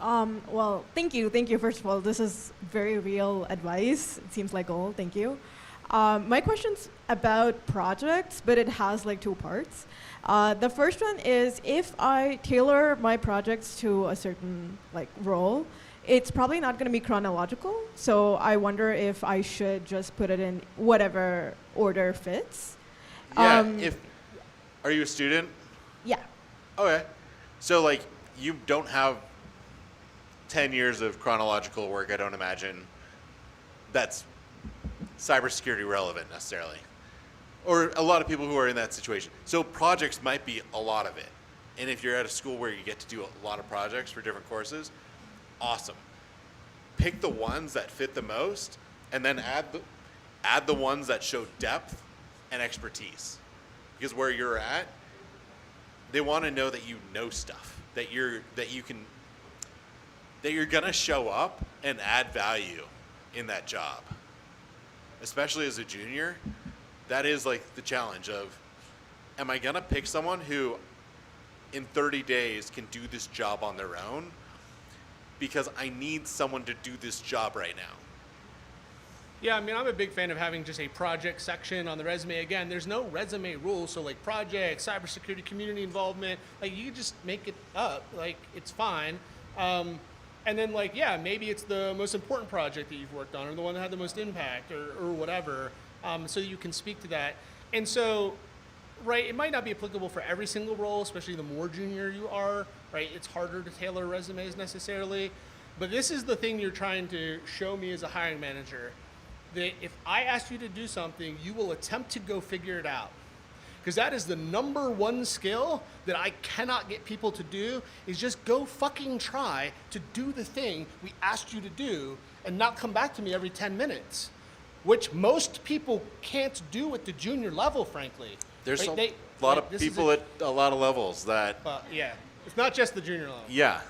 Well, thank you. Thank you, first of all. This is very real advice. It seems like gold. Thank you. My question's about projects, but it has, like, 2 parts. The first one is, if I tailor my projects to a certain, like, role, it's probably not going to be chronological. So I wonder if I should just put it in whatever order fits. Yeah, are you a student? Yeah. Okay. So, like, you don't have 10 years of chronological work, I don't imagine, that's cybersecurity relevant necessarily. Or a lot of people who are in that situation. So projects might be a lot of it. And if you're at a school where you get to do a lot of projects for different courses, awesome. Pick the ones that fit the most, and then add the ones that show depth and expertise. Because where you're at, they want to know that you know stuff, that you're gonna show up and add value in that job. Especially as a junior, that is, like, the challenge of, am I gonna pick someone who in 30 days can do this job on their own? Because I need someone to do this job right now. Yeah, I mean, I'm a big fan of having just a project section on the resume. Again, there's no resume rules, so, like, project, cybersecurity, community involvement, like, you just make it up, like, it's fine. And then, like, yeah, maybe it's the most important project that you've worked on, or the one that had the most impact, or whatever, so you can speak to that. And so, right, it might not be applicable for every single role, especially the more junior you are, right? It's harder to tailor resumes necessarily. But this is the thing you're trying to show me as a hiring manager, that if I ask you to do something, you will attempt to go figure it out. Because that is the #1 skill that I cannot get people to do, is just go fucking try to do the thing we asked you to do and not come back to me every 10 minutes, which most people can't do at the junior level, frankly. There's Right? a lot of people at a lot of levels that... yeah, it's not just the junior level. Yeah.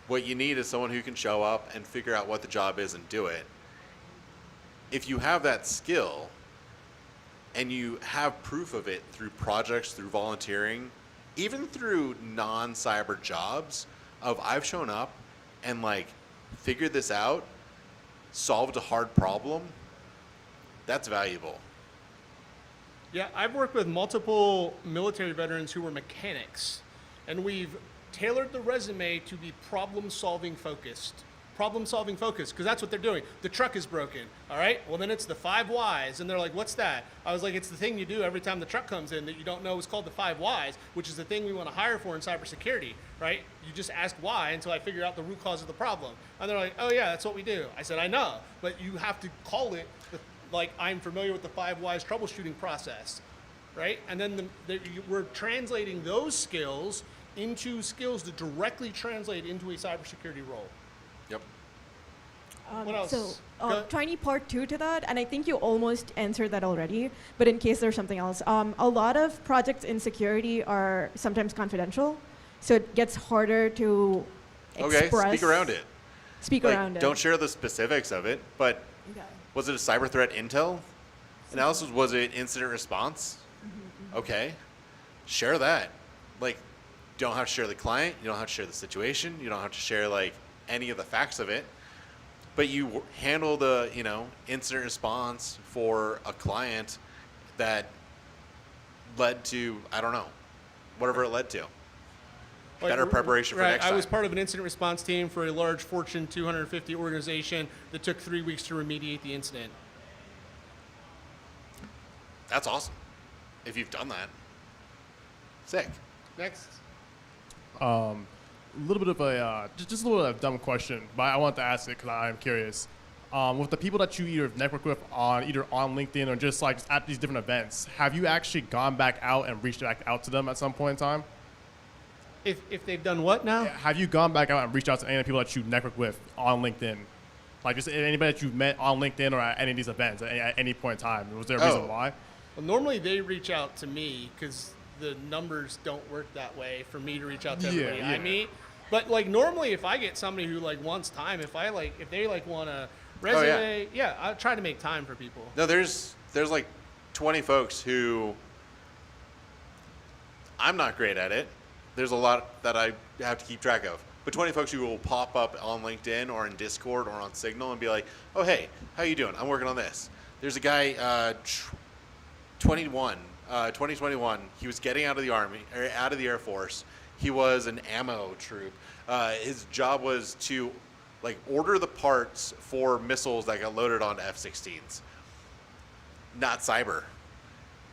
What you need is someone who can show up and figure out what the job is and do it. If you have that skill, and you have proof of it through projects, through volunteering, even through non-cyber jobs, of I've shown up and, like, figured this out, solved a hard problem, that's valuable. Yeah, I've worked with multiple military veterans who were mechanics, and we've tailored the resume to be problem-solving focused, problem solving focus, because that's what they're doing. The truck is broken. All right. Well, then it's the 5 whys. And they're like, what's that? I was like, it's the thing you do every time the truck comes in that you don't know is called the 5 whys, which is the thing we want to hire for in cybersecurity, right? You just ask why until I figure out the root cause of the problem. And they're like, oh yeah, that's what we do. I said, I know, but you have to call it like I'm familiar with the 5 whys troubleshooting process, right? And then we're translating those skills into skills that directly translate into a cybersecurity role. Yep. What else? So, tiny part 2 to that, and I think you almost answered that already, but in case there's something else. A lot of projects in security are sometimes confidential, so it gets harder to Okay, express. speak around it. Speak Like, around it. Don't share the specifics of it, but was it a cyber threat intel analysis? Was it incident response? Okay, share that. Like, you don't have to share the client, you don't have to share the situation, you don't have to share like any of the facts of it, but you handle the, you know, incident response for a client that led to, I don't know, whatever it led to. Better preparation for right, next I time. was part of an incident response team for a large Fortune 250 organization that took 3 weeks to remediate the incident. That's awesome. If you've done that. Sick. Next. A little bit of a just a little bit of a dumb question, but I want to ask it because I'm curious. With the people that you either network with on LinkedIn or just like at these different events, have you actually gone back out and reached back out to them at some point in time? If they've done what now? Have you gone back out and reached out to any of the people that you network with on LinkedIn? Like just anybody that you've met on LinkedIn or at any of these events at any point in time? Was there a reason why? Well, normally they reach out to me because the numbers don't work that way for me to reach out to everybody I meet. But like normally if I get somebody who like wants time, if they like want a resume, I try to make time for people. No, there's like 20 folks who I'm not great at it. There's a lot that I have to keep track of. But 20 folks who will pop up on LinkedIn or in Discord or on Signal and be like, oh, hey, how you doing? I'm working on this. There's a guy, 2021, he was getting out of the Army, or out of the Air Force. He was an ammo troop. His job was to like order the parts for missiles that got loaded onto F-16s. Not cyber.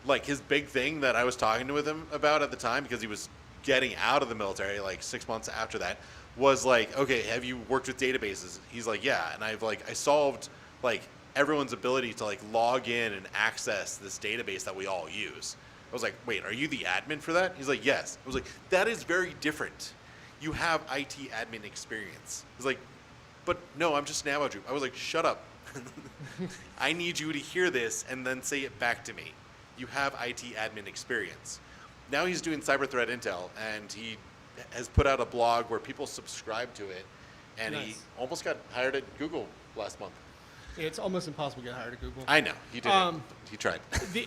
Like his big thing that I was talking with him about at the time, because he was getting out of the military like 6 months after that, was like, okay, have you worked with databases? He's like, yeah. And I solved like everyone's ability to like log in and access this database that we all use. I was like, wait, are you the admin for that? He's like, yes. I was like, that is very different. You have IT admin experience. He's like, but no, I'm just an ammo troop. I was like, shut up. I need you to hear this and then say it back to me. You have IT admin experience. Now he's doing cyber threat intel, and he has put out a blog where people subscribe to it, and he almost got hired at Google last month. It's almost impossible to get hired at Google. I know, he did. He tried.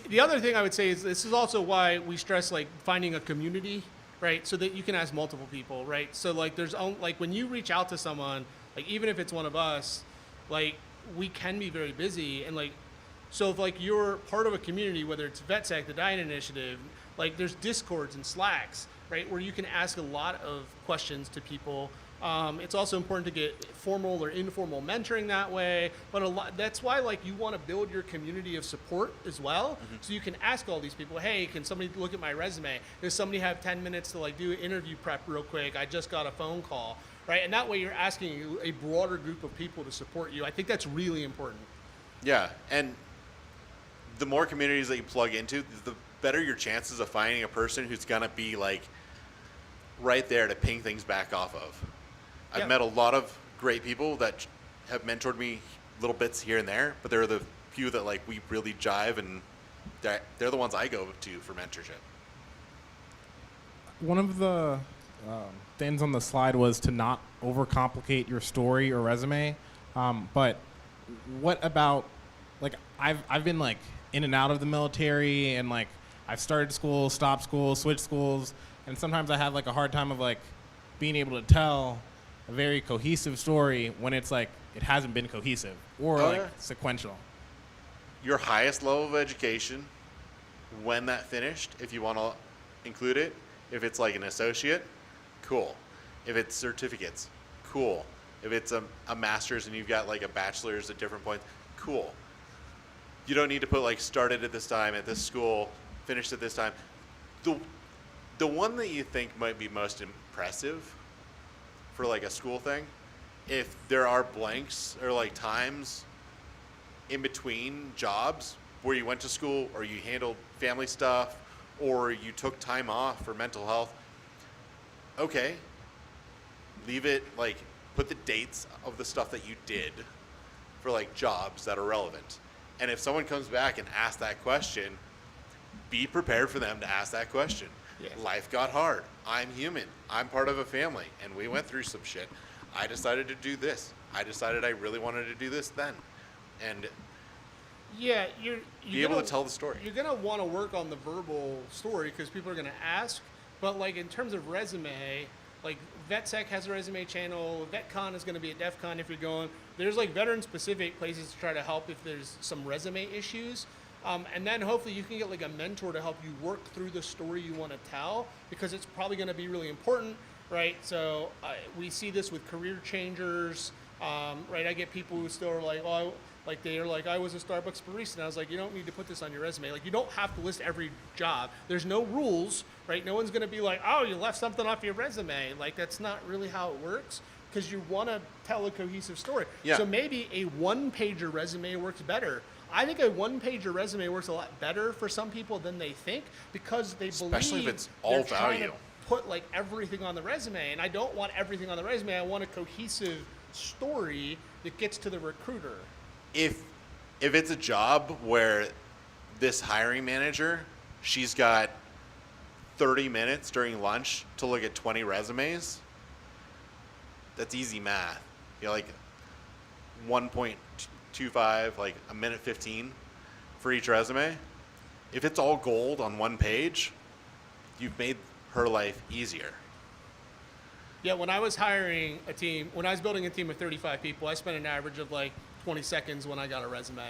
The other thing I would say is this is also why we stress like finding a community, right? So that you can ask multiple people, right? So like like when you reach out to someone, like even if it's one of us, like we can be very busy, and like so if like you're part of a community, whether it's VetSec, the Dian Initiative, like there's Discords and Slacks, right, where you can ask a lot of questions to people. It's also important to get formal or informal mentoring that way, but that's why like you want to build your community of support as well, so you can ask all these people, hey, can somebody look at my resume? Does somebody have 10 minutes to like do an interview prep real quick? I just got a phone call, right? And that way you're asking a broader group of people to support you. I think that's really important. Yeah, and the more communities that you plug into, the better your chances of finding a person who's gonna be like right there to ping things back off of. I've met a lot of great people that have mentored me little bits here and there, but they're the few that like we really jive, and they're the ones I go to for mentorship. One of the things on the slide was to not overcomplicate your story or resume, but what about, like, I've been like in and out of the military, and like I've started school, stopped school, switched schools, and sometimes I have like a hard time of like being able to tell a very cohesive story when it's like it hasn't been cohesive or sequential. Your highest level of education, when that finished, if you want to include it, if it's like an associate, cool. If it's certificates, cool. If it's a master's and you've got like a bachelor's at different points, cool. You don't need to put like started at this time at this school, finished at this time. The one that you think might be most impressive for like a school thing, if there are blanks or like times in between jobs where you went to school or you handled family stuff or you took time off for mental health, okay, leave it, like put the dates of the stuff that you did for like jobs that are relevant. And if someone comes back and asks that question, be prepared for them to ask that question. Yes. Life got hard. I'm human. I'm part of a family, and we went through some shit. I decided to do this. I decided I really wanted to do this then. And Yeah, you're be able to tell the story. You're gonna want to work on the verbal story because people are gonna ask. But like in terms of resume, like VetSec has a resume channel. VetCon is gonna be at DEF CON if you're going. There's like veteran-specific places to try to help if there's some resume issues. And then hopefully you can get like a mentor to help you work through the story you want to tell because it's probably going to be really important, right? So we see this with career changers, right? I get people who still are like, oh, like they're like, I was a Starbucks barista. And I was like, you don't need to put this on your resume. Like you don't have to list every job. There's no rules, right? No one's going to be like, oh, you left something off your resume. Like that's not really how it works because you want to tell a cohesive story. Yeah. So maybe a one-pager resume works better. I think a one-pager resume works a lot better for some people than they think because they Especially believe if it's all they're trying value. to put like everything on the resume, and I don't want everything on the resume. I want a cohesive story that gets to the recruiter. If it's a job where this hiring manager, she's got 30 minutes during lunch to look at 20 resumes, that's easy math. You know, like 1.25, like a minute 15 for each resume. If it's all gold on one page, you've made her life easier. Yeah, when I was hiring a team, when I was building a team of 35 people, I spent an average of like 20 seconds when I got a resume.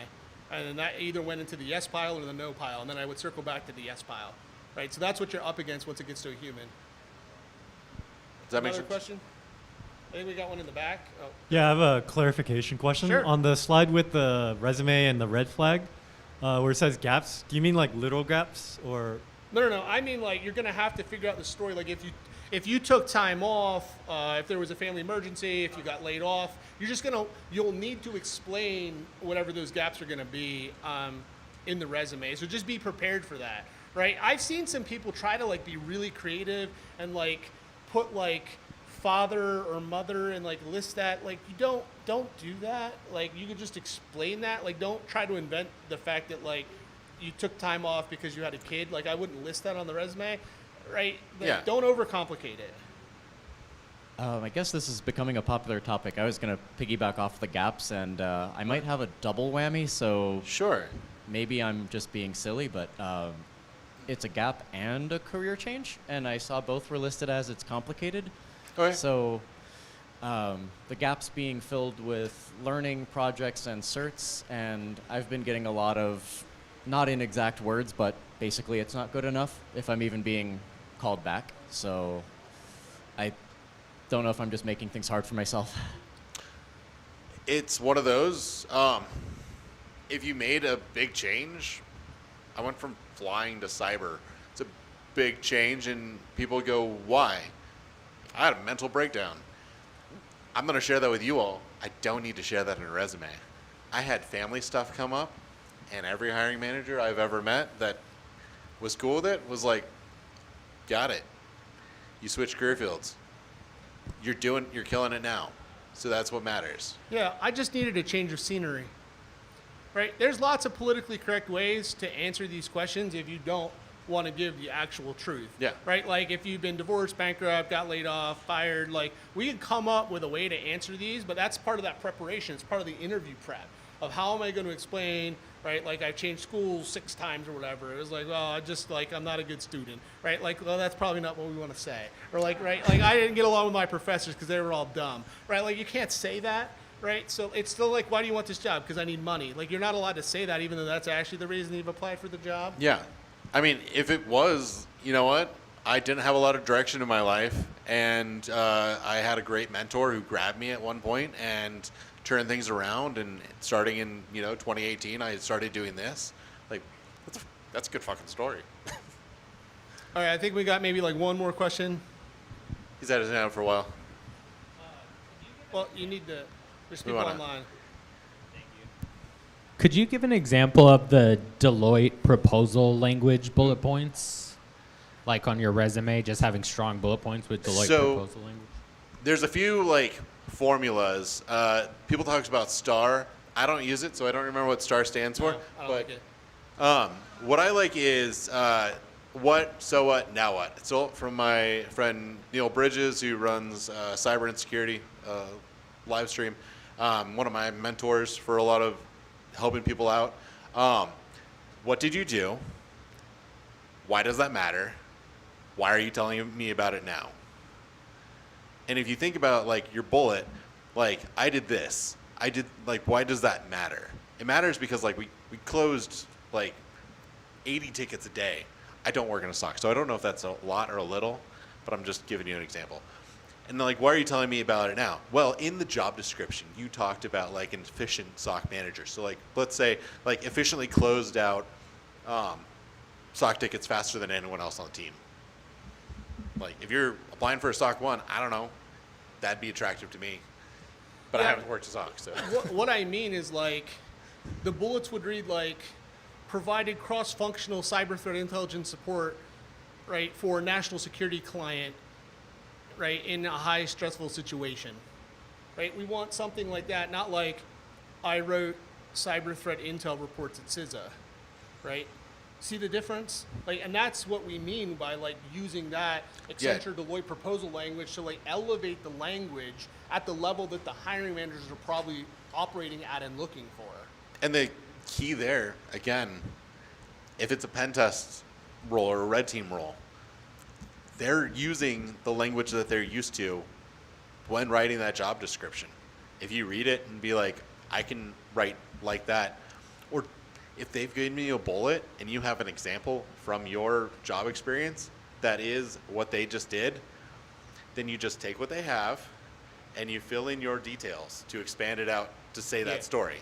And then that either went into the yes pile or the no pile, and then I would circle back to the yes pile, right? So that's what you're up against once it gets to a human. Does that make Another sense? question? I think we got one in the back. Oh. Yeah, I have a clarification question. Sure. On the slide with the resume and the red flag, where it says gaps, do you mean like literal gaps or? No. I mean, like, you're going to have to figure out the story. Like, if you took time off, if there was a family emergency, if you got laid off, you'll need to explain whatever those gaps are going to be in the resume. So just be prepared for that, right? I've seen some people try to, like, be really creative and, like, put, like, father or mother and, like, list that. Like, you don't do that. Like, you can just explain that. Like, don't try to invent the fact that, like, you took time off because you had a kid. Like, I wouldn't list that on the resume, right? Like, Yeah. Don't overcomplicate it. I guess this is becoming a popular topic. I was going to piggyback off the gaps, and I might have a double whammy, so sure. Maybe I'm just being silly, but it's a gap and a career change, and I saw both were listed as it's complicated. Okay. So the gaps being filled with learning projects and certs, and I've been getting a lot of, not in exact words, but basically it's not good enough if I'm even being called back. So I don't know if I'm just making things hard for myself. It's one of those. If you made a big change, I went from flying to cyber. It's a big change, and people go, why? I had a mental breakdown. I'm going to share that with you all. I don't need to share that in a resume. I had family stuff come up, and every hiring manager I've ever met that was cool with it was like, got it. You switched career fields. You're killing it now. So that's what matters. Yeah, I just needed a change of scenery. Right? There's lots of politically correct ways to answer these questions if you don't want to give the actual truth. Yeah. Right? Like if you've been divorced, bankrupt, got laid off, fired, like we could come up with a way to answer these, but that's part of that preparation. It's part of the interview prep of how am I going to explain, right? Like I've changed schools 6 times or whatever. It was like, well, I'm not a good student, right? Like, well, that's probably not what we want to say. Or like, right? Like I didn't get along with my professors because they were all dumb, right? Like you can't say that. Right? So it's still like, why do you want this job? Because I need money. Like, you're not allowed to say that, even though that's actually the reason you've applied for the job. Yeah. I mean, if it was, you know what? I didn't have a lot of direction in my life, and I had a great mentor who grabbed me at one point and turned things around. And starting in 2018, I started doing this. Like, that's a good fucking story. All right, I think we got maybe like one more question. He's had his hand out for a while. Well, you need to. There's people online. Could you give an example of the Deloitte proposal language bullet points? Like on your resume, just having strong bullet points with Deloitte proposal language? There's a few like formulas. People talk about STAR. I don't use it, so I don't remember what STAR stands for. I don't like it. What I like is what, so what, now what. So from my friend Neil Bridges, who runs Cyber and Security live stream, one of my mentors for a lot of helping people out. What did you do? Why does that matter? Why are you telling me about it now? And if you think about like your bullet, like I did this, I did like, why does that matter? It matters because like we closed like 80 tickets a day. I don't work in a SOC, so I don't know if that's a lot or a little, but I'm just giving you an example. And they're like, why are you telling me about it now? Well, in the job description, you talked about like an efficient SOC manager. So like, let's say like efficiently closed out SOC tickets faster than anyone else on the team. Like if you're applying for a SOC 1, I don't know, that'd be attractive to me. But I haven't worked a SOC, so. What I mean is like, the bullets would read like, provided cross-functional cyber threat intelligence support, right, for a national security client, right, in a high stressful situation, right? We want something like that, not like I wrote cyber threat intel reports at CISA, right? See the difference? Like, and that's what we mean by like using that Accenture Deloitte proposal language to like elevate the language at the level that the hiring managers are probably operating at and looking for. And the key there, again, if it's a pen test role or a red team role, they're using the language that they're used to when writing that job description. If you read it and be like, I can write like that, or if they've given me a bullet and you have an example from your job experience that is what they just did, then you just take what they have and you fill in your details to expand it out to say that story.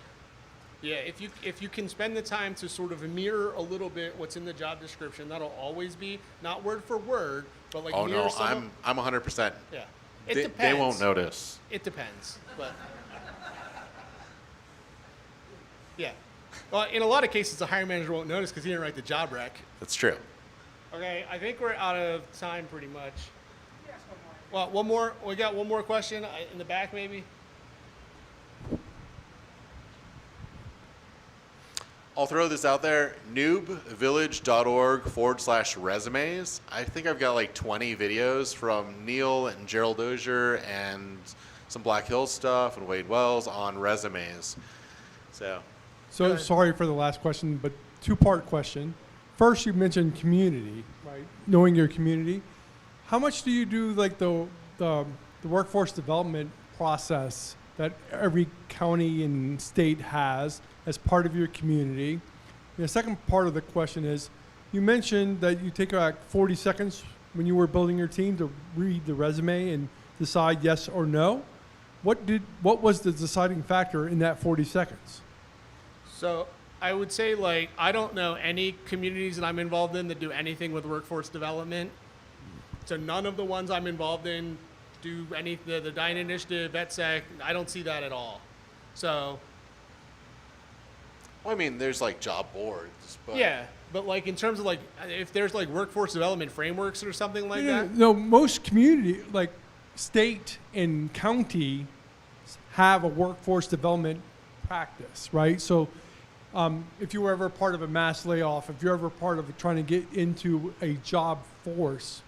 Yeah, if you can spend the time to sort of mirror a little bit what's in the job description, that'll always be not word for word, but like mirror some. I'm 100%. Yeah, it depends. They won't notice. It depends, but yeah. Well, in a lot of cases, the hiring manager won't notice because he didn't write the job rec. That's true. Okay, I think we're out of time pretty much. Well, one more. We got one more question in the back, maybe. I'll throw this out there, noobvillage.org/resumes. I think I've got like 20 videos from Neil and Gerald Dozier and some Black Hills stuff and Wade Wells on resumes. So sorry for the last question, but two-part question. First, you mentioned community, right? Knowing your community. How much do you do like the workforce development process that every county and state has as part of your community? The second part of the question is, you mentioned that you take like 40 seconds when you were building your team to read the resume and decide yes or no. What was the deciding factor in that 40 seconds? So I would say like I don't know any communities that I'm involved in that do anything with workforce development. So none of the ones I'm involved in do any the Dyne Initiative, VetSec. I don't see that at all. So. Well, I mean, there's like job boards, but yeah, but like in terms of like if there's like workforce development frameworks or something like that. No, most community, like state and county, have a workforce development practice, right? So, if you were ever part of a mass layoff, if you're ever part of trying to get into a job force,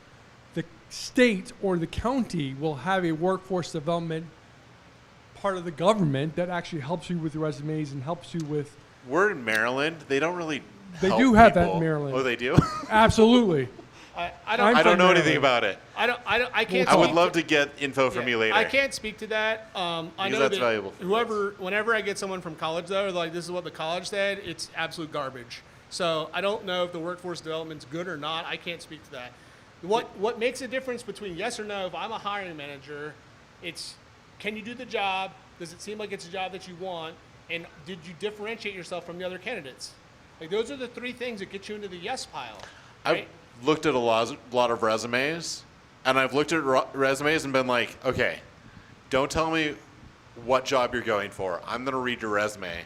the state or the county will have a workforce development part of the government that actually helps you with resumes and helps you with. We're in Maryland. They don't really. They help do have people. that in Maryland. Oh, they do. Absolutely. I don't know anything about it. I can't. I would love to get info from you later. I can't speak to that. I know that's that valuable. Whenever I get someone from college though, like this is what the college said, it's absolute garbage. So I don't know if the workforce development's good or not. I can't speak to that. What makes a difference between yes or no? If I'm a hiring manager, it's can you do the job? Does it seem like it's a job that you want? And did you differentiate yourself from the other candidates? Like those are the three things that get you into the yes pile. Right? I've looked at a lot of resumes, and I've looked at resumes and been like, okay, don't tell me what job you're going for. I'm going to read your resume,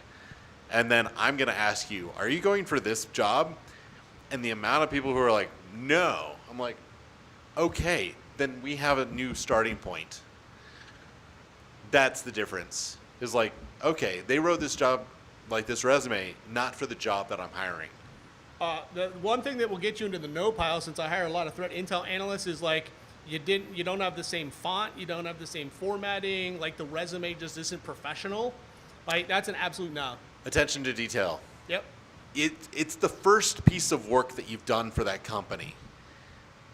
and then I'm going to ask you, are you going for this job? And the amount of people who are like, no, I'm like, okay, then we have a new starting point. That's the difference. Is like, okay, they wrote this job, like this resume, not for the job that I'm hiring. The one thing that will get you into the no pile, since I hire a lot of threat intel analysts, is like you don't have the same font, you don't have the same formatting, like the resume just isn't professional. Like that's an absolute no. Attention to detail. Yep. It's the first piece of work that you've done for that company.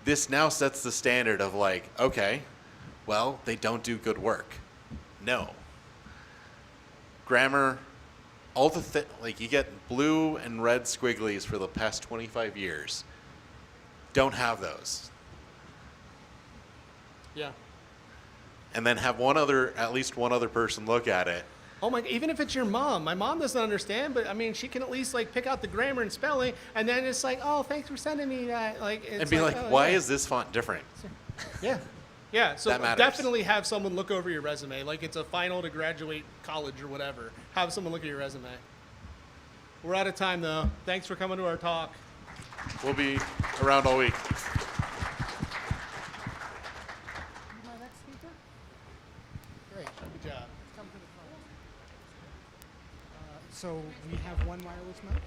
This now sets the standard of like, okay, well, they don't do good work. No. Grammar, all the like you get blue and red squigglies for the past 25 years. Don't have those. Yeah. And then have at least one other person look at it. Oh my! Even if it's your mom, my mom doesn't understand, but I mean, she can at least like pick out the grammar and spelling, and then it's like, oh, thanks for sending me that. Like, it's and be like, oh, why yeah. is this font different? Yeah. Yeah, so That matters. definitely have someone look over your resume. Like it's a final to graduate college or whatever. Have someone look at your resume. We're out of time though. Thanks for coming to our talk. We'll be around all week. Great. Good job. Come to the front. So we have one wireless mic.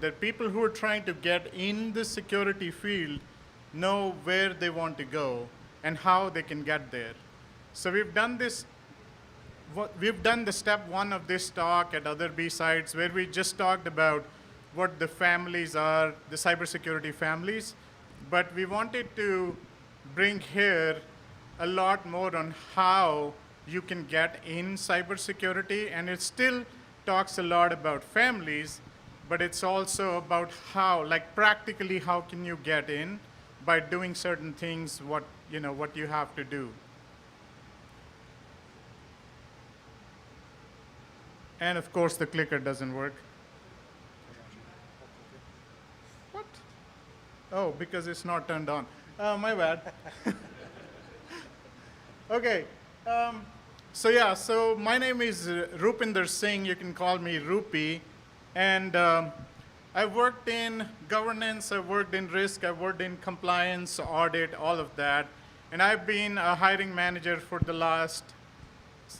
that people who are trying to get in the security field know where they want to go and how they can get there. So we've done this. We've done the step one of this talk at other B-sides where we just talked about what the families are, the cybersecurity families, but we wanted to bring here a lot more on how you can get in cybersecurity, and it still talks a lot about families, but it's also about how, like practically how can you get in by doing certain things, what you have to do. And of course, the clicker doesn't work. What? Oh, because it's not turned on. My bad. Okay. So my name is Rupinder Singh. You can call me Rupi. And I've worked in governance, I've worked in risk, I've worked in compliance, audit, all of that. And I've been a hiring manager for the last,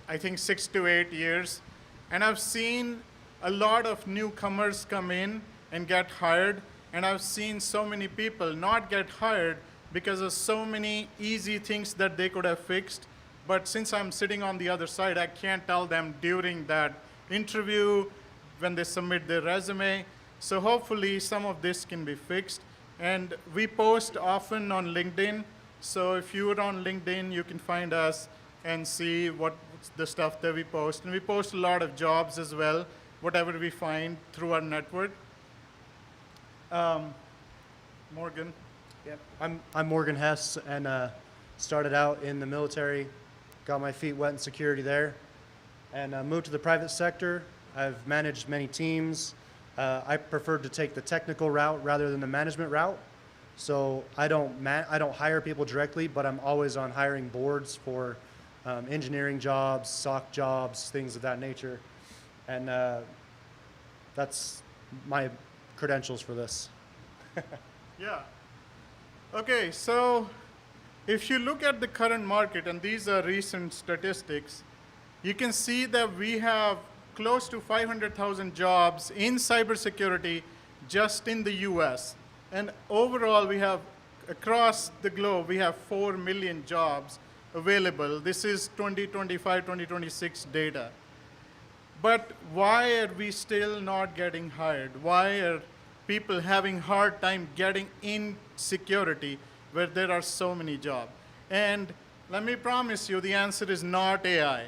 I think, 6 to 8 years. And I've seen a lot of newcomers come in and get hired. And I've seen so many people not get hired because of so many easy things that they could have fixed. But since I'm sitting on the other side, I can't tell them during that interview when they submit their resume. So hopefully some of this can be fixed. And we post often on LinkedIn. So if you're on LinkedIn, you can find us and see what's the stuff that we post. And we post a lot of jobs as well, whatever we find through our network. Morgan. Yep. I'm Morgan Hess, and started out in the military, got my feet wet in security there, and moved to the private sector. I've managed many teams. I preferred to take the technical route rather than the management route. So I don't hire people directly, but I'm always on hiring boards for engineering jobs, SOC jobs, things of that nature. And that's my credentials for this. Yeah. Okay, so if you look at the current market, and these are recent statistics, you can see that we have close to 500,000 jobs in cybersecurity just in the US. And overall, we have, across the globe, we have 4 million jobs available. This is 2025, 2026 data. But why are we still not getting hired? Why are people having hard time getting in security where there are so many jobs? And let me promise you, the answer is not AI.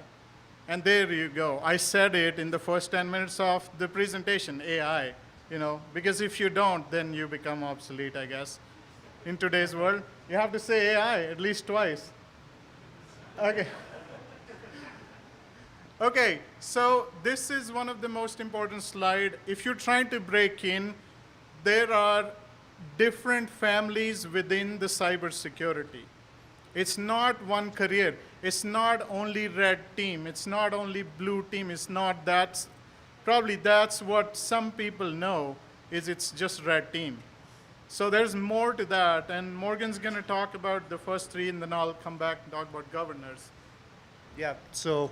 And there you go. I said it in the first 10 minutes of the presentation, AI. Because if you don't, then you become obsolete, I guess. In today's world, you have to say AI at least twice. Okay. Okay, so this is one of the most important slides. If you're trying to break in, there are different families within the cybersecurity. It's not one career. It's not only red team. It's not only blue team. It's not that. Probably that's what some people know, is it's just red team. So there's more to that, and Morgan's going to talk about the first 3, and then I'll come back and talk about governors. Yeah, so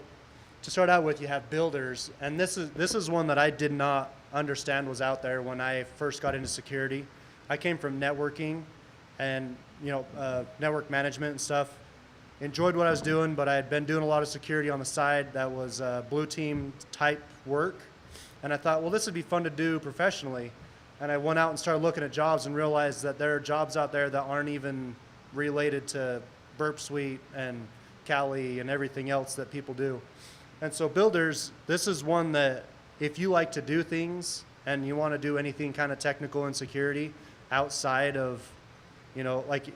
to start out with, you have builders, and this is one that I did not understand was out there when I first got into security. I came from networking and network management and stuff. Enjoyed what I was doing, but I had been doing a lot of security on the side that was blue team type work. And I thought, well, this would be fun to do professionally. And I went out and started looking at jobs and realized that there are jobs out there that aren't even related to Burp Suite and Kali and everything else that people do. And so builders, this is one that if you like to do things and you want to do anything kind of technical in security outside of, like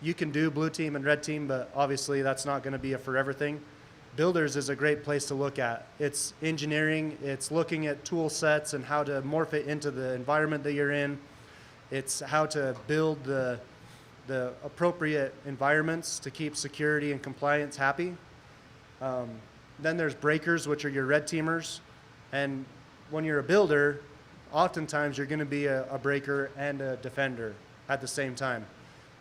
you can do blue team and red team, but obviously that's not going to be a forever thing. Builders is a great place to look at. It's engineering, it's looking at tool sets and how to morph it into the environment that you're in. It's how to build the appropriate environments to keep security and compliance happy. Then there's breakers, which are your red teamers. And when you're a builder, oftentimes you're going to be a breaker and a defender at the same time.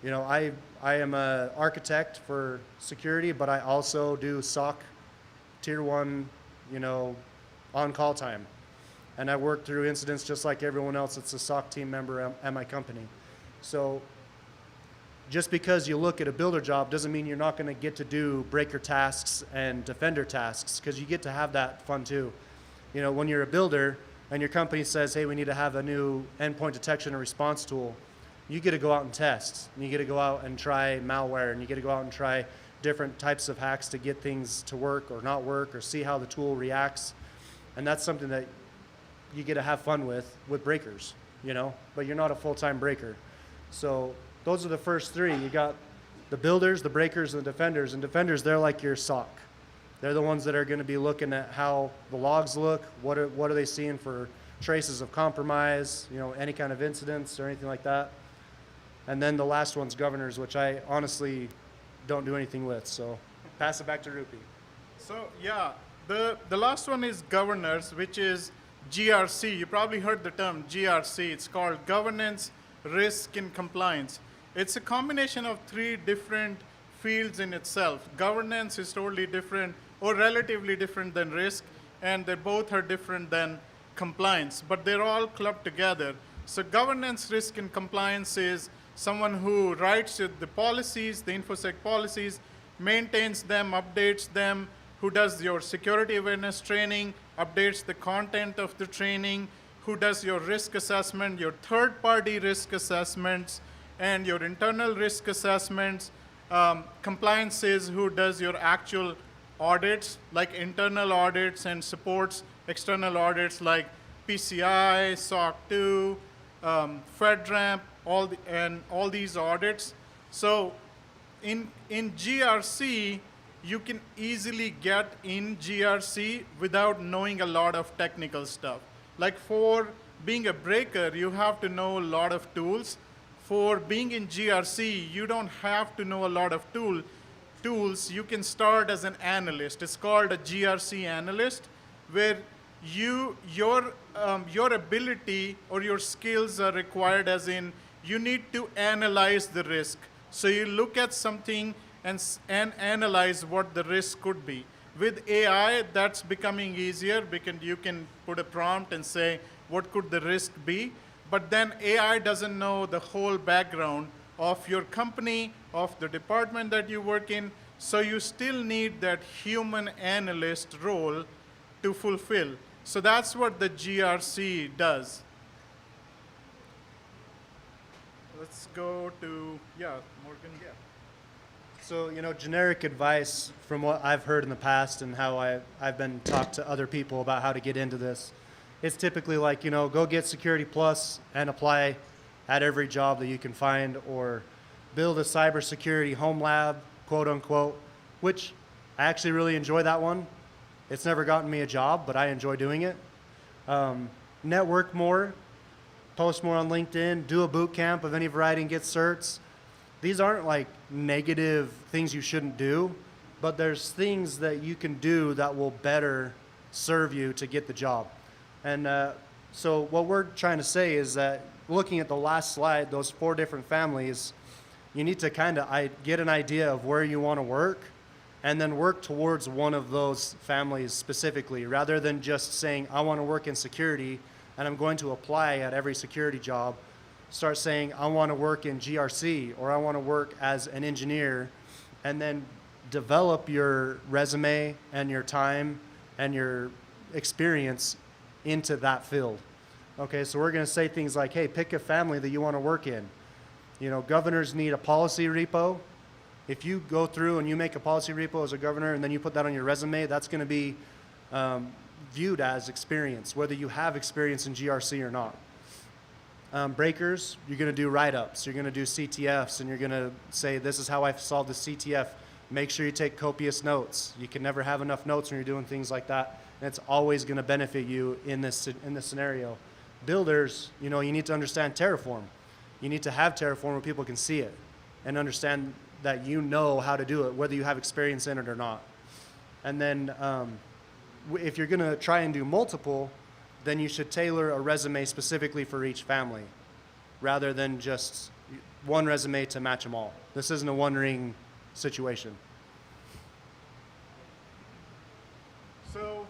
I am an architect for security, but I also do SOC, tier 1, on-call time. and I work through incidents just like everyone else that's a SOC team member at my company. So just because you look at a builder job doesn't mean you're not going to get to do breaker tasks and defender tasks, because you get to have that fun too. You know, when you're a builder and your company says, hey, we need to have a new endpoint detection and response tool, you get to go out and test. And you get to go out and try malware, and you get to go out and try different types of hacks to get things to work or not work, or see how the tool reacts. And that's something that you get to have fun with breakers, you know, but you're not a full-time breaker. So those are the first three. You got the builders, the breakers, and the defenders. And defenders, they're like your SOC. They're the ones that are going to be looking at how the logs look, what are they seeing for traces of compromise, you know, any kind of incidents or anything like that. And then the last one's governors, which I honestly don't do anything with. So pass it back to Rupi. So yeah, the last one is governors, which is GRC. You probably heard the term GRC. It's called governance, risk, and compliance. It's a combination of three different fields in itself. Governance is totally different or relatively different than risk, and they both are different than compliance, but they're all clubbed together. So governance, risk, and compliance is someone who writes the policies, the InfoSec policies, maintains them, updates them, who does your security awareness training, updates the content of the training, who does your risk assessment, your third-party risk assessments, and your internal risk assessments. Compliance is who does your actual audits, like internal audits, and supports external audits like PCI, SOC 2, FedRAMP, all these audits. So in GRC, you can easily get in GRC without knowing a lot of technical stuff. Like for being a breaker, you have to know a lot of tools. For being in GRC, you don't have to know a lot of tools. You can start as an analyst. It's called a GRC analyst, where your ability or your skills are required, as in you need to analyze the risk. So you look at something and analyze what the risk could be. With AI, that's becoming easier because you can put a prompt and say, what could the risk be? But then AI doesn't know the whole background of your company, of the department that you work in. So you still need that human analyst role to fulfill. So that's what the GRC does. Let's go to, Morgan. Yeah. So, you know, generic advice from what I've heard in the past and how I've been talked to other people about how to get into this, it's typically like, you know, go get Security Plus and apply at every job that you can find, or build a cybersecurity home lab, quote unquote, which I actually really enjoy that one. It's never gotten me a job, but I enjoy doing it. Network more, post more on LinkedIn, do a boot camp of any variety and get certs. These aren't like negative things you shouldn't do, but there's things that you can do that will better serve you to get the job. And so what we're trying to say is that looking at the last slide, those 4 different families, you need to kind of get an idea of where you want to work and then work towards one of those families specifically, rather than just saying, I want to work in security and I'm going to apply at every security job. Start saying, I want to work in GRC, or I want to work as an engineer, and then develop your resume and your time and your experience into that field. Okay, so we're going to say things like, hey, pick a family that you want to work in. You know, governors need a policy repo. If you go through and you make a policy repo as a governor and then you put that on your resume, that's going to be viewed as experience, whether you have experience in GRC or not. Breakers, you're going to do write-ups, you're going to do CTFs, and you're going to say, this is how I solved the CTF. Make sure you take copious notes. You can never have enough notes when you're doing things like that, and it's always going to benefit you in this scenario. Builders, you know, you need to understand Terraform. You need to have Terraform where people can see it and understand that you know how to do it, whether you have experience in it or not. And then if you're going to try and do multiple, then you should tailor a resume specifically for each family, rather than just one resume to match them all. This isn't a one-ring situation. So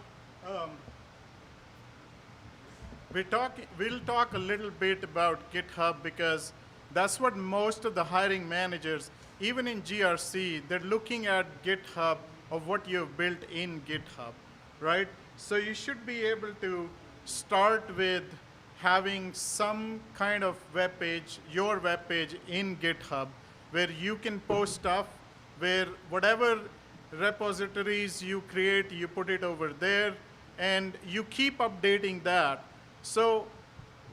we'll talk a little bit about GitHub because that's what most of the hiring managers, even in GRC, they're looking at GitHub of what you've built in GitHub, right? So you should be able to start with having some kind of web page, your web page in GitHub, where you can post stuff, where whatever repositories you create, you put it over there, and you keep updating that. So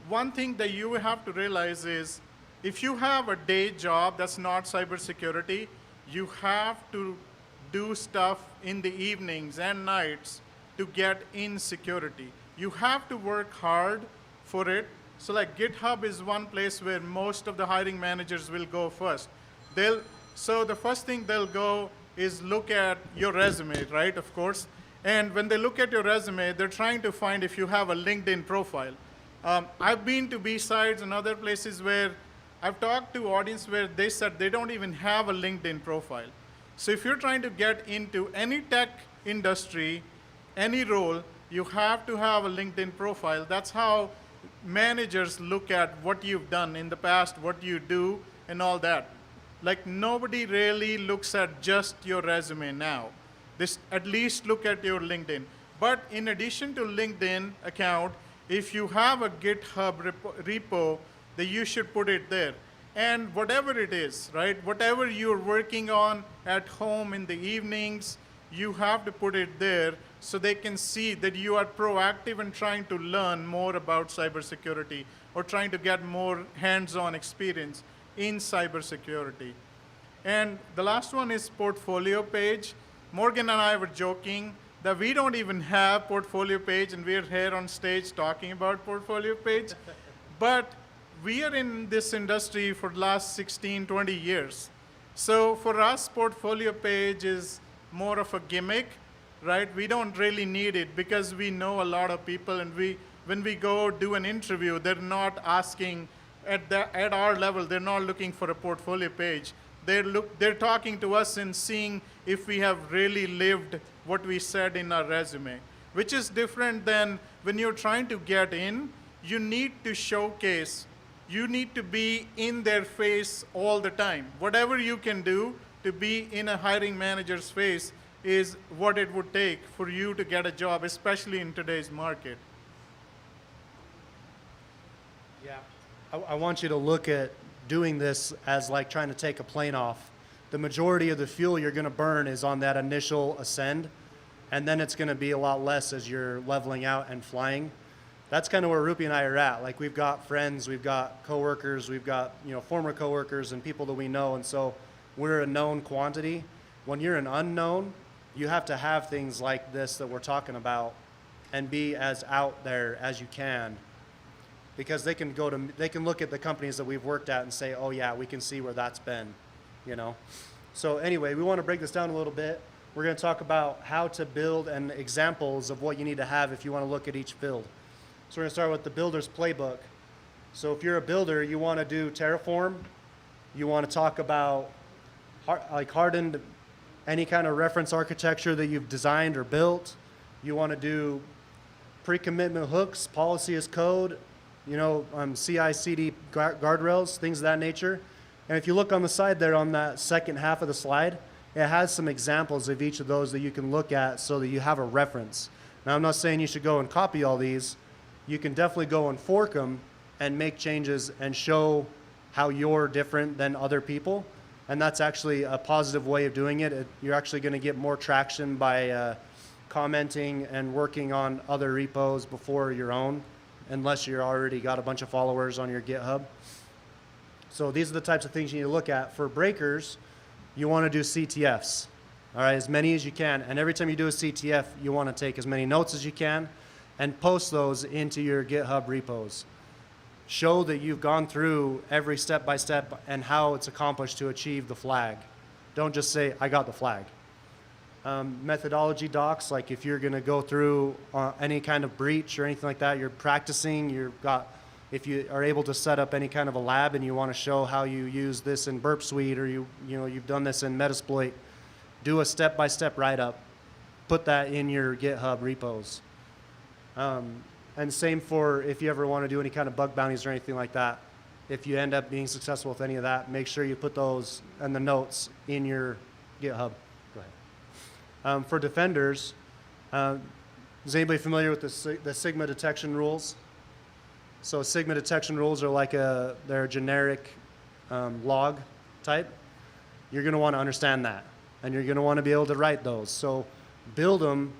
one thing that you have to realize is if you have a day job that's not cybersecurity, you have to do stuff in the evenings and nights to get in security. You have to work hard for it. So like GitHub is one place where most of the hiring managers will go first. So the first thing they'll go is look at your resume, right, of course. And when they look at your resume, they're trying to find if you have a LinkedIn profile. I've been to BSides and other places where I've talked to audience where they said they don't even have a LinkedIn profile. So if you're trying to get into any tech industry, any role, you have to have a LinkedIn profile. That's how managers look at what you've done in the past, what you do, and all that. Like nobody really looks at just your resume now. This at least look at your LinkedIn. But in addition to LinkedIn account, if you have a GitHub repo, then you should put it there. And whatever it is, right? Whatever you're working on at home in the evenings, you have to put it there so they can see that you are proactive and trying to learn more about cybersecurity or trying to get more hands-on experience in cybersecurity. And the last one is portfolio page. Morgan and I were joking that we don't even have portfolio page and we're here on stage talking about portfolio page. But we are in this industry for the last 16, 20 years. So for us, portfolio page is more of a gimmick, right? We don't really need it because we know a lot of people, and when we go do an interview, they're not asking at our level, they're not looking for a portfolio page. They're talking to us and seeing if we have really lived what we said in our resume, which is different than when you're trying to get in, you need to showcase, you need to be in their face all the time. Whatever you can do to be in a hiring manager's face is what it would take for you to get a job, especially in today's market. Yeah, I want you to look at doing this as like trying to take a plane off. The majority of the fuel you're going to burn is on that initial ascend, and then it's going to be a lot less as you're leveling out and flying. That's kind of where Rupi and I are at. Like we've got friends, we've got coworkers, we've got former coworkers and people that we know, and so we're a known quantity. When you're an unknown, you have to have things like this that we're talking about and be as out there as you can, because they can look at the companies that we've worked at and say, oh yeah, we can see where that's been, So anyway, we want to break this down a little bit. We're going to talk about how to build and examples of what you need to have if you want to look at each build. So we're going to start with the builder's playbook. So if you're a builder, you want to do Terraform. You want to talk about hardened, any kind of reference architecture that you've designed or built. You want to do pre-commitment hooks, policy as code, CI/CD guardrails, things of that nature. And if you look on the side there on that second half of the slide, it has some examples of each of those that you can look at so that you have a reference. Now, I'm not saying you should go and copy all these. You can definitely go and fork them and make changes and show how you're different than other people. And that's actually a positive way of doing it. You're actually going to get more traction by commenting and working on other repos before your own, unless you're already got a bunch of followers on your GitHub. So these are the types of things you need to look at. For breakers, you want to do CTFs, all right, as many as you can. And every time you do a CTF, you want to take as many notes as you can and post those into your GitHub repos. Show that you've gone through every step by step and how it's accomplished to achieve the flag. Don't just say, I got the flag. Methodology docs, like if you're going to go through any kind of breach or anything like that, you're practicing, if you are able to set up any kind of a lab and you want to show how you use this in Burp Suite or you've done this in Metasploit, do a step-by-step write-up. Put that in your GitHub repos. And same for if you ever want to do any kind of bug bounties or anything like that. If you end up being successful with any of that, make sure you put those and the notes in your GitHub. Go ahead. For defenders, is anybody familiar with the Sigma detection rules? So Sigma detection rules are like they're a generic log type. You're going to want to understand that, and you're going to want to be able to write those. So build them,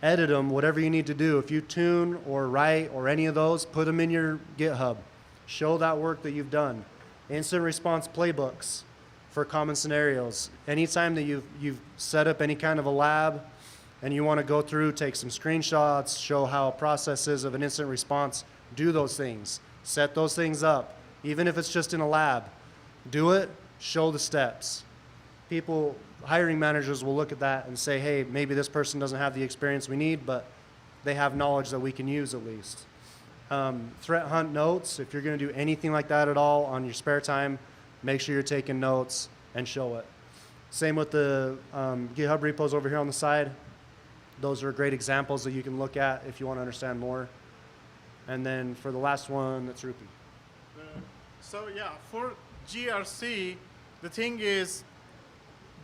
edit them, whatever you need to do. If you tune or write or any of those, put them in your GitHub. Show that work that you've done. Instant response playbooks for common scenarios. Anytime that you've set up any kind of a lab and you want to go through, take some screenshots, show how a process is of an instant response, do those things. Set those things up. Even if it's just in a lab, do it, show the steps. People, hiring managers will look at that and say, hey, maybe this person doesn't have the experience we need, but they have knowledge that we can use at least. Threat hunt notes, if you're going to do anything like that at all on your spare time, make sure you're taking notes and show it. Same with the GitHub repos over here on the side. Those are great examples that you can look at if you want to understand more. And then for the last one, that's Rupi. So yeah, for GRC, the thing is,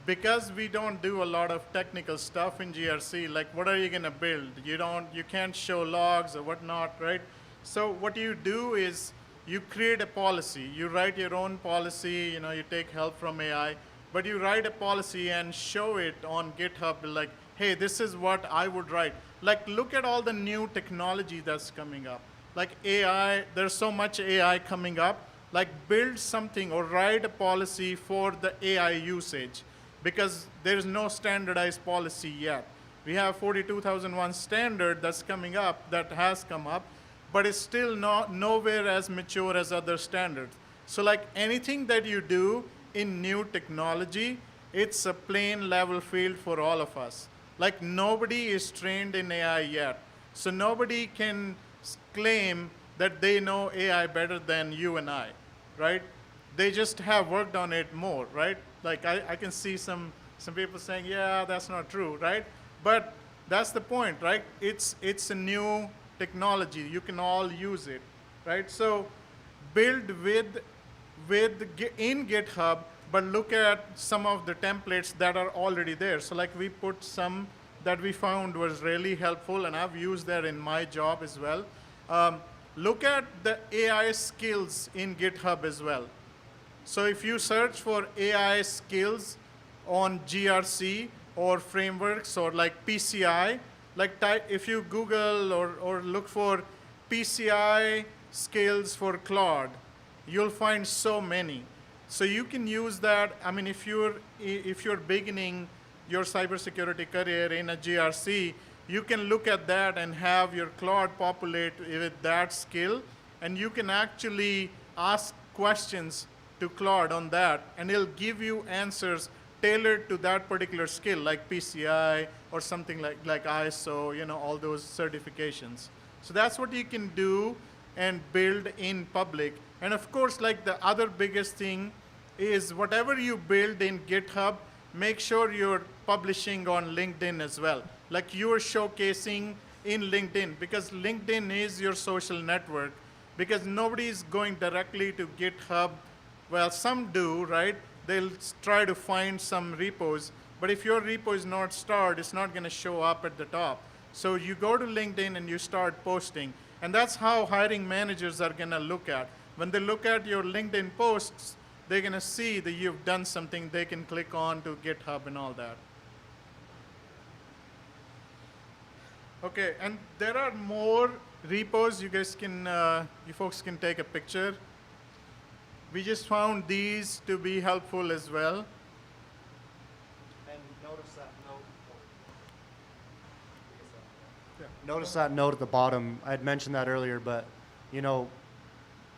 because we don't do a lot of technical stuff in GRC, like what are you going to build? You can't show logs or whatnot, right? So what you do is you create a policy. You write your own policy, you take help from AI, but you write a policy and show it on GitHub like, hey, this is what I would write. Like, look at all the new technology that's coming up. Like AI, there's so much AI coming up. Like, build something or write a policy for the AI usage, because there's no standardized policy yet. We have 42001 standard that's coming up, that has come up, but it's still nowhere as mature as other standards. So like anything that you do in new technology, it's a plain level field for all of us. Like nobody is trained in AI yet. So nobody can claim that they know AI better than you and I, right? They just have worked on it more, right? Like I can see some people saying, yeah, that's not true, right? But that's the point, right? It's a new technology. You can all use it, right? So build in GitHub, but look at some of the templates that are already there. So like we put some that we found was really helpful, and I've used that in my job as well. Look at the AI skills in GitHub as well. So if you search for AI skills on GRC or frameworks or like PCI, like if you Google or look for PCI skills for Claude, you'll find so many. So you can use that. I mean, if you're beginning your cybersecurity career in a GRC, you can look at that and have your Claude populate with that skill, and you can actually ask questions to Claude on that, and it'll give you answers tailored to that particular skill, like PCI or something like ISO, all those certifications. So that's what you can do and build in public. And of course, like the other biggest thing is whatever you build in GitHub, make sure you're publishing on LinkedIn as well. Like you're showcasing in LinkedIn, because LinkedIn is your social network, because nobody's going directly to GitHub. Well, some do, right? They'll try to find some repos, but if your repo is not starred, it's not going to show up at the top. So you go to LinkedIn and you start posting, and that's how hiring managers are going to look at. When they look at your LinkedIn posts, they're going to see that you've done something they can click on to GitHub and all that. Okay, and there are more repos. You guys can, you folks can take a picture. We just found these to be helpful as well. And notice that note. Yeah. Notice that note at the bottom. I had mentioned that earlier, but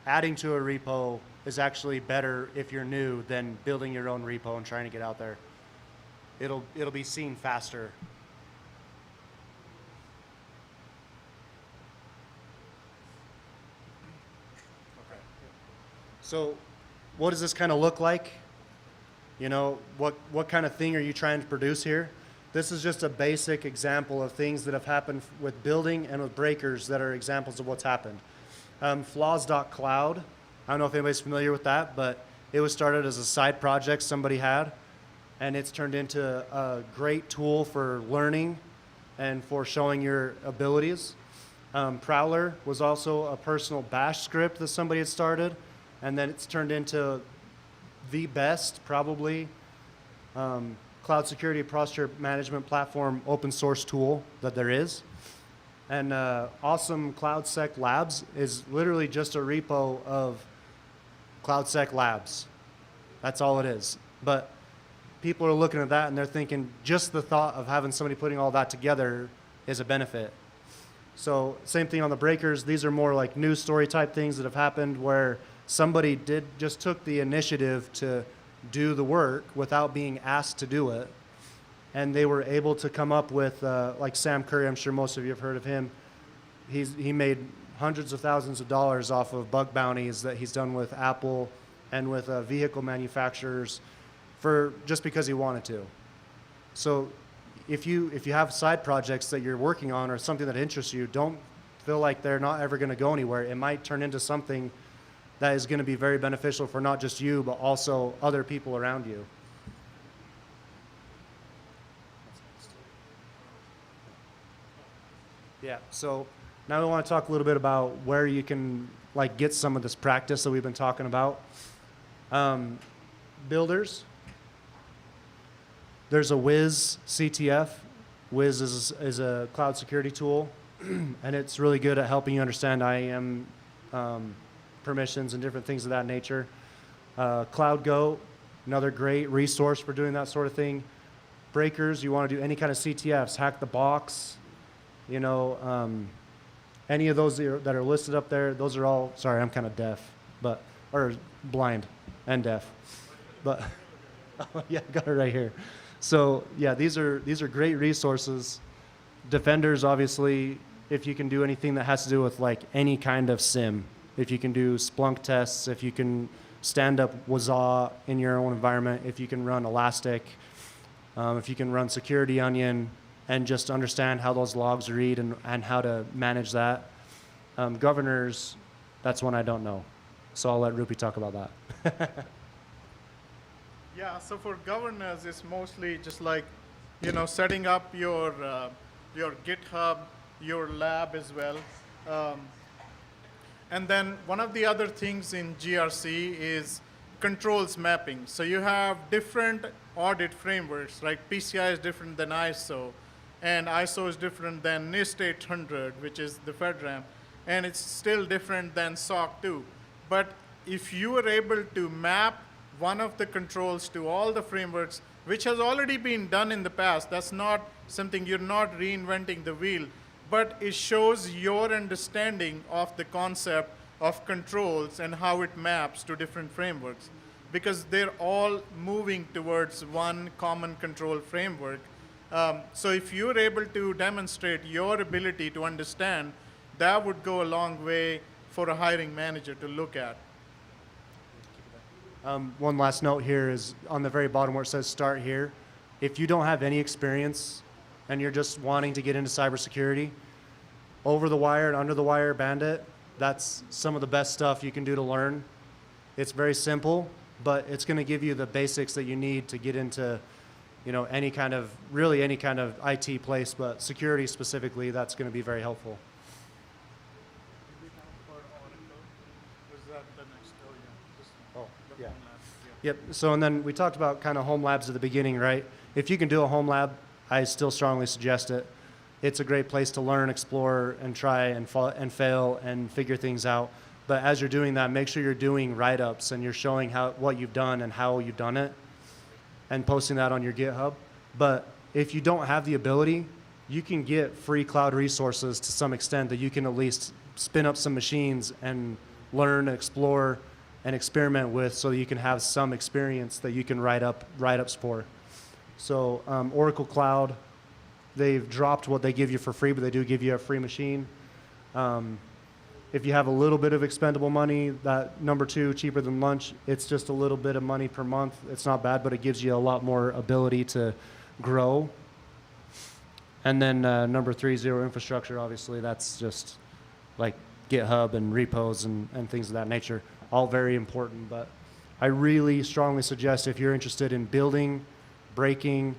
adding to a repo is actually better if you're new than building your own repo and trying to get out there. It'll be seen faster. So what does this kind of look like? What kind of thing are you trying to produce here? This is just a basic example of things that have happened with building and with breakers that are examples of what's happened. Flaws.cloud, I don't know if anybody's familiar with that, but it was started as a side project somebody had, and it's turned into a great tool for learning and for showing your abilities. Prowler was also a personal bash script that somebody had started, and then it's turned into the best, probably, cloud security posture management platform open source tool that there is. And awesome CloudSec Labs is literally just a repo of CloudSec Labs. That's all it is. But people are looking at that and they're thinking just the thought of having somebody putting all that together is a benefit. So same thing on the breakers. These are more like news story type things that have happened where somebody just took the initiative to do the work without being asked to do it. And they were able to come up with, like Sam Curry, I'm sure most of you have heard of him. He made hundreds of thousands of dollars off of bug bounties that he's done with Apple and with vehicle manufacturers just because he wanted to. So if you have side projects that you're working on or something that interests you, don't feel like they're not ever going to go anywhere. It might turn into something that is going to be very beneficial for not just you, but also other people around you. Yeah, so now we want to talk a little bit about where you can get some of this practice that we've been talking about. Builders, there's a Wiz CTF. Wiz is a cloud security tool, and it's really good at helping you understand IAM permissions and different things of that nature. CloudGo, another great resource for doing that sort of thing. Breakers, you want to do any kind of CTFs, Hack the Box, any of those that are listed up there, those are all, sorry, I'm kind of deaf, or blind and deaf, but yeah, I got it right here. So yeah, these are great resources. Defenders, obviously, if you can do anything that has to do with any kind of SIM, if you can do Splunk tests, if you can stand up Waza in your own environment, if you can run Elastic, if you can run Security Onion, and just understand how those logs read and how to manage that. Governors, that's one I don't know. So I'll let Rupi talk about that. Yeah, so for governors, it's mostly just setting up your GitHub, your lab as well. And then one of the other things in GRC is controls mapping. So you have different audit frameworks, right? PCI is different than ISO, and ISO is different than NIST 800, which is the FedRAMP, and it's still different than SOC 2. But if you are able to map one of the controls to all the frameworks, which has already been done in the past, that's not something, you're not reinventing the wheel, but it shows your understanding of the concept of controls and how it maps to different frameworks, because they're all moving towards one common control framework. So if you're able to demonstrate your ability to understand, that would go a long way for a hiring manager to look at. One last note here is on the very bottom where it says start here. If you don't have any experience and you're just wanting to get into cybersecurity, over the wire and under the wire bandit, that's some of the best stuff you can do to learn. It's very simple, but it's going to give you the basics that you need to get into any kind of IT place, but security specifically, that's going to be very helpful. Oh, yeah. Yep. So, and then we talked about kind of home labs at the beginning, right? If you can do a home lab, I still strongly suggest it. It's a great place to learn, explore, and try and fail and figure things out. But as you're doing that, make sure you're doing write-ups and you're showing what you've done and how you've done it and posting that on your GitHub. But if you don't have the ability, you can get free cloud resources to some extent that you can at least spin up some machines and learn, explore, and experiment with, so you can have some experience that you can write ups for. So Oracle Cloud, they've dropped what they give you for free, but they do give you a free machine. If you have a little bit of expendable money, that number 2, cheaper than lunch, it's just a little bit of money per month. It's not bad, but it gives you a lot more ability to grow And then number 3, zero infrastructure. Obviously, that's just like GitHub and repos and things of that nature. All very important, but I really strongly suggest if you're interested in building, breaking,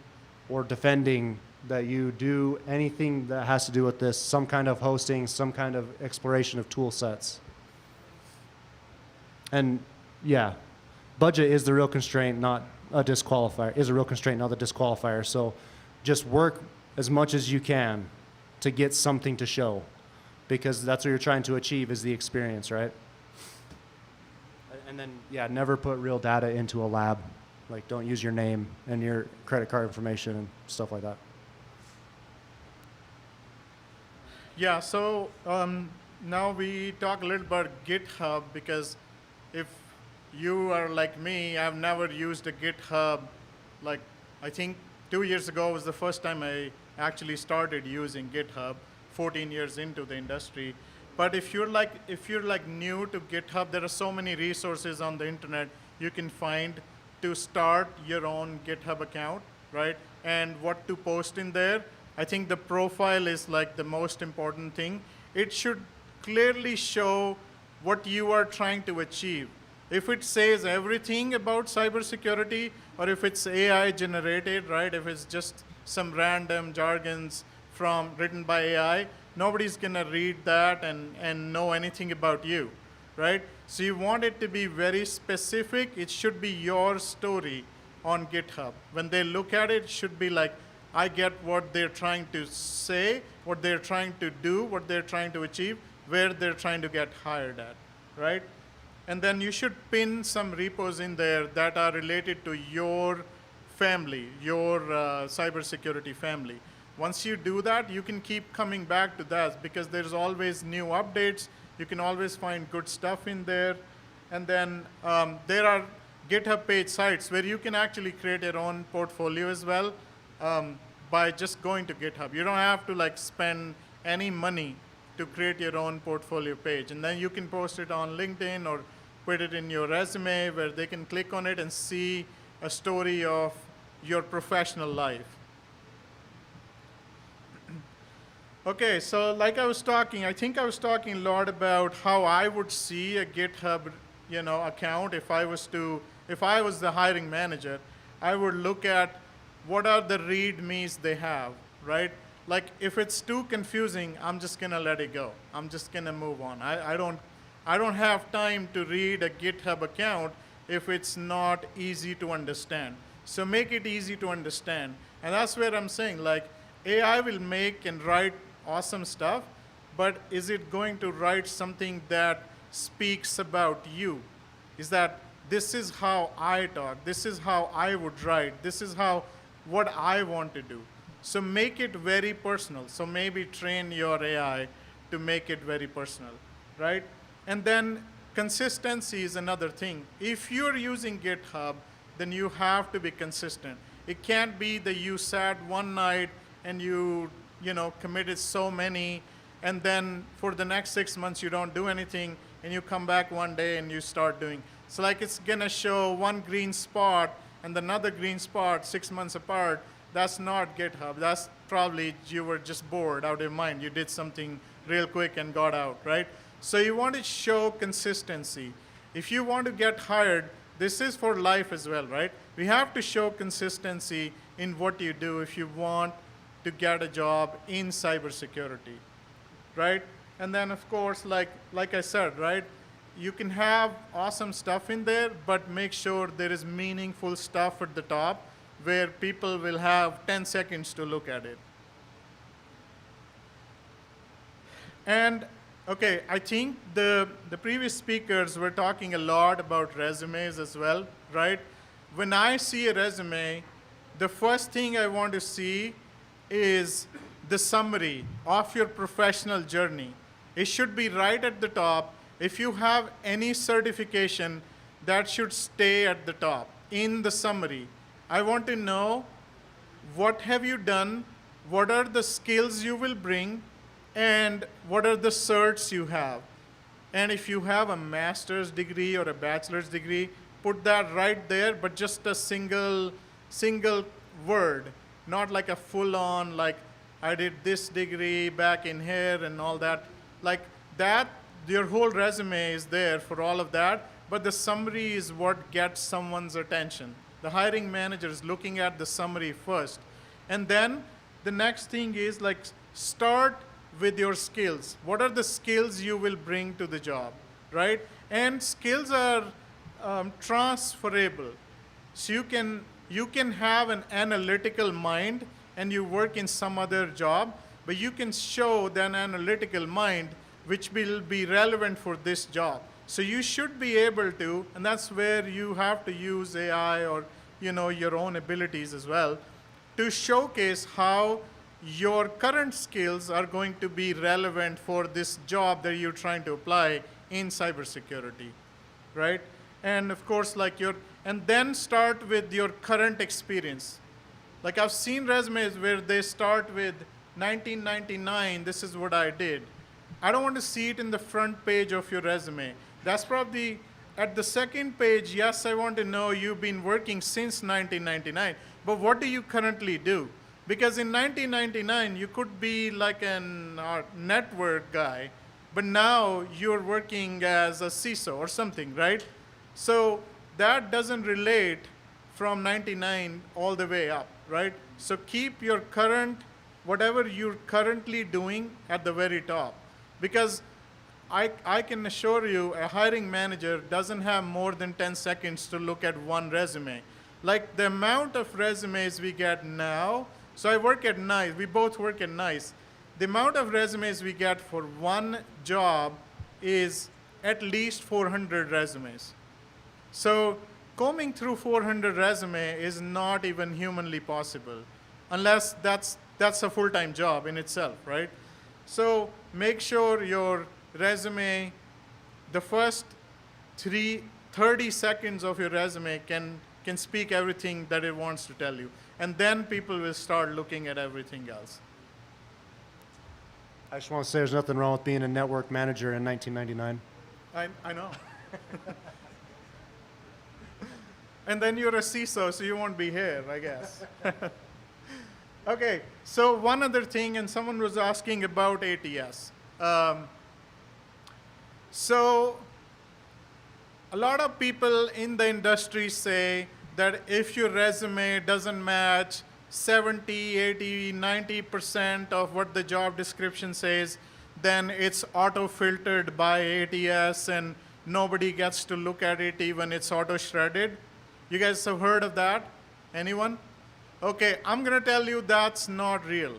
or defending, that you do anything that has to do with this, some kind of hosting, some kind of exploration of tool sets. And yeah, budget is the real constraint, not a disqualifier, is a real constraint, not a disqualifier. So just work as much as you can to get something to show, because that's what you're trying to achieve is the experience, right? And then, yeah, never put real data into a lab. Like, don't use your name and your credit card information and stuff like that. Yeah, so now we talk a little about GitHub, because if you are like me, I've never used a GitHub. Like, I think 2 years ago was the first time I actually started using GitHub, 14 years into the industry. But if you're like new to GitHub, there are so many resources on the internet you can find to start your own GitHub account, right? And what to post in there. I think the profile is like the most important thing. It should clearly show what you are trying to achieve. If it says everything about cybersecurity, or if it's AI generated, right? If it's just some random jargons written by AI, nobody's gonna read that and know anything about you, right? So you want it to be very specific. It should be your story on GitHub. When they look at it, it should be like, I get what they're trying to say, what they're trying to do, what they're trying to achieve, where they're trying to get hired at, right? And then you should pin some repos in there that are related to your family, your cybersecurity family. Once you do that, you can keep coming back to that because there's always new updates. You can always find good stuff in there. And then there are GitHub page sites where you can actually create your own portfolio as well by just going to GitHub. You don't have to like spend any money to create your own portfolio page. And then you can post it on LinkedIn or put it in your resume where they can click on it and see a story of your professional life. Okay, so like I was talking, I think I was talking a lot about how I would see a GitHub, account if I was the hiring manager. I would look at what are the readmes they have, right? Like if it's too confusing, I'm just gonna let it go. I'm just gonna move on. I don't have time to read a GitHub account if it's not easy to understand. So make it easy to understand. And that's where I'm saying, like, AI will make and write awesome stuff, but is it going to write something that speaks about you? Is that this is how I talk, this is how I would write, this is what I want to do. So make it very personal. So maybe train your AI to make it very personal, right? And then consistency is another thing. If you're using GitHub, then you have to be consistent. It can't be that you sat one night and you committed so many, and then for the next 6 months you don't do anything, and you come back one day and you start doing. So like it's gonna show one green spot and another green spot 6 months apart. That's not GitHub. That's probably you were just bored out of your mind. You did something real quick and got out, right? So you want to show consistency. If you want to get hired, this is for life as well, right? We have to show consistency in what you do if you want to get a job in cybersecurity, right? And then, of course, like I said, right, you can have awesome stuff in there, but make sure there is meaningful stuff at the top where people will have 10 seconds to look at it. And, okay, I think the previous speakers were talking a lot about resumes as well, right? When I see a resume, the first thing I want to see is the summary of your professional journey. It should be right at the top. If you have any certification, that should stay at the top in the summary. I want to know what have you done, what are the skills you will bring, and what are the certs you have. And if you have a master's degree or a bachelor's degree, put that right there, but just a single word. Not like a full-on, like, I did this degree back in here and all that. Like that, your whole resume is there for all of that, but the summary is what gets someone's attention. The hiring manager is looking at the summary first. And then the next thing is like start with your skills. What are the skills you will bring to the job, right? And skills are transferable. So you can have an analytical mind and you work in some other job, but you can show an analytical mind which will be relevant for this job. So you should be able to, and that's where you have to use AI or your own abilities as well, to showcase how your current skills are going to be relevant for this job that you're trying to apply in cybersecurity, right? And of course, and then start with your current experience. Like I've seen resumes where they start with 1999, this is what I did. I don't want to see it in the front page of your resume. That's probably at the second page, yes, I want to know you've been working since 1999, but what do you currently do? Because in 1999, you could be like a network guy, but now you're working as a CISO or something, right? So that doesn't relate from 99 all the way up, right? So keep your current, whatever you're currently doing at the very top. Because I can assure you a hiring manager doesn't have more than 10 seconds to look at one resume. Like the amount of resumes we get now, so I work at NICE, we both work at NICE. The amount of resumes we get for one job is at least 400 resumes. So combing through 400 resumes is not even humanly possible, unless that's a full-time job in itself, right? So make sure your resume, the first 30 seconds of your resume can speak everything that it wants to tell you. And then people will start looking at everything else. I just want to say there's nothing wrong with being a network manager in 1999. I know. And then you're a CISO, so you won't be here, I guess. Okay, so one other thing, and someone was asking about ATS. So a lot of people in the industry say that if your resume doesn't match 70, 80, 90% of what the job description says, then it's auto-filtered by ATS and nobody gets to look at it even it's auto-shredded. You guys have heard of that? Anyone? Okay, I'm going to tell you that's not real.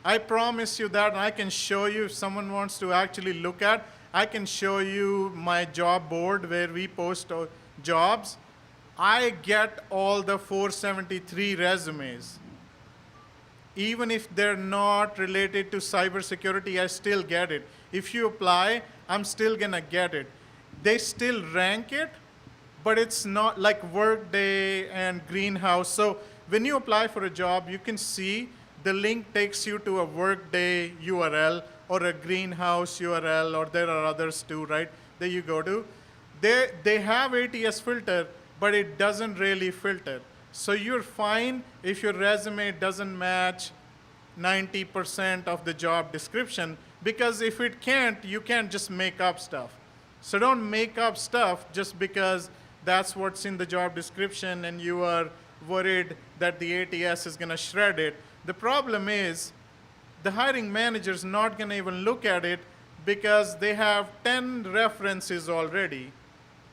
I promise you that, and I can show you if someone wants to actually look at, I can show you my job board where we post jobs. I get all the 473 resumes. Even if they're not related to cybersecurity, I still get it. If you apply, I'm still going to get it. They still rank it, but it's not like Workday and Greenhouse. So when you apply for a job, you can see the link takes you to a Workday URL or a Greenhouse URL, or there are others too, right, that you go to. They have ATS filter, but it doesn't really filter. So you're fine if your resume doesn't match 90% of the job description, because if it can't, you can't just make up stuff. So don't make up stuff just because that's what's in the job description and you are worried that the ATS is going to shred it. The problem is the hiring manager is not going to even look at it because they have 10 references already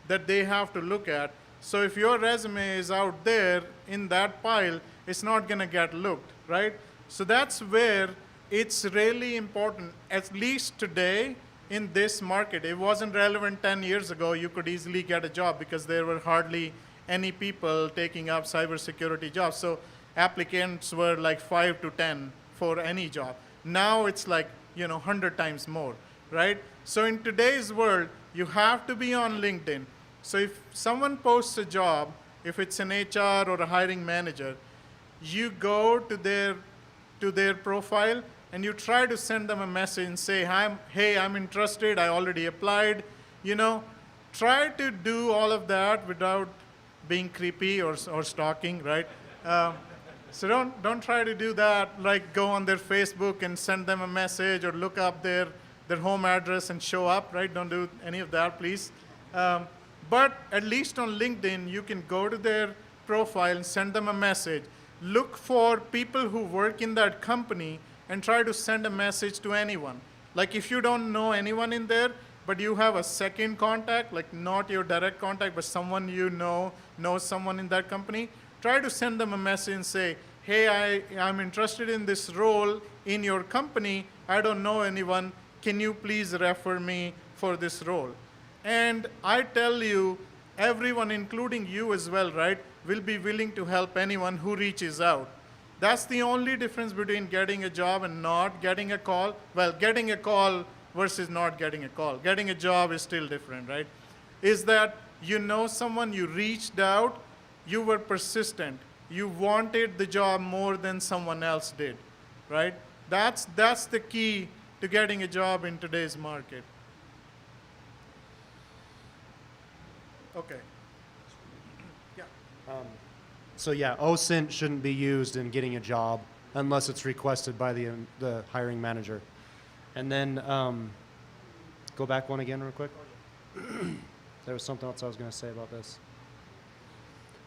that they have to look at. So if your resume is out there in that pile, it's not going to get looked, right? So that's where it's really important, at least today in this market. It wasn't relevant 10 years ago. You could easily get a job because there were hardly any people taking up cybersecurity jobs. So applicants were like 5 to 10 for any job. Now it's like, 100 times more, right? So in today's world, you have to be on LinkedIn. So if someone posts a job, if it's an HR or a hiring manager, you go to their profile and you try to send them a message and say, hey, I'm interested, I already applied. Try to do all of that without being creepy or stalking, right? So don't try to do that, like go on their Facebook and send them a message or look up their home address and show up, right? Don't do any of that, please. But at least on LinkedIn, you can go to their profile and send them a message. Look for people who work in that company and try to send a message to anyone. Like if you don't know anyone in there, but you have a second contact, like not your direct contact, but someone you knows someone in that company, try to send them a message and say, hey, I'm interested in this role in your company. I don't know anyone. Can you please refer me for this role? And I tell you, everyone, including you as well, right, will be willing to help anyone who reaches out. That's the only difference between getting a job and not getting a call. Well, getting a call versus not getting a call. Getting a job is still different, right? Is that you know someone, you reached out, you were persistent. You wanted the job more than someone else did, right? That's the key to getting a job in today's market. Okay. Yeah. So yeah, OSINT shouldn't be used in getting a job unless it's requested by the hiring manager. And then go back one again real quick. There was something else I was going to say about this.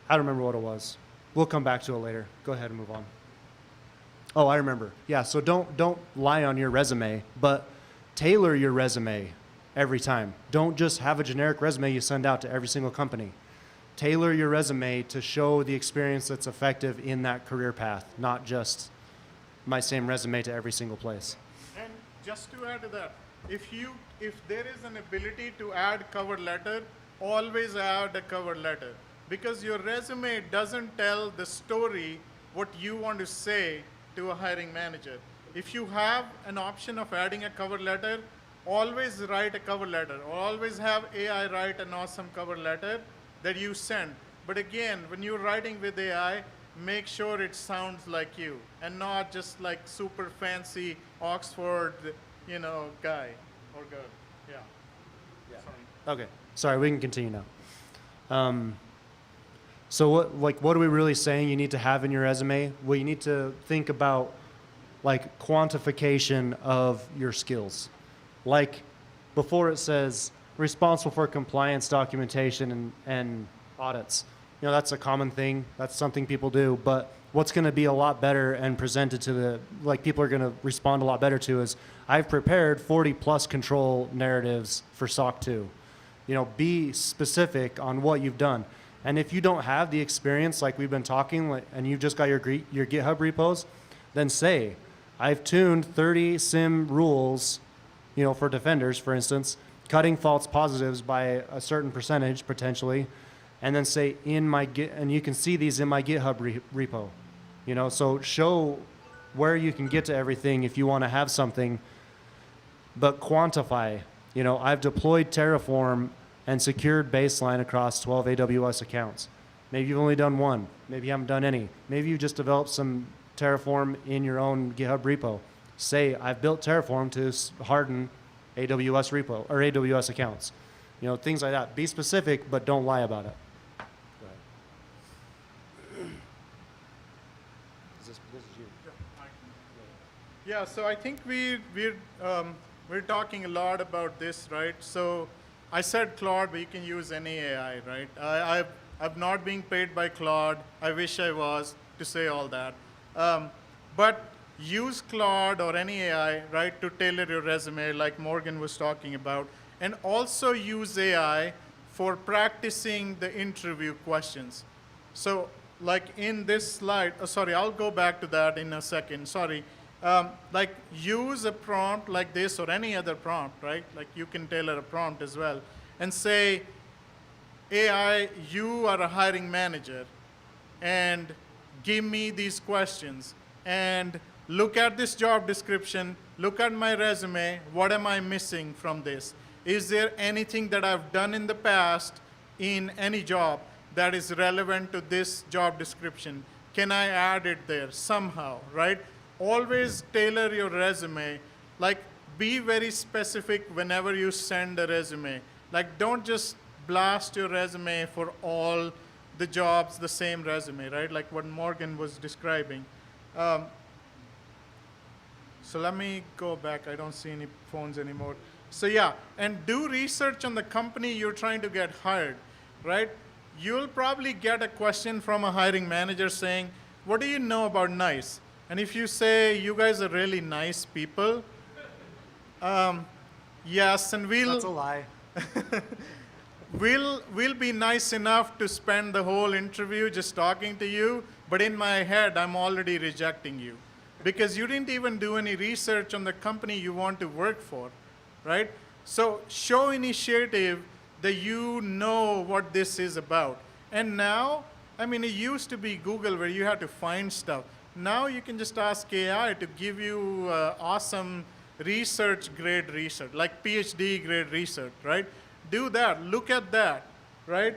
I don't remember what it was. We'll come back to it later. Go ahead and move on. Oh, I remember. Yeah, so don't lie on your resume, but tailor your resume every time. Don't just have a generic resume you send out to every single company. Tailor your resume to show the experience that's effective in that career path, not just my same resume to every single place. And just to add to that, if there is an ability to add cover letter, always add a cover letter. Because your resume doesn't tell the story what you want to say to a hiring manager. If you have an option of adding a cover letter, always write a cover letter, or always have AI write an awesome cover letter that you send. But again, when you're writing with AI, make sure it sounds like you and not just like super fancy Oxford, guy or girl. Yeah. Okay, sorry, we can continue now. So what are we really saying you need to have in your resume? Well, you need to think about like quantification of your skills. Like before it says responsible for compliance documentation and audits. That's a common thing. That's something people do. But what's going to be a lot better and presented to people are going to respond a lot better to is I've prepared 40 plus control narratives for SOC 2. Be specific on what you've done. And if you don't have the experience like we've been talking, and you've just got your GitHub repos, then say, I've tuned 30 SIM rules, for defenders, for instance, cutting false positives by a certain percentage potentially, and then say and you can see these in my GitHub repo. So show where you can get to everything if you want to have something, but quantify. I've deployed Terraform and secured baseline across 12 AWS accounts. Maybe you've only done one. Maybe you haven't done any. Maybe you just developed some Terraform in your own GitHub repo. Say, I've built Terraform to harden AWS repo or AWS accounts. Things like that. Be specific, but don't lie about it. This is you. Yeah, so I think we're talking a lot about this, right? So I said Claude, but you can use any AI, right? I'm not being paid by Claude. I wish I was to say all that. But use Claude or any AI, right, to tailor your resume like Morgan was talking about. And also use AI for practicing the interview questions. So like in this slide, I'll go back to that in a second, sorry. Use a prompt like this or any other prompt, right? Like you can tailor a prompt as well and say, AI, you are a hiring manager and give me these questions and look at this job description, look at my resume, what am I missing from this? Is there anything that I've done in the past in any job that is relevant to this job description? Can I add it there somehow, right? Always tailor your resume. Like, be very specific whenever you send a resume. Like, don't just blast your resume for all the jobs the same resume, right? Like what Morgan was describing. So let me go back. I don't see any phones anymore. So yeah, and do research on the company you're trying to get hired, right? You'll probably get a question from a hiring manager saying, what do you know about NICE? And if you say, you guys are really nice people, yes, and we'll... That's a lie. we'll be nice enough to spend the whole interview just talking to you, but in my head, I'm already rejecting you because you didn't even do any research on the company you want to work for, right? So show initiative that you know what this is about. And now, I mean, it used to be Google where you had to find stuff. Now you can just ask AI to give you awesome research-grade research, like PhD-grade research, right? Do that, look at that, right?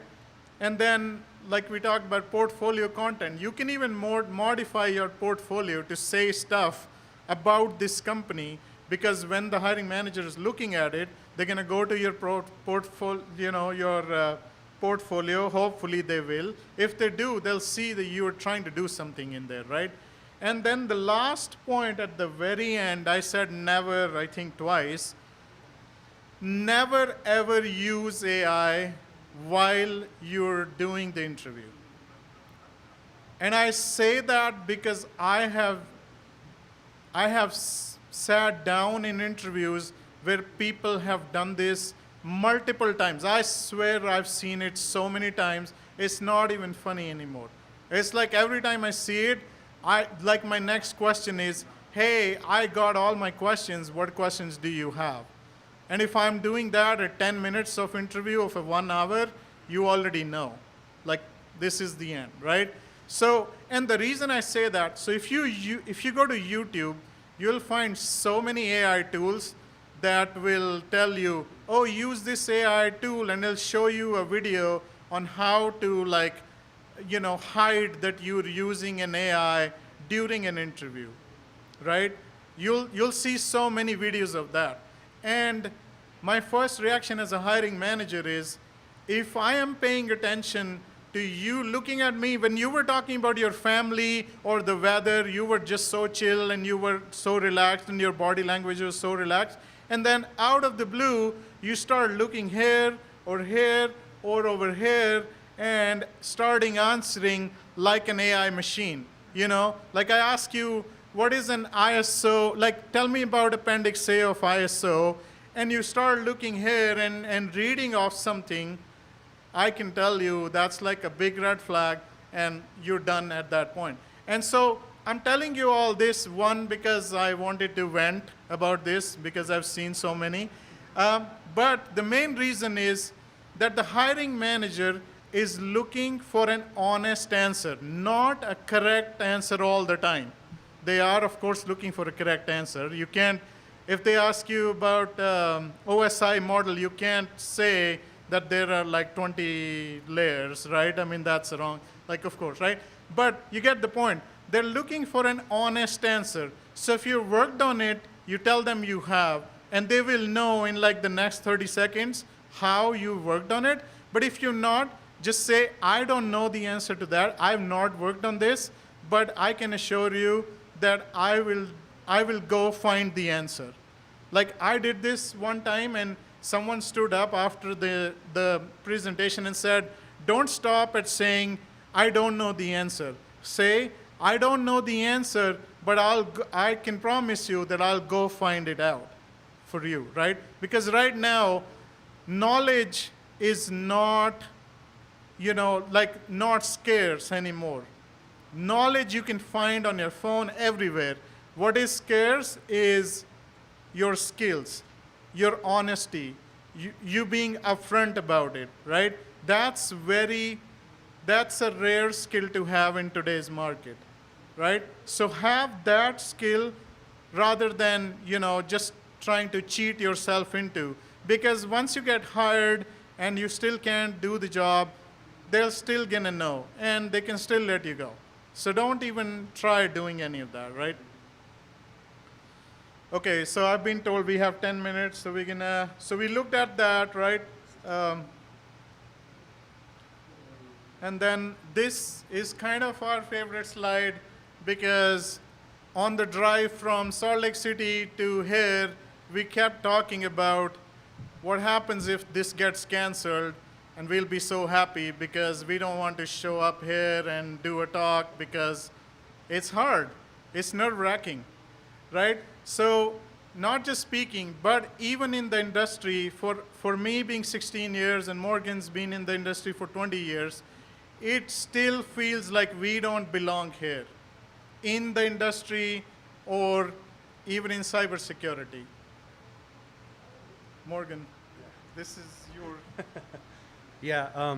And then, like we talked about portfolio content, you can even modify your portfolio to say stuff about this company, because when the hiring manager is looking at it, they're gonna go to your portfolio, hopefully they will. If they do, they'll see that you're trying to do something in there, right? And then the last point at the very end, I said never, I think twice, never ever use AI while you're doing the interview. And I say that because I have sat down in interviews where people have done this multiple times. I swear I've seen it so many times, it's not even funny anymore. It's like every time I see it, my next question is, hey, I got all my questions, what questions do you have? And if I'm doing that at 10 minutes of interview of a 1 hour, you already know. Like, this is the end, right? So, and the reason I say that, so if you go to YouTube, you'll find so many AI tools that will tell you, oh, use this AI tool, and it'll show you a video on how to, like, hide that you're using an AI during an interview, right? You'll see so many videos of that. And my first reaction as a hiring manager is, if I am paying attention to you looking at me, when you were talking about your family or the weather, you were just so chill and you were so relaxed and your body language was so relaxed, and then out of the blue, you start looking here or over here and starting answering like an AI machine. Like I ask you, what is an ISO? Like, tell me about Appendix A of ISO, and you start looking here and reading off something, I can tell you that's like a big red flag, and you're done at that point. And so I'm telling you all this, one, because I wanted to vent about this, because I've seen so many. But the main reason is that the hiring manager is looking for an honest answer, not a correct answer all the time. They are, of course, looking for a correct answer. You can't, if they ask you about OSI model, you can't say that there are like 20 layers, right? I mean, that's wrong, like, of course, right? But you get the point. They're looking for an honest answer. So if you worked on it, you tell them you have, and they will know in like the next 30 seconds how you worked on it. But if you're not, just say, I don't know the answer to that. I've not worked on this, but I can assure you that I will go find the answer. Like, I did this one time, and someone stood up after the presentation and said, don't stop at saying, I don't know the answer. Say, I don't know the answer, but I can promise you that I'll go find it out for you, right? Because right now, knowledge is not, not scarce anymore. Knowledge you can find on your phone everywhere. What is scarce is your skills, your honesty, you being upfront about it, right? That's a rare skill to have in today's market, right? So have that skill rather than, just trying to cheat yourself into. Because once you get hired and you still can't do the job, they're still gonna know, and they can still let you go. So don't even try doing any of that, right? Okay, so I've been told we have 10 minutes, so so we looked at that, right? And then this is kind of our favorite slide because on the drive from Salt Lake City to here, we kept talking about what happens if this gets canceled, and we'll be so happy because we don't want to show up here and do a talk because it's hard. It's nerve-wracking, right? So not just speaking, but even in the industry, for me being 16 years and Morgan's been in the industry for 20 years, it still feels like we don't belong here in the industry or even in cybersecurity. Morgan, this is your... Yeah,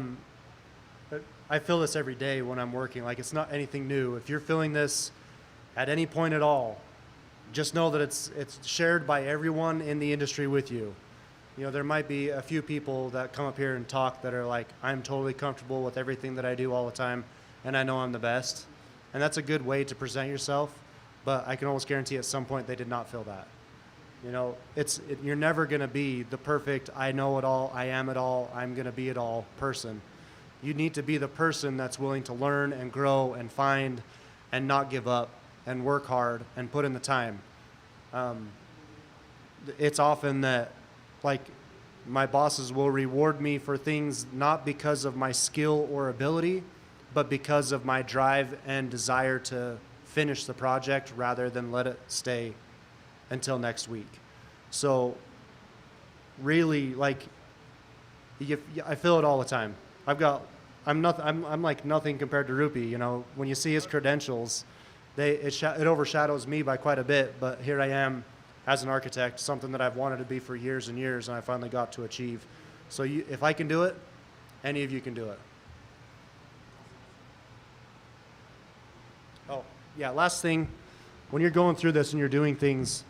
I feel this every day when I'm working. Like, it's not anything new. If you're feeling this at any point at all, just know that it's shared by everyone in the industry with you. You know, there might be a few people that come up here and talk that are like, I'm totally comfortable with everything that I do all the time, and I know I'm the best. And that's a good way to present yourself, but I can almost guarantee at some point they did not feel that. You know, you're never going to be the perfect, I know it all, I am it all, I'm going to be it all person. You need to be the person that's willing to learn and grow and find and not give up and work hard and put in the time. It's often that, like, my bosses will reward me for things not because of my skill or ability, but because of my drive and desire to finish the project rather than let it stay until next week. So really, like, I feel it all the time. I'm like nothing compared to Rupi. You know, when you see his credentials, it overshadows me by quite a bit, but here I am as an architect, something that I've wanted to be for years and years, and I finally got to achieve. So if I can do it, any of you can do it. Oh, yeah, last thing, when you're going through this and you're doing things,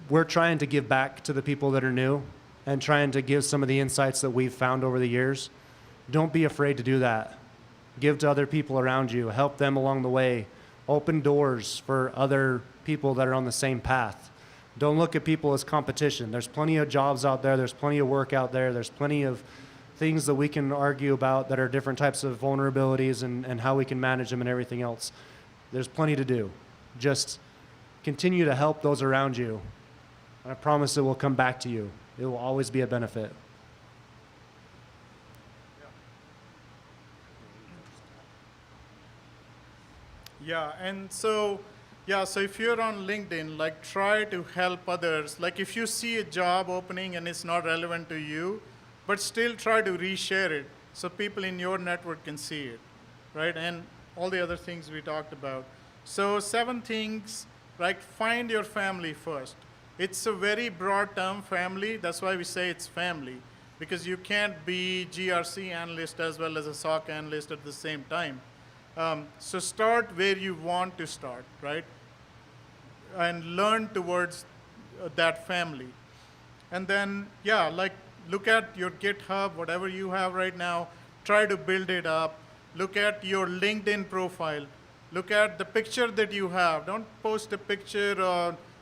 we're trying to give back to the people that are new and trying to give some of the insights that we've found over the years. Don't be afraid to do that. Give to other people around you. Help them along the way. Open doors for other people that are on the same path. Don't look at people as competition. There's plenty of jobs out there. There's plenty of work out there. There's plenty of things that we can argue about that are different types of vulnerabilities and how we can manage them and everything else. There's plenty to do. Just continue to help those around you. And I promise it will come back to you. It will always be a benefit. Yeah, and so if you're on LinkedIn, like, try to help others. Like, if you see a job opening and it's not relevant to you, but still try to reshare it so people in your network can see it, right? And all the other things we talked about. So 7 things, like, find your family first. It's a very broad term, family. That's why we say it's family, because you can't be GRC analyst as well as a SOC analyst at the same time. So start where you want to start, right? And learn towards that family. And then, yeah, like, look at your GitHub, whatever you have right now, try to build it up. Look at your LinkedIn profile. Look at the picture that you have. Don't post a picture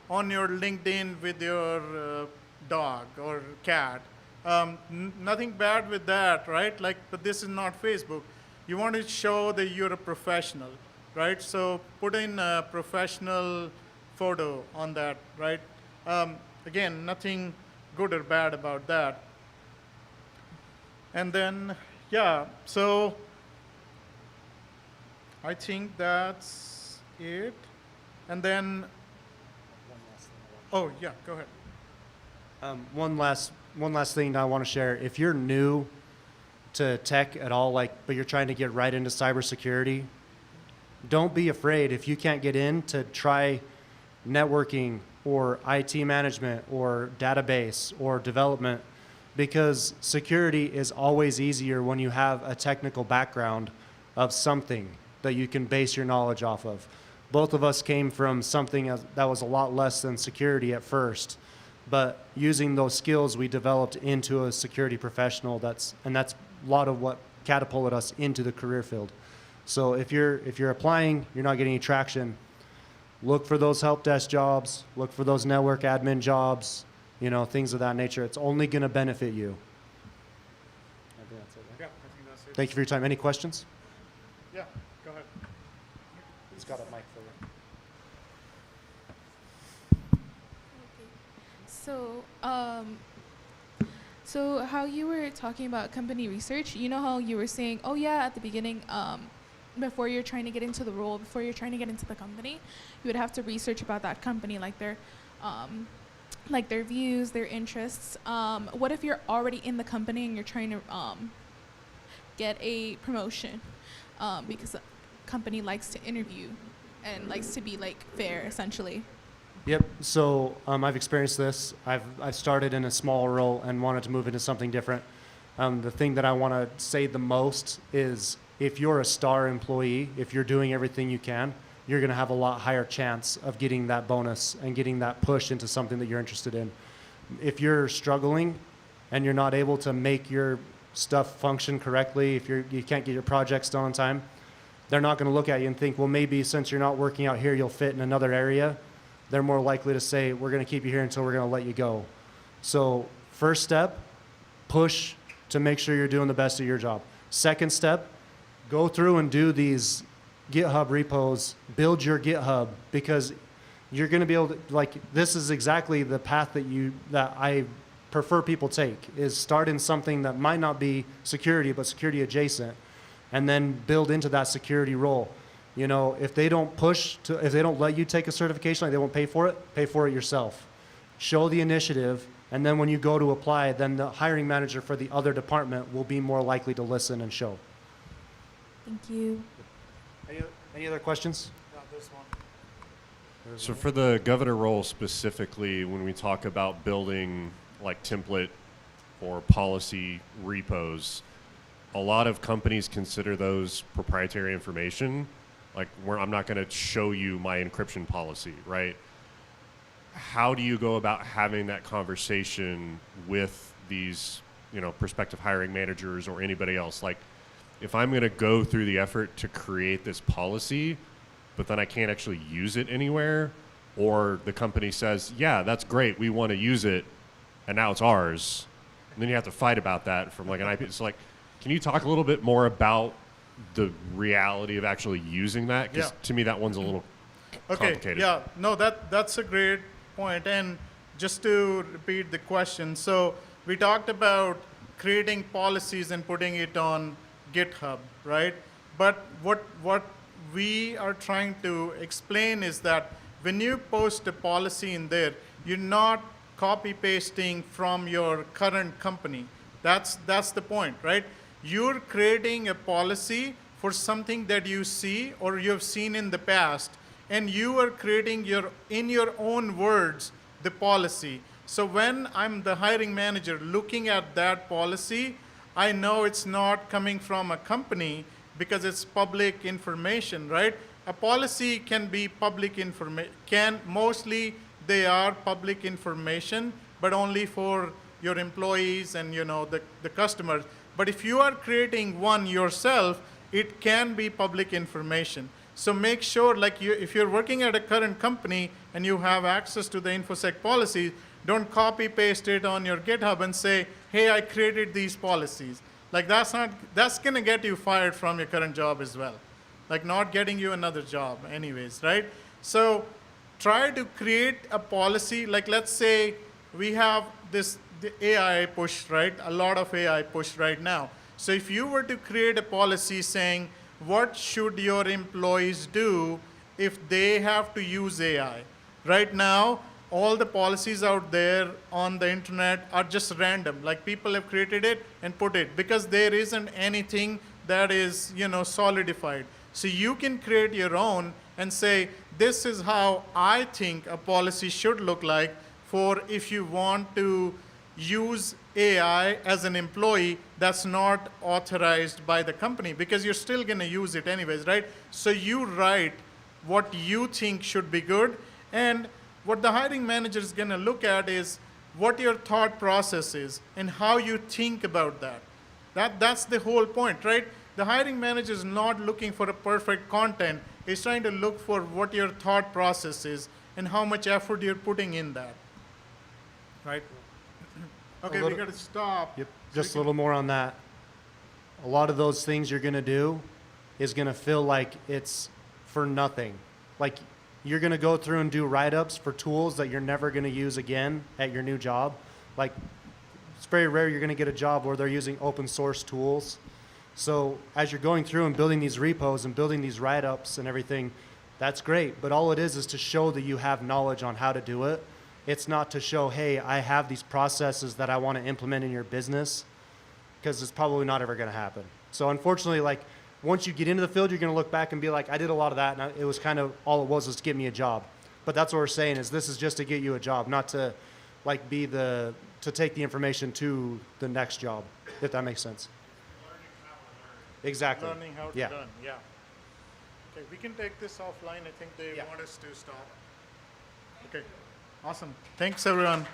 on your LinkedIn with your dog or cat. Nothing bad with that, right? Like, but this is not Facebook. You want to show that you're a professional, right? So put in a professional photo on that, right? Again, nothing good or bad about that. And then, yeah, so I think that's it. And then, oh yeah, go ahead. One last thing I want to share. If you're new to tech at all, but you're trying to get right into cybersecurity, don't be afraid if you can't get in to try networking or IT management or database or development, because security is always easier when you have a technical background of something that you can base your knowledge off of. Both of us came from something that was a lot less than security at first, but using those skills we developed into a security professional. That's a lot of what catapulted us into the career field. So if you're applying, you're not getting any traction, look for those help desk jobs, look for those network admin jobs, things of that nature. It's only going to benefit you. Yeah, I think that's it. Thank you for your time. Any questions? Yeah, go ahead. He's got a mic for you. So how you were talking about company research, you know how you were saying, oh yeah, at the beginning, before you're trying to get into the role, before you're trying to get into the company, you would have to research about that company, like their views, their interests. What if you're already in the company and you're trying to get a promotion because the company likes to interview and likes to be like fair, essentially? Yep. So I've experienced this. I've started in a small role and wanted to move into something different. The thing that I want to say the most is if you're a star employee, if you're doing everything you can, you're going to have a lot higher chance of getting that bonus and getting that push into something that you're interested in. If you're struggling and you're not able to make your stuff function correctly, if you can't get your projects done on time, they're not going to look at you and think, well, maybe since you're not working out here, you'll fit in another area. They're more likely to say, we're going to keep you here until we're going to let you go. So first step, push to make sure you're doing the best of your job. Second step, go through and do these GitHub repos, build your GitHub, because you're going to be able to, like, this is exactly the path that I prefer people take, is start in something that might not be security, but security adjacent, and then build into that security role. You know, if they don't if they don't let you take a certification, like they won't pay for it yourself. Show the initiative, and then when you go to apply, then the hiring manager for the other department will be more likely to listen and show. Thank you. Any other questions? This one. So for the governor role specifically, when we talk about building like template or policy repos, a lot of companies consider those proprietary information. Like, I'm not going to show you my encryption policy, right? How do you go about having that conversation with these, prospective hiring managers or anybody else? Like, if I'm going to go through the effort to create this policy, but then I can't actually use it anywhere, or the company says, yeah, that's great, we want to use it, and now it's ours, and then you have to fight about that from like an IP. So, like, can you talk a little bit more about the reality of actually using that? Because to me, that one's a little complicated. Yeah, no, that's a great point. And just to repeat the question, so we talked about creating policies and putting it on GitHub, right? But what we are trying to explain is that when you post a policy in there, you're not copy pasting from your current company. That's the point, right? You're creating a policy for something that you see or you've seen in the past, and you are creating in your own words the policy. So when I'm the hiring manager looking at that policy, I know it's not coming from a company because it's public information, right? A policy can be public information. Mostly they are public information, but only for your employees and the customers. But if you are creating one yourself, it can be public information. So make sure, like if you're working at a current company and you have access to the InfoSec policies, don't copy paste it on your GitHub and say, hey, I created these policies. Like that's gonna get you fired from your current job as well. Like not getting you another job anyways, right? So try to create a policy, like let's say we have the AI push, right? A lot of AI push right now. So if you were to create a policy saying, what should your employees do if they have to use AI? Right now, all the policies out there on the internet are just random. Like people have created it and put it because there isn't anything that is, solidified. So you can create your own and say, this is how I think a policy should look like for if you want to use AI as an employee that's not authorized by the company, because you're still going to use it anyways, right? So you write what you think should be good, and what the hiring manager is going to look at is what your thought process is and how you think about that. That's the whole point, right? The hiring manager is not looking for a perfect content. He's trying to look for what your thought process is and how much effort you're putting in that, right? Okay, we got to stop. Yep, just a little more on that. a lot of those things you're going to do is going to feel like it's for nothing. Like you're going to go through and do write-ups for tools that you're never going to use again at your new job. Like it's very rare you're going to get a job where they're using open source tools. So as you're going through and building these repos and building these write-ups and everything, that's great. But all it is to show that you have knowledge on how to do it. It's not to show, hey, I have these processes that I want to implement in your business, because it's probably not ever going to happen. So unfortunately, like once you get into the field, you're going to look back and be like, I did a lot of that, and it was kind of all it was to get me a job. But that's what we're saying is this is just to get you a job, not to like be to take the information to the next job, if that makes sense. Exactly. Learning how to learn, yeah. Okay, we can take this offline. I think they want us to stop. Okay, awesome. Thanks, everyone.